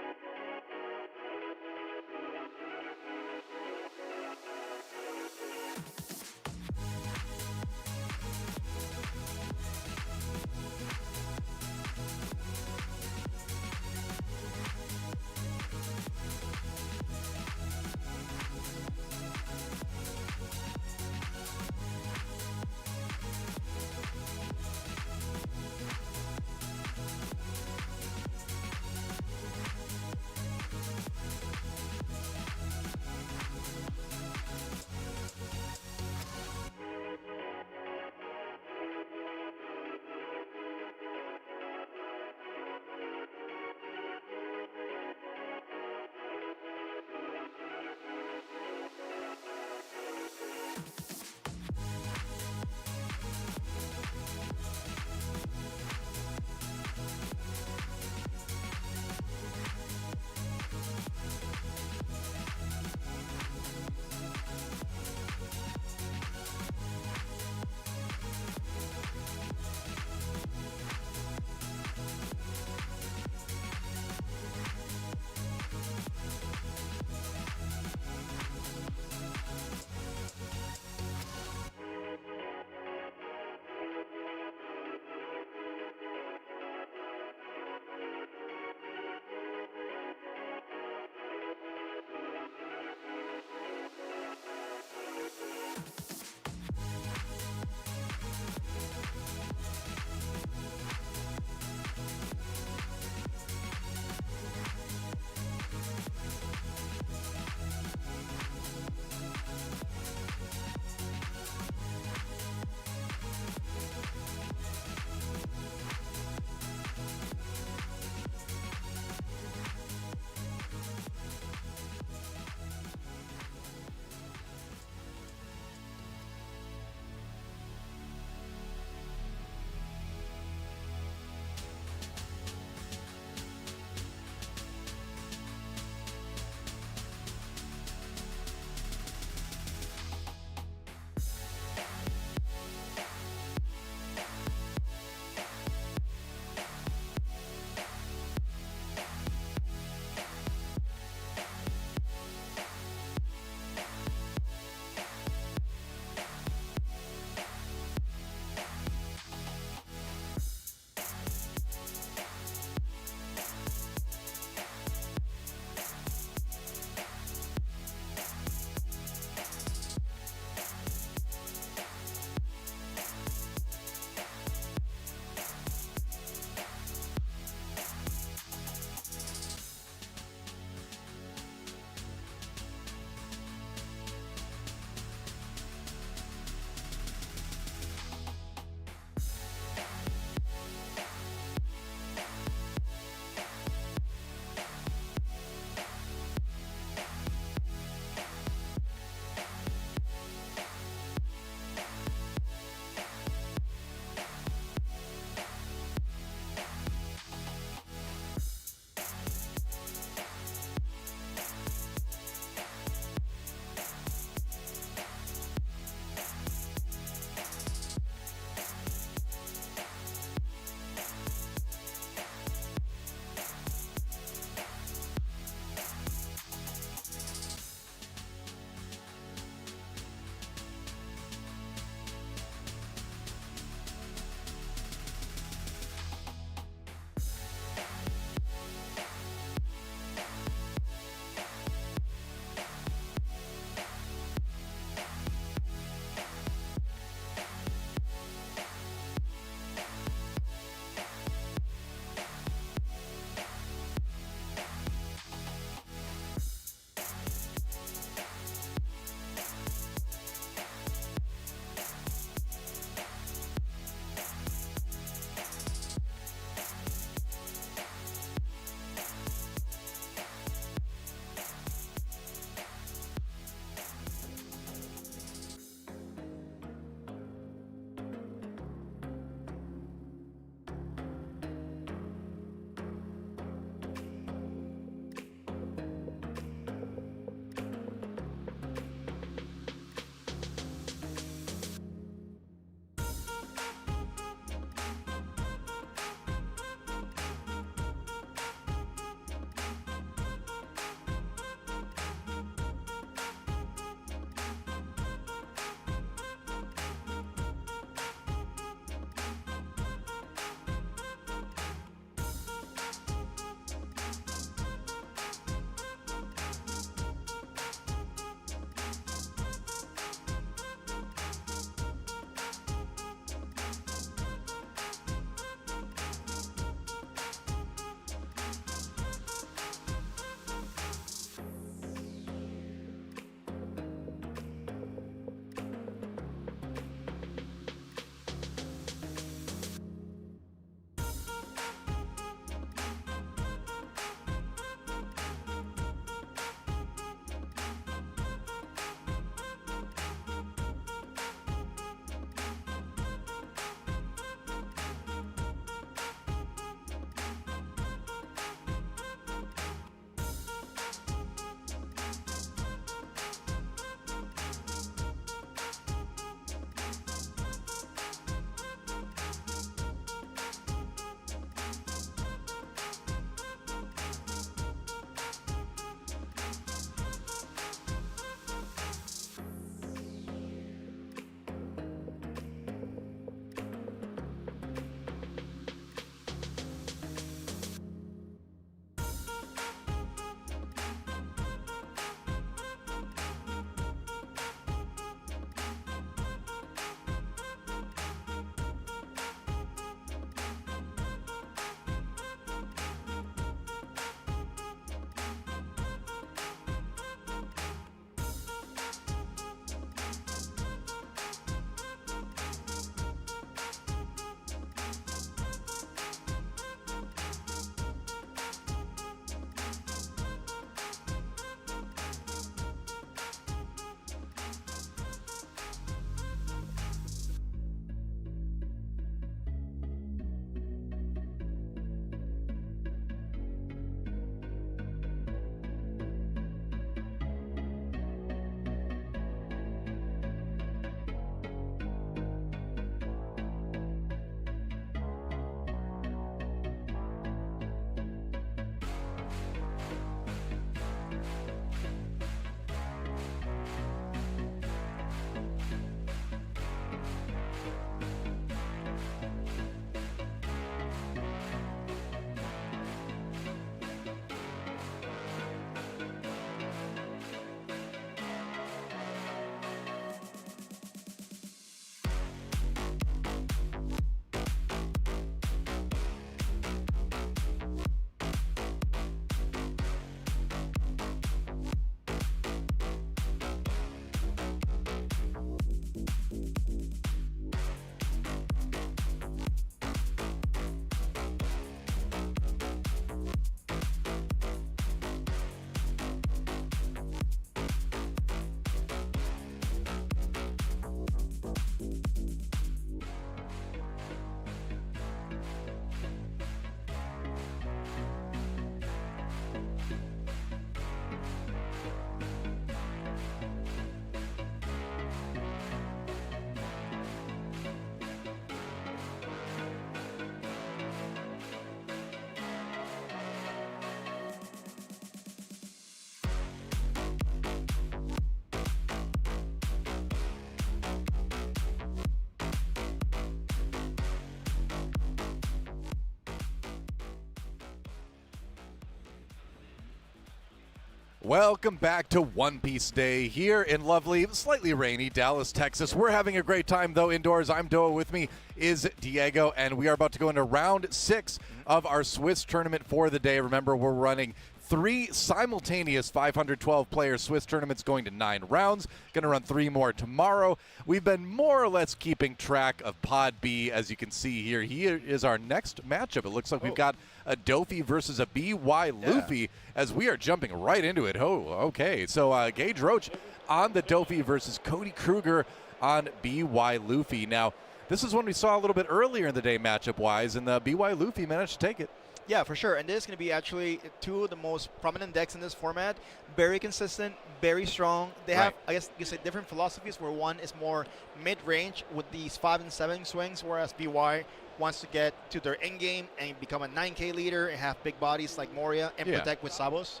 Welcome back to One Piece Day here in lovely, slightly rainy Dallas, Texas. We're having a great time, though, indoors. I'm Doa. With me is Diego, and we are about to go into round 6 of our Swiss tournament for the day. Remember, we're running 3 simultaneous 512-player Swiss tournaments going to 9 rounds. Going to run 3 more tomorrow. We've been more or less keeping track of Pod B, as you can see here. Here is our next matchup. It looks like we've got a Dofi versus a BY Luffy, as we are jumping right into it. Oh, okay. So Gage Roach on the Dofi versus Cody Kruger on BY Luffy. Now, this is one we saw a little bit earlier in the day matchup-wise, and the BY Luffy managed to take it. Yeah, for sure. And this is going to be actually 2 of the most prominent decks in this format. Very consistent, very strong. They have, I guess you say, different philosophies, where one is more mid-range with these 5 and 7 swings, whereas BY wants to get to their end game and become a 9K leader and have big bodies like Moria and protect with Sabos.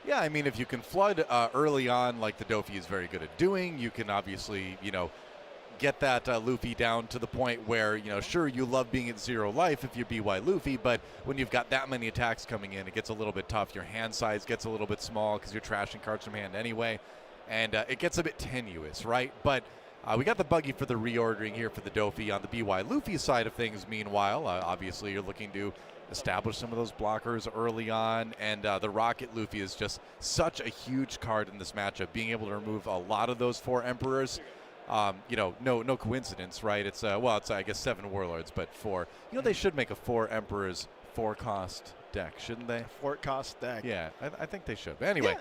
Yeah, I mean, if you can flood early on, like the Dofi is very good at doing, you can obviously, get that Luffy down to the point where, sure, you love being at 0 life if you're BY Luffy, but when you've got that many attacks coming in, it gets a little bit tough. Your hand size gets a little bit small because you're trashing cards from hand anyway, and it gets a bit tenuous, right? But we got the buggy for the reordering here for the Dofi. On the BY Luffy side of things, meanwhile, obviously you're looking to establish some of those blockers early on, and the Rocket Luffy is just such a huge card in this matchup, being able to remove a lot of those 4 Emperors. No coincidence, right? It's it's I guess 7 Warlords, but 4. They should make a 4 Emperors 4-cost deck, shouldn't they? 4-cost deck. Yeah, I think they should. But anyway,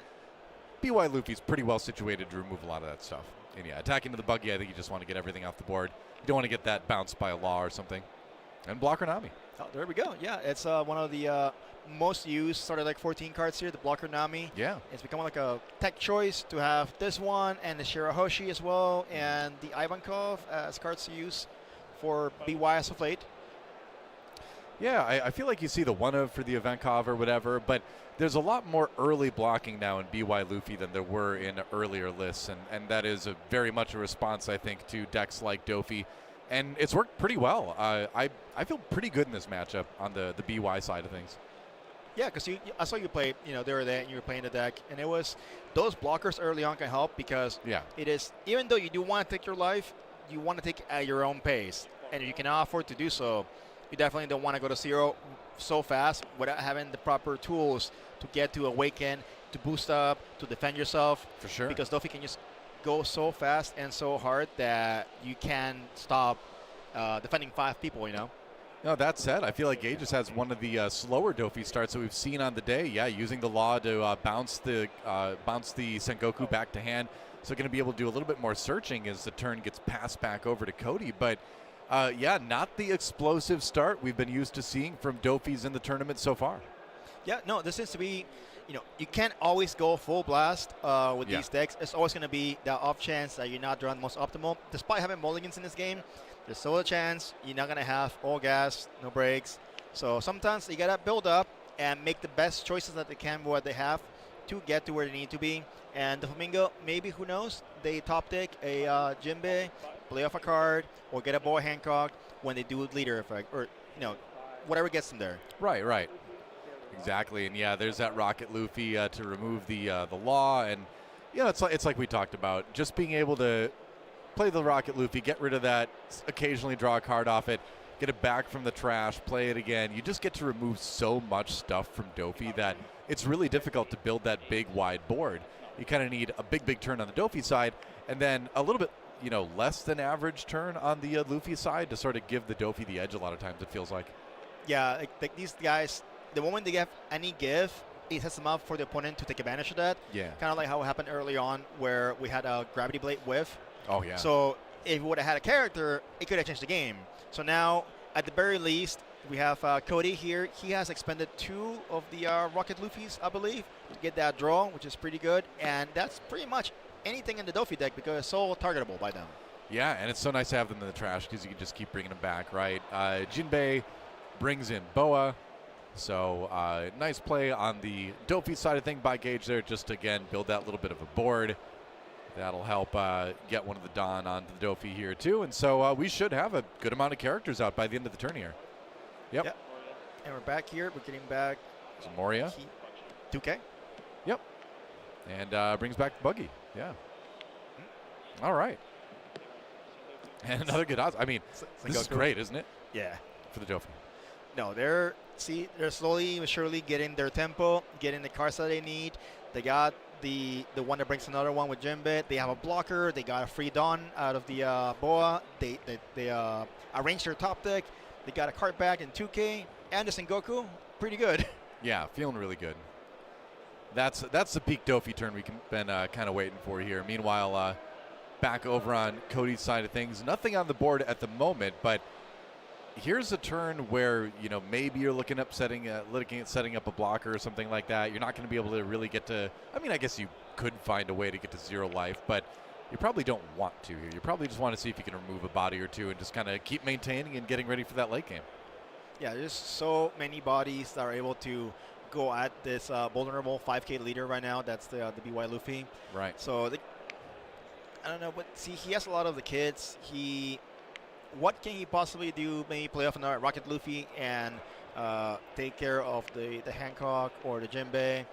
BY Luffy's pretty well situated to remove a lot of that stuff. And yeah, attacking to the buggy, I think you just want to get everything off the board. You don't want to get that bounced by a Law or something. And blocker Nami. Oh, there we go. Yeah, it's one of the most used starter deck 14 cards here, the blocker Nami. Yeah. It's become like a tech choice to have this one and the Shirahoshi as well, and the Ivankov as cards to use for BY as of late. Yeah, I feel like you see the one-of for the Ivankov or whatever, but there's a lot more early blocking now in BY Luffy than there were in earlier lists, and that is very much a response, I think, to decks like Dofi. And it's worked pretty well. I feel pretty good in this matchup on the BY side of things. Yeah, because I saw you play, they were there and you were playing the deck, and it was, those blockers early on can help because it is, even though you do want to take your life, you want to take it at your own pace. And if you cannot afford to do so, you definitely don't want to go to 0 so fast without having the proper tools to get to awaken, to boost up, to defend yourself. For sure. Because Dofi can just go so fast and so hard that you can stop defending 5 people, No, that said, I feel like Gage just has one of the slower Dofi starts that we've seen on the day. Yeah, using the Law to bounce the Sengoku back to hand. So going to be able to do a little bit more searching as the turn gets passed back over to Cody. But not the explosive start we've been used to seeing from Dofis in the tournament so far. Yeah, no, this seems to be, you can't always go full blast with these decks. It's always going to be the off chance that you're not drawing the most optimal. Despite having mulligans in this game, there's still a chance you're not going to have all gas, no brakes. So sometimes you got to build up and make the best choices that they can with what they have to get to where they need to be. And Doflamingo, maybe, who knows, they top deck a Jinbei, play off a card, or get a Boa Hancock when they do leader effect, or, whatever gets them there. Right. Exactly, and yeah, there's that Rocket Luffy to remove the Law, and it's like we talked about, just being able to play the Rocket Luffy, get rid of that, occasionally draw a card off it, get it back from the trash, play it again. You just get to remove so much stuff from Dofi that it's really difficult to build that big wide board. You kind of need a big turn on the Dofi side, and then a little bit less than average turn on the Luffy side to sort of give the Dofi the edge a lot of times, it feels like. Yeah, like these guys, the moment they get any give, it sets them up for the opponent to take advantage of that. Yeah. Kind of like how it happened early on where we had a Gravity Blade whiff. Oh, yeah. So if we would have had a character, it could have changed the game. So now, at the very least, we have Cody here. He has expended 2 of the Rocket Luffys, I believe, to get that draw, which is pretty good. And that's pretty much anything in the Dofi deck because it's so targetable by them. Yeah, and it's so nice to have them in the trash because you can just keep bringing them back, right? Jinbei brings in Boa. So nice play on the Dofi side of thing by Gage there, just to, again, build that little bit of a board. That'll help get one of the Dawn onto the Dofi here, too. And so we should have a good amount of characters out by the end of the turn here. Yep. And we're back here. We're getting back. Moria. 2K. Yep. And brings back the buggy. Yeah. All right. And another good odds. I mean, this is great, isn't it? Yeah. For the Doflamingo. No, they're slowly but surely getting their tempo, getting the cards that they need. They got the one that brings another one with Jimbit. They have a blocker. They got a free Dawn out of the Boa. They arranged their top deck. They got a card back in 2K. And the Sengoku, pretty good. Yeah, feeling really good. That's the peak Dofi turn we've been kind of waiting for here. Meanwhile, back over on Cody's side of things, nothing on the board at the moment, but here's a turn where, you know, maybe you're looking at setting up a blocker or something like that. You're not going to be able to really get to, I mean, I guess you could find a way to get to 0 life, but you probably don't want to here. You probably just want to see if you can remove a body or two and just kind of keep maintaining and getting ready for that late game. Yeah, there's so many bodies that are able to go at this vulnerable 5K leader right now. That's the BY Luffy. Right. So I don't know, but see, he has a lot of the kids. What can he possibly do? Maybe play off another Rocket Luffy and take care of the Hancock or the Jinbei.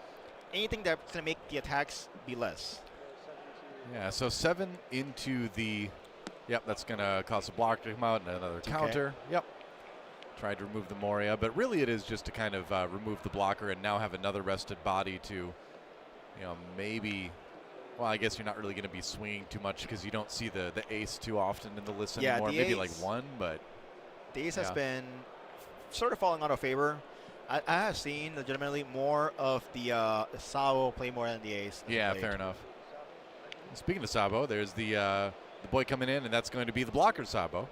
Anything that's going to make the attacks be less. Yeah, so 7 into the, yep, that's going to cause a block to come out and another counter. Okay. Yep. Tried to remove the Moria, but really it is just to kind of remove the blocker and now have another rested body to, you know, maybe, well, I guess you're not really going to be swinging too much because you don't see the ace too often in the list anymore. Maybe like 1, but. The ace has been sort of falling out of favor. I have seen legitimately more of the Sabo play more than the ace. Yeah, fair enough. Speaking of Sabo, there's the boy coming in, and that's going to be the blocker Sabo.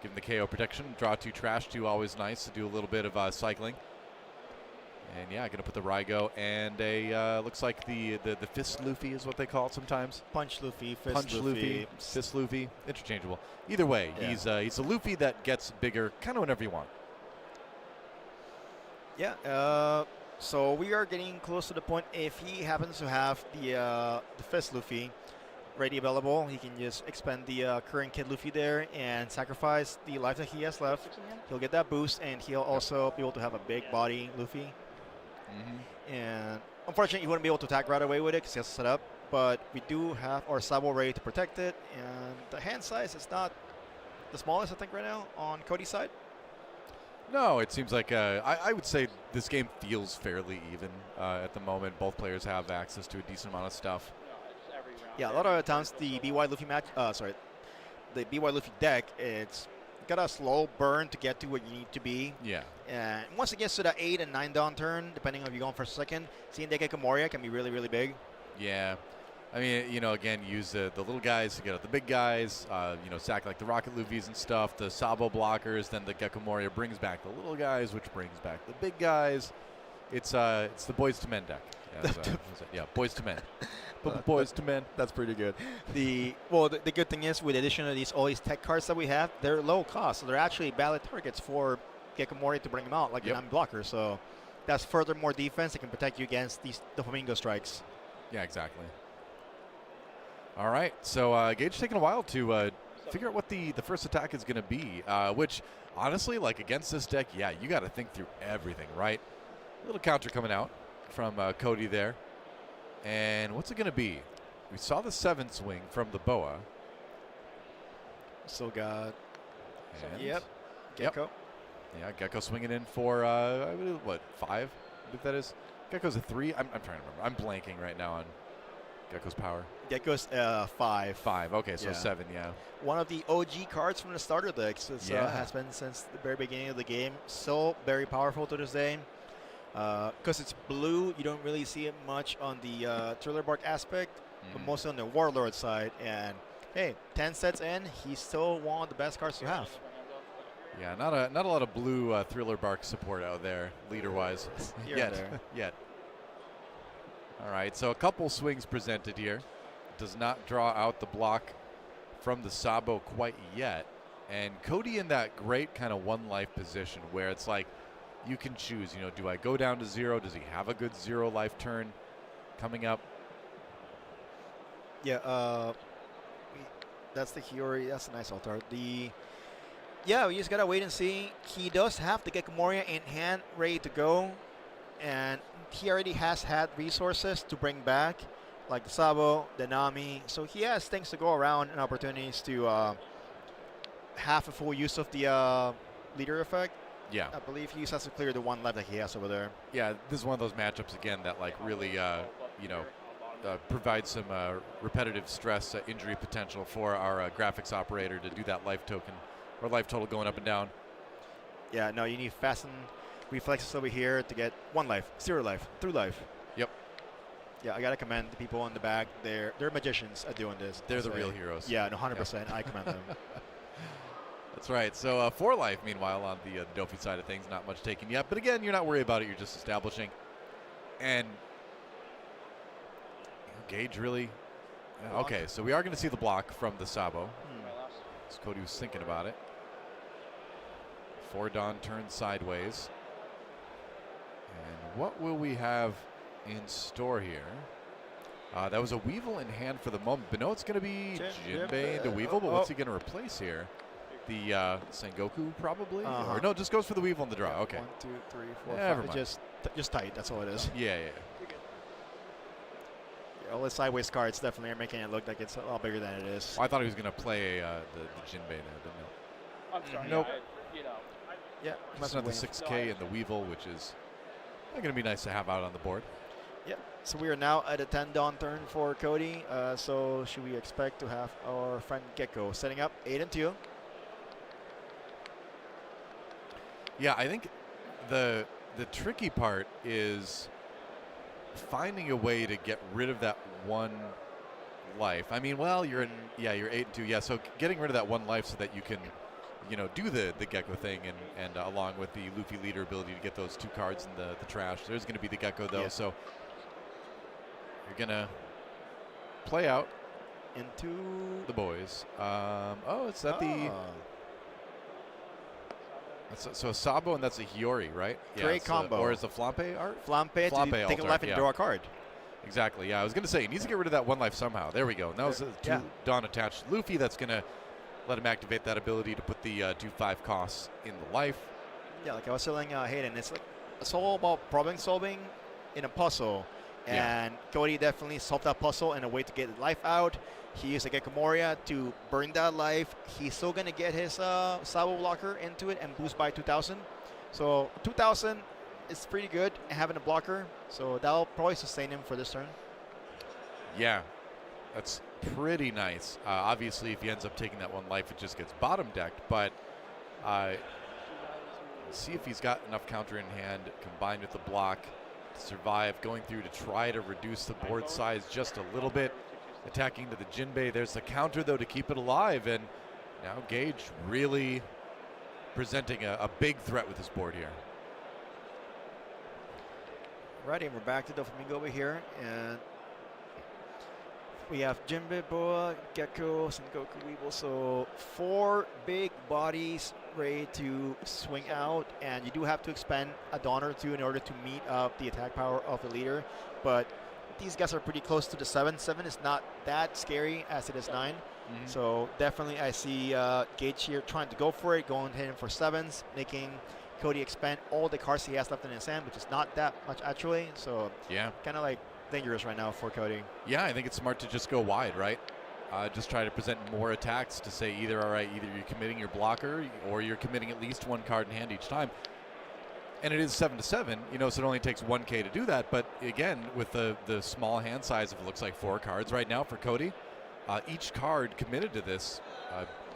Give him the KO protection. Draw 2, trash 2, always nice to do a little bit of cycling. And yeah, going to put the Raigo and a looks like the fist Luffy is what they call it sometimes. Punch Luffy, fist Luffy, fist Luffy, interchangeable. Either way, yeah. He's a Luffy that gets bigger kind of whenever you want. Yeah. So we are getting close to the point. If he happens to have the fist Luffy ready available, he can just expend the current Kid Luffy there and sacrifice the life that he has left. He'll get that boost, and he'll also be able to have a big body Luffy. And unfortunately, he wouldn't be able to attack right away with it because he has to set up. But we do have our Sabo ready to protect it, and the hand size is not the smallest, I think, right now on Cody's side. No, it seems like I would say this game feels fairly even at the moment. Both players have access to a decent amount of stuff. Yeah, a lot of times the BY Luffy the BY Luffy deck, it's got a slow burn to get to where you need to be. Yeah. And once it gets to the 8 and 9 down turn, depending on if you're going for a second, seeing the Gecko Moria can be really, really big. Yeah. I mean, you know, again, use the little guys to get out the big guys, you know, sack like the Rocket Luffys and stuff, the Sabo blockers, then the Gecko Moria brings back the little guys, which brings back the big guys. It's the Boys to Men deck. Yeah, Boys to Men. Boys to Men. That's pretty good. The good thing is, with the addition of all these tech cards that we have, they're low cost, so they're actually valid targets for Gecko Moria to bring them out, like an blocker. So that's further more defense that can protect you against these Doflamingo strikes. Yeah, exactly. All right, so Gage taking a while to figure out what the first attack is going to be, which honestly, like against this deck, yeah, you got to think through everything, right? A little counter coming out from Cody there. And what's it going to be? We saw the 7 swing from the Boa. Still got, Gecko. Yep. Yeah, Gecko swinging in for, what, 5? I think that is. Gecko's a 3. I'm trying to remember. I'm blanking right now on Gecko's power. Gecko's 5. 5, okay, so 7, yeah. One of the OG cards from the starter decks. Has been since the very beginning of the game. Still very powerful to this day. Because it's blue, you don't really see it much on the Thriller Bark aspect, but mostly on the Warlord side. And hey, 10 sets in, he's still one of the best cards to have. Yeah, not a lot of blue Thriller Bark support out there, leader-wise, yet. All right, so a couple swings presented here. Does not draw out the block from the Sabo quite yet. And Cody in that great kind of 1 life position where it's like, you can choose, you know, do I go down to 0? Does he have a good 0 life turn coming up? Yeah, that's the Hiyori. That's a nice altar. Yeah, we just got to wait and see. He does have the Gecko Moria in hand, ready to go. And he already has had resources to bring back like the Sabo, the Nami. So he has things to go around and opportunities to have a full use of the leader effect. Yeah. I believe he just has to clear the one left that he has over there. Yeah, this is one of those matchups, again, that like really, provides some repetitive stress, injury potential for our graphics operator to do that life token or life total going up and down. Yeah, no, you need fasten reflexes over here to get 1 life, 0 life, 3 life. Yep. Yeah, I gotta commend the people in the back. They're magicians at doing this. They're the real heroes. Yeah, no, 100%. I commend them. That's right. So 4 life, meanwhile, on the Dofi side of things, not much taken yet. But again, you're not worried about it. You're just establishing. And Gage really. Okay, so we are going to see the block from the Sabo. So Cody was thinking about it. 4 Dawn turns sideways. And what will we have in store here? That was a Weevil in hand for the moment. But no, it's going to be Jinbei into Weevil. But what's he going to replace here? The Sengoku, probably? Or no, just goes for the Weevil in the draw. Okay. 1, 2, 3, 4, Never 5. mind. Just tight. That's all it is. Yeah. All the sideways cards definitely are making it look like it's a lot bigger than it is. I thought he was going to play the Jinbei there, didn't I'm sorry. Nope. Yeah. That's another 6K in the Weevil, which is going to be nice to have out on the board. Yeah. So we are now at a 10 Dawn turn for Cody. So should we expect to have our friend Gecko setting up 8 and 2? Yeah, I think the tricky part is finding a way to get rid of that 1 life. I mean, well, you're 8 and 2. Yeah, so getting rid of that 1 life so that you can, do the Gecko thing and along with the Luffy leader ability to get those 2 cards in the trash. There's going to be the Gecko though, so you're going to play out into the boys. It's that the. So a Sabo, and that's a Hiyori, right? Great combo. Or is the Flampe art? Flampe to take a life and draw a card. Exactly, yeah. I was going to say, he needs to get rid of that 1 life somehow. There we go. And that was 2 Dawn attached Luffy. That's going to let him activate that ability to put the 2/5 costs in the life. Yeah, like I was telling Hayden, it's all about problem solving in a puzzle. And Cody definitely solved that puzzle in a way to get life out. He used a Gecko Moria to burn that life. He's still going to get his Sabo blocker into it and boost by 2,000. So 2,000 is pretty good having a blocker. So that'll probably sustain him for this turn. Yeah, that's pretty nice. Obviously, if he ends up taking that 1 life, it just gets bottom decked. But see if he's got enough counter in hand combined with the block to survive, going through to try to reduce the board size just a little bit. Attacking to the Jinbei. There's the counter, though, to keep it alive. And now Gage really presenting a big threat with this board here. Righty, and we're back to Doflamingo over here. And we have Jinbei, Boa, Gecko, Sengoku, Weevil. So 4 big bodies ready to swing out. And you do have to expend a Dawn or 2 in order to meet up the attack power of the leader. But these guys are pretty close to the 7. 7 is not that scary as it is 9. So definitely I see Gage here trying to go for it, going ahead for 7s, making Cody expend all the cards he has left in his hand, which is not that much actually. So yeah, kind of like dangerous right now for Cody. Yeah, I think it's smart to just go wide, right? Just try to present more attacks to say either, all right, either you're committing your blocker or you're committing at least 1 card in hand each time. And it is 7-7, so it only takes 1K to do that. But again, with the small hand size of it looks like 4 cards right now for Cody, each card committed to this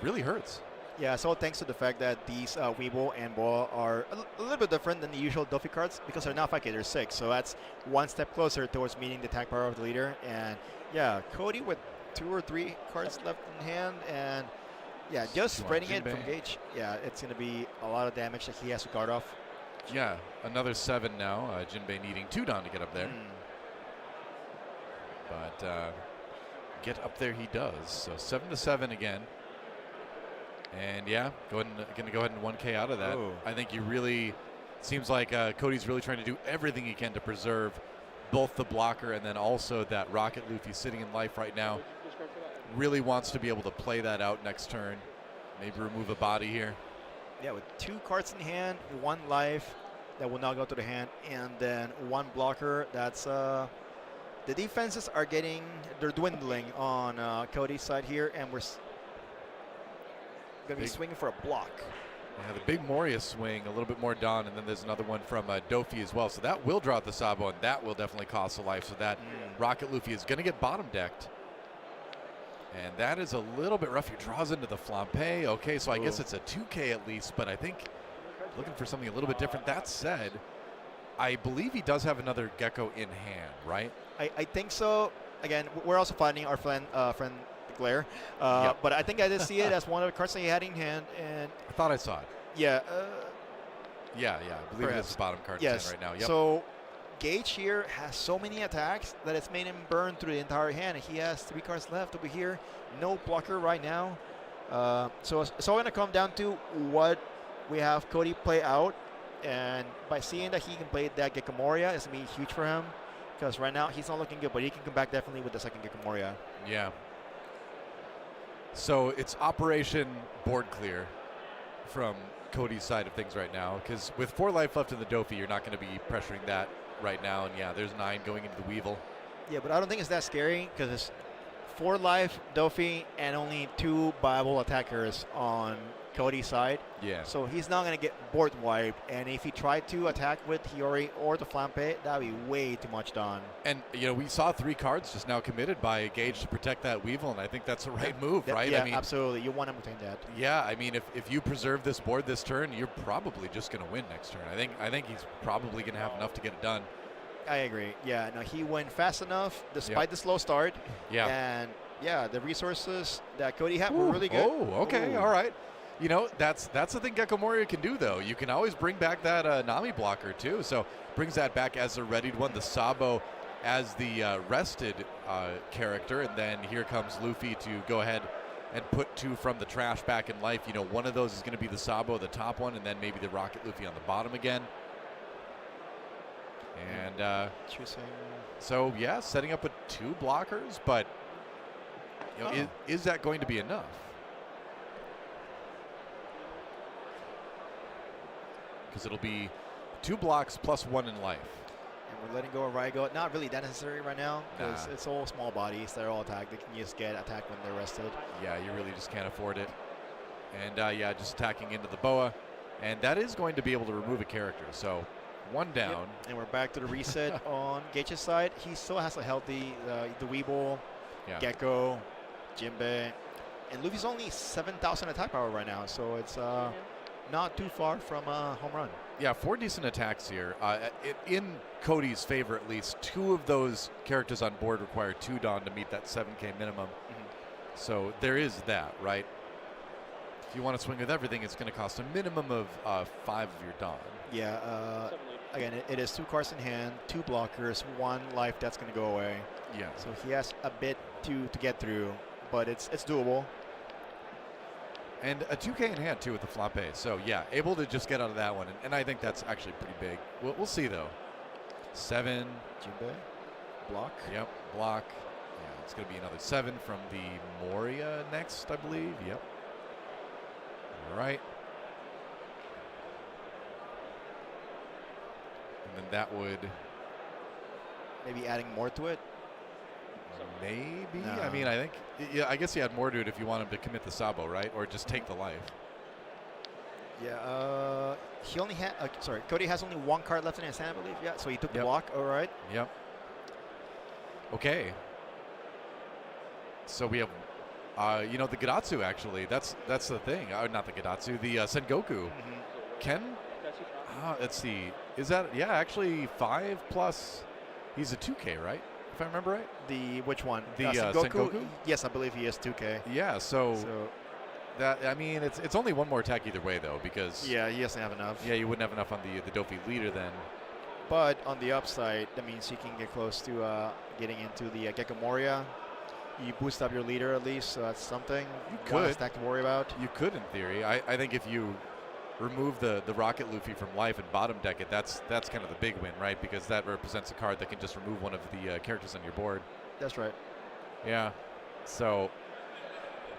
really hurts. Yeah, so thanks to the fact that these Weevil and Boa are a little bit different than the usual Dofi cards because they're not 5K, they're 6. So that's 1 step closer towards meeting the attack power of the leader. And yeah, Cody with 2 or 3 cards left in hand, and yeah, just spreading it from Gage. Yeah, it's going to be a lot of damage that he has to guard off. Yeah, another 7 now. Jinbei needing 2 Dawn to get up there. But get up there he does. So 7-7 again. And yeah, going to go ahead and 1K out of that. Ooh. I think you really, seems like Cody's really trying to do everything he can to preserve both the blocker and then also that Rocket Luffy sitting in life right now. Really wants to be able to play that out next turn. Maybe remove a body here. Yeah, with 2 cards in hand, 1 life that will not go to the hand, and then 1 blocker. That's The defenses are they're dwindling on Cody's side here, and we're going to be swinging for a block. Yeah, the big Moria swing, a little bit more done, and then there's another one from Dofi as well. So that will draw out the Sabo, and that will definitely cost a life. So that Rocket Luffy is going to get bottom decked. And that is a little bit rough. He draws into the Flampe. Okay, so I guess it's a 2K at least, but I think looking for something a little bit different. That said, I believe he does have another Gecko in hand, right? I think so. Again, we're also finding our friend Glare, but I think I did see it as one of the cards that he had in hand. And I thought I saw it. Yeah. Yeah. I believe it's the bottom card in hand right now. Yep. So Gage here has so many attacks that it's made him burn through the entire hand. And he has 3 cards left over here. No blocker right now. So it's all going to come down to what we have Cody play out. And by seeing that he can play that Gecko Moria, it's going to be huge for him. Because right now he's not looking good, but he can come back definitely with the second Gecko Moria. Yeah. So it's Operation Board Clear from Cody's side of things right now. Because with 4 life left in the Dofi, you're not going to be pressuring that right now. And yeah, there's 9 going into the Weevil. Yeah, but I don't think it's that scary because it's 4 life Dofi and only 2 viable attackers on Cody's side. Yeah. So he's not going to get board wiped. And if he tried to attack with Hiyori or the Flampe, that would be way too much done. And, we saw 3 cards just now committed by Gage to protect that Weevil, and I think that's the right move, right? Yeah, I mean, absolutely. You want to maintain that. Yeah, I mean, if you preserve this board this turn, you're probably just going to win next turn. I think he's probably going to have enough to get it done. I agree. Yeah, no, he went fast enough despite the slow start. Yeah. And, yeah, the resources that Cody had were really good. Oh, okay. All right. That's the thing Gecko Moria can do, though. You can always bring back that Nami blocker, too. So brings that back as a readied one. The Sabo as the rested character. And then here comes Luffy to go ahead and put 2 from the trash back in life. One of those is going to be the Sabo, the top one, and then maybe the Rocket Luffy on the bottom again. And so, yeah, setting up with 2 blockers. But, is that going to be enough? Because it'll be 2 blocks plus 1 in life. And we're letting go of Raigo. Not really that necessary right now because it's all small bodies. They're all attacked. They can just get attacked when they're rested. Yeah, you really just can't afford it. And, just attacking into the Boa. And that is going to be able to remove a character. So 1 down. Yep. And we're back to the reset on Gage's side. He still has a healthy the Weeble, Gecko, Jinbe. And Luffy's only 7,000 attack power right now. So it's not too far from a home run. Yeah, 4 decent attacks here. In Cody's favor, at least, 2 of those characters on board require 2 Dawn to meet that 7K minimum. So there is that, right? If you want to swing with everything, it's going to cost a minimum of 5 of your Dawn. Yeah, again, it is 2 cards in hand, 2 blockers, 1 life that's going to go away. Yeah. So he has a bit to get through, but it's doable. And a 2K in hand, too, with the Flampe. So, yeah, able to just get out of that one. And I think that's actually pretty big. We'll see, though. 7. Jinbe. Block. Yep, block. Yeah, it's going to be another 7 from the Moria next, I believe. Yep. All right. And then that would... Maybe adding more to it? Maybe. No. I mean, I think, I guess you had more to it if you want him to commit the Sabo, right? Or just take the life. Yeah, he only had, Cody has only 1 card left in his hand, I believe. Yeah, so he took the block, all right. Yep. Okay. So we have, the Gadatsu, actually. That's the thing. Not the Gadatsu, the Sengoku. Let's see. Is that, actually 5 plus, he's a 2K, right? If I remember right. Which one? The Sengoku? Yes, I believe he is 2K. Yeah, so that, I mean, it's only 1 more attack either way, though, because... Yeah, he doesn't have enough. Yeah, you wouldn't have enough on the Dofi leader then. But on the upside, that means you can get close to getting into the Gecko Moria. You boost up your leader at least, so that's something. You could. Stack to worry about. You could, in theory. I think if you remove the Rocket Luffy from life and bottom deck it, that's kind of the big win, right? Because that represents a card that can just remove one of the characters on your board. That's right. Yeah. So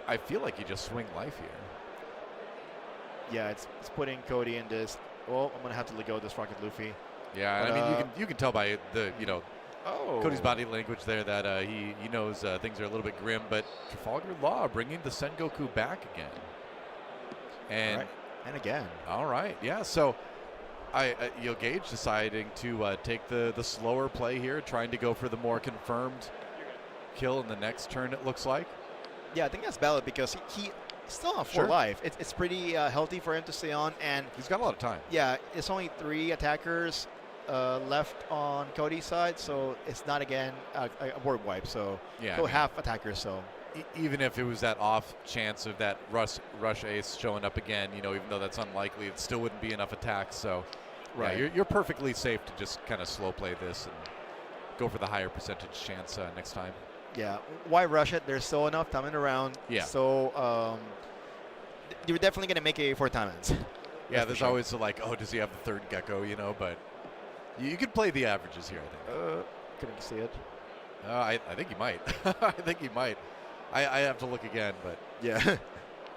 I feel like you just swing life here. Yeah, it's putting Cody in this. Well, I'm gonna have to let go of this Rocket Luffy. Yeah, but, I mean you can tell by the Cody's body language there that he knows things are a little bit grim, but Trafalgar Law bringing the Sengoku back again. And again. All right, yeah. So Gage deciding to take the slower play here, trying to go for the more confirmed kill in the next turn, it looks like. Yeah, I think that's valid because he still on 4 life. It's pretty healthy for him to stay on, and he's got a lot of time. Yeah, it's only 3 attackers left on Cody's side, so it's not again a board wipe. So go half attackers. So even if it was that off chance of that rush ace showing up again, even though that's unlikely, it still wouldn't be enough attacks. So you're perfectly safe to just kind of slow play this and go for the higher percentage chance next time. Yeah, why rush it? There's still enough time in the round. Yeah. So you're definitely going to make a 4 times. Yeah, there's always does he have the 3rd gecko, but you could play the averages here, I think. Couldn't see it. I think he might. I think he might. I have to look again, but yeah.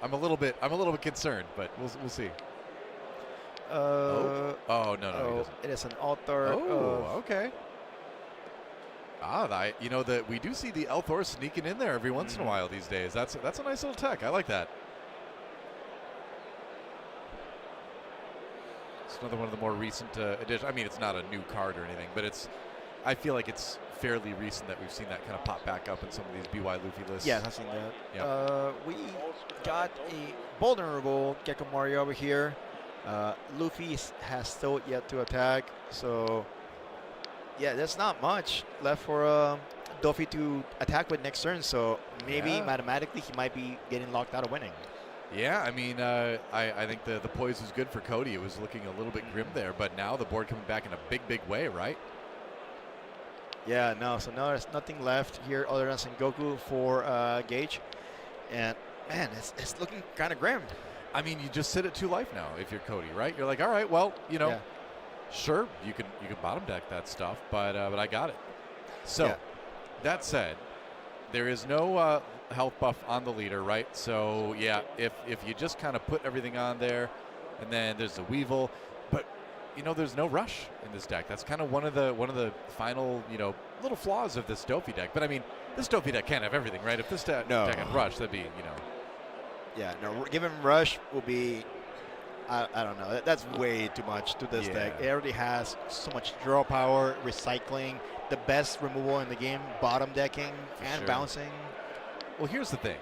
I'm a little bit concerned, but we'll see. No, he doesn't. It is an altar. Okay. That we do see the Elthor sneaking in there every once in a while these days. That's a nice little tech. I like that. It's another one of the more recent additions. I mean, it's not a new card or anything, but I feel like it's fairly recent that we've seen that kind of pop back up in some of these BY Luffy lists. Yeah, I've seen that. Yep. We got a vulnerable Gecko Mario over here. Luffy has still yet to attack, so yeah, there's not much left for Dofi to attack with next turn, so maybe mathematically he might be getting locked out of winning. Yeah, I mean, I think the poise was good for Cody. It was looking a little bit grim there, but now the board coming back in a big way, right? Yeah, no, so now there's nothing left here other than Sengoku for Gage. And, man, it's looking kind of grim. I mean, you just sit at 2 life now if you're Cody, right? You're like, all right, well, sure, you can bottom deck that stuff, but I got it. So, that said, there is no health buff on the leader, right? So, yeah, if you just kind of put everything on there, and then there's the Weevil, but there's no rush in this deck. That's kind of one of the final little flaws of this Dofi deck. But I mean, this Dofi deck can't have everything, right? If this deck had rush, that'd be Yeah, no, giving rush will be, I don't know. That's way too much to this deck. It already has so much draw power, recycling, the best removal in the game, bottom decking, and bouncing. Well, here's the thing.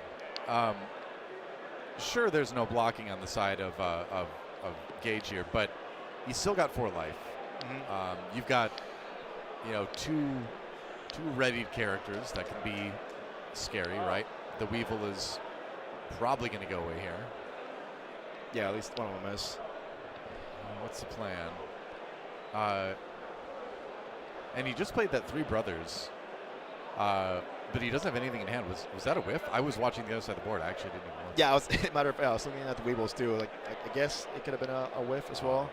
Sure, there's no blocking on the side of Gage here, but you still got 4 life. You've got, two readied characters that can be scary, right? The Weevil is probably going to go away here. Yeah, at least one of them is. What's the plan? And he just played that 3 brothers, but he doesn't have anything in hand. Was that a whiff? I was watching the other side of the board. I actually didn't even know. Yeah, matter of fact, I was looking at the Weevils too. Like, I guess it could have been a whiff as well.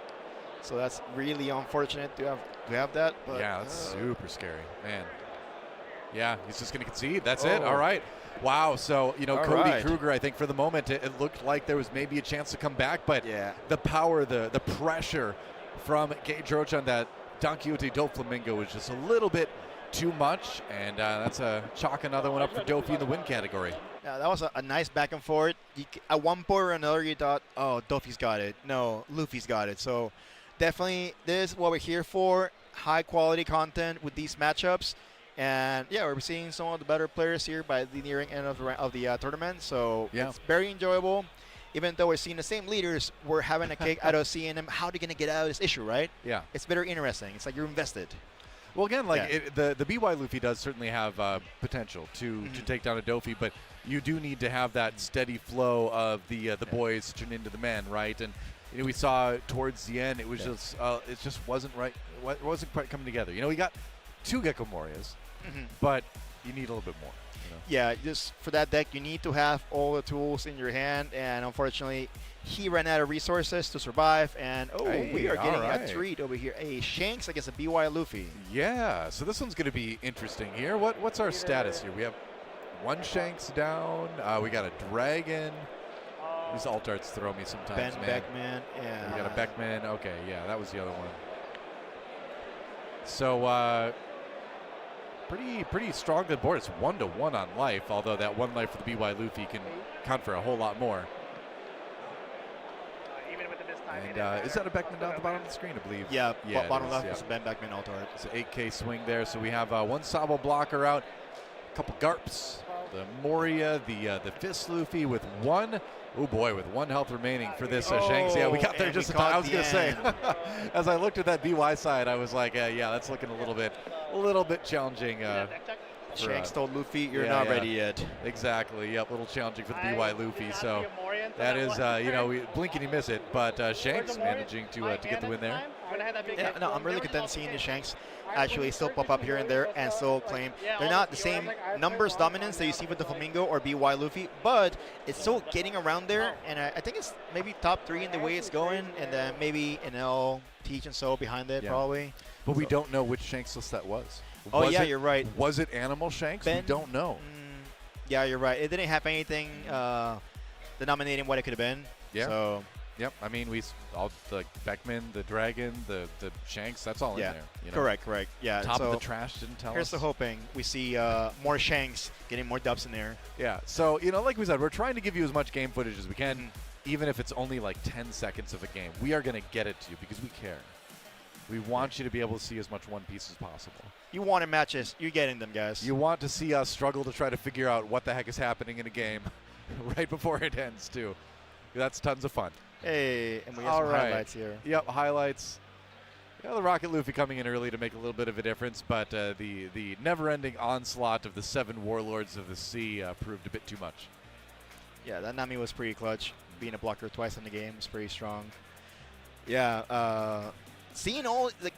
So that's really unfortunate to have that. But, yeah, that's super scary, man. Yeah, he's just going to concede. That's it. All right. Wow. So, Cody Kruger, I think for the moment, it looked like there was maybe a chance to come back, but the power, the pressure from Gage Roach on that Don Quixote Doflamingo was just a little bit too much, and that's a chalk another one up for Dofi in the win category. Yeah, that was a nice back and forth. At one point or another, you thought, oh, Dofi's got it. No, Luffy's got it. So definitely this is what we're here for, high-quality content with these matchups. And, yeah, we're seeing some of the better players here by the nearing end of the tournament. So it's very enjoyable. Even though we're seeing the same leaders, we're having a kick out of seeing them. How are they going to get out of this issue, right? Yeah. It's very interesting. It's like you're invested. Well, again, the BY Luffy does certainly have potential to take down a Dofi, but you do need to have that steady flow of the boys turn into the men, right? And we saw towards the end, it was just wasn't right. It wasn't quite coming together. We got 2 Gecko Morias, but you need a little bit more. Yeah, just for that deck, you need to have all the tools in your hand, and unfortunately, he ran out of resources to survive, and we are getting a treat over here. A Shanks against a BY Luffy. Yeah, so this one's going to be interesting here. What's our status here? We have 1 Shanks down. We got a Dragon. These alt arts throw me sometimes, man. Beckman. Yeah. We got a Beckman. Okay, yeah, that was the other one. So pretty strong good board. It's 1-1 on life, although that 1 life for the BY Luffy can count for a whole lot more. And is that a Beckman down at the bottom of the screen, I believe? Yeah, bottom left is Ben Beckman Altart. It's an 8K swing there. So we have one Sabo blocker out, a couple Garps, the Moria, the Fist Luffy with one. Oh boy, with 1 health remaining for this Shanks. Yeah, we got there just in time. I was going to say, as I looked at that BY side, I was like, yeah, that's looking a little bit challenging. Shanks told Luffy, you're not ready yet. Exactly. Yep, a little challenging for the BY Luffy. So that is, we blink and you miss it. But Shanks managing to get the win there. Yeah, no, I'm really content seeing the Shanks actually still pop up here and there and still claim. They're not the same numbers dominance that you see with the Doflamingo or BY Luffy, but it's still getting around there. And I think it's maybe top 3 in the way it's going, and then maybe NL, Teach, and So behind it probably. But we don't know which Shanks list that was. You're right. Was it Animal Shanks? We don't know. Yeah, you're right. It didn't have anything denominating what it could have been. Yeah. So. Yep. I mean, all the Beckman, the Dragon, the Shanks. That's all in there. You know? Correct. Yeah. Top of the trash didn't tell us. Here's the hoping we see more Shanks getting more dubs in there. Yeah. So like we said, we're trying to give you as much game footage as we can, even if it's only like 10 seconds of a game. We are going to get it to you because we care. We want you to be able to see as much One Piece as possible. You wanted matches. You're getting them, guys. You want to see us struggle to try to figure out what the heck is happening in a game right before it ends, too. That's tons of fun. Hey, and we got some highlights here. Yep, highlights. Yeah, the Rocket Luffy coming in early to make a little bit of a difference, but the never-ending onslaught of the 7 Warlords of the Sea proved a bit too much. Yeah, that Nami was pretty clutch. Being a blocker twice in the game was pretty strong. Yeah, seeing all the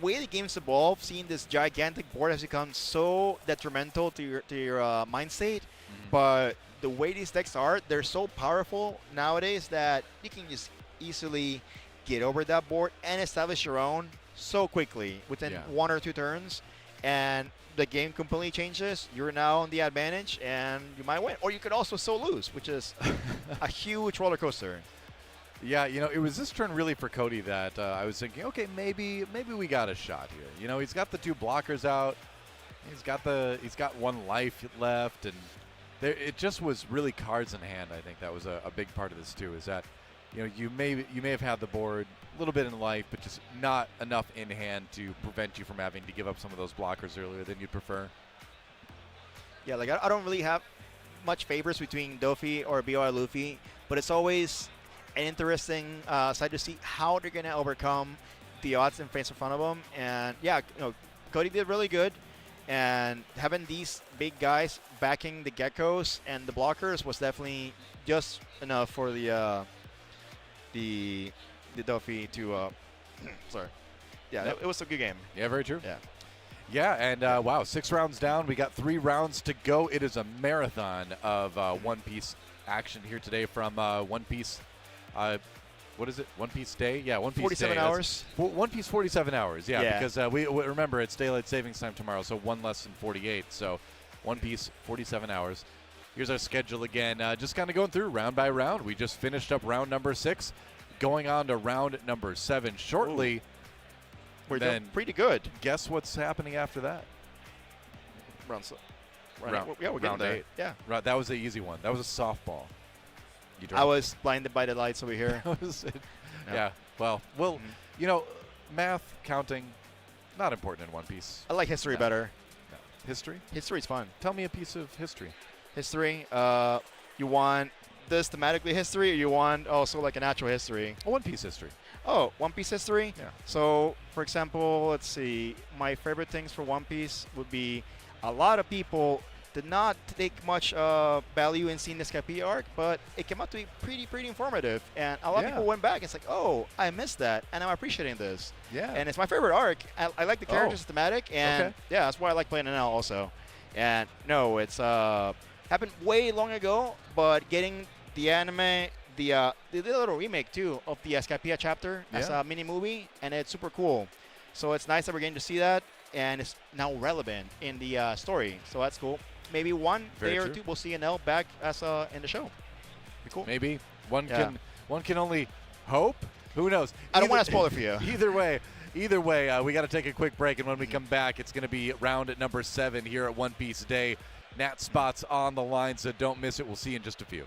way the game's evolved, seeing this gigantic board has become so detrimental to your mind state, but the way these decks are, they're so powerful nowadays that you can just easily get over that board and establish your own so quickly within 1 or 2 turns, and the game completely changes. You're now on the advantage, and you might win, or you could also so lose, which is a huge roller coaster. Yeah, it was this turn really for Cody that I was thinking, okay, maybe we got a shot here. He's got the 2 blockers out, he's got 1 life left, and it just was really cards in hand. I think that was a big part of this too. Is that you may have had the board a little bit in life, but just not enough in hand to prevent you from having to give up some of those blockers earlier than you'd prefer. Yeah, like I don't really have much favorites between Dofi or BY Luffy, but it's always an interesting side to see how they're gonna overcome the odds and face in front of them. And yeah, Cody did really good. And having these big guys backing the geckos and the blockers was definitely just enough for the Dofi to sorry. Yeah, it was a good game. Yeah, very true. Yeah. Yeah, and wow, 6 rounds down. We got 3 rounds to go. It is a marathon of One Piece action here today from One Piece. What is it? One Piece Day? Yeah, One Piece 47 Day. hours. One Piece 47 hours, yeah. Because we remember it's daylight savings time tomorrow, so 1 less than 48. So One Piece 47 hours. Here's our schedule again. Just kind of going through round by round. We just finished up round number 6, going on to round number 7 shortly. Ooh. We're doing pretty good. Guess what's happening after that? Round 8. Yeah. Right, that was the easy one. That was a softball. I was blinded by the lights over here. Yeah. Well, math, counting, not important in One Piece. I like history better. No. History? History's fun. Tell me a piece of history. History? You want this thematically history, or you want also like an actual history? One Piece history. Oh, One Piece history? Yeah. So, for example, let's see. My favorite things for One Piece would be a lot of people did not take much value in seeing the Scavenger arc, but it came out to be pretty informative. And a lot of people went back and it's like, oh, I missed that, and I'm appreciating this. Yeah. And it's my favorite arc. I like the characters thematic, and yeah, that's why I like playing it now also. And no, it's happened way long ago, but getting the anime, the little remake too of the Scavenger chapter as a mini movie, and it's super cool. So it's nice that we're getting to see that, and it's now relevant in the story. So that's cool. Maybe one day or two we'll see NL back as in the show. Be cool. Maybe one can only hope. Who knows? I don't want to spoil it for you. Either way, Either way, we got to take a quick break, and when we come back, it's going to be round at number 7 here at One Piece Day. Nat spots on the line, so don't miss it. We'll see you in just a few.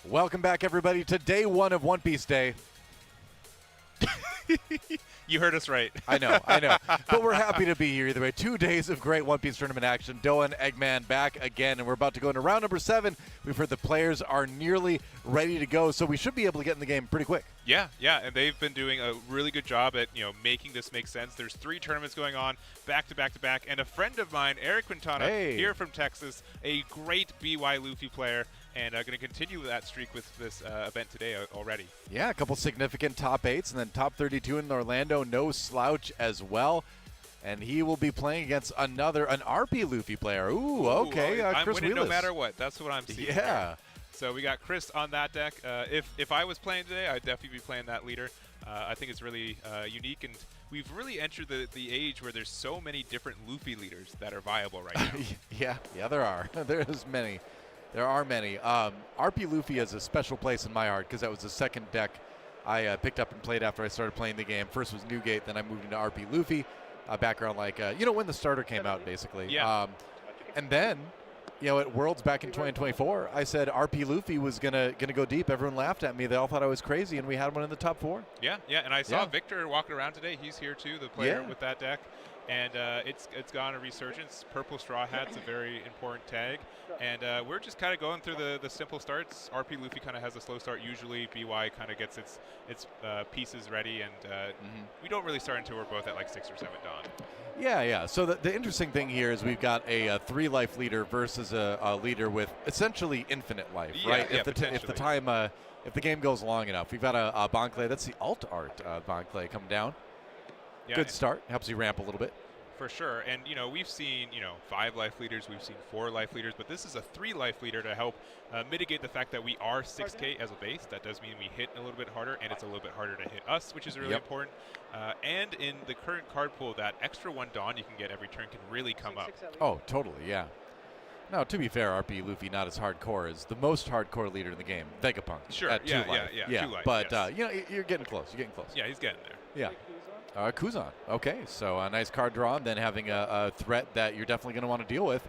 Welcome back, everybody, to day 1 of One Piece Day. You heard us right. I know. But we're happy to be here either way. 2 days of great One Piece tournament action. Doa and Eggman back again, and we're about to go into round number 7. We've heard the players are nearly ready to go, so we should be able to get in the game pretty quick. Yeah, and they've been doing a really good job at making this make sense. There's 3 tournaments going on back to back to back, and a friend of mine, Eric Quintana, here from Texas, a great BY Luffy player, and going to continue that streak with this event today already. Yeah, a couple significant top 8s, and then top 32 in Orlando, no slouch as well. And he will be playing against an RP Luffy player. Ooh, okay. I'm Chris winning Wheelis. no matter what. That's what I'm seeing. Yeah. So we got Chris on that deck. If I was playing today, I'd definitely be playing that leader. I think it's really unique, and we've really entered the age where there's so many different Luffy leaders that are viable right now. yeah, there are. There's many. There are many. RP Luffy has a special place in my heart because that was the second deck I picked up and played after I started playing the game. First was Newgate, then I moved into RP Luffy. Background like, when the starter came out, basically. Yeah. And then, at Worlds back in 2024, I said RP Luffy was gonna go deep. Everyone laughed at me. They all thought I was crazy, and we had one in the top 4. Yeah, and I saw Victor walking around today. He's here too, the player with that deck. And it's gone a resurgence. Purple Straw Hat's a very important tag. And we're just kind of going through the simple starts. RP Luffy kind of has a slow start usually. BY kind of gets its pieces ready. And we don't really start until we're both at like 6 or 7 dawn. Yeah. So the interesting thing here is we've got a 3-life leader versus a leader with essentially infinite life, right? Yeah, if the game goes long enough. We've got a Bankley. That's the alt art Bankley coming down. Yeah, good start. Helps you ramp a little bit. For sure. And, we've seen, 5-life leaders. We've seen 4-life leaders. But this is a 3-life leader to help mitigate the fact that we are 6K as a base. That does mean we hit a little bit harder, and it's a little bit harder to hit us, which is really important. And in the current card pool, that extra 1 Dawn you can get every turn can really come up. Oh, totally, yeah. Now, to be fair, RP Luffy not as hardcore as the most hardcore leader in the game, Vegapunk. Sure, at 2 life. Yeah. 2 life, but, yes. you're getting close. Yeah, he's getting there. Yeah. Kuzan. Okay, so a nice card draw, and then having a threat that you're definitely going to want to deal with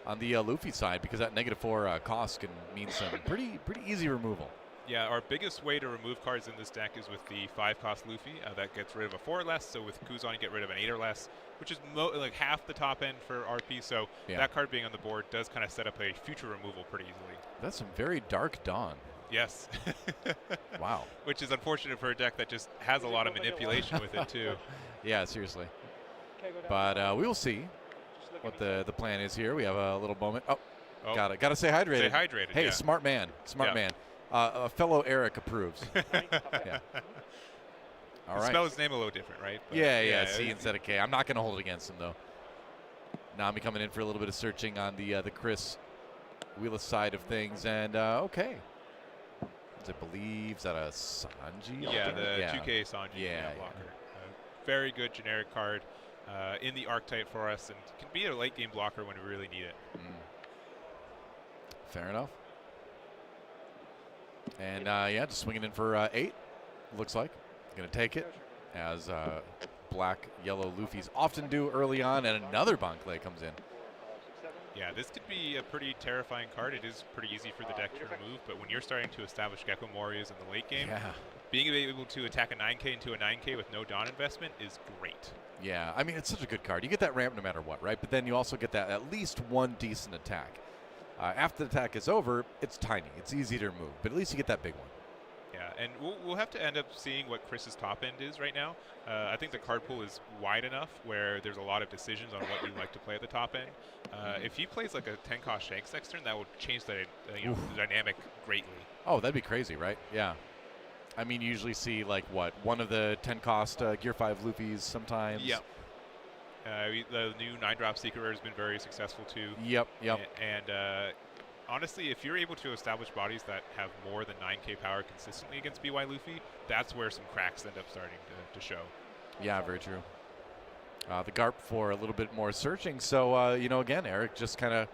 on the Luffy side, because that -4 cost can mean some pretty easy removal. Yeah, our biggest way to remove cards in this deck is with the 5-cost Luffy. That gets rid of a 4 or less, so with Kuzan you get rid of an 8 or less, which is like half the top end for RP, so that card being on the board does kind of set up a future removal pretty easily. That's some very dark Dawn. Yes. Wow. Which is unfortunate for a deck that just has a lot of manipulation with it, too. Yeah, seriously. But we will see what the plan is here. We have a little moment. Oh. Gotta stay hydrated. Stay hydrated, Hey, smart man. Man. A fellow Eric approves. Yeah. All right. Spell his name a little different, right? But yeah. C instead of K. I'm not going to hold it against him, though. Nami coming in for a little bit of searching on the Chris Wheelis side of things. And, okay. I believe, is that a Sanji? Yeah, the 2K Sanji blocker. Very good generic card in the archetype for us, and can be a late game blocker when we really need it. Fair enough. And just swinging in for 8, looks like. Going to take it, as black, yellow Luffy's often do early on, and another Bankley comes in. Yeah, this could be a pretty terrifying card. It is pretty easy for the deck to remove, but when you're starting to establish Gecko Morias in the late game, being able to attack a 9K into a 9K with no Dawn investment is great. Yeah, I mean, it's such a good card. You get that ramp no matter what, right? But then you also get that at least 1 decent attack. After the attack is over, it's tiny. It's easy to remove, but at least you get that big one. Yeah, and we'll have to end up seeing what Chris's top end is right now. I think the card pool is wide enough where there's a lot of decisions on what you'd like to play at the top end. If he plays like a 10-cost Shanks next turn, that would change the dynamic greatly. Oh, that'd be crazy, right? Yeah. I mean, you usually see, like, what, one of the 10-cost Gear 5 Luffys sometimes. Yep. The new 9-drop Secret Rare has been very successful, too. Yep. And honestly, if you're able to establish bodies that have more than 9K power consistently against BY Luffy, that's where some cracks end up starting to show. Yeah, very true. The Garp for a little bit more searching. So, again, Eric just kind of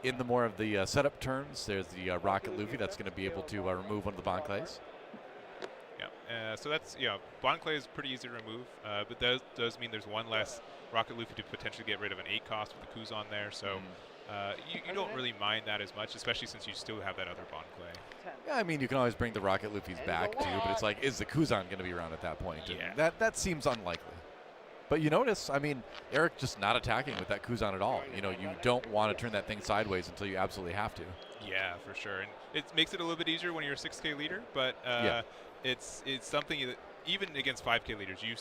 in the more of the setup turns. There's the Rocket Luffy that's going to be able to remove one of the Banclays. Yeah, so that's, Banclay is pretty easy to remove, but does mean there's 1 less Rocket Luffy to potentially get rid of an 8 cost with the Kuzan there. So you don't really mind that as much, especially since you still have that other Bond Clay. Yeah, I mean, you can always bring the Rocket Luffy's back too, but it's like, is the Kuzan going to be around at that point? Yeah. That seems unlikely. But you notice, I mean, Eric just not attacking with that Kuzan at all. You know, you don't want to turn that thing sideways until you absolutely have to. Yeah, for sure. And it makes it a little bit easier when you're a 6K leader, but it's something that even against 5K leaders, you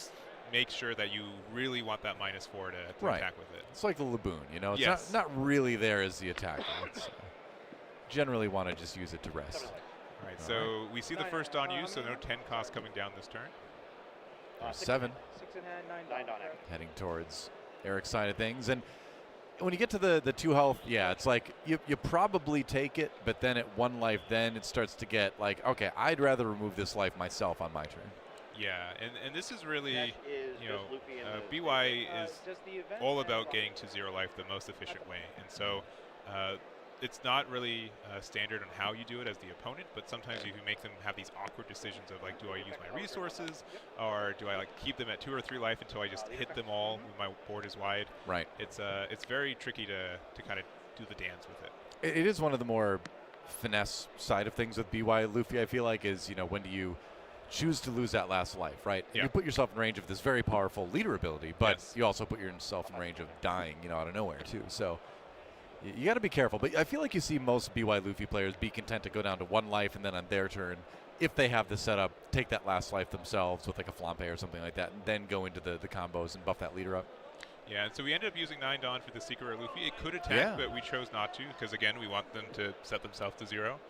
make sure that you really want that -4 to attack with it. It's like the Laboon, you know? It's not really there as the attacker. It's, generally want to just use it to rest. All right, so we see the first Dawn use, so no 10 cost coming down this turn. 7. 6 in hand, 9 Dawn. Heading towards Eric's side of things. And when you get to the 2 health, yeah, it's like you probably take it, but then at 1 life, then it starts to get like, okay, I'd rather remove this life myself on my turn. Yeah, and this is really, you know, BY is all about getting to 0 life the most efficient way. And so it's not really standard on how you do it as the opponent, but sometimes you can make them have these awkward decisions of like, do I use my resources, or do I like keep them at 2 or 3 life until I just hit them all when my board is wide? Right. It's very tricky to kind of do the dance with it. It is one of the more finesse side of things with BY Luffy, I feel like, is, you know, when do you choose to lose that last life, right? Yeah. You put yourself in range of this very powerful leader ability, but you also put yourself in range of dying, you know, out of nowhere too. So you got to be careful. But I feel like you see most BY Luffy players be content to go down to 1 life and then on their turn, if they have the setup, take that last life themselves with like a Flampe or something like that, and then go into the combos and buff that leader up. Yeah, and so we ended up using 9 Dawn for the Secret Luffy. It could attack, but we chose not to because, again, we want them to set themselves to 0.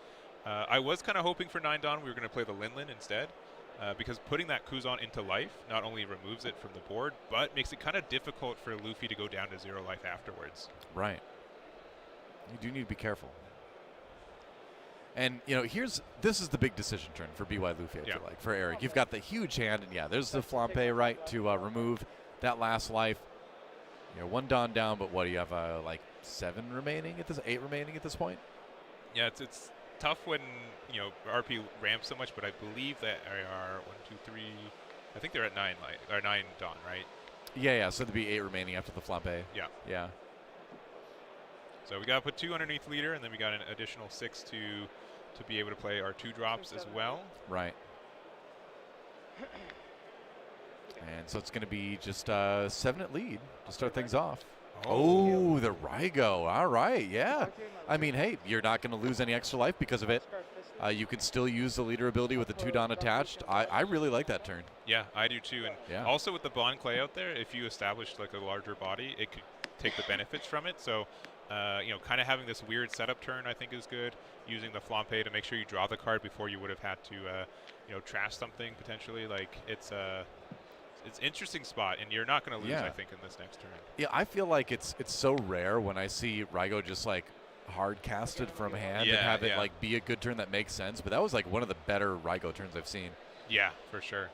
I was kind of hoping for 9 Dawn we were going to play the Lin instead. Because putting that Kuzan into life not only removes it from the board, but makes it kind of difficult for Luffy to go down to 0 life afterwards. Right. You do need to be careful. And, you know, this is the big decision turn for BY Luffy, I feel like, for Eric. You've got the huge hand, and there's the Flampe, right, to remove that last life. You're 1 Dawn down, but what do you have, like 7 remaining at this, 8 remaining at this point? Yeah, it's tough when, you know, RP ramps so much, but I believe that they are 1, 2, 3. I think they're at 9 Dawn, right? Yeah. So there'd be 8 remaining after the Flampe. Yeah. So we got to put 2 underneath leader, and then we got an additional 6 to be able to play our 2 drops as well. Right. And so it's going to be just 7 at lead to start things off. Oh, the Raigo. All right, yeah. I mean, hey, you're not going to lose any extra life because of it. You can still use the leader ability with the 2 Dawn attached. I really like that turn. Yeah, I do too. And also with the Bond Clay out there, if you establish like a larger body, it could take the benefits from it. So, you know, kind of having this weird setup turn I think is good. Using the Flampe to make sure you draw the card before you would have had to, you know, trash something potentially. Like it's interesting spot, and you're not going to lose, I think, in this next turn. Yeah, I feel like it's so rare when I see Raigo just like hard casted from hand and have it like be a good turn that makes sense. But that was like one of the better Raigo turns I've seen. Yeah, for sure.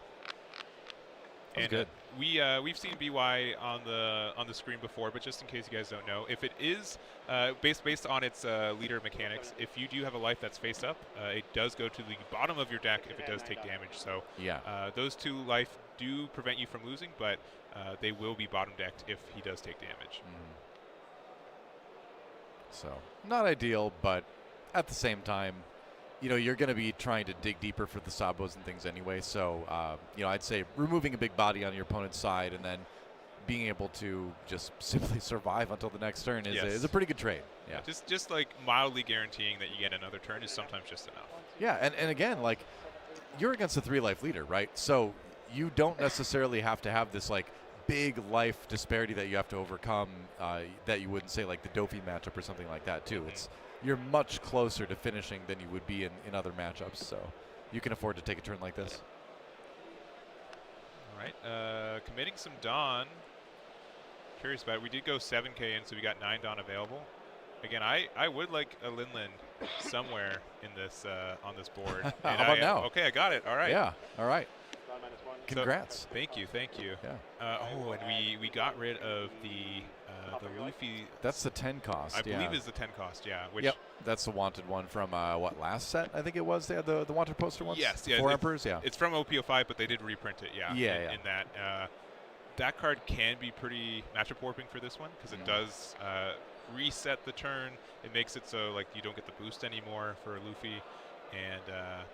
And good. We've seen BY on the screen before, but just in case you guys don't know, if it is based on its leader mechanics, if you do have a life that's face up, it does go to the bottom of your deck if it does take damage. So those 2 life do prevent you from losing, but they will be bottom decked if he does take damage. So not ideal, but at the same time, you know, you're going to be trying to dig deeper for the Sabos and things anyway. So, you know, I'd say removing a big body on your opponent's side and then being able to just simply survive until the next turn is a pretty good trade. Yeah. Just like mildly guaranteeing that you get another turn is sometimes just enough. Yeah, and again, like, you're against a 3-life leader, right? So you don't necessarily have to have this, like, big life disparity that you have to overcome that you wouldn't say like the Dofi matchup or something like that too. You're much closer to finishing than you would be in other matchups, so you can afford to take a turn like this. All right, committing some Dawn. Curious about it. We did go 7K in, so we got 9 Dawn available. Again, I would like a Lin somewhere in this on this board. How about now? Okay, I got it. All right. Yeah. All right. Congrats. So, thank you. Yeah. And we got rid of the Luffy. That's the 10 cost. I believe is the 10 cost. Yeah. Which that's the wanted one from last set? I think it was. They had the wanted poster ones. Yes. 4 Emperors. Yeah. It's from OPO5, but they did reprint it. Yeah. In that. That card can be pretty matchup warping for this one because it does reset the turn. It makes it so like you don't get the boost anymore for Luffy. And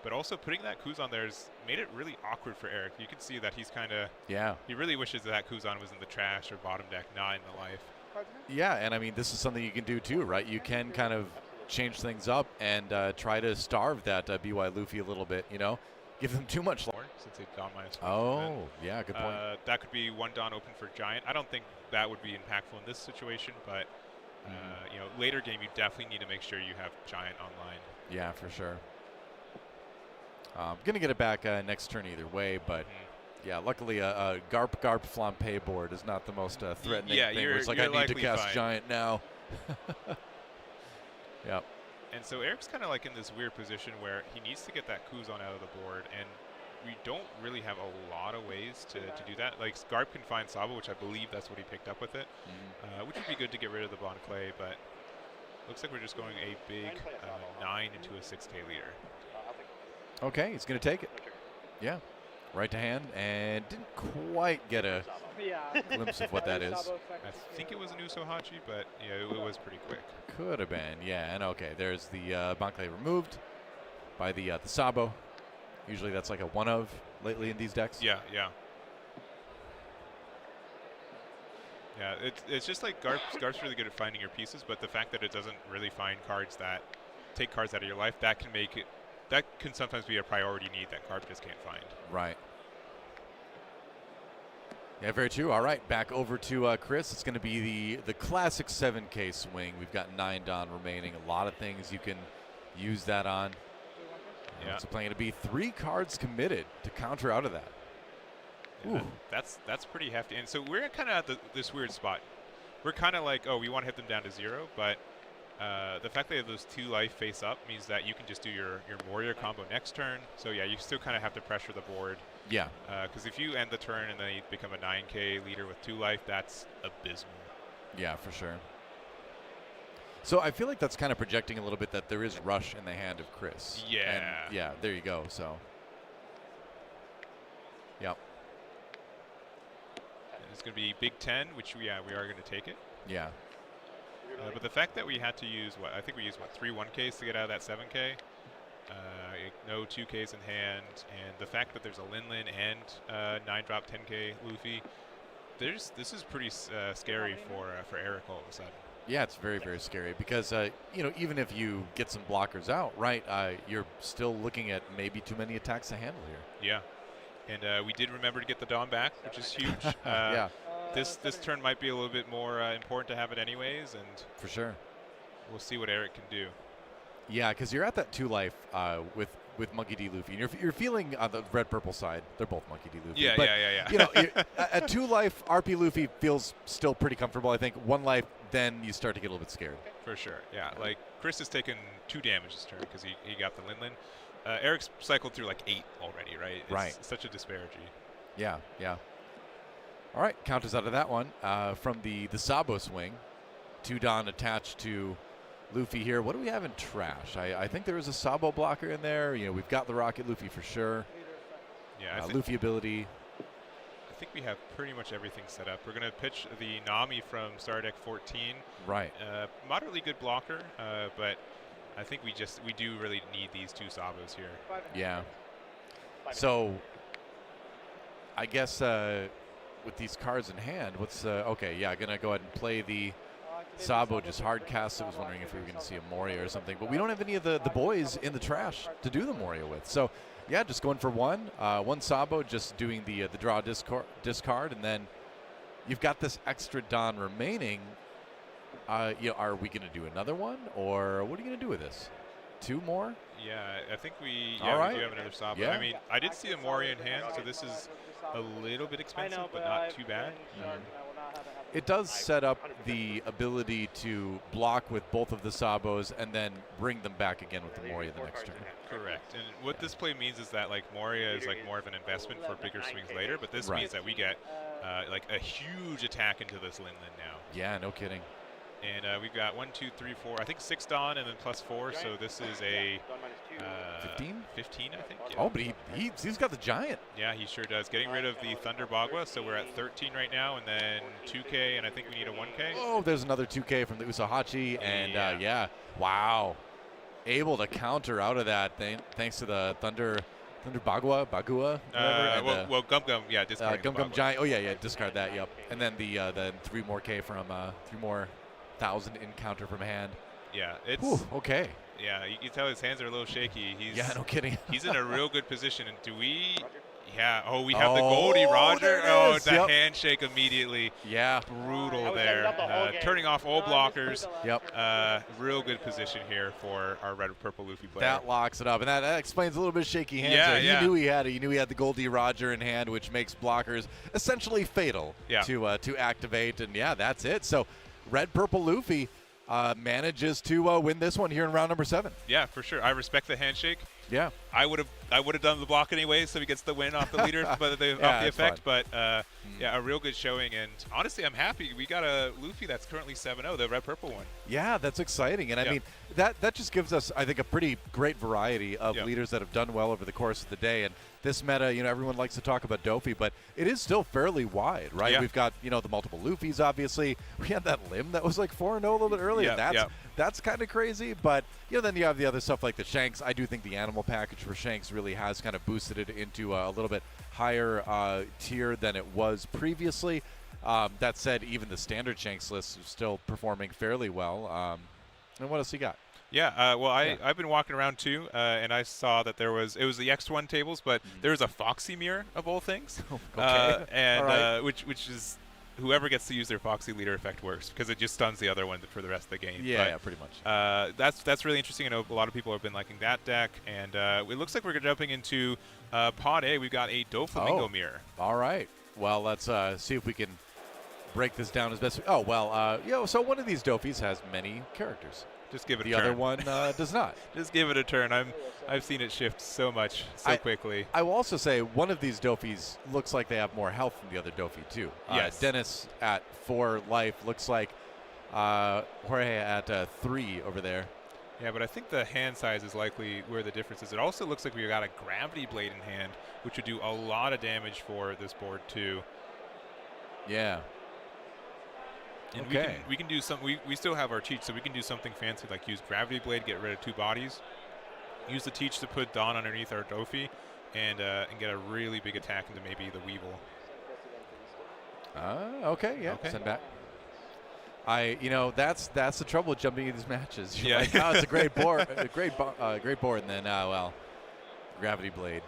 but also putting that Kuzan there has made it really awkward for Eric. You can see that he's kind of he really wishes that Kuzan was in the trash or bottom deck, not in the life. Yeah, and I mean this is something you can do too, right? You can kind of change things up and try to starve that BY Luffy a little bit. You know, give them too much. Since they Dawn minus. Oh, yeah, good point. That could be one Dawn open for Giant. I don't think that would be impactful in this situation, but you know, later game you definitely need to make sure you have Giant online. Yeah, for sure. Gonna get it back next turn either way, but yeah, luckily a Garp Flampe board is not the most threatening thing. Where it's like I need to cast fine. Giant now. Yep. And so Eric's kind of like in this weird position where he needs to get that Kuzan out of the board, and we don't really have a lot of ways to do that. Like Garp can find Sabo, which I believe that's what he picked up with it, which would be good to get rid of the Bon Clay, but looks like we're just going a big 9 into a 6K leader. Okay, he's going to take it. Yeah. Right to hand, and didn't quite get a glimpse of what that is. I think it was an Usohachi, but yeah, it was pretty quick. Could have been, yeah. And okay, there's the Bon Clay removed by the Sabo. Usually that's like a one of lately in these decks. Yeah, yeah. Yeah, it's just like Garp's really good at finding your pieces, but the fact that it doesn't really find cards that take cards out of your life, that can make it. That can sometimes be a priority need that Garp just can't find. Right. Yeah, very true. All right, back over to Chris. It's going to be the classic 7K swing. We've got 9 Dawn remaining. A lot of things you can use that on. Yeah. It's playing to be 3 cards committed to counter out of that. Yeah, that's pretty hefty. And so we're kind of at this weird spot. We're kind of like, oh, we want to hit them down to 0, but the fact that they have those 2 life face up means that you can just do your Warrior combo next turn. So yeah, you still kind of have to pressure the board. Yeah. Because if you end the turn and then you become a 9K leader with 2 life, that's abysmal. Yeah, for sure. So I feel like that's kind of projecting a little bit that there is rush in the hand of Chris. Yeah. And yeah, there you go. So. Yep. And it's going to be Big 10, which we are going to take it. Yeah. But the fact that we had to use, I think we used, 3 1Ks to get out of that 7K? No 2Ks in hand, and the fact that there's a Lin and 9-drop 10K Luffy, this is pretty scary for Eric all of a sudden. Yeah, it's very, very scary because, you know, even if you get some blockers out, right, you're still looking at maybe too many attacks to handle here. Yeah, and we did remember to get the Dawn back, which is huge. Yeah. This turn might be a little bit more important to have it anyways, and for sure, we'll see what Eric can do. Yeah, because you're at that 2 life with Monkey D. Luffy, and you're feeling on the red-purple side. They're both Monkey D. Luffy. Yeah, but, yeah. You know, at 2 life, RP Luffy feels still pretty comfortable. I think 1 life, then you start to get a little bit scared. For sure, yeah. Like Chris has taken 2 damage this turn because he got the Lin. Eric's cycled through like 8 already, right? It's such a disparity. Yeah, yeah. All right, counters out of that one from the Sabo swing. 2 Dawn attached to Luffy here. What do we have in trash? I think there is a Sabo blocker in there. You know, we've got the Rocket Luffy for sure. Yeah, Luffy ability. I think we have pretty much everything set up. We're going to pitch the Nami from Star Deck 14. Right. Moderately good blocker, but I think we do really need these 2 Sabos here. Yeah. So, I guess with these cards in hand, what's okay? Yeah, gonna go ahead and play the Sabo, just hard cast. I was wondering if we were going to see a Moria or something, but we don't have any of the boys in the trash to do the Moria with. So, yeah, just going for one Sabo, just doing the draw discard, and then you've got this extra Dawn remaining. You know, are we going to do another one, or what are you going to do with this? 2 more? Yeah, I think we do have another Sabo. Yeah. I mean, I did see a Moria in hand, so this is a little bit expensive, but not too bad. It does set up the ability to block with both of the Sabos and then bring them back again with the Moria the next turn. Correct. And what this play means is that like Moria is like more of an investment for bigger swings later, but this means that we get like a huge attack into this Lin now. Yeah, no kidding. And we've got 1, 2, 3, 4, I think 6 Dawn and then +4, so this is a 15? 15, I think. Yeah. Oh, but he's got the giant. Yeah, he sure does. Getting rid of the Thunder Bagua, so we're at 13 right now, and then 2K, and I think we need a 1K. Oh, there's another 2K from the Usahachi, and yeah, wow. Able to counter out of that thanks to the Thunder Bagua, well, Gum Gum, yeah, discard Gum Giant. Oh yeah, discard that. Yep. And then the 3 more K from 3 more 1,000 in counter from hand. Yeah, it's okay. Yeah, you can tell his hands are a little shaky. No kidding. He's in a real good position. And do we? Yeah. Oh, we have the Goldie Roger. The handshake immediately. Yeah. Brutal there. Turning off all blockers. Yep. Real good position here for our red purple Luffy player. That locks it up, and that explains a little bit of shaky hands. Yeah, He knew he had it. He knew he had the Goldie Roger in hand, which makes blockers essentially fatal to activate. And yeah, that's it. So red purple Luffy manages to win this one here in round number 7. Yeah, for sure. I respect the handshake. Yeah. I would have done the block anyway, so he gets the win off the leader, off the effect. Fun. But yeah, a real good showing. And honestly, I'm happy we got a Luffy that's currently 7-0, the red purple one. Yeah, that's exciting. And I mean, that just gives us, I think, a pretty great variety of leaders that have done well over the course of the day. And this meta, everyone likes to talk about Dofi, but it is still fairly wide, right? Yeah. We've got, the multiple Luffys, obviously. We had that Lim that was like 4-0 a little bit earlier. That's kind of crazy. But, then you have the other stuff like the Shanks. I do think the animal package for Shanks really has kind of boosted it into a little bit higher tier than it was previously. That said, even the standard Shanks list is still performing fairly well. And what else you got? Yeah, I've been walking around too, and I saw that it was the X1 tables, but there was a Foxy mirror of all things, and which is whoever gets to use their Foxy leader effect works because it just stuns the other one for the rest of the game. Yeah, pretty much. That's really interesting. I know a lot of people have been liking that deck, and it looks like we're jumping into Pod A. We've got a Doflamingo mirror. All right. Well, let's see if we can break this down as best. So one of these Dofis has many characters. Just give it a turn. turn. The other one does not. Just give it a turn. I've seen it shift so much so quickly. I will also say one of these Dofis looks like they have more health than the other Dofi too. Yes. Dennis at 4 life looks like Jorge at 3 over there. Yeah, but I think the hand size is likely where the difference is. It also looks like we got a Gravity Blade in hand, which would do a lot of damage for this board too. Yeah. And we can do some. We still have our teach, so we can do something fancy like use Gravity Blade, get rid of 2 bodies, use the teach to put Dawn underneath our Dofi, and get a really big attack into maybe the Weevil. Okay, yeah. Okay. Send back. That's the trouble with jumping in these matches. You're like, it's a great board, great board, and then Gravity Blade,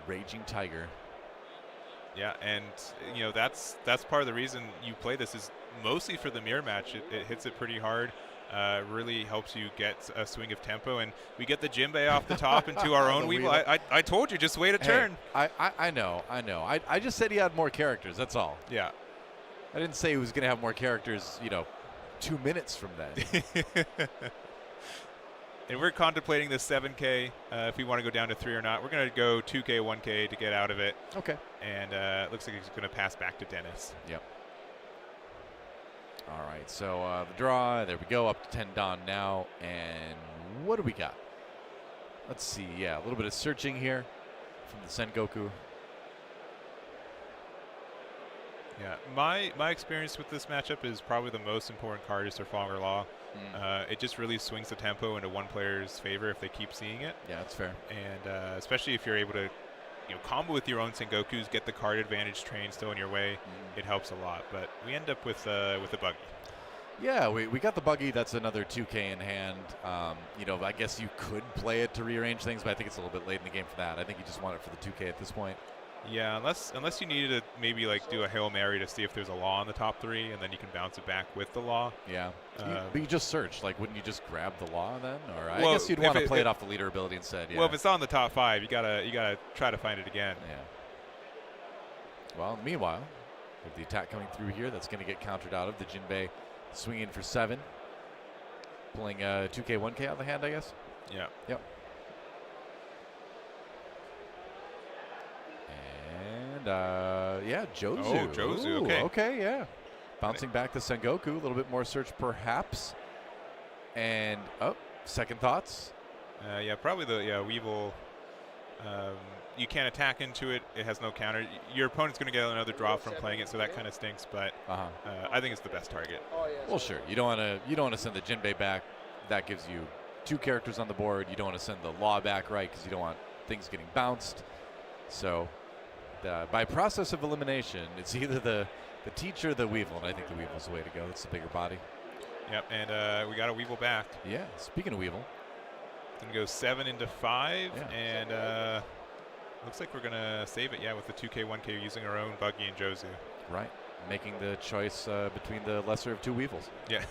Raging Tiger. Yeah, and that's part of the reason you play this is mostly for the mirror match. It hits it pretty hard. Really helps you get a swing of tempo, and we get the Jinbei off the top into our own Weevil. I told you, just wait a turn. I know. I just said he had more characters. That's all. Yeah. I didn't say he was going to have more characters, 2 minutes from then. And we're contemplating this 7K, if we want to go down to 3 or not. We're going to go 2K, 1K to get out of it. Okay. And it looks like it's going to pass back to Dennis. Yep. All right, so the draw, there we go, up to 10 Dawn now. And what do we got? Let's see, a little bit of searching here from the Sengoku. Yeah, my experience with this matchup is probably the most important card is Trafalgar Law. It just really swings the tempo into one player's favor if they keep seeing it. Yeah, that's fair. And especially if you're able to combo with your own Sengokus, get the card advantage train still in your way, it helps a lot. But we end up with a buggy. Yeah, we got the buggy. That's another 2K in hand. I guess you could play it to rearrange things, but I think it's a little bit late in the game for that. I think you just want it for the 2K at this point. Yeah, unless you needed to maybe do a Hail Mary to see if there's a Law in the top 3, and then you can bounce it back with the Law. Yeah, but you just search. Wouldn't you just grab the Law then? Or I guess you'd want to play it off the leader ability instead. Yeah. Well, if it's on the top 5, you gotta try to find it again. Yeah. Well, meanwhile, with the attack coming through here, that's going to get countered out of the Jinbei, swinging for 7, pulling 2K, 1K out of the hand, I guess. Yeah. Yep. Jozu. Oh, Jozu, Ooh, okay. Okay, yeah. Bouncing back to Sengoku, a little bit more search perhaps. And, second thoughts. Yeah, probably the Weevil. You can't attack into it. It has no counter. Your opponent's going to get another draw from playing it, so that kind of stinks. But I think it's the best target. Well, sure. You don't want to send the Jinbei back. That gives you 2 characters on the board. You don't want to send the Law back, right? Because you don't want things getting bounced. So, by process of elimination, it's either the Teacher or the Weevil, and I think the Weevil's the way to go. It's the bigger body. Yep, and we got a Weevil back. Yeah. Speaking of Weevil, gonna go 7 into 5, and. Looks like we're going to save it, with the 2K, 1K using our own Buggy and Jozu. Right. Making the choice between the lesser of 2 Weevils. Yeah.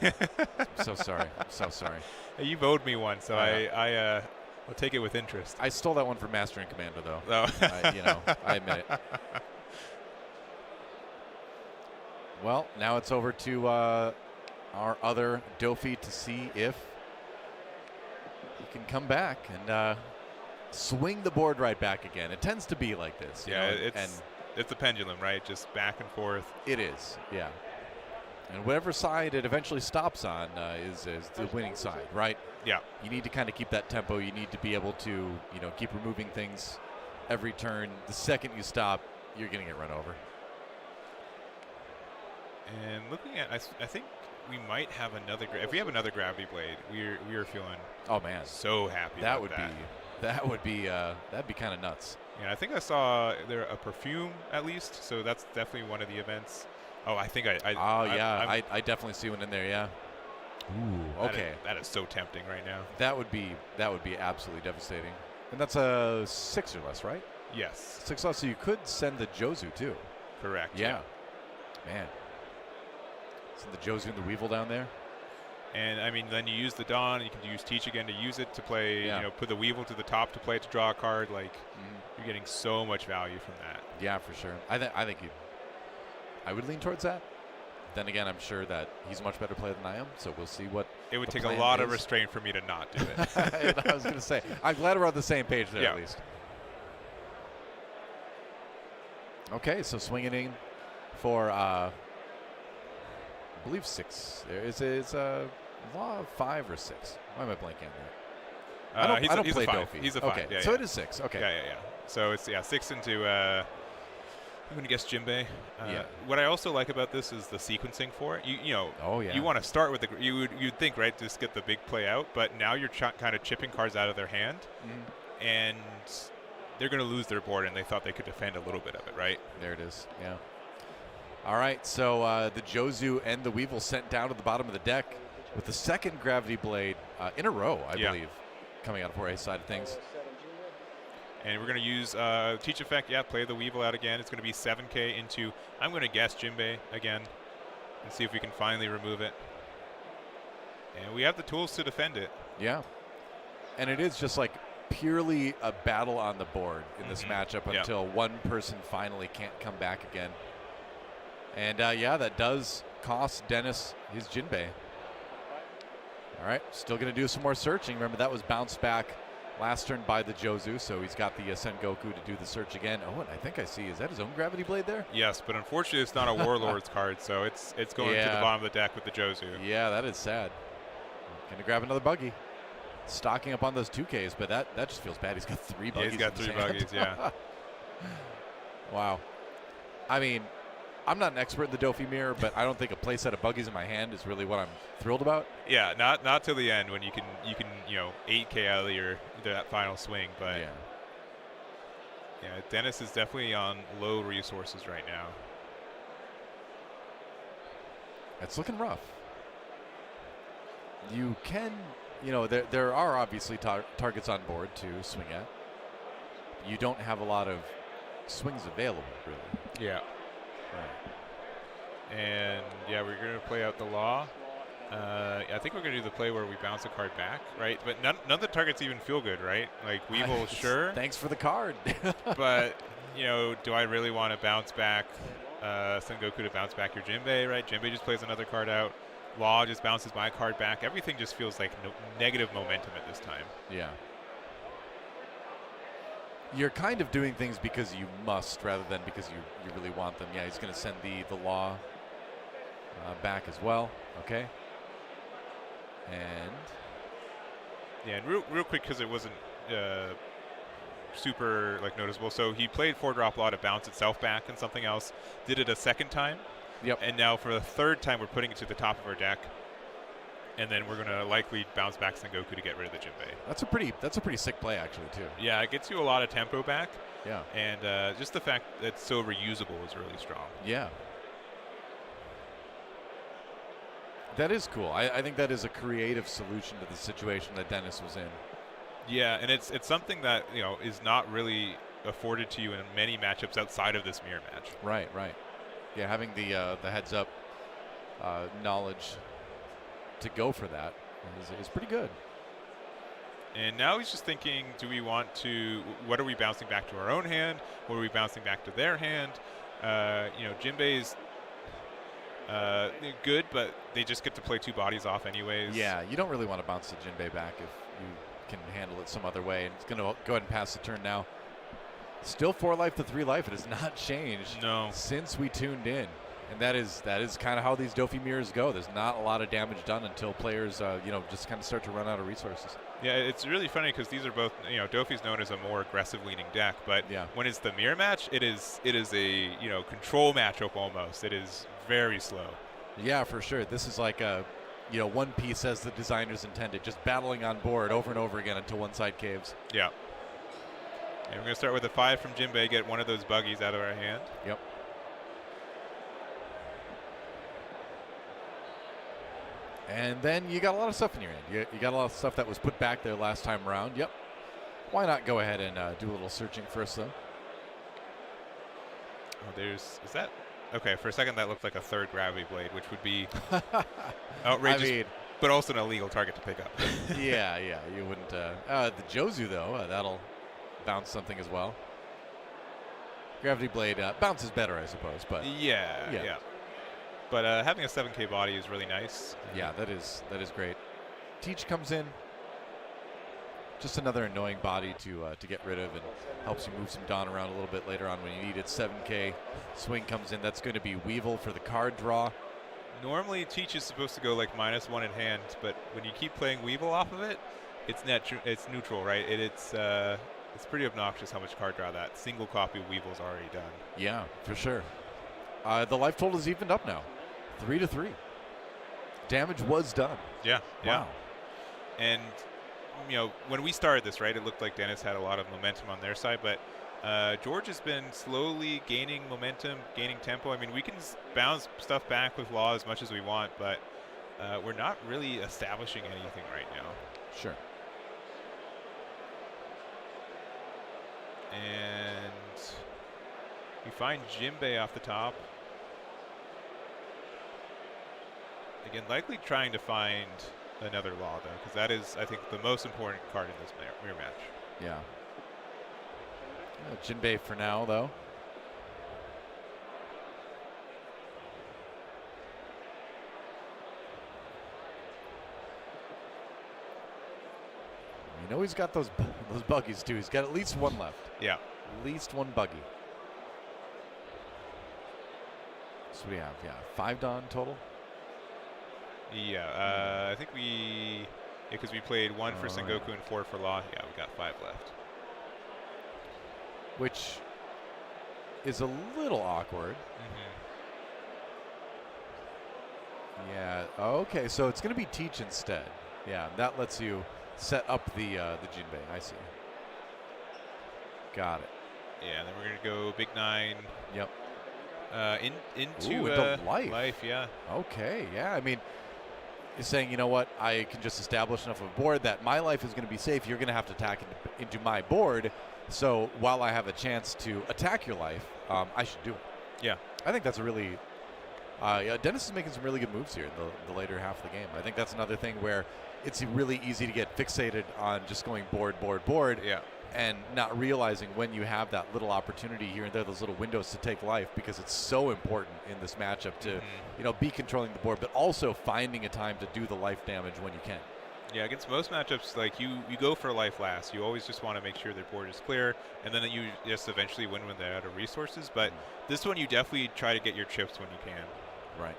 I'm so sorry. I'm so sorry. Hey, you've owed me one, so I'll take it with interest. I stole that one from Master and Commander, though. Oh. I admit it. Well, now it's over to our other Dofi to see if he can come back and swing the board right back again. It tends to be like this. It's a pendulum, right? Just back and forth. It is, yeah. And whatever side it eventually stops on is the winning side, right? Yeah. You need to kind of keep that tempo. You need to be able to, keep removing things every turn. The second you stop, you're going to get run over. And looking at, I think we might have another. If we have another Gravity Blade, we are feeling. Oh man, so happy. That would be that'd be kind of nuts. Yeah, I think I saw there a perfume at least, so that's definitely one of the events. Oh, I think I definitely see one in there. Yeah. Ooh, okay. That is so tempting right now. That would be absolutely devastating. And that's a 6 or less, right? Yes. 6 less, so you could send the Jozu too. Correct. Yeah. Man. Send the Jozu and the Weevil down there. And I mean, then you use the Dawn. You can use Teach again to use it to play. Put the Weevil to the top to play it to draw a card. Like you're getting so much value from that. Yeah, for sure. I think I would lean towards that. Then again, I'm sure that he's a much better player than I am. So we'll see what. It would take a lot of restraint for me to not do it. I was going to say, I'm glad we're on the same page there at least. Okay, so swinging in for. I believe 6. There is a law of 5 or 6. Why am I blanking on that? I don't play Dofi. He's a 5. Okay, so it is 6. Okay. Yeah. So it's 6 into. I'm gonna guess Jinbei. What I also like about this is the sequencing for it. You want to start with you'd think, right, just get the big play out, but now you're kind of chipping cards out of their hand, and they're gonna lose their board, and they thought they could defend a little bit of it, right? There it is. Yeah. All right, so the Jozu and the Weevil sent down to the bottom of the deck with the second Gravity Blade in a row, I believe, coming out of 4A side of things. And we're going to use Teach Effect, play the Weevil out again. It's going to be 7K into, I'm going to guess Jinbei again and see if we can finally remove it. And we have the tools to defend it. Yeah. And it is just like purely a battle on the board in this matchup until one person finally can't come back again. And that does cost Dennis his Jinbei. All right, still going to do some more searching. Remember, that was bounced back last turn by the Jozu, so he's got the Sengoku to do the search again. Oh, and I think I see, is that his own Gravity Blade there? Yes, but unfortunately it's not a Warlord's card, so it's going to the bottom of the deck with the Jozu. Yeah, that is sad. Going to grab another Buggy. Stocking up on those 2Ks, but that just feels bad. He's got 3 Buggies. Yeah, he's got 3 Buggies, yeah. Wow. I mean, I'm not an expert in the Dofi mirror, but I don't think a play set of Buggies in my hand is really what I'm thrilled about. Yeah, not till the end when you can 8K out of that final swing, but Dennis is definitely on low resources right now. It's looking rough. You can, there are obviously targets on board to swing at. You don't have a lot of swings available, really. Yeah. Right. And we're going to play out the Law. I think we're going to do the play where we bounce a card back, right? But none of the targets even feel good, right? Like Weevil, sure. Thanks for the card. But do I really want to bounce back Sengoku to bounce back your Jinbei, right? Jinbei just plays another card out. Law just bounces my card back. Everything just feels like negative momentum at this time. Yeah. You're kind of doing things because you must rather than because you really want them. Yeah, he's going to send the Law back as well. Okay. And Yeah, and real quick, because it wasn't super noticeable. So he played 4-drop law to bounce itself back and something else. Did it a second time. Yep. And now for the third time, we're putting it to the top of our deck. And then we're going to likely bounce back Sengoku to get rid of the Jinbei. That's a pretty sick play, actually, too. Yeah, it gets you a lot of tempo back. Yeah. And just the fact that it's so reusable is really strong. Yeah. That is cool. I think that is a creative solution to the situation that Dennis was in. Yeah, and it's something that is not really afforded to you in many matchups outside of this mirror match. Right. Yeah, having the heads up knowledge to go for that is pretty good. And now he's just thinking, do we want to? What are we bouncing back to our own hand? What are we bouncing back to their hand? Jinbei's good, but they just get to play 2 bodies off anyways. Yeah, you don't really want to bounce the Jinbei back if you can handle it some other way. And it's going to go ahead and pass the turn now. Still 4 life to 3 life. It has not changed since we tuned in. And that is kind of how these Dofi mirrors go. There's not a lot of damage done until players, just kind of start to run out of resources. Yeah, it's really funny because these are both, Dofi's known as a more aggressive leaning deck, but when it's the mirror match, it is a control matchup almost. It is very slow. Yeah, for sure. This is like a, one piece as the designers intended, just battling on board over and over again until one side caves. Yeah. And we're going to start with a 5 from Jinbei, get one of those buggies out of our hand. Yep. And then you got a lot of stuff in your hand. You got a lot of stuff that was put back there last time around. Yep. Why not go ahead and do a little searching first, though? Oh, is that? Okay, for a second that looked like a 3rd gravity blade, which would be outrageous, but also an illegal target to pick up. yeah, you wouldn't. The Jozu, though, that'll bounce something as well. Gravity blade bounces better, I suppose, but yeah. But having a 7K body is really nice. Yeah, that is great. Teach comes in. Just another annoying body to get rid of, and helps you move some Dawn around a little bit later on when you need it. 7K swing comes in. That's going to be Weevil for the card draw. Normally, Teach is supposed to go like -1 in hand, but when you keep playing Weevil off of it, it's neutral, right? It's pretty obnoxious how much card draw that single copy of Weevil's already done. Yeah, for sure. The life total is evened up now. 3 to 3. Damage was done. Yeah. Wow. And when we started this, right, it looked like Dennis had a lot of momentum on their side, but George has been slowly gaining momentum, gaining tempo. I mean, we can bounce stuff back with law as much as we want, but we're not really establishing anything right now. Sure. And we find Jinbei off the top. Again, likely trying to find another law, though, because that is, I think, the most important card in this mirror match. Yeah. Jinbei for now, though. You know he's got those buggies, too. He's got at least 1 left. Yeah. At least 1 buggy. So we have, 5 Dawn total. Yeah, I think because we played 1 for Sengoku and 4 for Law. Yeah, we got 5 left. Which is a little awkward. Mm-hmm. Yeah. Okay, so it's going to be Teach instead. Yeah, that lets you set up the Jinbei. I see. Got it. Yeah, and then we're going to go Big 9. Yep. Into life. Yeah. Okay. Yeah. I mean, is saying, you know what, I can just establish enough of a board that my life is going to be safe. You're going to have to attack into my board. So while I have a chance to attack your life, I should do it. Yeah. I think that's a really Dennis is making some really good moves here in the later half of the game. I think that's another thing where it's really easy to get fixated on just going board. Yeah. And not realizing when you have that little opportunity here and there, those little windows to take life, because it's so important in this matchup to, be controlling the board, but also finding a time to do the life damage when you can. Yeah, against most matchups, like you go for life last. You always just want to make sure their board is clear, and then you just eventually win when they're out of resources. But this one, you definitely try to get your chips when you can. Right.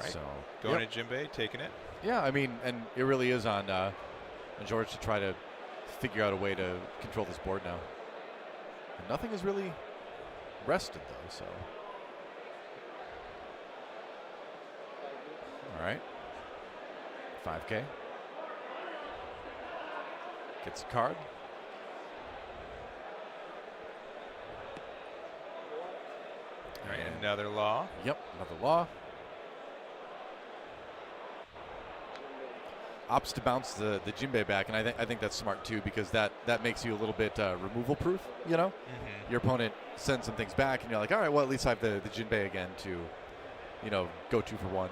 Right. So going to Jinbei, taking it. Yeah, I mean, and it really is on George to try to figure out a way to control this board now. And nothing is really rested, though, so. All right. 5K. Gets a card. All right, another law. Yep, another law. Opts to bounce the Jinbei back, and I think that's smart too, because that makes you a little bit removal proof. You know, your opponent sends some things back, and you're like, all right, well at least I have the Jinbei again to, you know, go 2 for 1.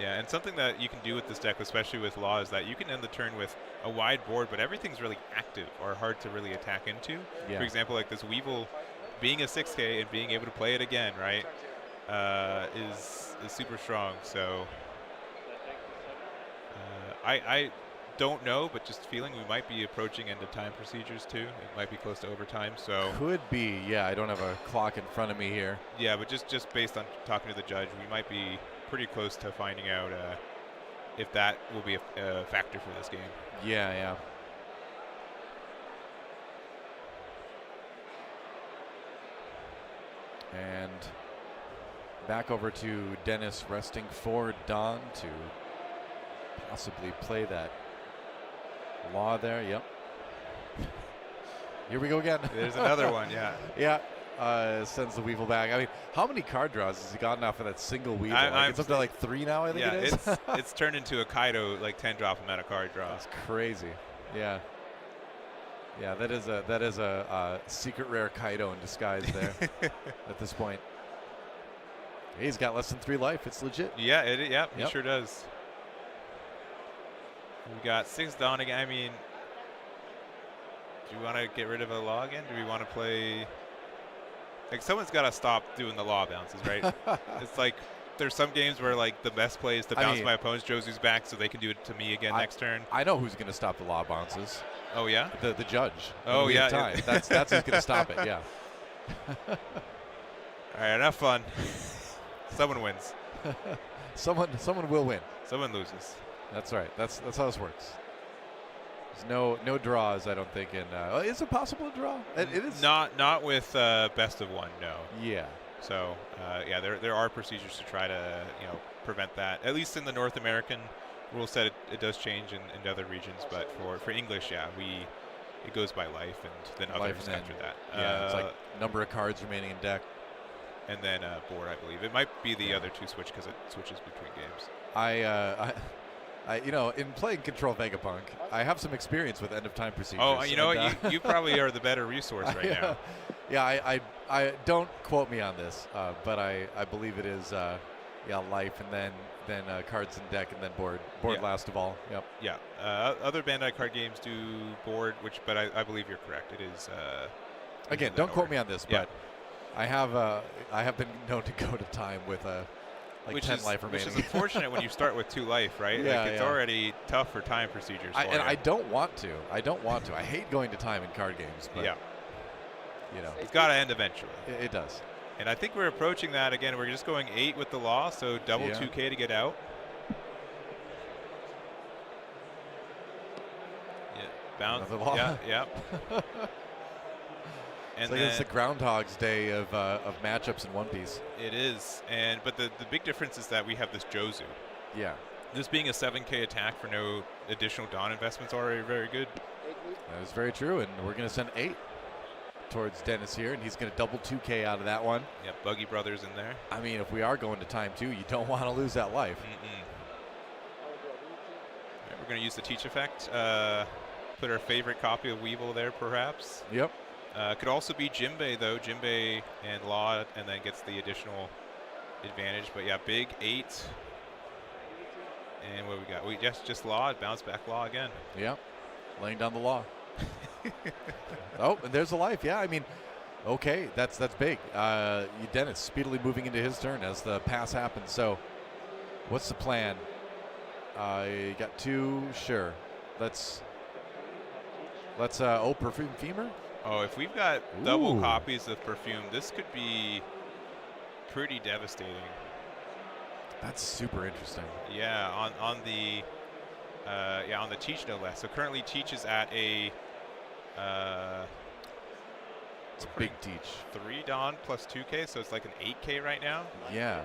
Yeah, and something that you can do with this deck, especially with law, is that you can end the turn with a wide board, but everything's really active or hard to really attack into. Yeah. For example, like this Weevil being a 6K and being able to play it again, right, is super strong. So I don't know, but just feeling we might be approaching end of time procedures too. It might be close to overtime. So could be. Yeah, I don't have a clock in front of me here. Yeah, but just based on talking to the judge, we might be pretty close to finding out if that will be a factor for this game. Yeah. And back over to Dennis, resting for Don to possibly play that law there. Yep. Here we go again. There's another one, yeah. Yeah. Sends the Weevil back. I mean, how many card draws has he gotten off of that single Weevil? It's up to like 3 now, I think it is. Yeah, it's turned into a Kaido, like 10-drop amount of card draws. That's crazy. Yeah. Yeah, that is a secret rare Kaido in disguise there at this point. He's got less than 3 life. It's legit. Yeah, he sure does. We got 6 Dawn again. I mean, do we want to get rid of a law again? Do we want to play? Like, someone's got to stop doing the law bounces, right? It's like there's some games where like the best play is to bounce my opponent's Josu's back so they can do it to me again next turn. I know who's going to stop the law bounces. Oh yeah, the judge. Oh yeah, time. That's who's going to stop it. Yeah. All right, enough fun. Someone wins. Someone will win. Someone loses. That's right. That's how this works. There's no draws, I don't think. In is it possible to draw? It is not with best of 1. No. Yeah. So yeah, there are procedures to try to prevent that. At least in the North American rule set, it does change in other regions. But for English, yeah, it goes by life and then others after that. Yeah, it's like number of cards remaining in deck. And then board, I believe. It might be the other 2 switch because it switches between games. I in playing Control Vegapunk, I have some experience with end of time procedures. Oh, you know what? You probably are the better resource right now. Yeah, I don't quote me on this, but I believe it is life and then cards in deck and then board last of all. Yep. Yeah. Other Bandai card games do board, but I believe you're correct. It is. Again, don't quote me on this, but I have been known to go to time with like 10 life remaining. Which is unfortunate when you start with 2 life, right? Yeah, it's already tough for time procedures. I don't want to. I hate going to time in card games. But, it's got to end eventually. It does. And I think we're approaching that again. We're just going 8 with the law, so double 2K to get out. Yeah, bounce. Another law. Yeah. And it's the Groundhog's Day of matchups in One Piece. It is, but the big difference is that we have this Josu. Yeah. This being a 7K attack for no additional Dawn investments already very good. That is very true, and we're going to send 8 towards Dennis here, and he's going to double 2K out of that one. Yeah, Buggy Brothers in there. I mean, if we are going to time too, you don't want to lose that life. Right, we're going to use the Teach effect. Put our favorite copy of Weevil there, perhaps. Yep. Could also be Jinbei, though. Jinbei and Law, and then gets the additional advantage. But yeah, big 8. And what we got? We just Law, bounce back Law again. Yep. Laying down the law. Oh, and there's a life. Yeah, I mean, okay, that's big. Dennis speedily moving into his turn as the pass happens. So what's the plan? You got 2, sure. Let's Perfume Femur? Oh, if we've got double copies of Perfume, this could be pretty devastating. That's super interesting. Yeah, on the Cheech no less. So currently Cheech is at a it's a big Teach. 3 Dawn plus 2K, so it's like an 8K right now. Yeah.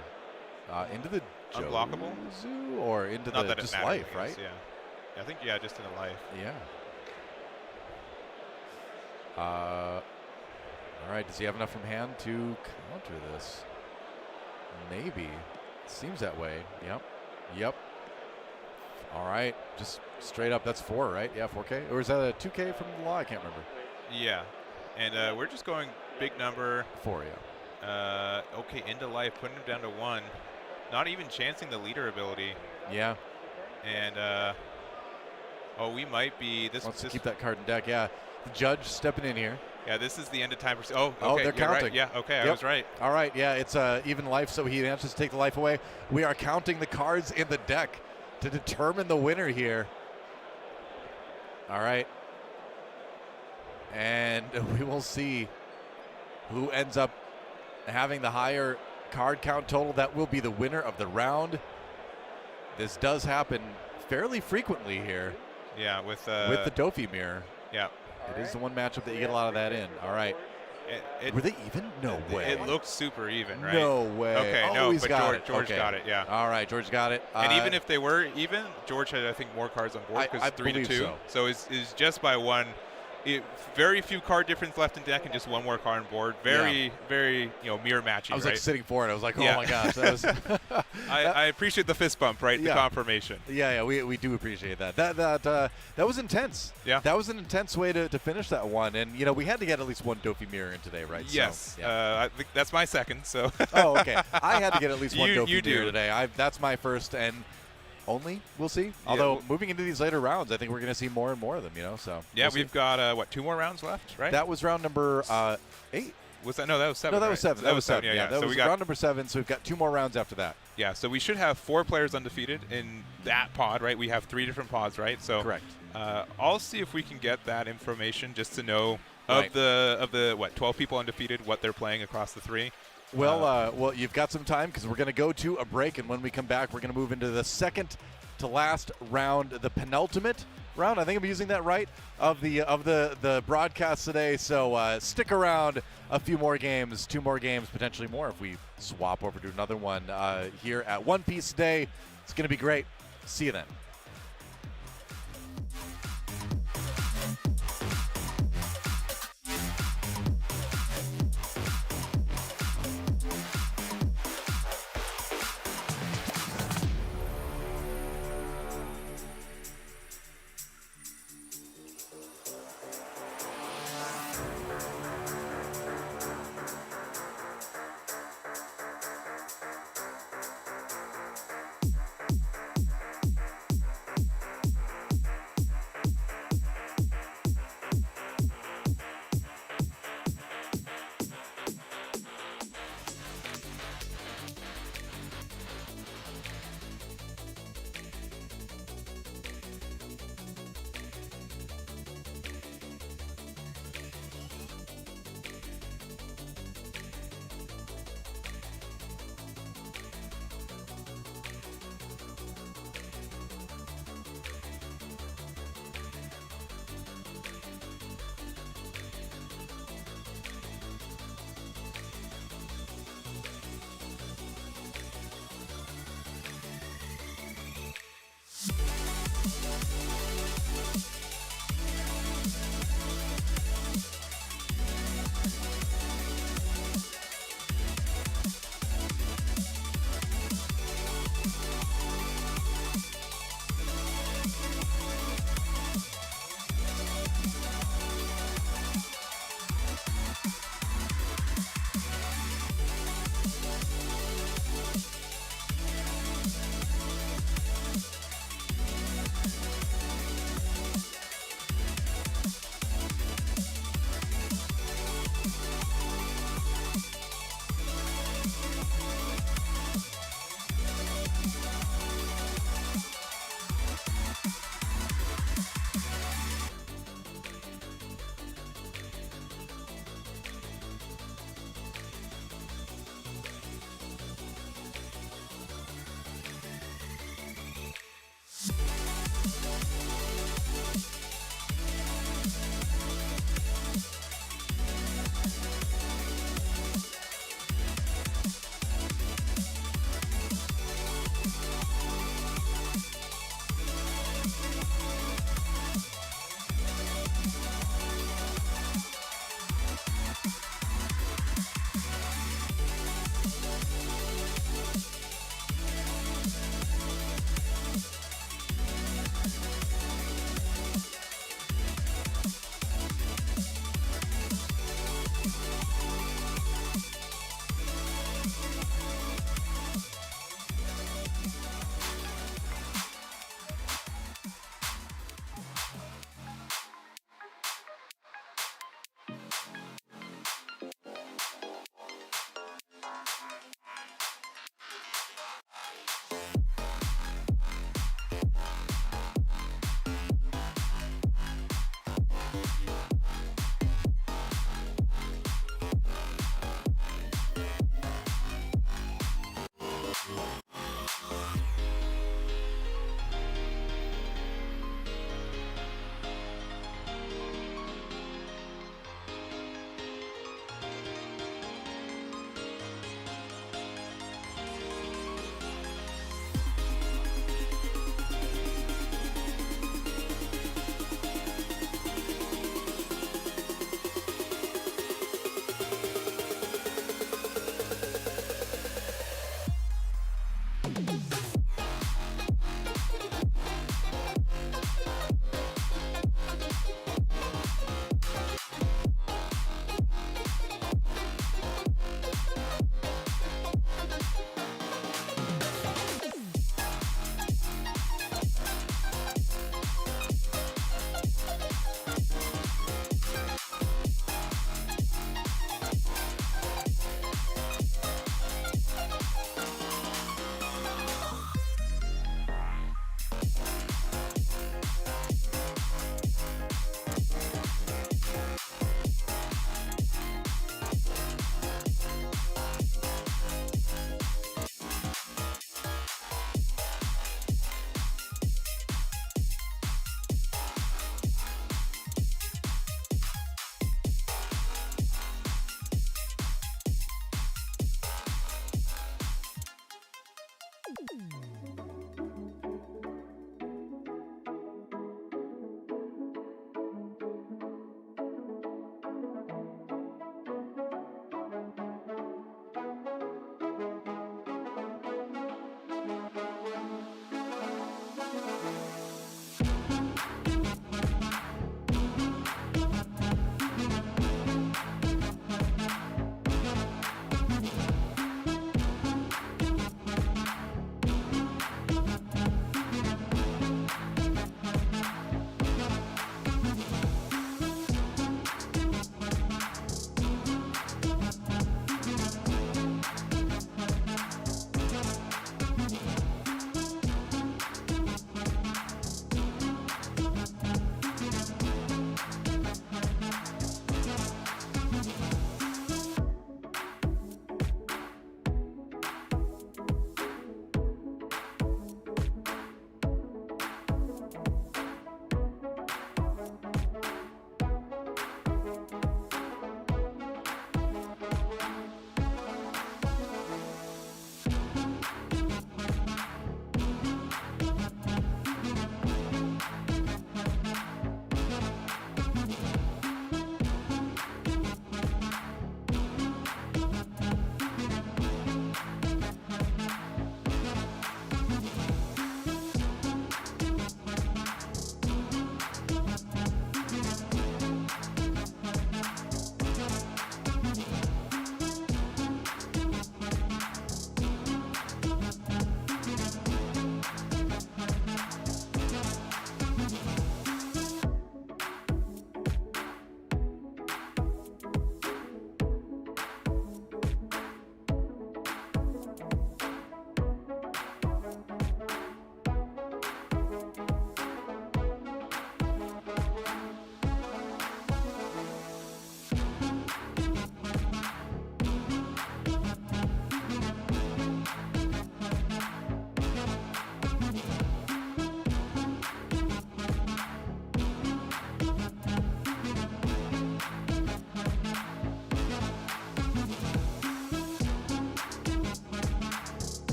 Into the unblockable Jozu or into Not the that just matters, life, right? Yeah. I think just in the life. Yeah. All right. Does he have enough from hand to counter this? Maybe. Seems that way. Yep. All right. Just straight up. That's 4, right? Yeah, 4K. Or is that a 2K from the law? I can't remember. Yeah. And we're just going big number. 4, yeah. Okay, into life, putting him down to 1. Not even chancing the leader ability. Yeah. And we might be this. Let's keep that card in deck. Yeah. The judge stepping in here. Yeah, this is the end of time. Okay, they're counting. Right. Yeah, okay, I was right. All right, yeah, it's even life, so he manages to take the life away. We are counting the cards in the deck to determine the winner here. All right. And we will see who ends up having the higher card count total. That will be the winner of the round. This does happen fairly frequently here. Yeah, with the Dofi mirror. Yeah. It is the one matchup that you get a lot of that in. All right. Were they even? No way. It looks super even, right? No way. Okay, no, but George got it, yeah. All right, George got it. And even if they were even, George had, I think, more cards on board because 3-2. So is just by 1. Very few card difference left in deck and just 1 more card on board. Very mirror matching. I was like sitting for it. I was like, oh my gosh, that was. I appreciate the fist bump, right? The confirmation. Yeah, we do appreciate that. That was intense. Yeah, that was an intense way to finish that one, and we had to get at least 1 Dofi mirror in today, right? Yes. So, I think that's my second. So. Oh, okay. I had to get at least 1 Dofi mirror do. today. That's my first and. Only we'll see. Although moving into these later rounds, I think we're going to see more and more of them. So yeah, we've got 2 more rounds left, right? That was round number 8. Was that no? That was 7. No, that right? was 7. That was 7. Yeah. That so was we got round number 7. So we've got 2 more rounds after that. Yeah. So we should have 4 players undefeated in that pod, right? We have 3 different pods, right? So correct. I'll see if we can get that information just to know of the 12 people undefeated, what they're playing across the 3. Well, you've got some time because we're going to go to a break, and when we come back, we're going to move into the second to last round, the penultimate round. I think I'm using that right of the broadcast today. So stick around. A few more games, 2 more games, potentially more if we swap over to another one here at One Piece Day. It's going to be great. See you then.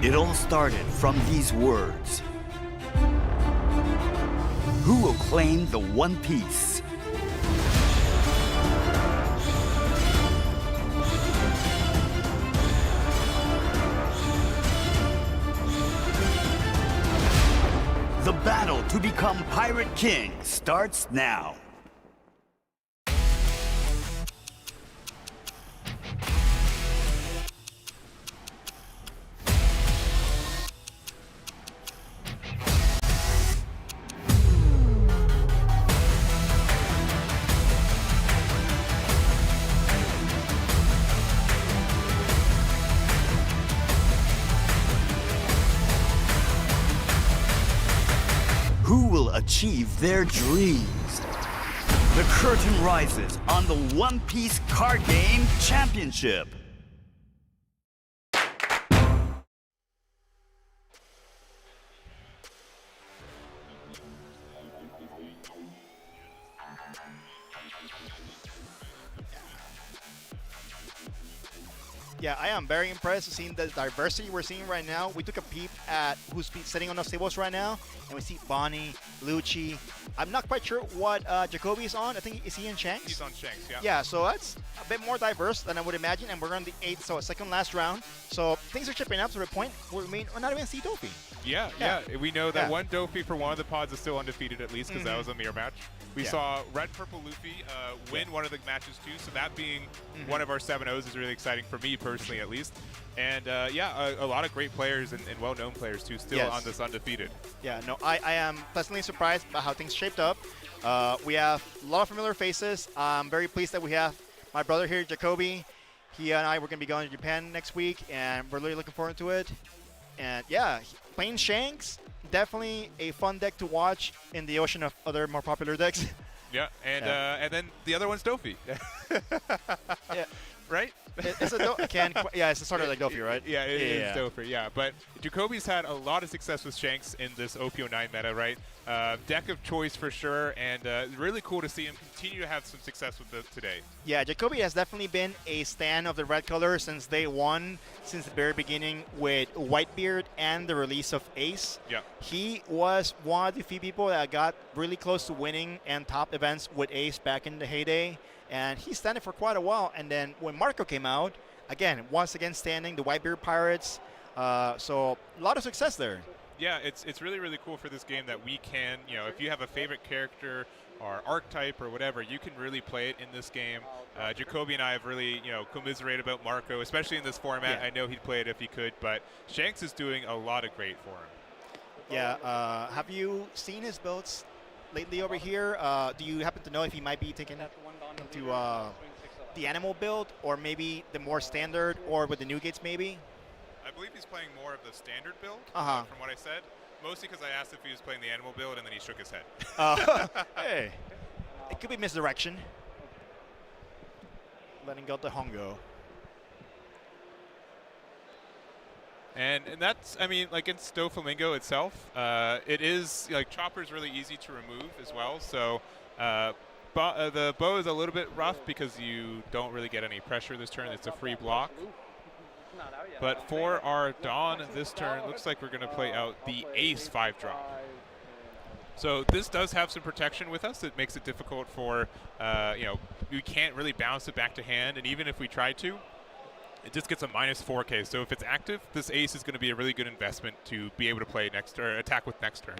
It all started from these words. Who will claim the One Piece? The battle to become Pirate King starts now. Who will achieve their dreams? The curtain rises on the One Piece Card Game Championship. Yeah, I am very impressed seeing the diversity we're seeing right now. We took a peep at who's sitting on those tables right now, and we see Bonnie, Luchi. I'm not quite sure what Jacoby is on. I think, is he in Shanks? He's on Shanks, yeah. Yeah, so that's a bit more diverse than I would imagine, and we're on the 8th, so second last round. So things are chipping up to the point where we not even see Dofy. Yeah. We know that one Dofy for one of the pods is still undefeated at least, because that was a mirror match. We saw Red Purple Luffy win one of the matches too, so that being one of our 7-0s is really exciting for me personally at least. And a lot of great players and well-known players too still on this undefeated. Yeah, no, I am pleasantly surprised by how things shaped up. We have a lot of familiar faces. I'm very pleased that we have my brother here, Jacoby. He and I, we're going to be going to Japan next week, and we're really looking forward to it. And yeah, playing Shanks, definitely a fun deck to watch in the ocean of other more popular decks. Yeah, and then the other one's Dofy. Yeah. Right? It's a sort of like Dofy, right? Yeah, it is Dofy, yeah. But Jacoby's had a lot of success with Shanks in this OPO9 meta, right? Deck of choice for sure, and really cool to see him continue to have some success with it today. Yeah, Jacoby has definitely been a stan of the red color since day one, since the very beginning with Whitebeard and the release of Ace. Yeah. He was one of the few people that got really close to winning and top events with Ace back in the heyday. And he's standing for quite a while. And then when Marco came out, again, once again standing, the Whitebeard Pirates. So a lot of success there. Yeah, it's really, really cool for this game that we can, if you have a favorite character or archetype or whatever, you can really play it in this game. Jacoby and I have really, commiserated about Marco, especially in this format. I know he'd play it if he could, but Shanks is doing a lot of great for him. Yeah, have you seen his builds lately over here? Do you happen to know if he might be taking into the animal build, or maybe the more standard, or with the new gates maybe? I believe he's playing more of the standard build, from what I said. Mostly because I asked if he was playing the animal build, and then he shook his head. Hey, it could be misdirection. Letting go the Hongo. And that's, I mean, like it's Doflamingo itself. It is, like, Chopper's really easy to remove as well. So the bow is a little bit rough because you don't really get any pressure this turn. It's a free block. But for our Dawn this turn, it looks like we're going to play out the Ace 5-drop. So this does have some protection with us. It makes it difficult for, we can't really bounce it back to hand. And even if we try to, it just gets a -4K. So if it's active, this Ace is going to be a really good investment to be able to play next or attack with next turn.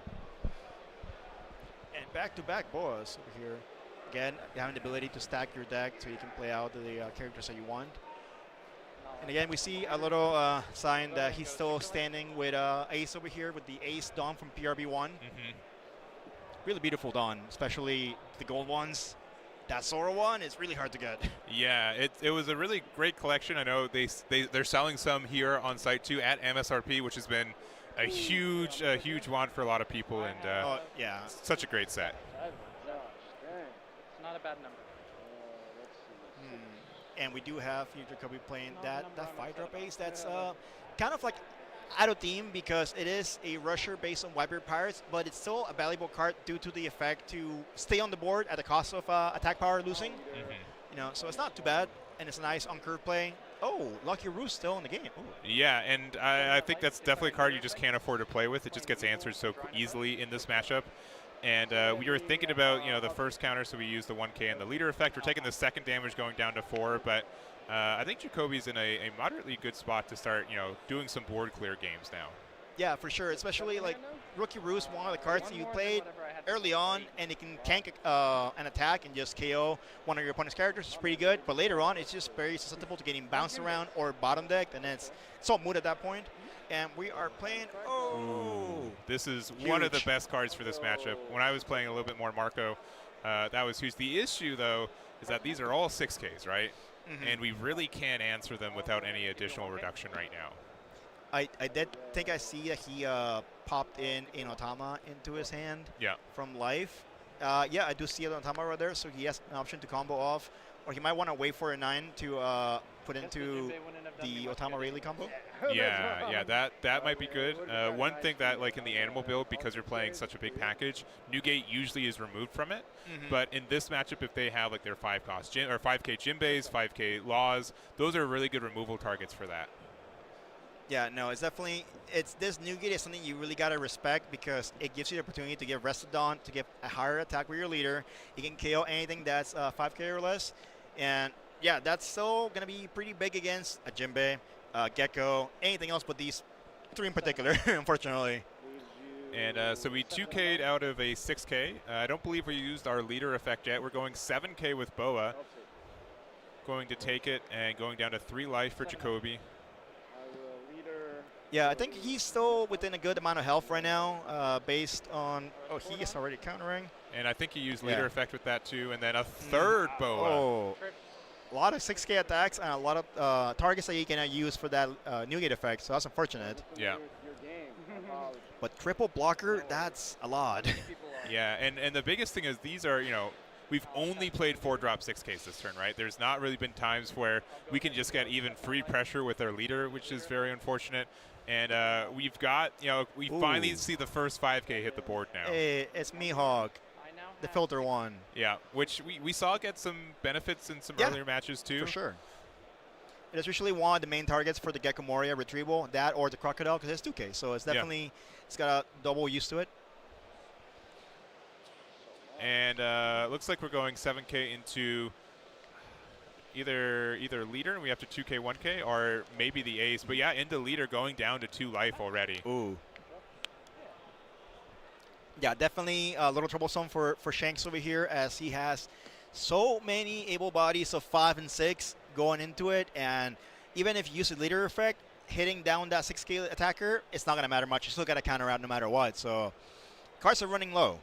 And back-to-back boas over here. Again, having the ability to stack your deck so you can play out the characters that you want. And again, we see a little sign that he's still standing with Ace over here with the Ace Dawn from PRB1. Really beautiful Dawn, especially the gold ones. That Sora one is really hard to get. Yeah, it was a really great collection. I know they're selling some here on site too at MSRP, which has been a huge want for a lot of people, and such a great set. It's not a bad number. And we do have Jacoby playing that 5-drop Ace. That's kind of like out of theme because it is a rusher based on Whitebeard Pirates, but it's still a valuable card due to the effect to stay on the board at the cost of attack power losing. So it's not too bad, and it's a nice on-curve play. Oh, Lucky Roost still in the game. Ooh. Yeah, and I think that's definitely a card you just can't afford to play with. It just gets answered so easily in this matchup. And we were thinking about, the first counter, so we used the 1K and the leader effect. We're taking the second damage going down to 4, but I think Jacoby's in a moderately good spot to start, doing some board clear games now. Yeah, for sure. Especially like Rookie Roost, one of the cards that you played early on, and it can tank an attack and just KO one of your opponent's characters. It's pretty good. But later on, it's just very susceptible to getting bounced around or bottom decked, and it's all moot at that point. And we are playing. Oh, this is huge. One of the best cards for this matchup. When I was playing a little bit more Marco, that was huge. The issue, though, is that these are all 6Ks, right? Mm-hmm. And we really can't answer them without any additional reduction right now. I did think I see that he popped in Otama into his hand from life. Yeah, I do see an Otama right there, so he has an option to combo off. Or he might want to wait for a 9 to put into the Otama Rayleigh combo. Yeah, that might be good. One thing that, like in the animal build, because you're playing such a big package, Newgate usually is removed from it. Mm-hmm. But in this matchup, if they have like their 5K Jinbeis, 5K Laws, those are really good removal targets for that. Yeah, no, it's this Newgate is something you really got to respect because it gives you the opportunity to get Restodon, to get a higher attack with your leader. You can KO anything that's 5K or less. And yeah, that's still going to be pretty big against a Jinbei, Gecko, anything else but these 3 in particular, unfortunately. And so we 2K'd out of a 6K. I don't believe we used our leader effect yet. We're going 7K with Boa. Going to take it and going down to 3 life for Jacoby. Yeah, I think he's still within a good amount of health right now, based on... Oh, he is already countering. And I think he used leader effect with that too, and then a third Boa. Oh, a lot of 6K attacks and a lot of targets that you can use for that Newgate effect, so that's unfortunate. Yeah. But triple blocker, that's a lot. Yeah, and the biggest thing is these are, we've only played 4-drop 6Ks this turn, right? There's not really been times where we can just get even free pressure with our leader, which is very unfortunate. And we've got, we finally see the first 5K hit the board now. Hey, it's Mihawk, the filter one. Yeah, which we saw get some benefits in some earlier matches too. For sure. It is usually one of the main targets for the Gecko Moria retrieval, that or the Crocodile, because it's 2K. So it's definitely, it's got a double use to it. And looks like we're going 7K into either leader, and we have to 2K, 1K, or maybe the ace. But yeah, into leader going down to 2 life already. Ooh. Yeah, definitely a little troublesome for Shanks over here, as he has so many able bodies of 5 and 6 going into it. And even if you use the leader effect, hitting down that 6K attacker, it's not going to matter much. You still got to counter out no matter what. So cards are running low.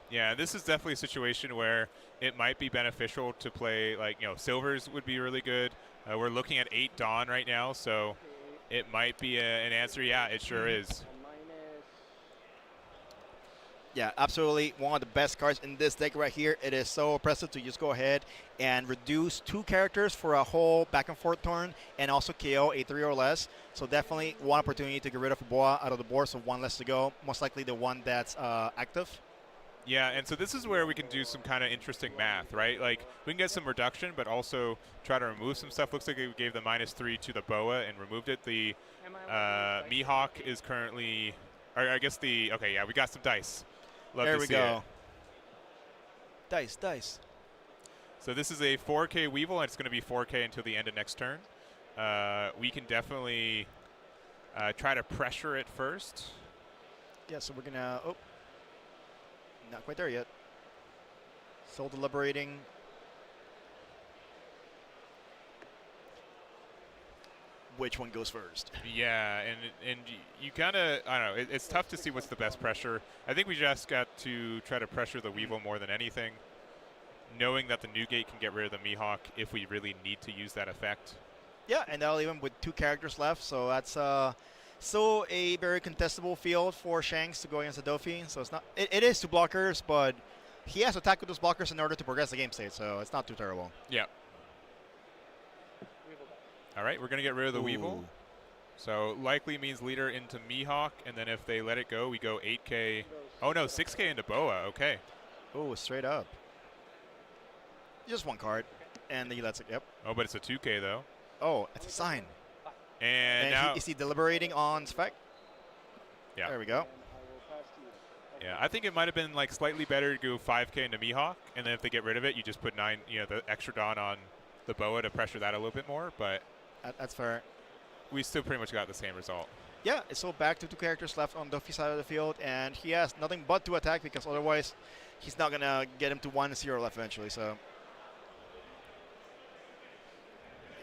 Yeah, this is definitely a situation where it might be beneficial to play, like, silvers would be really good. We're looking at 8 Dawn right now, so it might be an answer. Yeah, it sure is. Yeah, absolutely. One of the best cards in this deck right here. It is so oppressive to just go ahead and reduce 2 characters for a whole back and forth turn and also KO a 3 or less. So definitely one opportunity to get rid of a Boa out of the board, so 1 less to go. Most likely the one that's active. Yeah, and so this is where we can do some kind of interesting math, right? Like, we can get some reduction, but also try to remove some stuff. Looks like we gave the -3 to the Boa and removed it. The Mihawk is currently, or I guess okay, yeah, we got some dice. Love there to we see go. It. Dice. So this is a 4K Weevil, and it's going to be 4K until the end of next turn. We can definitely try to pressure it first. Yeah, so we're going to, not quite there yet. Still deliberating. Which one goes first? Yeah, and you kind of, I don't know, it's tough to see what's the best pressure. I think we just got to try to pressure the Weevil more than anything, knowing that the Newgate can get rid of the Mihawk if we really need to use that effect. Yeah, and that'll even with 2 characters left, so that's still a very contestable field for Shanks to go against the Dofi. So it's not, it is 2 blockers, but he has to attack with those blockers in order to progress the game state, so it's not too terrible. Yeah. All right, we're going to get rid of the Weevil. So likely means leader into Mihawk, and then if they let it go, we go 8K. Oh, no, 6K into Boa. Okay. Oh, straight up. Just 1 card, and then he lets it, yep. Oh, but it's a 2K, though. Oh, it's a sign. And now is he deliberating on spec? Yeah. There we go. Yeah, I think it might have been like slightly better to go 5K into Mihawk, and then if they get rid of it, you just put 9, the extra Dawn on the Boa to pressure that a little bit more. But that's fair. We still pretty much got the same result. Yeah, so back to 2 characters left on Duffy's side of the field, and he has nothing but to attack because otherwise he's not gonna get him to 1-0 left eventually. So.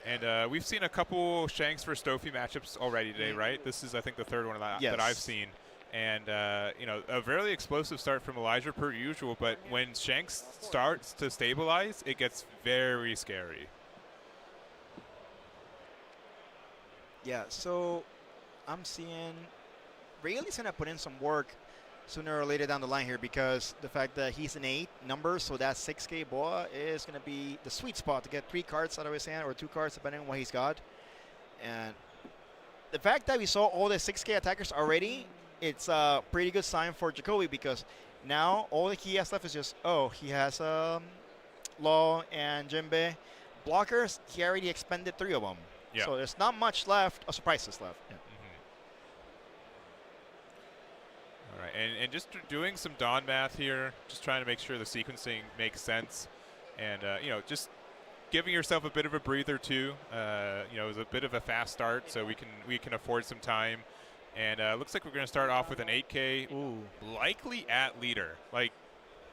And we've seen a couple Shanks versus Dofi matchups already today, right? This is, I think, the third one that I've seen. And, a very explosive start from Elijah per usual, but when Shanks starts to stabilize, it gets very scary. Yeah, so I'm seeing Rayleigh's going to put in some work sooner or later down the line here because the fact that he's an 8 number, so that 6K Boa is going to be the sweet spot to get 3 cards out of his hand or 2 cards depending on what he's got. And the fact that we saw all the 6K attackers already, it's a pretty good sign for Jacoby because now all that he has left is just, he has Law and Jimbe. Blockers, he already expended 3 of them. Yeah. So there's not much left, surprises left. Yeah. All right, and just doing some Dawn math here, just trying to make sure the sequencing makes sense, and just giving yourself a bit of a breather too. It was a bit of a fast start, so we can afford some time, and looks like we're going to start off with an 8K, likely at leader,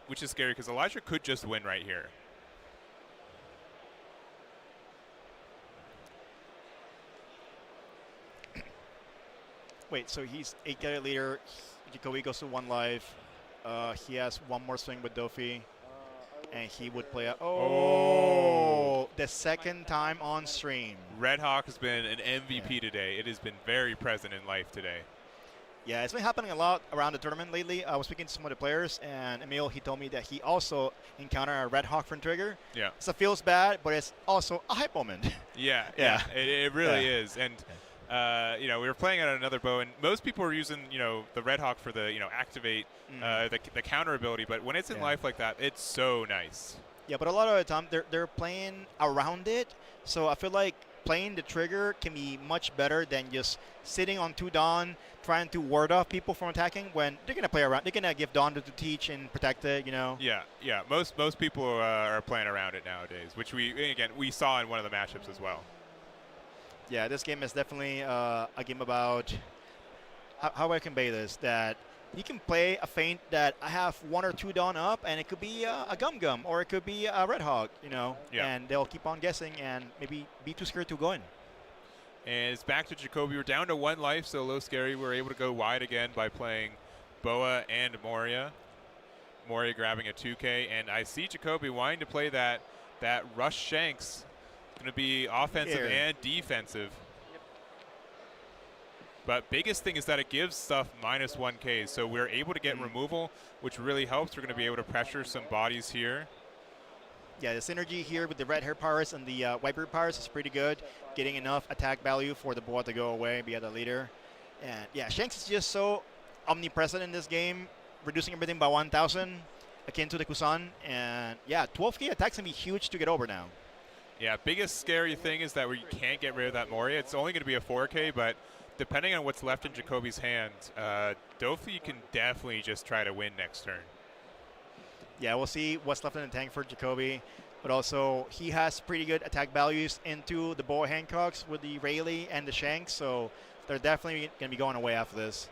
which is scary because Elijah could just win right here. Wait, so he's 8K leader. Jacoby goes to 1 life. He has 1 more swing with Dofi. And he would play the second time on stream. Red Hawk has been an MVP today. It has been very present in life today. Yeah, it's been happening a lot around the tournament lately. I was speaking to some of the players, and Emil, he told me that he also encountered a Red Hawk from Trigger. Yeah. So it feels bad, but it's also a hype moment. Yeah. It really is. And we were playing on another bow, and most people are using, the Red Hawk for the, activate the counter ability. But when it's in life like that, it's so nice. Yeah, but a lot of the time they're playing around it. So I feel like playing the trigger can be much better than just sitting on 2 Dawn, trying to ward off people from attacking when they're going to play around. They're going to give Dawn to teach and protect it, Yeah. Most people are playing around it nowadays, which we saw in one of the matchups as well. Yeah, this game is definitely a game about how I convey this, that you can play a feint that I have 1 or 2 Dawn up, and it could be a Gum, or it could be a Red Hawk, and they'll keep on guessing and maybe be too scared to go in. And it's back to Jacoby. We're down to 1 life, so low scary. We're able to go wide again by playing Boa and Moria. Moria grabbing a 2K, and I see Jacoby wanting to play that Rush Shanks. Going to be offensive and defensive. But biggest thing is that it gives stuff -1K, so we're able to get removal, which really helps. We're going to be able to pressure some bodies here. Yeah, the synergy here with the red hair powers and the white bird powers is pretty good. Getting enough attack value for the Boa to go away and be the leader. And yeah, Shanks is just so omnipresent in this game, reducing everything by 1,000, akin to the Kusan. And yeah, 12K attacks can be huge to get over now. Yeah, biggest scary thing is that we can't get rid of that Moria. It's only going to be a 4K, but depending on what's left in Jacoby's hands, Dofi can definitely just try to win next turn. Yeah, we'll see what's left in the tank for Jacoby. But also, he has pretty good attack values into the Boa Hancocks with the Rayleigh and the Shanks, so they're definitely going to be going away after this.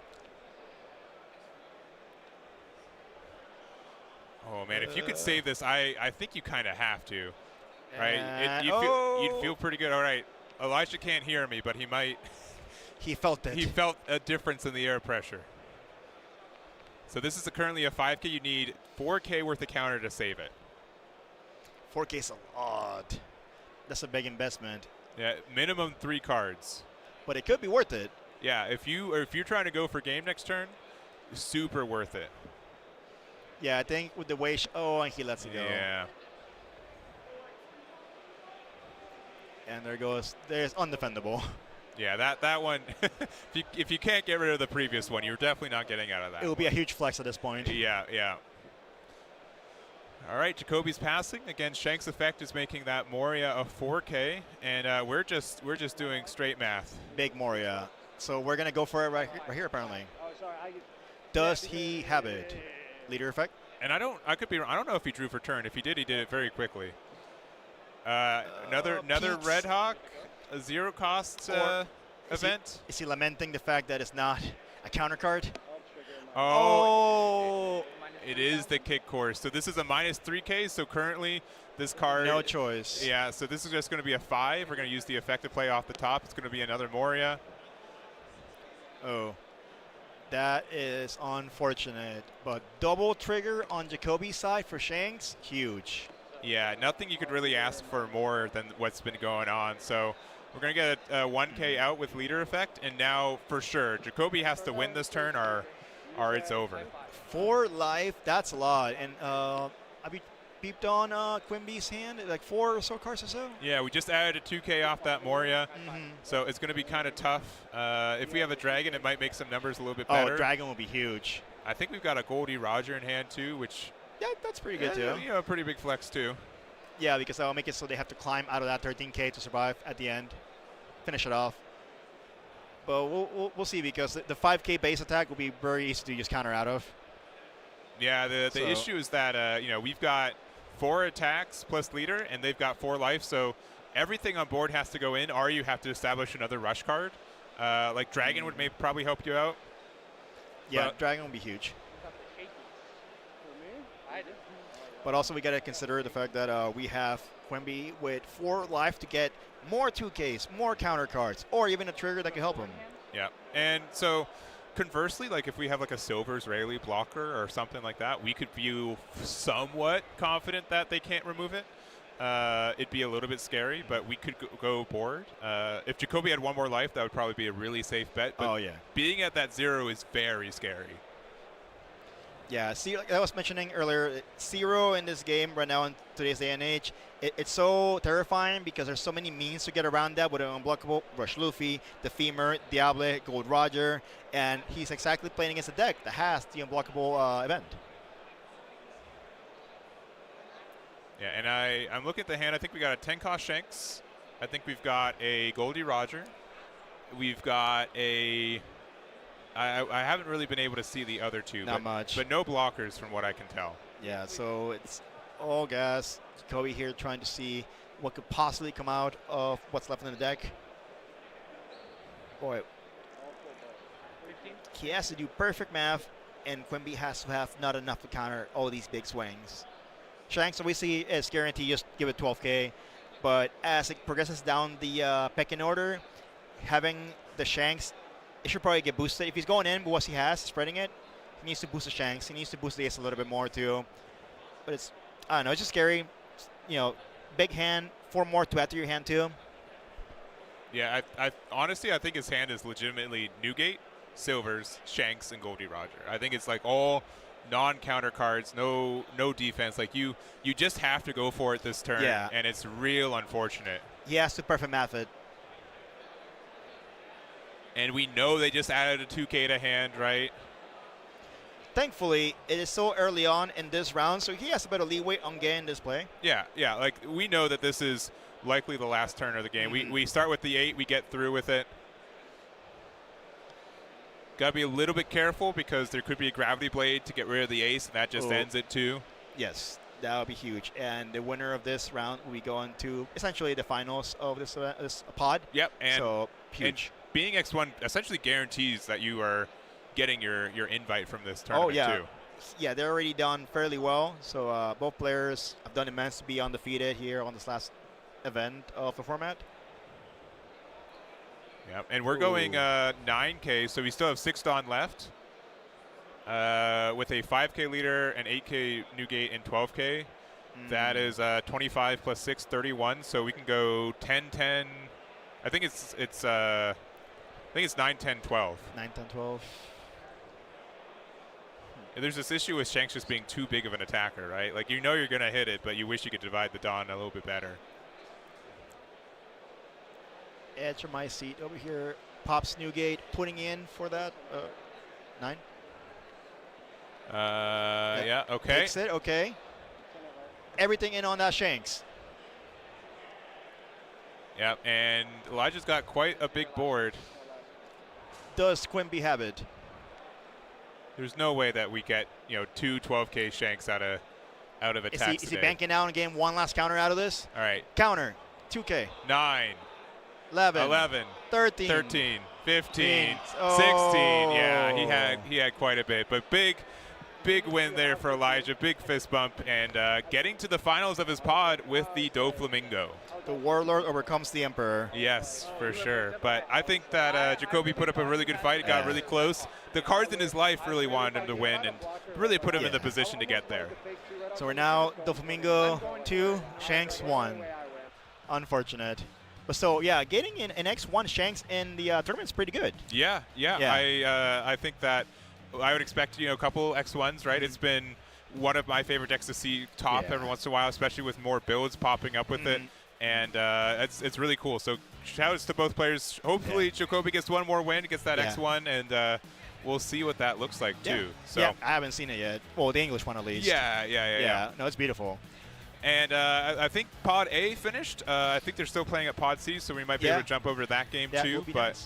Oh, man, if you could save this, I think you kind of have to. Right? You'd feel pretty good. All right, Elijah can't hear me, but he might. He felt it. He felt a difference in the air pressure. So this is currently a 5K. You need 4K worth of counter to save it. 4K is a lot. That's a big investment. Yeah, minimum 3 cards. But it could be worth it. Yeah, if you're trying to go for game next turn, super worth it. Yeah, I think with the way and he lets it go. Yeah. And there's undefendable. Yeah, that one, if you can't get rid of the previous one, you're definitely not getting out of that. It will be a huge flex at this point. Yeah. All right, Jacoby's passing. Again, Shank's effect is making that Moria a 4K, and we're just doing straight math. Big Moria. So we're going to go for it right here apparently. Oh, sorry. Does he have it? Leader effect? And I don't know if he drew for turn. If he did it very quickly. Another Red Hawk, a 0 cost event. Is he lamenting the fact that it's not a counter card? Oh. It is the kick course. So this is a -3K. So currently this card. No choice. Yeah, so this is just going to be a 5. We're going to use the effect to play off the top. It's going to be another Moria. Oh. That is unfortunate. But double trigger on Jacoby's side for Shanks, huge. Yeah, nothing you could really ask for more than what's been going on. So we're going to get a 1K out with leader effect. And now, for sure, Jacoby has to win this turn or it's over. 4 life, that's a lot. And have you peeped on Quimby's hand? Like 4 or so cards or so? Yeah, we just added a 2K off that Moria. So it's going to be kind of tough. If we have a dragon, it might make some numbers a little bit better. Oh, dragon will be huge. I think we've got a Goldie Roger in hand too, which... Yeah, that's pretty good too. You know, a pretty big flex too. Yeah, because that'll make it so they have to climb out of that 13K to survive at the end. Finish it off. But we'll see, because the 5K base attack will be very easy to just counter out of. Yeah, the issue is that you know, we've got 4 attacks plus leader, and they've got 4 life, so everything on board has to go in, or you have to establish another rush card. Like Dragon would probably help you out. Yeah, Dragon will be huge. But also we got to consider the fact that we have Quimby with 4 life to get more 2Ks, more counter cards, or even a trigger that can help him. Yeah, and so conversely, like if we have like a Silver's Rayleigh blocker or something like that, we could feel somewhat confident that they can't remove it. It'd be a little bit scary, but we could go board. If Jacoby had 1 more life, that would probably be a really safe bet. But being at that 0 is very scary. Yeah, see, like I was mentioning earlier, 0 in this game right now in today's day and age, it's so terrifying because there's so many means to get around that with an unblockable Rush Luffy, the Femur, Diable, Gold Roger, and he's exactly playing against a deck that has the unblockable event. Yeah, and I'm looking at the hand. I think we got a 10-cost Shanks. I think we've got a Goldie Roger. We've got a... I haven't really been able to see the other 2. Not much. But no blockers from what I can tell. Yeah, so it's all gas. Jacoby here trying to see what could possibly come out of what's left in the deck. Boy. He has to do perfect math, and Quimby has to have not enough to counter all these big swings. Shanks obviously is guaranteed just give it 12K, but as it progresses down the pecking order, having the Shanks, it should probably get boosted. If he's going in with what he has, spreading it, he needs to boost the Shanks. He needs to boost the ace a little bit more too. But it's, I don't know, it's just scary. You know, big hand, 4 more to add to your hand too. Yeah, I honestly, I think his hand is legitimately Newgate, Silvers, Shanks, and Goldie Roger. I think it's like all non-counter cards, no defense. Like you just have to go for it this turn, and it's real unfortunate. He has to perfect math it. And we know they just added a 2K to hand, right? Thankfully, it is so early on in this round, so he has a bit of leeway on getting this play. Yeah, like we know that this is likely the last turn of the game. We start with the 8, we get through with it. Got to be a little bit careful because there could be a Gravity Blade to get rid of the ace, and that just ends it too. Yes, that would be huge. And the winner of this round will be going to essentially the finals of this pod. Yep, and so huge. And being X1 essentially guarantees that you are getting your invite from this tournament too. Yeah, they're already done fairly well. So both players have done immense to be undefeated here on this last event of the format. Yep, and we're going 9K, so we still have 6 Dawn left. With a 5K leader, an 8K Newgate, and 12K. That is 25 plus 6, 31. So we can go 10, 10. I think it's 9, 10, 12. 9, 10, 12. And there's this issue with Shanks just being too big of an attacker, right? Like, you know you're going to hit it, but you wish you could divide the Dawn a little bit better. Edge of my seat over here. Pops Newgate putting in for that 9. Yeah, okay. Takes it, okay. everything in on that Shanks. Yep, and Elijah's got quite a big board. Does Quimby have it? There's no way that we get, two 12K Shanks out of attacks Is he banking out and getting one last counter out of this? All right. Counter, 2K. 9. 11. 13. 13. 15. Oh. 16. Yeah, he had quite a bit. But big win there for Elijah. Big fist bump. And getting to the finals of his pod with the Doflamingo. The Warlord overcomes the Emperor. Yes, for sure. But I think that Jacoby put up a really good fight. It got really close. The cards in his life really wanted him to win and really put him in the position to get there. So we're now Doflamingo 2, Shanks 1. Unfortunate. But so, yeah, getting an X1 Shanks in the tournament is pretty good. Yeah. I think that I would expect, a couple X1s, right? It's been one of my favorite decks to see top every once in a while, especially with more builds popping up with it. And it's really cool. So shout-outs to both players. Hopefully Jacoby gets one more win, gets that X1, and we'll see what that looks like too. So yeah, I haven't seen it yet. Well, the English one at least. Yeah. No, it's beautiful. And I think Pod A finished. I think they're still playing at Pod C, so we might be able to jump over to that game too. But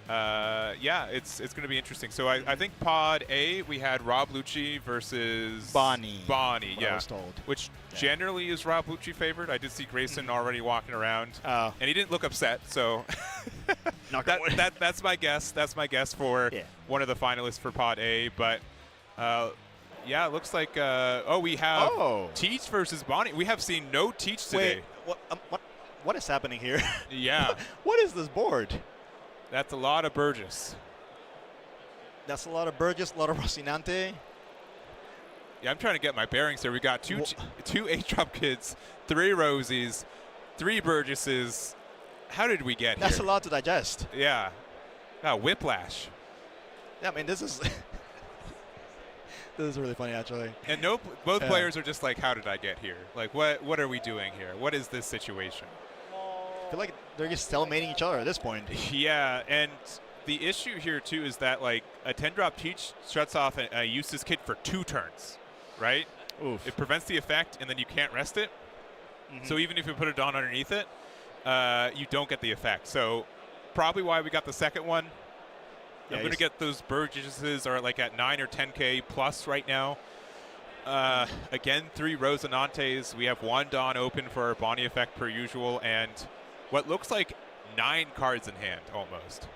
nice. It's going to be interesting. So I think Pod A, we had Rob Luchi versus Bonnie. Yeah, I was told. Which generally is Rob Luchi favored. I did see Grayson already walking around, and he didn't look upset. So that's my guess. That's my guess for one of the finalists for Pod A. But it looks like we have Teach versus Bonnie. We have seen no Teach today. Wait, what is happening here? Yeah. What is this board? That's a lot of Burgess. That's a lot of Burgess, a lot of Rocinante. Yeah, I'm trying to get my bearings here. We got two 8-drop kids, 3 Rosies, 3 Burgesses. How did we get here? That's a lot to digest. Yeah. Whiplash. Yeah, I mean, this is this is really funny, actually. And both players are just like, how did I get here? Like, what are we doing here? What is this situation? I feel like they're just stalemating each other at this point. Yeah, and the issue here, too, is that, like, a 10-drop Teach shuts off a Eustace kid for 2 turns, right? Oof. It prevents the effect, and then you can't rest it. So even if you put a Dawn underneath it, you don't get the effect. So probably why we got the second one. I'm going to get those Burgesses are, like, at 9 or 10K plus right now. Again, 3 Rosinantes. We have 1 Dawn open for our Bonnie effect per usual, and what looks like 9 cards in hand almost.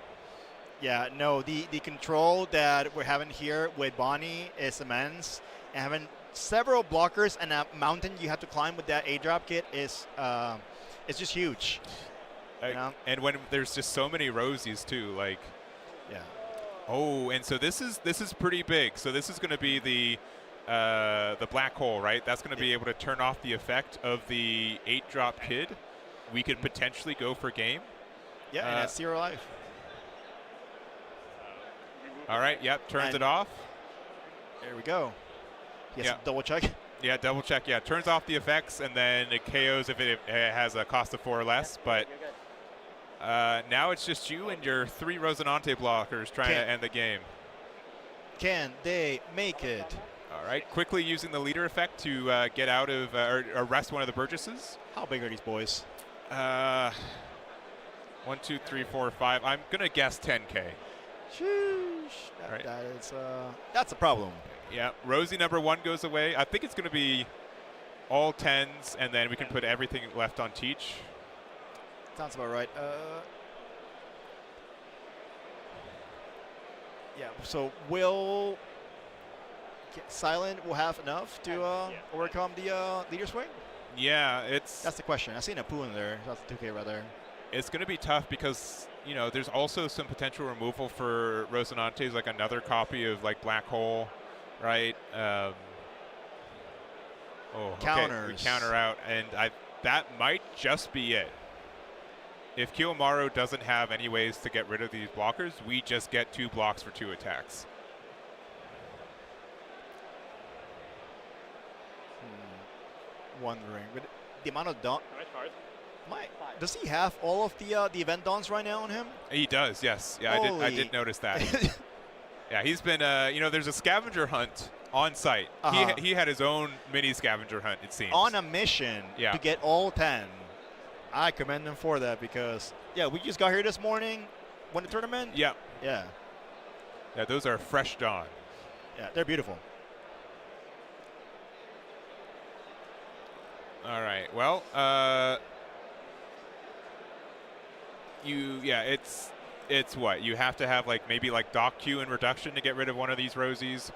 Yeah, no, the control that we're having here with Bonnie is immense. And having several blockers and a mountain you have to climb with that 8-drop kit is it's just huge. And when there's just so many Rosies too, like Oh, and so this is pretty big. So this is going to be the black hole, right? That's going to be able to turn off the effect of the 8-drop kid. We could potentially go for game. Yeah, and it's 0 life. All right, turns it off. There we go. Yes, double check. Yeah, double check. Yeah, turns off the effects, and then it KOs if it has a cost of 4 or less. But now it's just you and your 3 Rosinante blockers trying to end the game. Can they make it? All right, quickly using the leader effect to get out of or arrest one of the Burgesses. How big are these boys? 1, 2, 3, 4, 5. I'm gonna guess 10K. Sheesh. That's a problem. Yeah, Rosie number 1 goes away. I think it's gonna be all 10s, and then we can put everything left on Teach. Sounds about right. Yeah. So Silent will have enough to overcome the leader swing? Yeah, that's the question. I seen a pool in there. That's 2K right there. It's going to be tough because there's also some potential removal for Rosinantes, like another copy of like Black Hole, right? Counters. We counter out, and that might just be it. If Kiyomaru doesn't have any ways to get rid of these blockers, we just get 2 blocks for 2 attacks. Wondering, but the amount of Dawn. Does he have all of the event Dawns right now on him? He does, yes. Yeah, I did notice that. Yeah, he's been, there's a scavenger hunt on site. He had his own mini scavenger hunt, it seems. On a mission to get all 10. I commend him for that because, we just got here this morning, won the tournament. Yeah. Yeah. Yeah, those are fresh dawn. Yeah, they're beautiful. All right. Well, it's what? You have to have maybe dock queue and reduction to get rid of one of these rosies.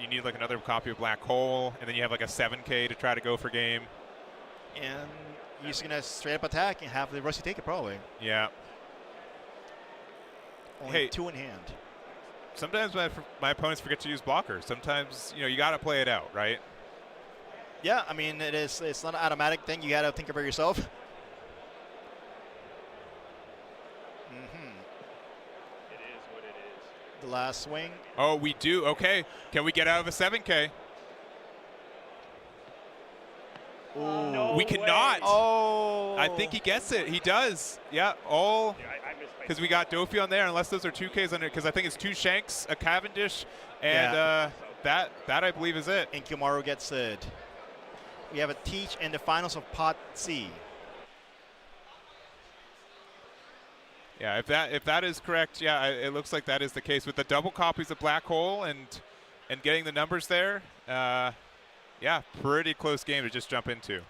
You need another copy of Black Hole, and then you have a 7K to try to go for game. And you're just gonna straight up attack and have the Rosie take it probably. Yeah. Only 2 in hand. Sometimes my opponents forget to use blockers. Sometimes you got to play it out, right? Yeah, I mean it's not an automatic thing. You got to think about yourself. It is what it is. The last swing. Oh, we do. Okay. Can we get out of a 7K? No we cannot. Oh. I think he gets it. He does. Yeah. All. Because we got Dofi on there, unless those are 2Ks on it. Because I think it's 2 Shanks, a Cavendish, and that I believe is it. And Kimaru gets it. We have a Teach in the finals of Pot C. Yeah, if that is correct, it looks like that is the case with the double copies of Black Hole and getting the numbers there. Pretty close game to just jump into.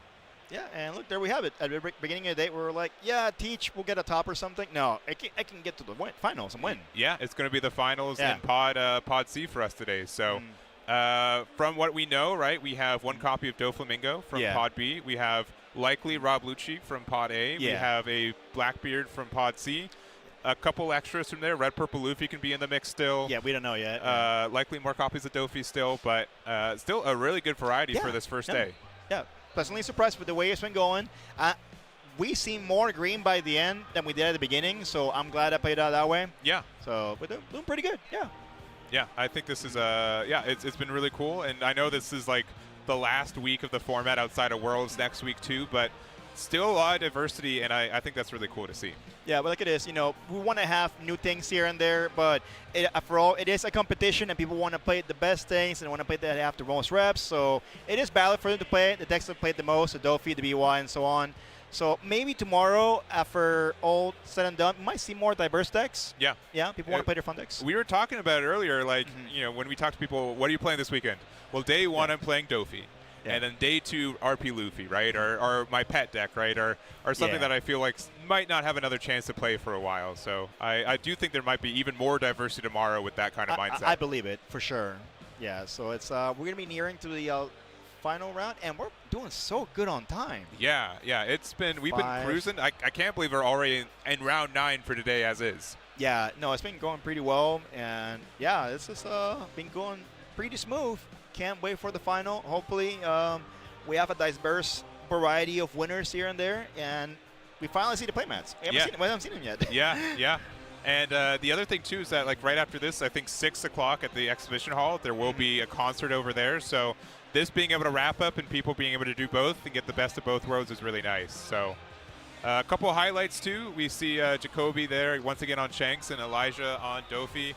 Yeah, and look, there we have it. At the beginning of the day, we were like, Teach will get a top or something. No, I can get to the finals and win. Yeah, it's going to be the finals in Pod C for us today. So from what we know, right, we have 1 copy of Doflamingo from Pod B. We have likely Rob Luchi from Pod A. We have a Blackbeard from Pod C. A couple extras from there. Red Purple Luffy can be in the mix still. Yeah, we don't know yet. Likely more copies of Dofi still, but still a really good variety for this first day. Yeah, pleasantly surprised with the way it's been going. We seem more green by the end than we did at the beginning, so I'm glad I played out that way. Yeah. So we're doing pretty good. Yeah. Yeah, I think this is it's been really cool, and I know this is the last week of the format outside of Worlds next week too, but still a lot of diversity, and I think that's really cool to see. Yeah, but look at this. We want to have new things here and there, but after all, it is a competition, and people want to play the best things and want to play that have the most reps. So it is valid for them to play it. The decks have played the most, the Dofi, the BY, and so on. So maybe tomorrow, after all said and done, we might see more diverse decks. Yeah. Yeah, people want to play their fun decks. We were talking about it earlier, when we talked to people, what are you playing this weekend? Well, day 1, I'm playing Dofi. Yeah. And then day 2, RP Luffy, right? Or my pet deck, right? Or something that I feel might not have another chance to play for a while. So I do think there might be even more diversity tomorrow with that kind of mindset. I believe it, for sure. Yeah, so it's we're going to be nearing to the final round, and we're doing so good on time. Yeah. We've been cruising. I can't believe we're already in round 9 for today as is. Yeah, no, it's been going pretty well, and this has been going pretty smooth. Can't wait for the final. Hopefully, we have a diverse variety of winners here and there, and we finally see the playmats. We haven't seen them yet. Yeah. And the other thing, too, is that right after this, I think 6 o'clock at the exhibition hall, there will be a concert over there. So this being able to wrap up and people being able to do both and get the best of both worlds is really nice. So a couple of highlights, too. We see Jacoby there once again on Shanks and Elijah on Dofi.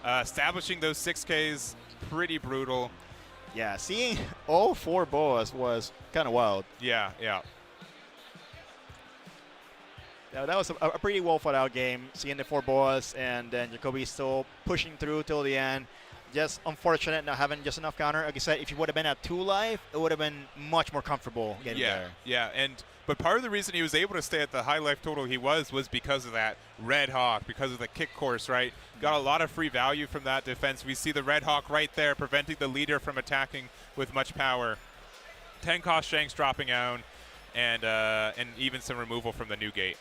Establishing those 6Ks, pretty brutal. Yeah, seeing all 4 boas was kind of wild. Yeah. That was a pretty well fought out game, seeing the 4 boas and then Jacoby still pushing through till the end. Just unfortunate not having just enough counter. Like I said, if he would have been at 2 life, it would have been much more comfortable getting there. Yeah, but part of the reason he was able to stay at the high life total he was because of that Red Hawk, because of the kick course, right? Got a lot of free value from that defense. We see the Red Hawk right there, preventing the leader from attacking with much power. 10 cost Shanks dropping out, and even some removal from the new gate.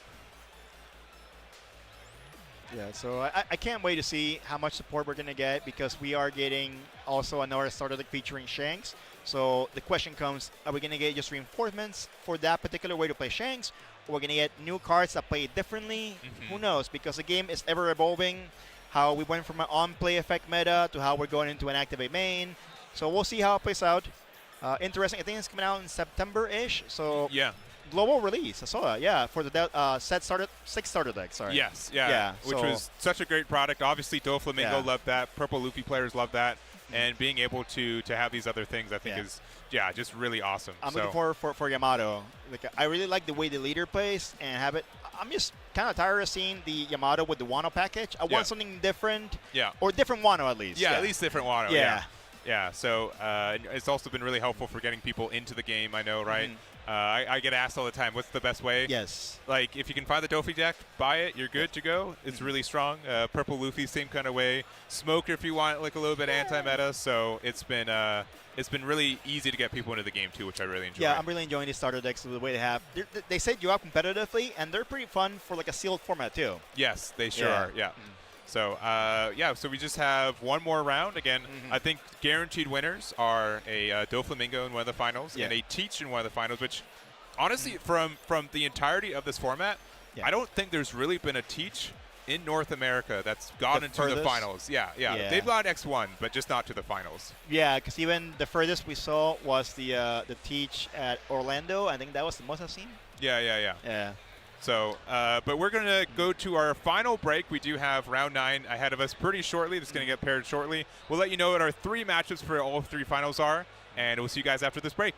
Yeah, so I can't wait to see how much support we're going to get, because we are getting also another starter deck featuring Shanks. So the question comes, are we going to get just reinforcements for that particular way to play Shanks? Or we're going to get new cards that play differently? Who knows? Because the game is ever evolving. How we went from an on-play effect meta to how we're going into an activate main. So we'll see how it plays out. Interesting. I think it's coming out in September-ish. So yeah. global release. I saw that. Yeah, for the six starter deck. Sorry. Yes. Yeah. Which was such a great product. Obviously, Doflamingo loved that. Purple Luffy players love that. And being able to have these other things, I think is just really awesome. I'm looking for Yamato. Like, I really like the way the leader plays and have it. I'm just kind of tired of seeing the Yamato with the Wano package. I want something different. Yeah. Or different Wano at least. Yeah, at least different Wano. Yeah. Yeah. So it's also been really helpful for getting people into the game. I know, right? I get asked all the time, what's the best way? Yes. Like, if you can find the Dofi deck, buy it. You're good to go. It's really strong. Purple Luffy, same kind of way. Smoker, if you want, like a little bit anti-meta. So it's been really easy to get people into the game too, which I really enjoy. Yeah, I'm really enjoying these starter decks the way they have. They set you up competitively, and they're pretty fun for like a sealed format too. Yes, they sure are. Yeah. So, so we just have one more round. Again, I think guaranteed winners are a Doflamingo in one of the finals and a Teach in one of the finals, which, honestly, from the entirety of this format, I don't think there's really been a Teach in North America that's gone into the finals. Yeah. They've gone X1, but just not to the finals. Yeah, because even the furthest we saw was the Teach at Orlando. I think that was the most I've seen. Yeah. So, but we're going to go to our final break. We do have round 9 ahead of us pretty shortly. That's going to get paired shortly. We'll let you know what our 3 matchups for all 3 finals are, and we'll see you guys after this break.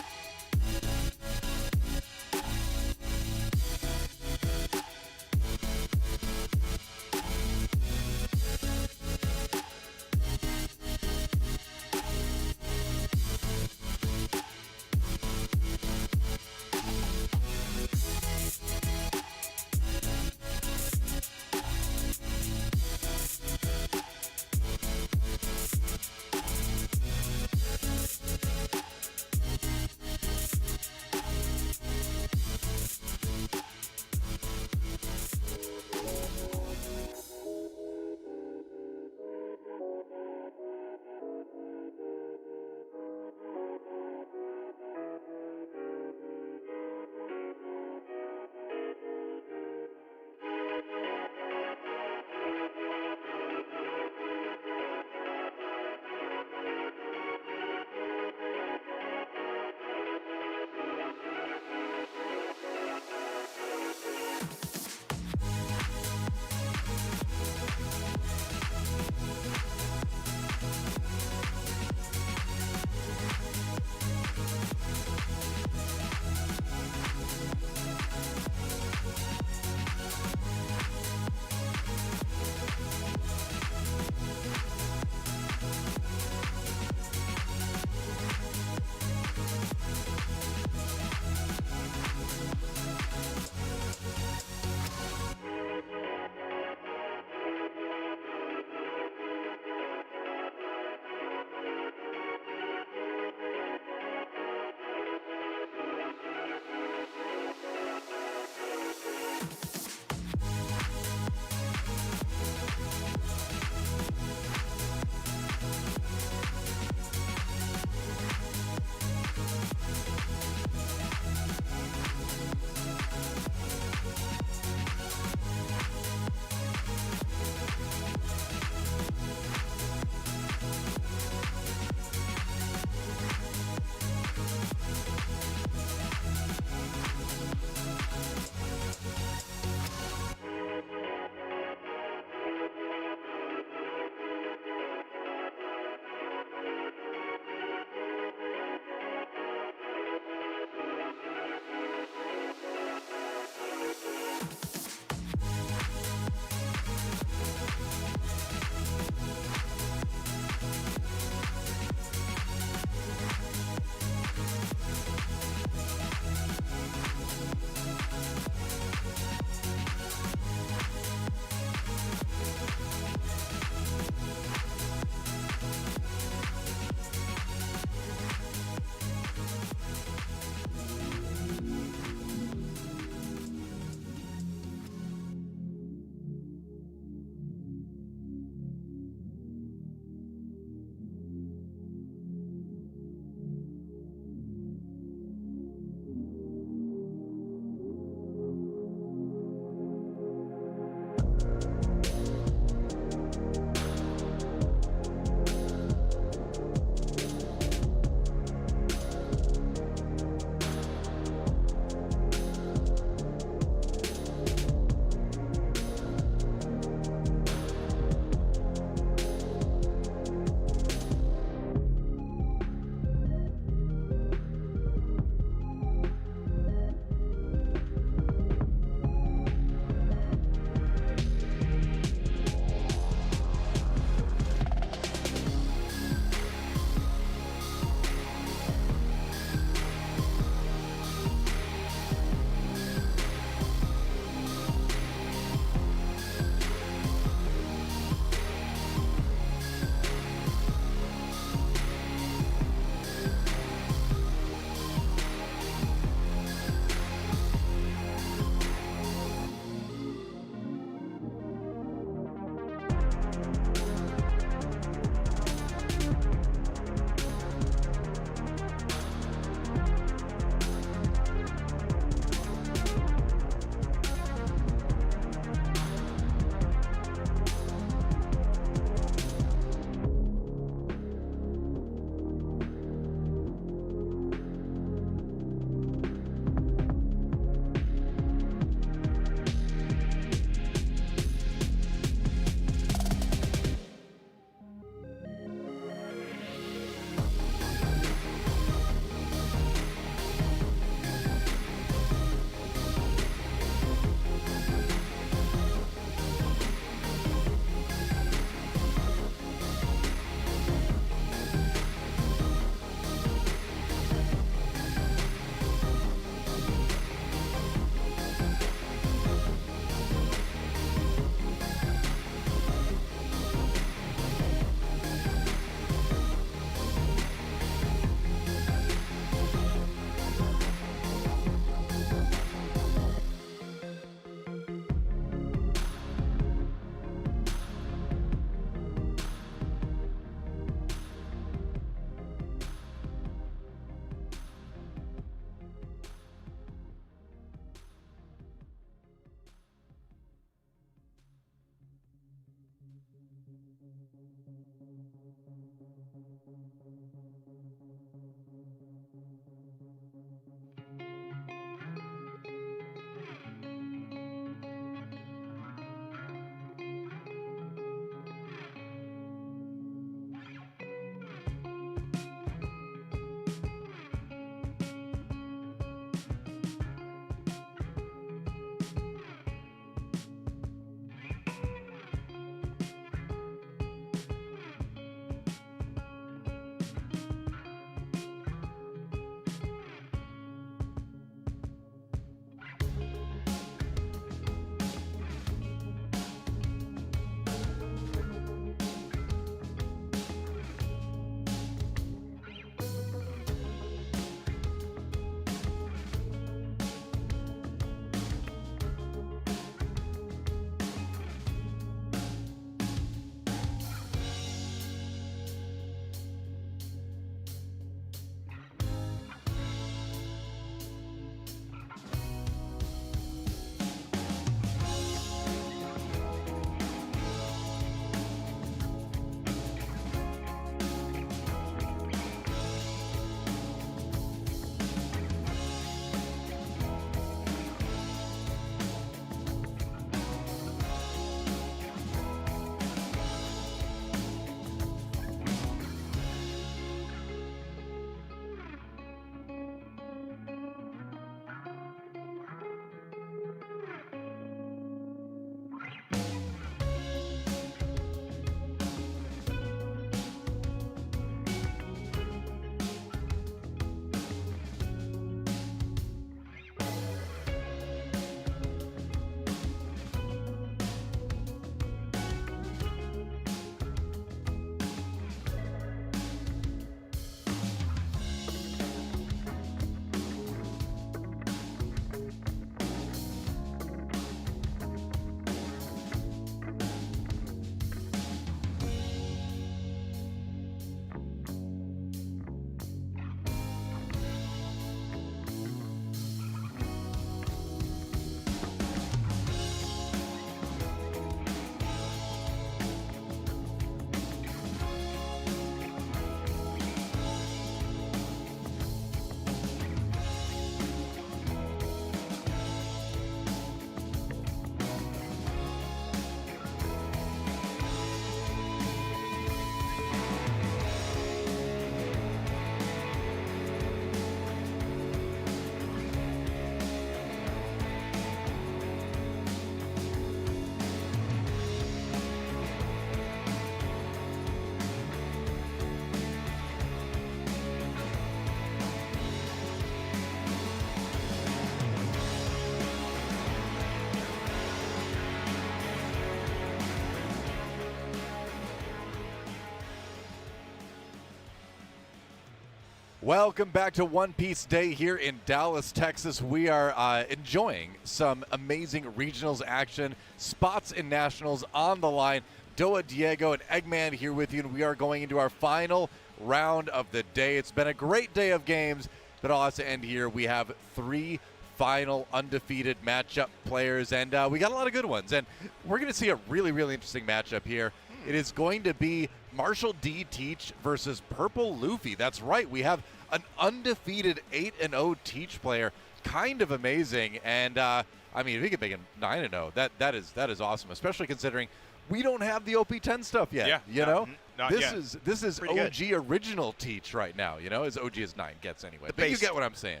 Welcome back to One Piece Day here in Dallas, Texas. We are enjoying some amazing regionals action, spots and nationals on the line. Doa, Diego, and Eggman here with you, and we are going into our final round of the day. It's been a great day of games, but all has to end here. We have 3 final undefeated matchup players, and we got a lot of good ones. And we're going to see a really, really interesting matchup here. It is going to be Marshall D. Teach versus Purple Luffy. That's right. We have an undefeated 8-0 Teach player. Kind of amazing. And, I mean, if he could make it 9-0, that is awesome, especially considering we don't have the OP10 stuff yet. Yeah, you know? Not This is Pretty OG good. original Teach right now, you know, as OG as 9 gets anyway. But base. you get what I'm saying.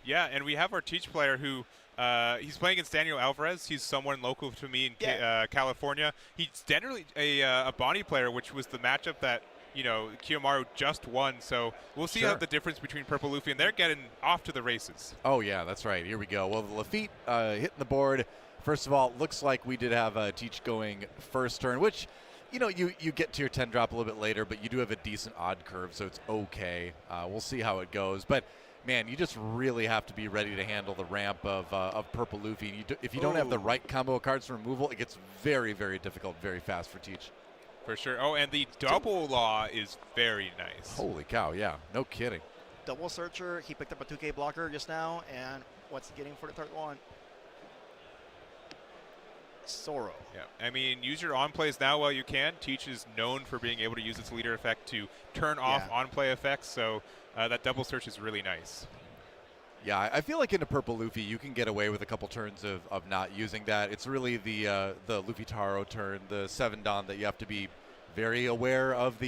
Yeah, and we have our Teach player who he's playing against Daniel Alvarez. He's someone local to me in California. He's generally a Bonnie player, which was the matchup that, you know, Kiyomaru just won. So we'll see how the difference between Purple Luffy, and they're getting off to the races. Oh, yeah, that's right. Here we go. Well, the Lafitte hitting the board. First of all, looks like we did have Teach going first turn, which, you know, you get to your 10 drop a little bit later, but you do have a decent odd curve, so it's okay. We'll see how it goes. But, man, you just really have to be ready to handle the ramp of Purple Luffy. If you don't have the right combo of cards for removal, it gets very, very difficult very fast for Teach. For sure. Oh, and the double law is very nice. Holy cow, yeah. No kidding. Double Searcher. He picked up a 2K blocker just now. And what's he getting for the third one? Zoro. Yeah, I mean, use your on-plays now while you can. Teach is known for being able to use its leader effect to turn off on-play effects, so that double search is really nice. Yeah, I feel like into Purple Luffy, you can get away with a couple turns of not using that. It's really the Luffy Taro turn, the 7-Dan that you have to be very aware of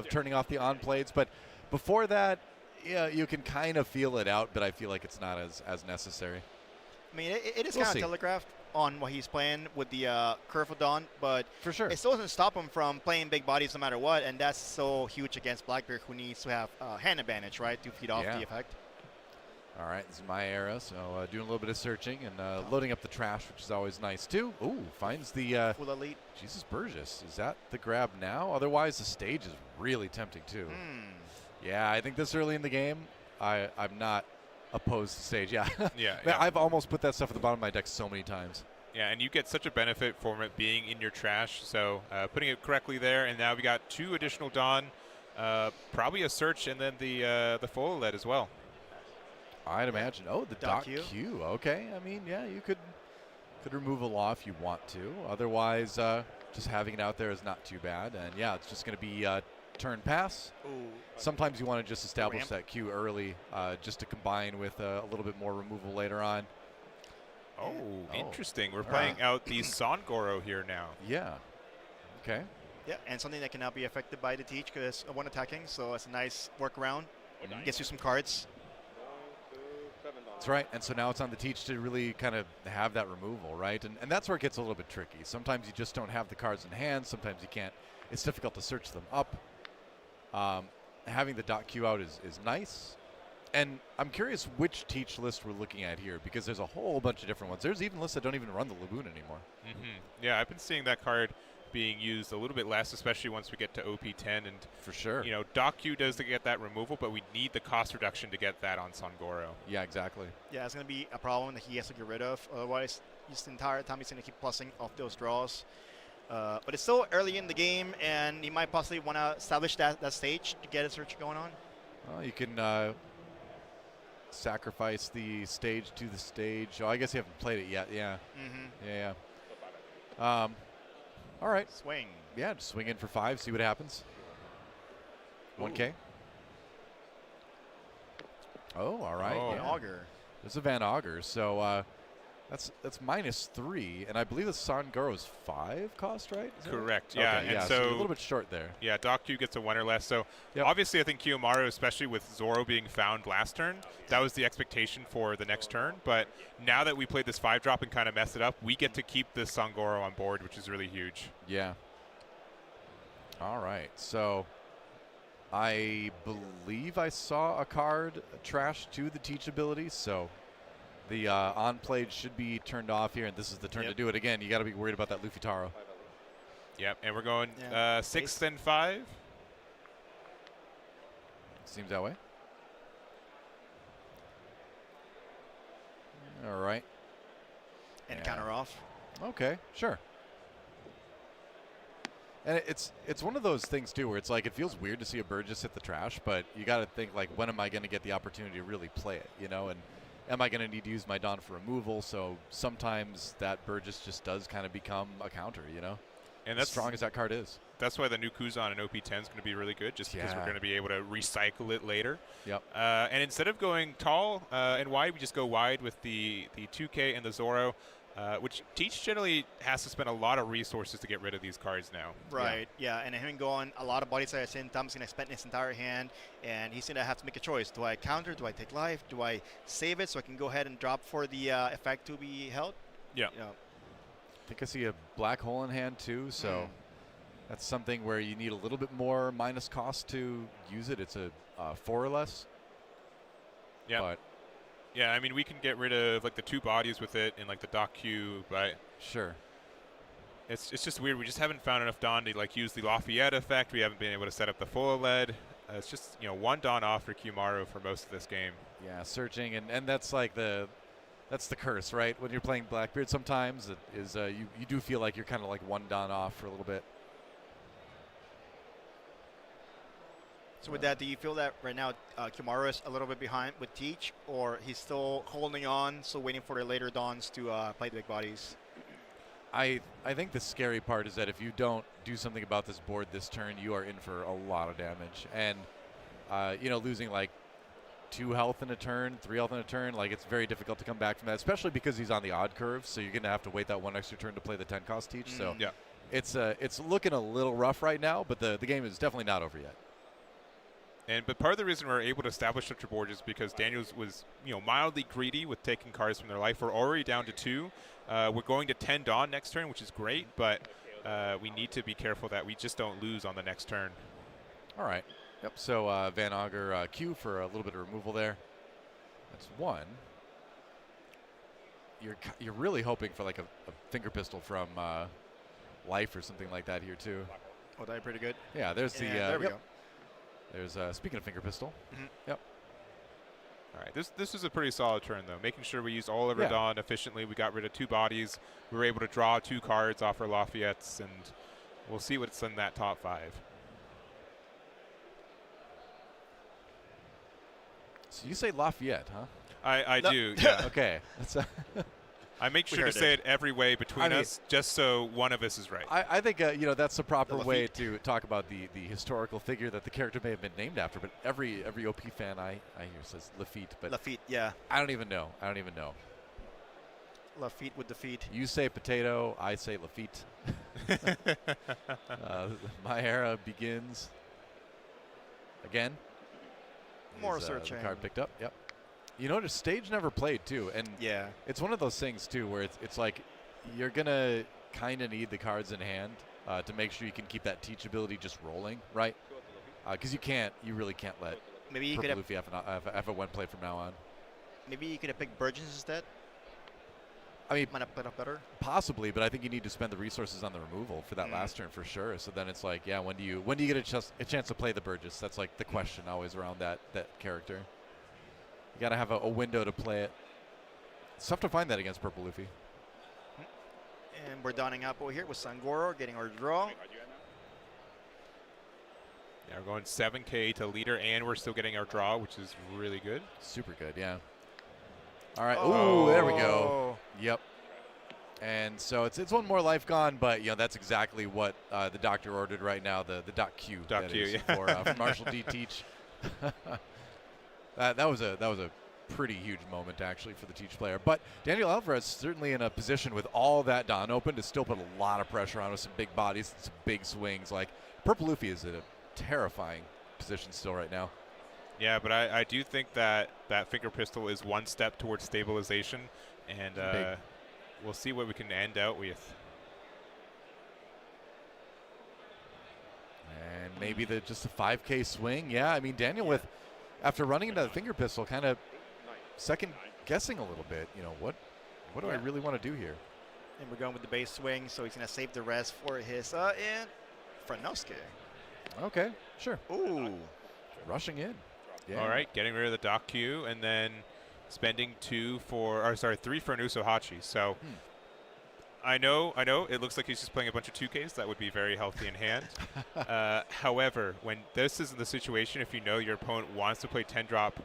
turning off the on-plays. But before that, yeah, you can kind of feel it out, but I feel like it's not as necessary. I mean, it is kind of telegraphed on what he's playing with the Curve of Dawn, but for sure, it still doesn't stop him from playing big bodies no matter what, and that's so huge against Blackbeard, who needs to have hand advantage, right, to feed off the effect. All right, this is my era, so doing a little bit of searching and loading up the trash, which is always nice too. Ooh, finds the full elite. Jesus Burgess, is that the grab now? Otherwise, the stage is really tempting too. Yeah, I think this early in the game, I'm not opposed to stage. Yeah. Yeah. I've almost put that stuff at the bottom of my deck so many times. Yeah, and you get such a benefit from it being in your trash. So putting it correctly there, and now we got 2 additional Dawn, probably a search, and then the full lead as well. I'd imagine. Oh, the Doc Q. Okay. I mean, yeah, you could remove a law if you want to. Otherwise, just having it out there is not too bad. And yeah, it's just going to be turn pass. Ooh. Sometimes you want to just establish that Q early, just to combine with a little bit more removal later on. Oh, interesting. We're playing out the Sangoro here now. Yeah. Okay. Yeah, and something that cannot be affected by the Teach because of one attacking, so it's a nice workaround. Gets you some cards. That's right. And so now it's on the Teach to really kind of have that removal, right? And that's where it gets a little bit tricky. Sometimes you just don't have the cards in hand. Sometimes you can't. It's difficult to search them up. Having the dot Q out is nice. And I'm curious which Teach list we're looking at here, because there's a whole bunch of different ones. There's even lists that don't even run the Laboon anymore. Yeah, I've been seeing that card being used a little bit less, especially once we get to OP10. And for sure, you know, Doc Q does to get that removal, but we need the cost reduction to get that on Sangoro. Yeah, exactly. Yeah, it's going to be a problem that he has to get rid of. Otherwise, just the entire time he's going to keep plussing off those draws. But it's still early in the game, and he might possibly want to establish that stage to get a search going on. Well, you can sacrifice the stage to the stage. Oh, I guess you haven't played it yet. Yeah. Yeah. All right. Swing. Yeah, just swing in for 5, see what happens. 1K. Oh, all right. Van Augur. There's a Van Augur. So that's -3, and I believe the Sangoro is 5 cost, right? Correct. Yeah. Okay, and so a little bit short there. Yeah, Doc Q gets a 1 or less. So obviously, I think Kiyomaru, especially with Zoro being found last turn, that was the expectation for the next turn. But now that we played this 5-drop and kind of messed it up, we get to keep this Sangoro on board, which is really huge. Yeah. All right. So I believe I saw a card trash to the Teach ability. So the on-played should be turned off here, and this is the turn to do it again. You got to be worried about that Luffy Taro. Yep, and we're going 6th and 5. Seems that way. All right. And counter off. Okay, sure. And it's one of those things too, where it's like it feels weird to see a Burgess hit the trash, but you got to think like, when am I going to get the opportunity to really play it, you know? And am I going to need to use my Dawn for removal? So sometimes that Burgess just does kind of become a counter, you know? And that's as strong as that card is. That's why the new Kuzan in OP10 is going to be really good, just because we're going to be able to recycle it later. Yep. And instead of going tall and wide, we just go wide with the 2K and the Zoro, which Teach generally has to spend a lot of resources to get rid of these cards now. Right, yeah, and him going a lot of body size in, Tom's going to spend his entire hand, and he's going to have to make a choice. Do I counter? Do I take life? Do I save it so I can go ahead and drop for the effect to be held? Yeah. I think I see a black hole in hand too, so that's something where you need a little bit more minus cost to use it. It's a 4 or less. Yeah. But yeah, I mean, we can get rid of like the 2 bodies with it and like the Doc Q, but sure. It's just weird. We just haven't found enough Dawn to like use the Lafayette effect. We haven't been able to set up the full LED. It's just, you know, 1 Dawn off for Kiyomaru for most of this game. Yeah, searching, and that's like that's the curse, right? When you're playing Blackbeard, sometimes it is you do feel like you're kind of like 1 Dawn off for a little bit. So with that, do you feel that right now Kiyomaru is a little bit behind with Teach, or he's still holding on, so waiting for the later Dawns to play the big bodies? I think the scary part is that if you don't do something about this board this turn, you are in for a lot of damage. And, losing like 2 health in a turn, 3 health in a turn, like it's very difficult to come back from that, especially because he's on the odd curve. So you're going to have to wait that 1 extra turn to play the 10 cost teach. So yeah. It's looking a little rough right now, but the game is definitely not over yet. But part of the reason we're able to establish such a board is because Daniels was, mildly greedy with taking cards from their life. We're already down to 2. We're going to 10 Dawn next turn, which is great, but we need to be careful that we just don't lose on the next turn. All right. Yep. So Van Auger Q for a little bit of removal there. That's 1. You're really hoping for like a finger pistol from life or something like that here too. Oh, that'd be pretty good. Yeah. There's the. There we go. There's speaking of finger pistol. Mm-hmm. Yep. All right, this is a pretty solid turn though. Making sure we used all of our Dawn efficiently. We got rid of 2 bodies. We were able to draw 2 cards off our Lafayette's, and we'll see what's in that top 5. So you say Lafayette, huh? I do. Yeah. Okay. That's I make sure to say it every way between us, just so one of us is right. I think that's the proper way to talk about the historical figure that the character may have been named after. But every OP fan I hear says Lafitte. But Lafitte, yeah. I don't even know. Lafitte with the feet. You say potato. I say Lafitte. My era begins again. More searching. The card picked up. Yep. You notice Stage never played too, and it's one of those things too where it's like you're gonna kind of need the cards in hand to make sure you can keep that teachability just rolling, right? Because you really can't let maybe you Purple could have a 1 play from now on. Maybe you could have picked Burgess instead. I mean, might have played up better. Possibly, but I think you need to spend the resources on the removal for that last turn for sure. So then it's like, when do you get a chance to play the Burgess? That's like the question always around that character. You got to have a window to play it. It's tough to find that against Purple Luffy. And we're donning up over here with Sangoro, getting our draw. Yeah, we're going 7K to leader, and we're still getting our draw, which is really good. Super good, yeah. All right. Oh, there we go. Yep. And so it's 1 more life gone, but that's exactly what the doctor ordered right now. The Doc Q. Doc Q, yeah. For Marshall D. Teach. That was a pretty huge moment actually for the Teach player. But Daniel Alvarez certainly in a position with all that Dawn open to still put a lot of pressure on with some big bodies, some big swings. Like Purple Luffy is in a terrifying position still right now. Yeah, but I do think that finger pistol is 1 step towards stabilization, and we'll see what we can end out with. And maybe just a 5K swing. Yeah, I mean Daniel after running into the finger pistol, kind of second guessing a little bit. What do I really want to do here? And we're going with the base swing, so he's going to save the rest for his Franosuke. Okay, sure. Ooh, rushing in. Yeah. All right, getting rid of the Doc Q, and then spending 3 for Nuso Hachi. So I know, it looks like he's just playing a bunch of 2Ks. That would be very healthy in hand. However, when this isn't the situation, if you know your opponent wants to play 10-drop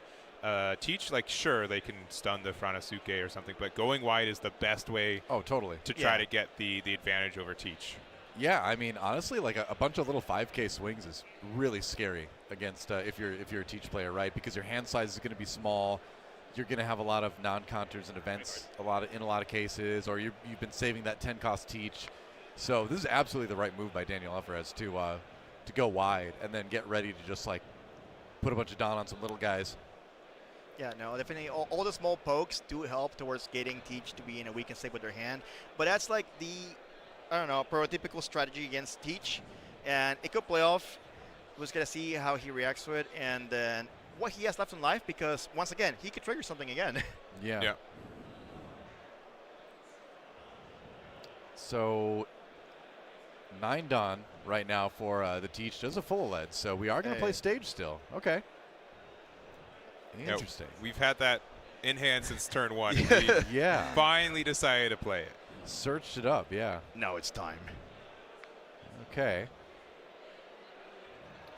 Teach, like sure, they can stun the Franosuke or something, but going wide is the best way to try to get the advantage over Teach. Yeah, I mean, honestly, like a bunch of little 5K swings is really scary against if you're a Teach player, right? Because your hand size is going to be small. You're going to have a lot of non-counters and events in a lot of cases, or you've been saving that 10-cost Teach. So this is absolutely the right move by Daniel Alvarez to go wide and then get ready to just like put a bunch of Dawn on some little guys. Yeah, no, definitely. All the small pokes do help towards getting Teach to be in a weak and safe with their hand, but that's like the prototypical strategy against Teach, and it could play off. We're just gonna see how he reacts to it, and then what he has left in life, because once again, he could trigger something again. Yeah. So 9 Dawn right now for the Teach. Does a full lead, so we are gonna play Stage still. Okay. Interesting. We've had that in hand since turn 1. Yeah. Finally decided to play it. Searched it up, yeah. Now it's time. Okay.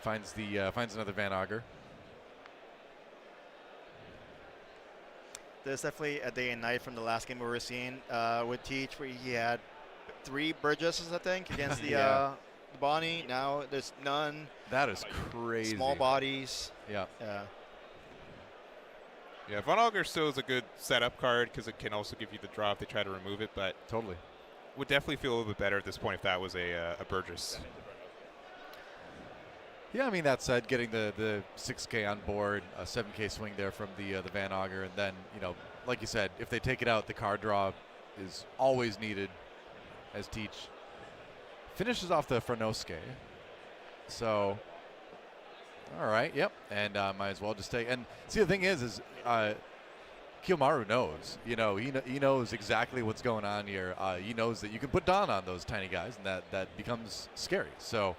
Finds another Van Auger. There's definitely a day and night from the last game we were seeing with Teach, where he had 3 Burgesses, I think, against the Bonnie. Now there's none. That is crazy. Small bodies. Yeah. Yeah, Von Auger still is a good setup card because it can also give you the draw if they try to remove it, but totally would definitely feel a little bit better at this point if that was a Burgess. Yeah, I mean, that said, getting the 6K on board, a 7K swing there from the Van Auger, and then, you know, like you said, if they take it out, the card draw is always needed as Teach finishes off the Franoske. So, all right, yep, and might as well just take. And see, the thing is Kiyomaru knows. You know, he knows exactly what's going on here. He knows that you can put Don on those tiny guys, and that becomes scary. So,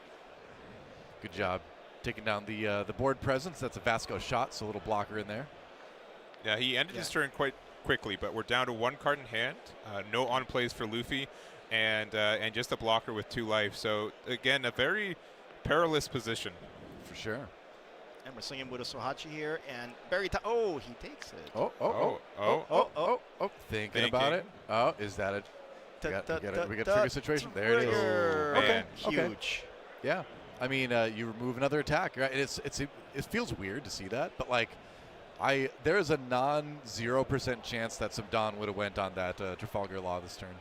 good job taking down the board presence. That's a Vasco shot, so a little blocker in there. Yeah, he ended his turn quite quickly, but we're down to 1 card in hand. No on plays for Luffy, and just a blocker with 2 life. So again, a very perilous position. For sure. And we're swinging with a Sohachi here, and Barry. Oh, he takes it. Oh. Thinking about it. Oh, is that it? We got a trigger situation. There it is. Okay. Huge. Yeah. I mean, you remove another attack. Right? It feels weird to see that, but like, there is a non-0% chance that some Don would have went on that Trafalgar Law this turn.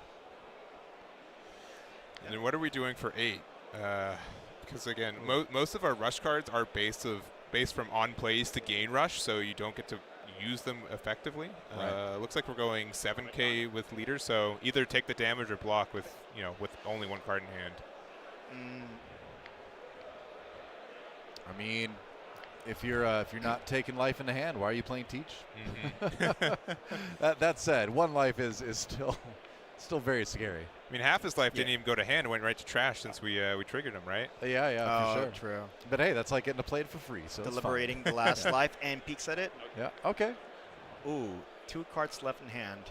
And then what are we doing for 8? Because again, most of our rush cards are based from on plays to gain rush, so you don't get to use them effectively. Right. Looks like we're going 7K with leader, so either take the damage or block with only 1 card in hand. I mean, if you're not taking life in the hand, why are you playing Teach? That said, 1 life is still very scary. I mean, half his life didn't even go to hand; went right to trash since we triggered him, right? Yeah, for sure. True. But hey, that's like getting a plate for free. So deliberating the last life and peeks at it. Yeah. Okay. Ooh, 2 cards left in hand.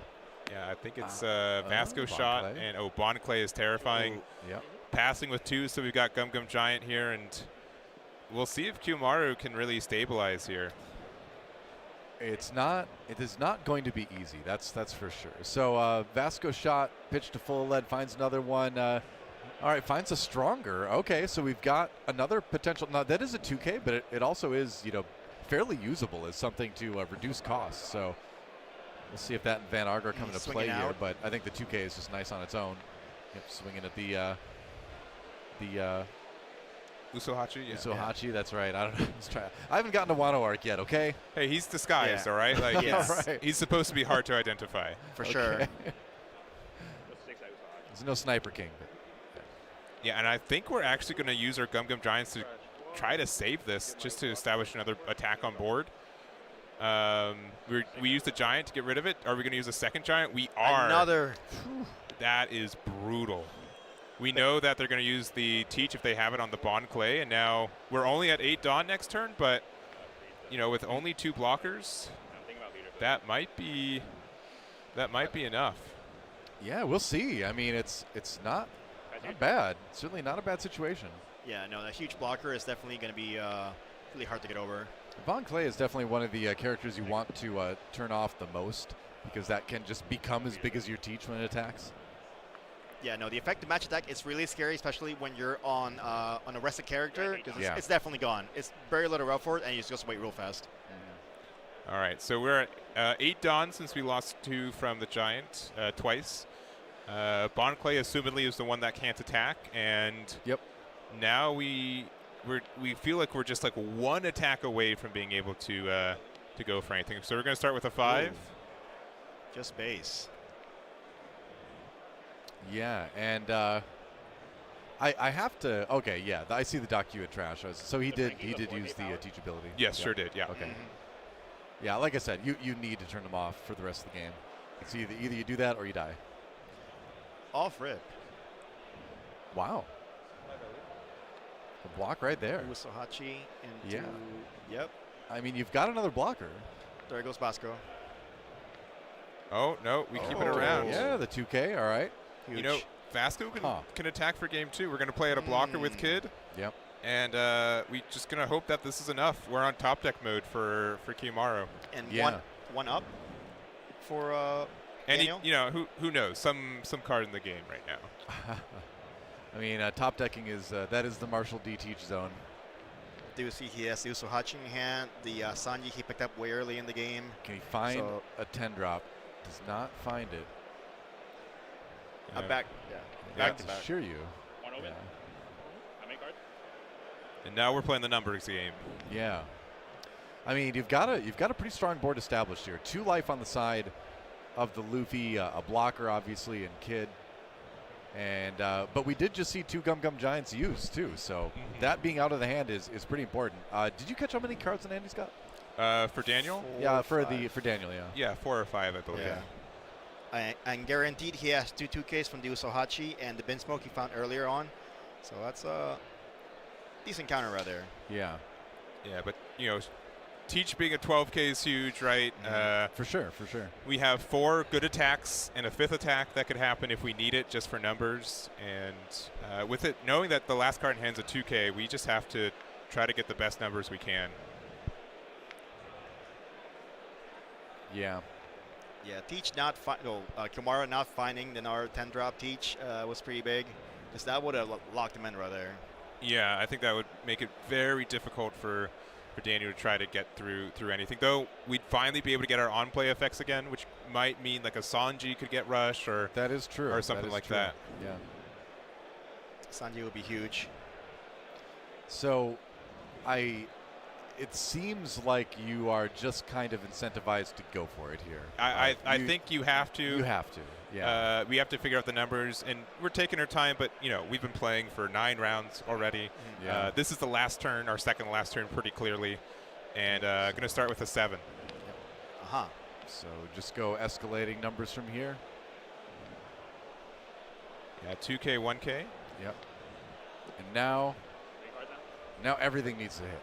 Yeah, I think it's Vasco shot, and Bon Clay is terrifying. Yeah. Passing with 2, so we've got Gum Gum Giant here, and we'll see if Kiyomaru can really stabilize here. It is not going to be easy. That's for sure. So Vasco shot, pitch to full lead, finds another one. All right, finds a stronger. Okay, so we've got another potential. Now that is a 2K, but it also is fairly usable as something to reduce costs. So we'll see if that and Van Auger come into play here. But I think the 2K is just nice on its own. Yep, swinging at the Usohachi? Yeah. Usohachi, that's right. I don't know. I haven't gotten to Wano Arc yet, okay? Hey, he's disguised, all right? Like, right. He's supposed to be hard to identify. For sure. There's no Sniper King. But. Yeah, and I think we're actually going to use our Gum Gum Giants to try to save this, just to establish another attack on board. We used the Giant to get rid of it. Are we going to use a second Giant? We are. Another. That is brutal. We know that they're going to use the Teach if they have it on the Bon Clay, and now we're only at 8 Dawn next turn, but, with only 2 blockers, that might be enough. Yeah, we'll see. I mean, it's not bad. Certainly not a bad situation. Yeah, no, that huge blocker is definitely going to be really hard to get over. Bon Clay is definitely one of the characters you want to turn off the most, because that can just become as big as your Teach when it attacks. Yeah, no, the effective match attack is really scary, especially when you're on a rested character, because it's definitely gone. It's very little rough for it, and you just wait real fast. All right, so we're at 8 Dawn since we lost 2 from the Giant twice. Bon Clay assumedly is the one that can't attack, and now we feel like we're just like 1 attack away from being able to go for anything. So we're going to start with a 5. Ooh. Just base. Yeah, and I have to. Okay, yeah, I see the Doc Hewitt trash. So he did use the teachability. Yes, sure did. Yeah. Okay. Yeah, like I said, you need to turn them off for the rest of the game. It's either you do that or you die. Off rip. Wow. The block right there. Usohachi into. Yeah. Yep. I mean, you've got another blocker. There goes Basco. Oh no, we keep it around. Yeah, the 2K. All right. Huge. Vasco can attack for game 2. We're going to play at a blocker with Kid. Yep. And we just going to hope that this is enough. We're on top deck mode for Kiyomaru. And one up for And who knows? Some card in the game right now. I mean, top decking is that is the Marshall D teach zone. Do you see he has the Usohachi in hand? The Sanji he picked up way early in the game. Can he find a 10 drop? Does not find it. Back to back. Sure you. One open. How many cards? And now we're playing the numbers game. Yeah. I mean, you've got a pretty strong board established here. 2 life on the side of the Luffy, a blocker obviously, and Kid. And but we did just see 2 Gum Gum Giants used too, so that being out of the hand is pretty important. Did you catch how many cards in Andy's got? For Daniel? For Daniel, yeah. Yeah, 4 or 5, I believe. Yeah. And guaranteed he has 2 2Ks from the Usohachi and the Bin Smoke he found earlier on. So that's a decent counter right there. Yeah. Yeah, but Teach being a 12K is huge, right? For sure. We have 4 good attacks and a 5th attack that could happen if we need it just for numbers. And with it, knowing that the last card in hand's a 2K, we just have to try to get the best numbers we can. Yeah. Yeah, Teach Kimura not finding the Naruto 10 drop Teach was pretty big. Because that would have locked him in right there. Yeah, I think that would make it very difficult for Daniel to try to get through anything. Though we'd finally be able to get our on-play effects again, which might mean like a Sanji could get rushed or that is true or something like that. Yeah. Sanji would be huge. So it seems like you are just kind of incentivized to go for it here. I think you have to. You have to. Yeah. We have to figure out the numbers, and we're taking our time. But we've been playing for 9 rounds already. Yeah. This is the last turn, our second to last turn, pretty clearly, and going to start with a 7. So just go escalating numbers from here. Yeah, 2K, 1K. Yep. And now everything needs to hit.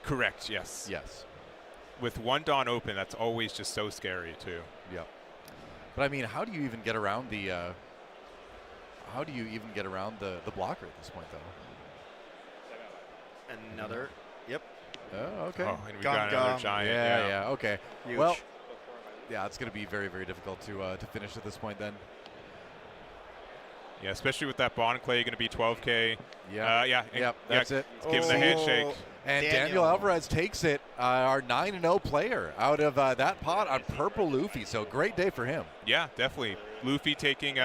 Correct. Yes. Yes. With 1 Dawn open, that's always just so scary too. Yep. But I mean, how do you even get around the blocker at this point, though? Another. Yep. Oh, okay. Oh, and we got another giant. Yeah. Okay. Huge. Well, yeah, it's going to be very, very difficult to finish at this point then. Yeah, especially with that Bond Clay going to be 12K. Yeah. That's it. Let's give him the handshake. And Daniel Alvarez takes it, our 9-0 player, out of that pod on Purple Luffy. So great day for him. Yeah, definitely. Luffy taking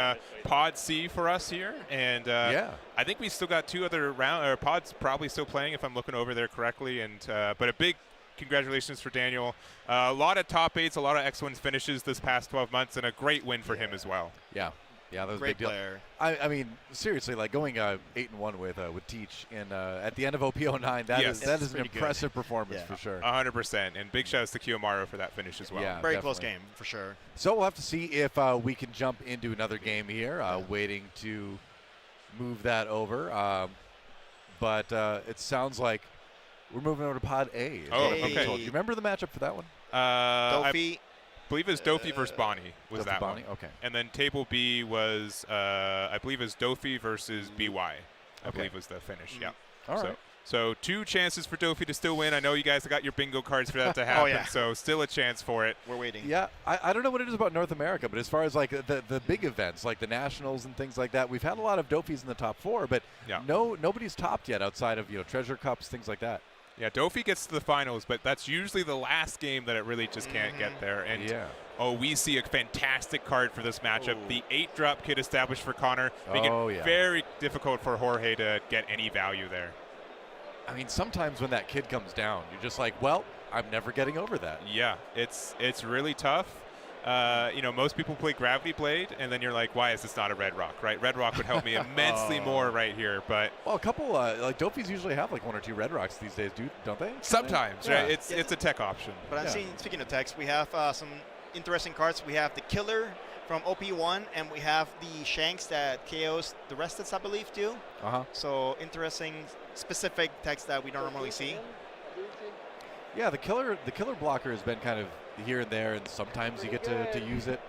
pod C for us here, and I think we still got 2 other pods probably still playing if I'm looking over there correctly. And but a big congratulations for Daniel. A lot of top 8s, a lot of X1s finishes this past 12 months, and a great win for him as well. Yeah, that was great a big player. Deal. I mean, seriously, like going 8-1 with Teach at the end of OP09, that is an impressive performance for sure. 100%, and big shout outs to Kiyomaru for that finish as well. Yeah, very close game for sure. So we'll have to see if we can jump into another game here. Waiting to move that over, but it sounds like we're moving over to Pod A. Okay. Do you remember the matchup for that one? Dofi. I believe it was Dofi versus Bonnie was Dofi that Bonnie? one. Okay. And then table B was, I believe it was Dofi versus BY. I believe was the finish. Yeah. All right. So 2 chances for Dofi to still win. I know you guys have got your bingo cards for that to happen. So still a chance for it. We're waiting. Yeah, I don't know what it is about North America, but as far as like the big events, like the Nationals and things like that, we've had a lot of Dofis in the top 4, but nobody's topped yet outside of Treasure Cups, things like that. Yeah, Dofi gets to the finals, but that's usually the last game that it really just can't get there. And we see a fantastic card for this matchup. The 8-drop kit established for Connor, making it very difficult for Jorge to get any value there. I mean, sometimes when that kid comes down, you're just like, well, I'm never getting over that. Yeah, it's really tough. Most people play Gravity Blade, and then you're like, why is this not a Red Rock, right? Red Rock would help me immensely more right here, but... Well, a couple, like Dofis usually have like 1 or 2 Red Rocks these days, don't they? Sometimes, right? It's a tech option. But I'm seeing, speaking of techs, we have some interesting cards. We have the Killer from OP1, and we have the Shanks that KOs the Resteds, I believe, too. So interesting, specific techs that we don't normally see. Yeah, the killer blocker has been kind of here and there, and sometimes you get to use it.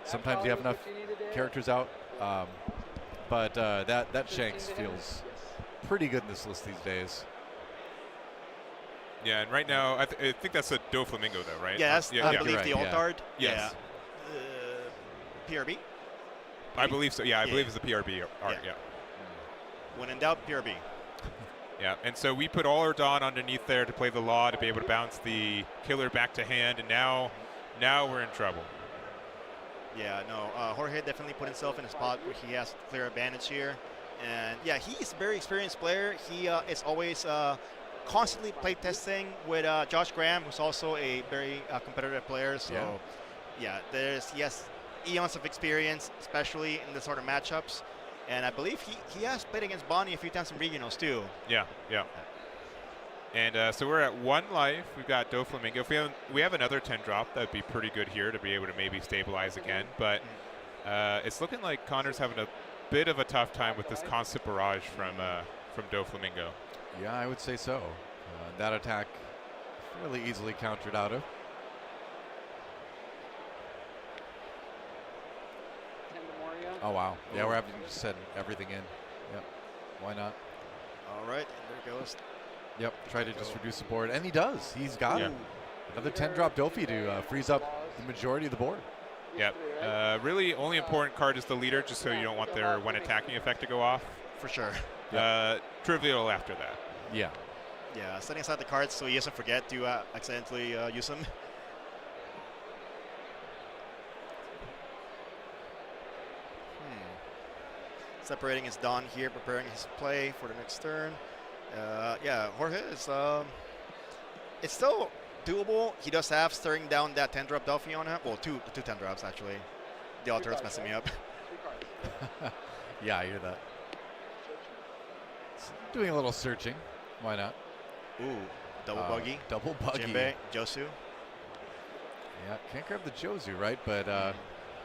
Sometimes you have enough characters out. But that Shanks feels pretty good in this list these days. Yeah, and right now, I think that's a Doflamingo, though, right? Yeah, I believe right. the alt art. Yes. PRB? I believe so. Yeah, I believe it's a PRB art. Yeah. When in doubt, PRB. Yeah, and so we put all our Dawn underneath there to play the Law to be able to bounce the killer back to hand, and now we're in trouble. Yeah, no, Jorge definitely put himself in a spot where he has clear advantage here. And yeah, he's a very experienced player. He is always constantly play testing with Josh Graham, who's also a very competitive player. So yeah, he has eons of experience, especially in the sort of matchups. And I believe he has played against Bonnie a few times in regionals too. Yeah. And so we're at 1 life. We've got Doflamingo. If we have another 10 drop, that'd be pretty good here to be able to maybe stabilize again. But it's looking like Connor's having a bit of a tough time with this constant barrage from Doflamingo. Yeah, I would say so. That attack fairly easily countered out of. Oh, wow. Yeah, we're having to send everything in. Yep. Why not? All right. There goes. Yep. Try to just reduce the board. And he does. He's got it. Another 10-drop Dofi to freeze up the majority of the board. Yep. Really, only important card is the leader, just so you don't want their when attacking effect to go off. For sure. Trivial after that. Yeah. Yeah, setting aside the cards so he doesn't forget to accidentally use them. Separating his Dawn here, preparing his play for the next turn. Yeah, Jorge is it's still doable. He does have stirring down that 10-drop Delphi on him. Well, two 10-drops actually. The altern's messing me up. Yeah, I hear that. Doing a little searching. Why not? Ooh, double buggy. Double buggy. Jinbei, Josu. Yeah, can't grab the Josu, right? But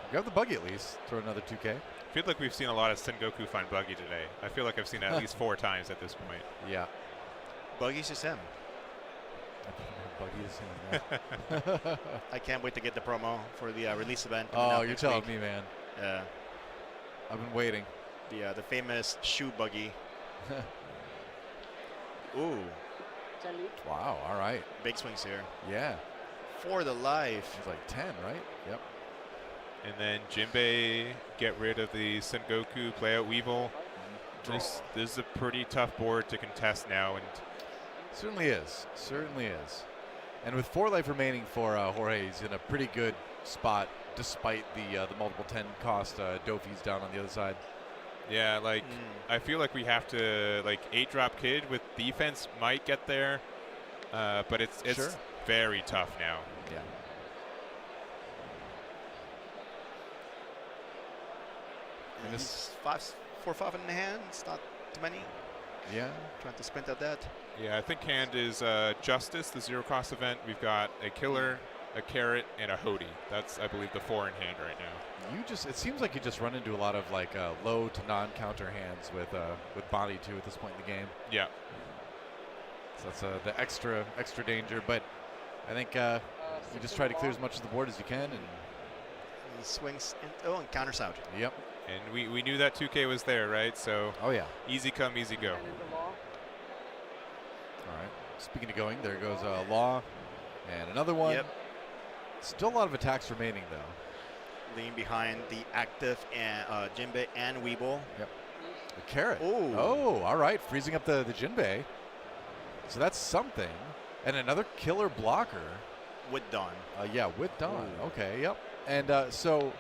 grab the buggy at least. Throw another 2K. I feel like we've seen a lot of Sengoku find Buggy today. I feel like I've seen it at least 4 times at this point. Yeah. Buggy's just him. Buggy is him, yeah. I can't wait to get the promo for the release event. Oh, you're telling me, man. Yeah. I've been waiting. The famous shoe Buggy. Ooh. Wow, all right. Big swings here. Yeah. For the life. It's like 10, right? Yep. And then Jinbei get rid of the Sengoku, play out Weevil. This is a pretty tough board to contest now. And certainly is. Certainly is. And with 4 life remaining for Jorge, he's in a pretty good spot despite the multiple 10 cost Dofi's down on the other side. Yeah, like I feel like we have to 8-drop Kid with defense might get there, but it's sure. Very tough now. Yeah. And this 4-5 in the hand. It's not too many. Yeah. Trying to sprint at that. Yeah, I think hand is Justice, the 0-cost event. We've got a Killer, a Carrot, and a Hody. That's, I believe, the 4 in hand right now. It seems like you just run into a lot of low to non-counter hands with Bonnie too at this point in the game. Yeah. So that's the extra danger, but I think you just try to clear as much of the board as you can, and he swings and counters out. Yep. And we knew that 2K was there, right? So easy come, easy go. All right. Speaking of going, there goes Law, and another one. Yep. Still a lot of attacks remaining though. Lean behind the active and Jinbei and Weeble. Yep. The Carrot. Ooh. Oh, all right. Freezing up the Jinbei. So that's something. And another killer blocker. With Dawn. Yeah, with Dawn. Ooh. Okay, yep. And so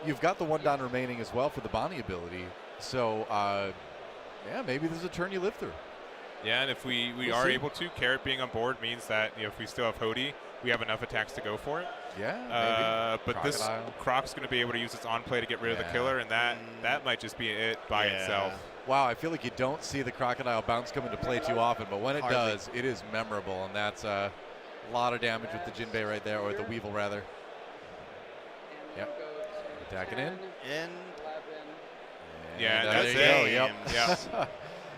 you've got the 1 Dawn remaining as well for the Bonnie ability. So, yeah, maybe there's a turn you live through. Yeah, and if we are able to, Carrot being on board means that if we still have Hody, we have enough attacks to go for it. Yeah, maybe. But Crocodile. This Croc's going to be able to use its on play to get rid of the killer, and that might just be it by itself. Wow, I feel like you don't see the Crocodile bounce come into play too often, but when it does, it is memorable, and that's a lot of damage with the Jinbei right there, or the Weevil rather. Yep. Attacking in. Yeah, there you go. Yep. Yeah.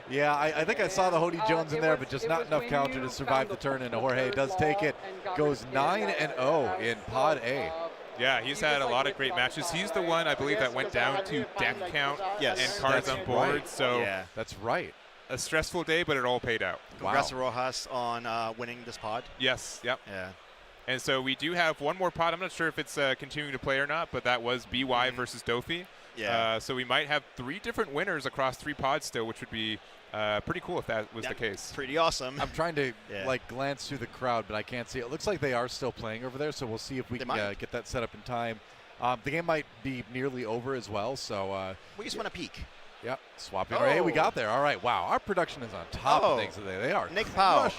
Yeah, I think I saw the Hody Jones in there, but just not enough counter to survive the turn, and Jorge does take it. Goes 9-0 in Pod A. Yeah, he's had a lot of great matches. He's the one, I believe, that went down to deck count and cards on board. Right. So that's right. A stressful day, but it all paid out. Congrats to Rojas on winning this pod. Yes, yep. Yeah. And so we do have one more pod. I'm not sure if it's continuing to play or not, but that was BY versus Dofi. Yeah. So we might have 3 different winners across 3 pods still, which would be pretty cool if that was the case. Pretty awesome. I'm trying to like glance through the crowd, but I can't see it. It looks like they are still playing over there, so we'll see if we can get that set up in time. The game might be nearly over as well, so we just want to peek. Yep, swapping. Hey, we got there. All right, wow, our production is on top of things today. They are Nick Powell.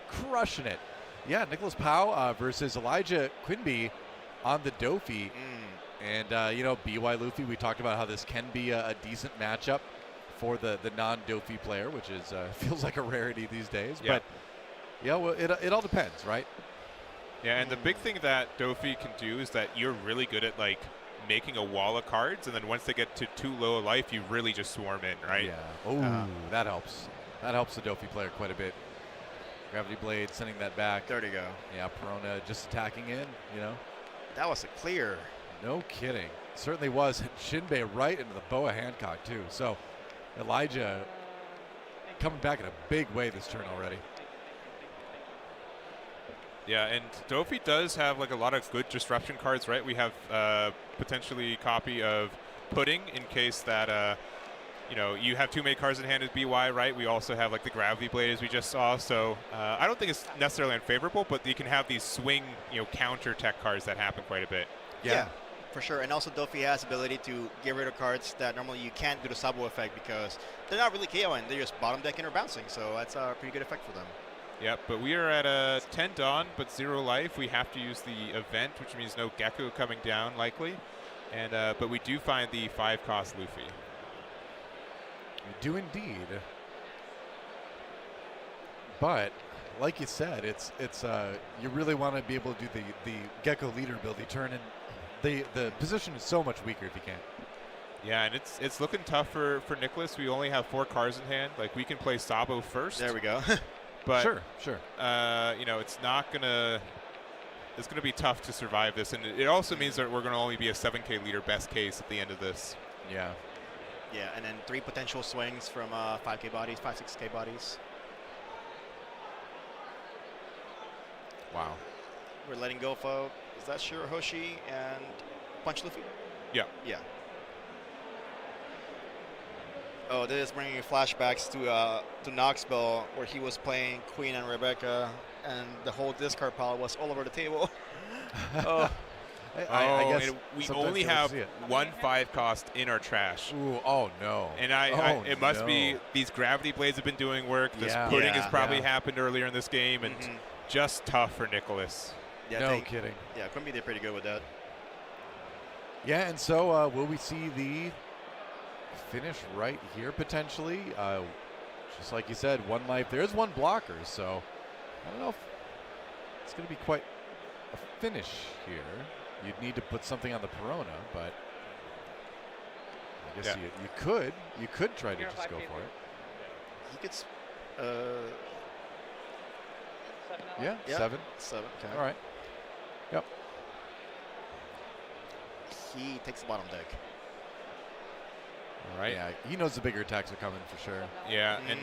Crushing it. Yeah, Nicholas Powell versus Elijah Quinby on the Dofi. And, you know, BY Luffy, we talked about how this can be a decent matchup for the non-Dofi player, which is feels like a rarity these days. Yeah. But, yeah, well, it all depends, right? Yeah, and the big thing that Dofi can do is that you're really good at, like, making a wall of cards, and then once they get to too low a life, you really just swarm in, right? Yeah. Oh, that helps. That helps the Dofi player quite a bit. Gravity Blade sending that back. There you go. Yeah, Perona just attacking in, you know. That was a clear. No kidding. Certainly was. Shinbei right into the Boa Hancock, too. So Elijah coming back in a big way this turn already. Yeah, and Dofi does have like a lot of good disruption cards, right? We have potentially a copy of Pudding in case that you know, you have too many cards in hand as BY, right? We also have like the Gravity Blade as we just saw. So I don't think it's necessarily unfavorable, but you can have these swing, you know, counter tech cards that happen quite a bit. Yeah, for sure. And also Dofi has the ability to get rid of cards that normally you can't do the Sabo effect because they're not really KOing. They're just bottom decking or bouncing. So that's a pretty good effect for them. Yep, but we are at 10 Dawn, but 0 life. We have to use the event, which means no Gecko coming down likely. And but we do find the 5-cost Luffy. We do indeed. But like you said, it's you really want to be able to do the Gecko leader ability turn, and the position is so much weaker if you can't. Yeah, and it's looking tough for Nicholas. We only have 4 cards in hand. Like we can play Sabo first. There we go. But sure. You know, it's gonna be tough to survive this, and it also means that we're gonna only be a 7K leader best case at the end of this. Yeah. Yeah, and then 3 potential swings from 5K bodies, 6K bodies. Wow. We're letting go of, is that Shirahoshi and Punch Luffy? Yeah. Yeah. Oh, this is bringing flashbacks to Knoxville, where he was playing Queen and Rebecca, and the whole discard pile was all over the table. Oh. I guess we only have 1 5-cost in our trash. Ooh, oh no. And it must be these Gravity Blades have been doing work. This Pudding has probably happened earlier in this game, and just tough for Nicholas. Yeah, no kidding. Yeah, Quimby did pretty good with that. Yeah, and so will we see the finish right here potentially? Just like you said, 1 life. There is 1 blocker, so I don't know if it's going to be quite a finish here. You'd need to put something on the Perona, but I guess you could try to just go for it. He gets 7. 7. Okay. All right. Yep. He takes the bottom deck. All right. Yeah, he knows the bigger attacks are coming for sure. Yeah, and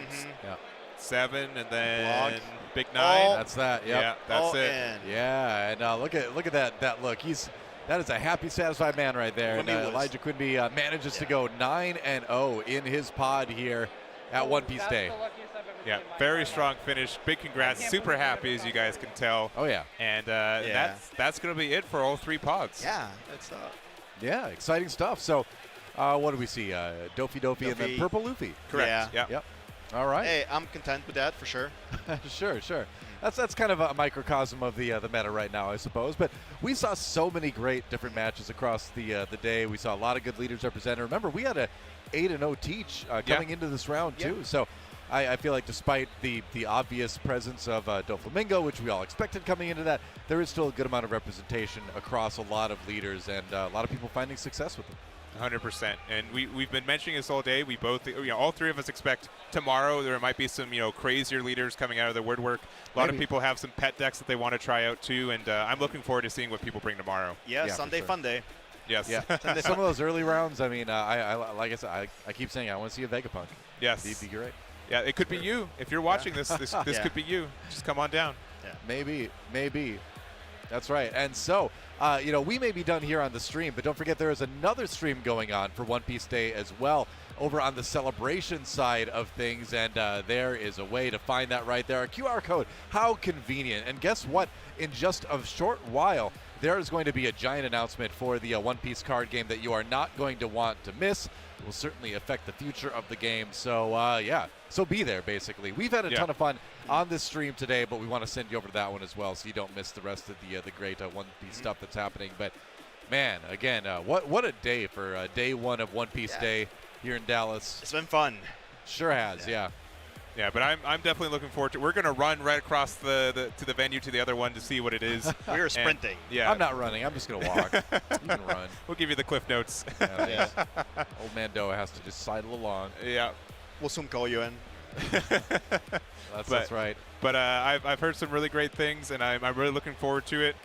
7, and then Block. big 9. That's that. Yep. Yeah, that's it. In. Yeah, and look at that look. That is a happy, satisfied man right there. And Elijah Quinby manages to go 9-0 in his pod here at One Piece Day. Yeah, very strong finish. Big congrats. Super happy, as you guys can tell. Oh yeah. And that's going to be it for all 3 pods. Yeah, that's yeah, exciting stuff. So, what do we see? Dofi, and then Purple Luffy. Correct. Yeah. Yep. All right. Hey, I'm content with that for sure. Sure. That's kind of a microcosm of the meta right now, I suppose. But we saw so many great different matches across the day. We saw a lot of good leaders represented. Remember, we had a 8-0 Teach coming into this round too. So I feel like despite the obvious presence of Doflamingo, which we all expected coming into that, there is still a good amount of representation across a lot of leaders and a lot of people finding success with them. 100%. And we've been mentioning this all day. We both, all 3 of us expect tomorrow there might be some, crazier leaders coming out of the woodwork. A lot of people have some pet decks that they want to try out too, and I'm looking forward to seeing what people bring tomorrow. Yeah, Sunday sure. Fun Day. Yes. Yeah. Some of those early rounds, I mean, I like I said, I keep saying I want to see a Vegapunk. Yes. It'd be great. Yeah, it could be you. If you're watching this could be you. Just come on down. Yeah. Maybe. That's right. And so, we may be done here on the stream, but don't forget there is another stream going on for One Piece Day as well over on the celebration side of things. And there is a way to find that right there. A QR code. How convenient. And guess what? In just a short while, there is going to be a giant announcement for the One Piece card game that you are not going to want to miss. It will certainly affect the future of the game. So, so be there, basically. We've had a ton of fun on this stream today, but we want to send you over to that one as well so you don't miss the rest of the great One Piece stuff that's happening. But, man, again, what a day for day one of One Piece Day here in Dallas. It's been fun. Sure has, yeah. Yeah, but I'm definitely looking forward to it. We're going to run right across to the venue to the other one to see what it is. We were sprinting. Yeah. I'm not running. I'm just going to walk. You can run. We'll give you the cliff notes. Old man Doa has to just sidle along. Yeah. We'll soon call you in. That's right. But I've heard some really great things, and I'm really looking forward to it.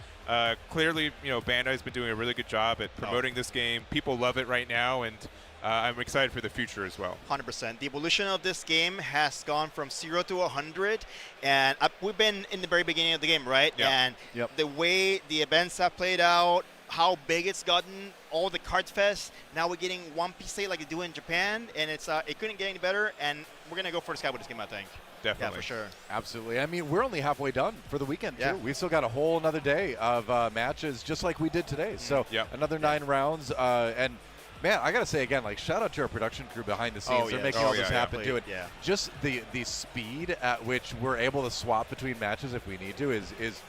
Clearly, Bandai's been doing a really good job at promoting this game. People love it right now, and I'm excited for the future as well. 100%. The evolution of this game has gone from 0 to 100, and we've been in the very beginning of the game, right? Yeah. And the way the events have played out, how big it's gotten, all the card fest. Now we're getting One Piece Day like they do in Japan, and it couldn't get any better. And we're gonna go for the sky with this game, I think. Definitely. Yeah, for sure. Absolutely. I mean, we're only halfway done for the weekend, too. We've still got a whole another day of matches just like we did today. So another 9 rounds. And, man, I got to say again, shout out to our production crew behind the scenes. They're making all this happen, too. Just the speed at which we're able to swap between matches if we need to is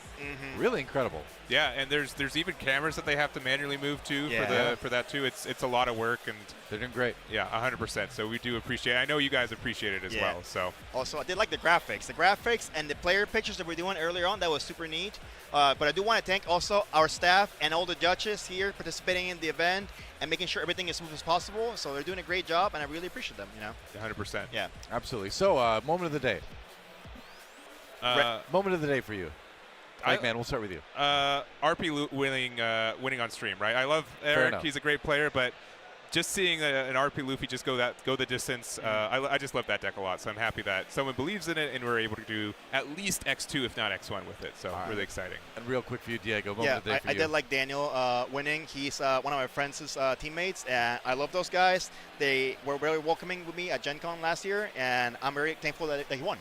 really incredible. Yeah, and there's even cameras that they have to manually move to for that too. It's a lot of work, and they're doing great. Yeah, 100%. So we do appreciate it. I know you guys appreciate it as well. So also, I did like the graphics and the player pictures that we're doing earlier on. That was super neat. But I do want to thank also our staff and all the judges here participating in the event and making sure everything is smooth as possible. So they're doing a great job, and I really appreciate them. 100%. Yeah, absolutely. So moment of the day. Moment of the day for you. Man, we'll start with you. RP winning on stream, right? I love Eric. He's a great player, but just seeing an RP Luffy just go the distance, I just love that deck a lot. So I'm happy that someone believes in it, and we're able to do at least X2, if not X1, with it. So really exciting. And real quick for you, Diego. Moment of the day for I you. did like Daniel winning. He's one of my friends' teammates, and I love those guys. They were very welcoming with me at Gen Con last year, and I'm very thankful that he won.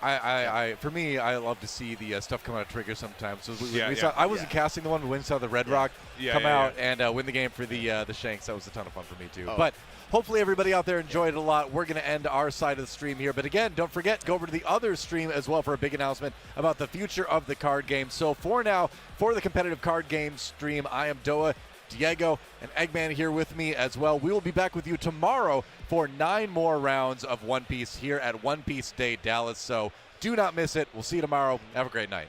For me, I love to see the stuff come out of Trigger sometimes. So I wasn't casting the one, but when saw the Red Rock come out and win the game for the Shanks, that was a ton of fun for me too. But hopefully everybody out there enjoyed it a lot. We're going to end our side of the stream here. But again, don't forget, go over to the other stream as well for a big announcement about the future of the card game. So for now, for the competitive card game stream, I am Doa, Diego, and Eggman here with me as well. We will be back with you tomorrow for 9 more rounds of One Piece here at One Piece Day Dallas. So do not miss it. We'll see you tomorrow. Have a great night.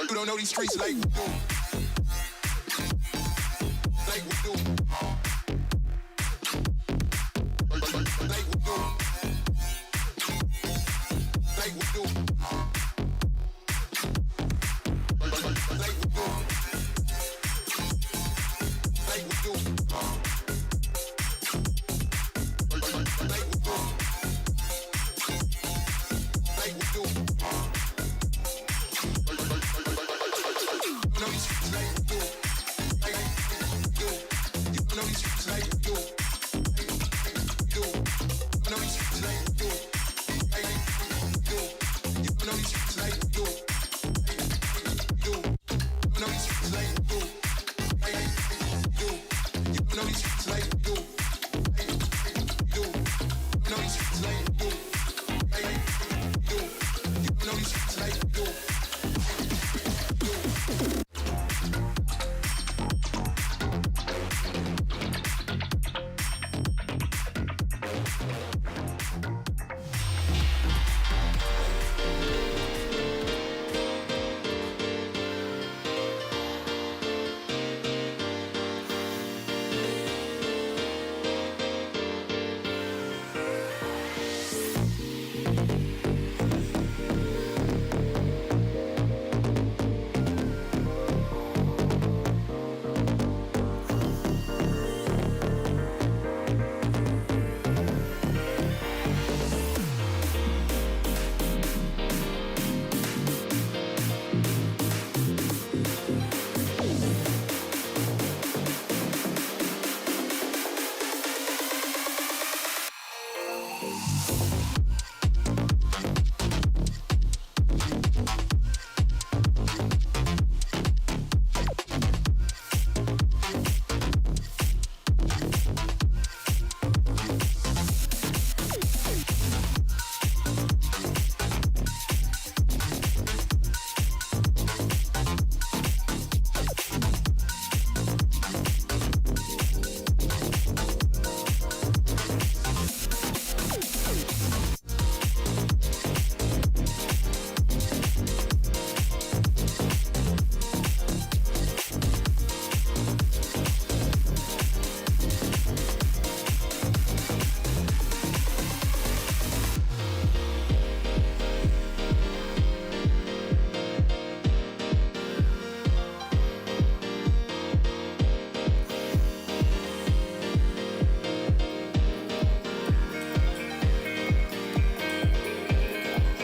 You don't know these streets like we do. Like we do. Like we do. Like we do.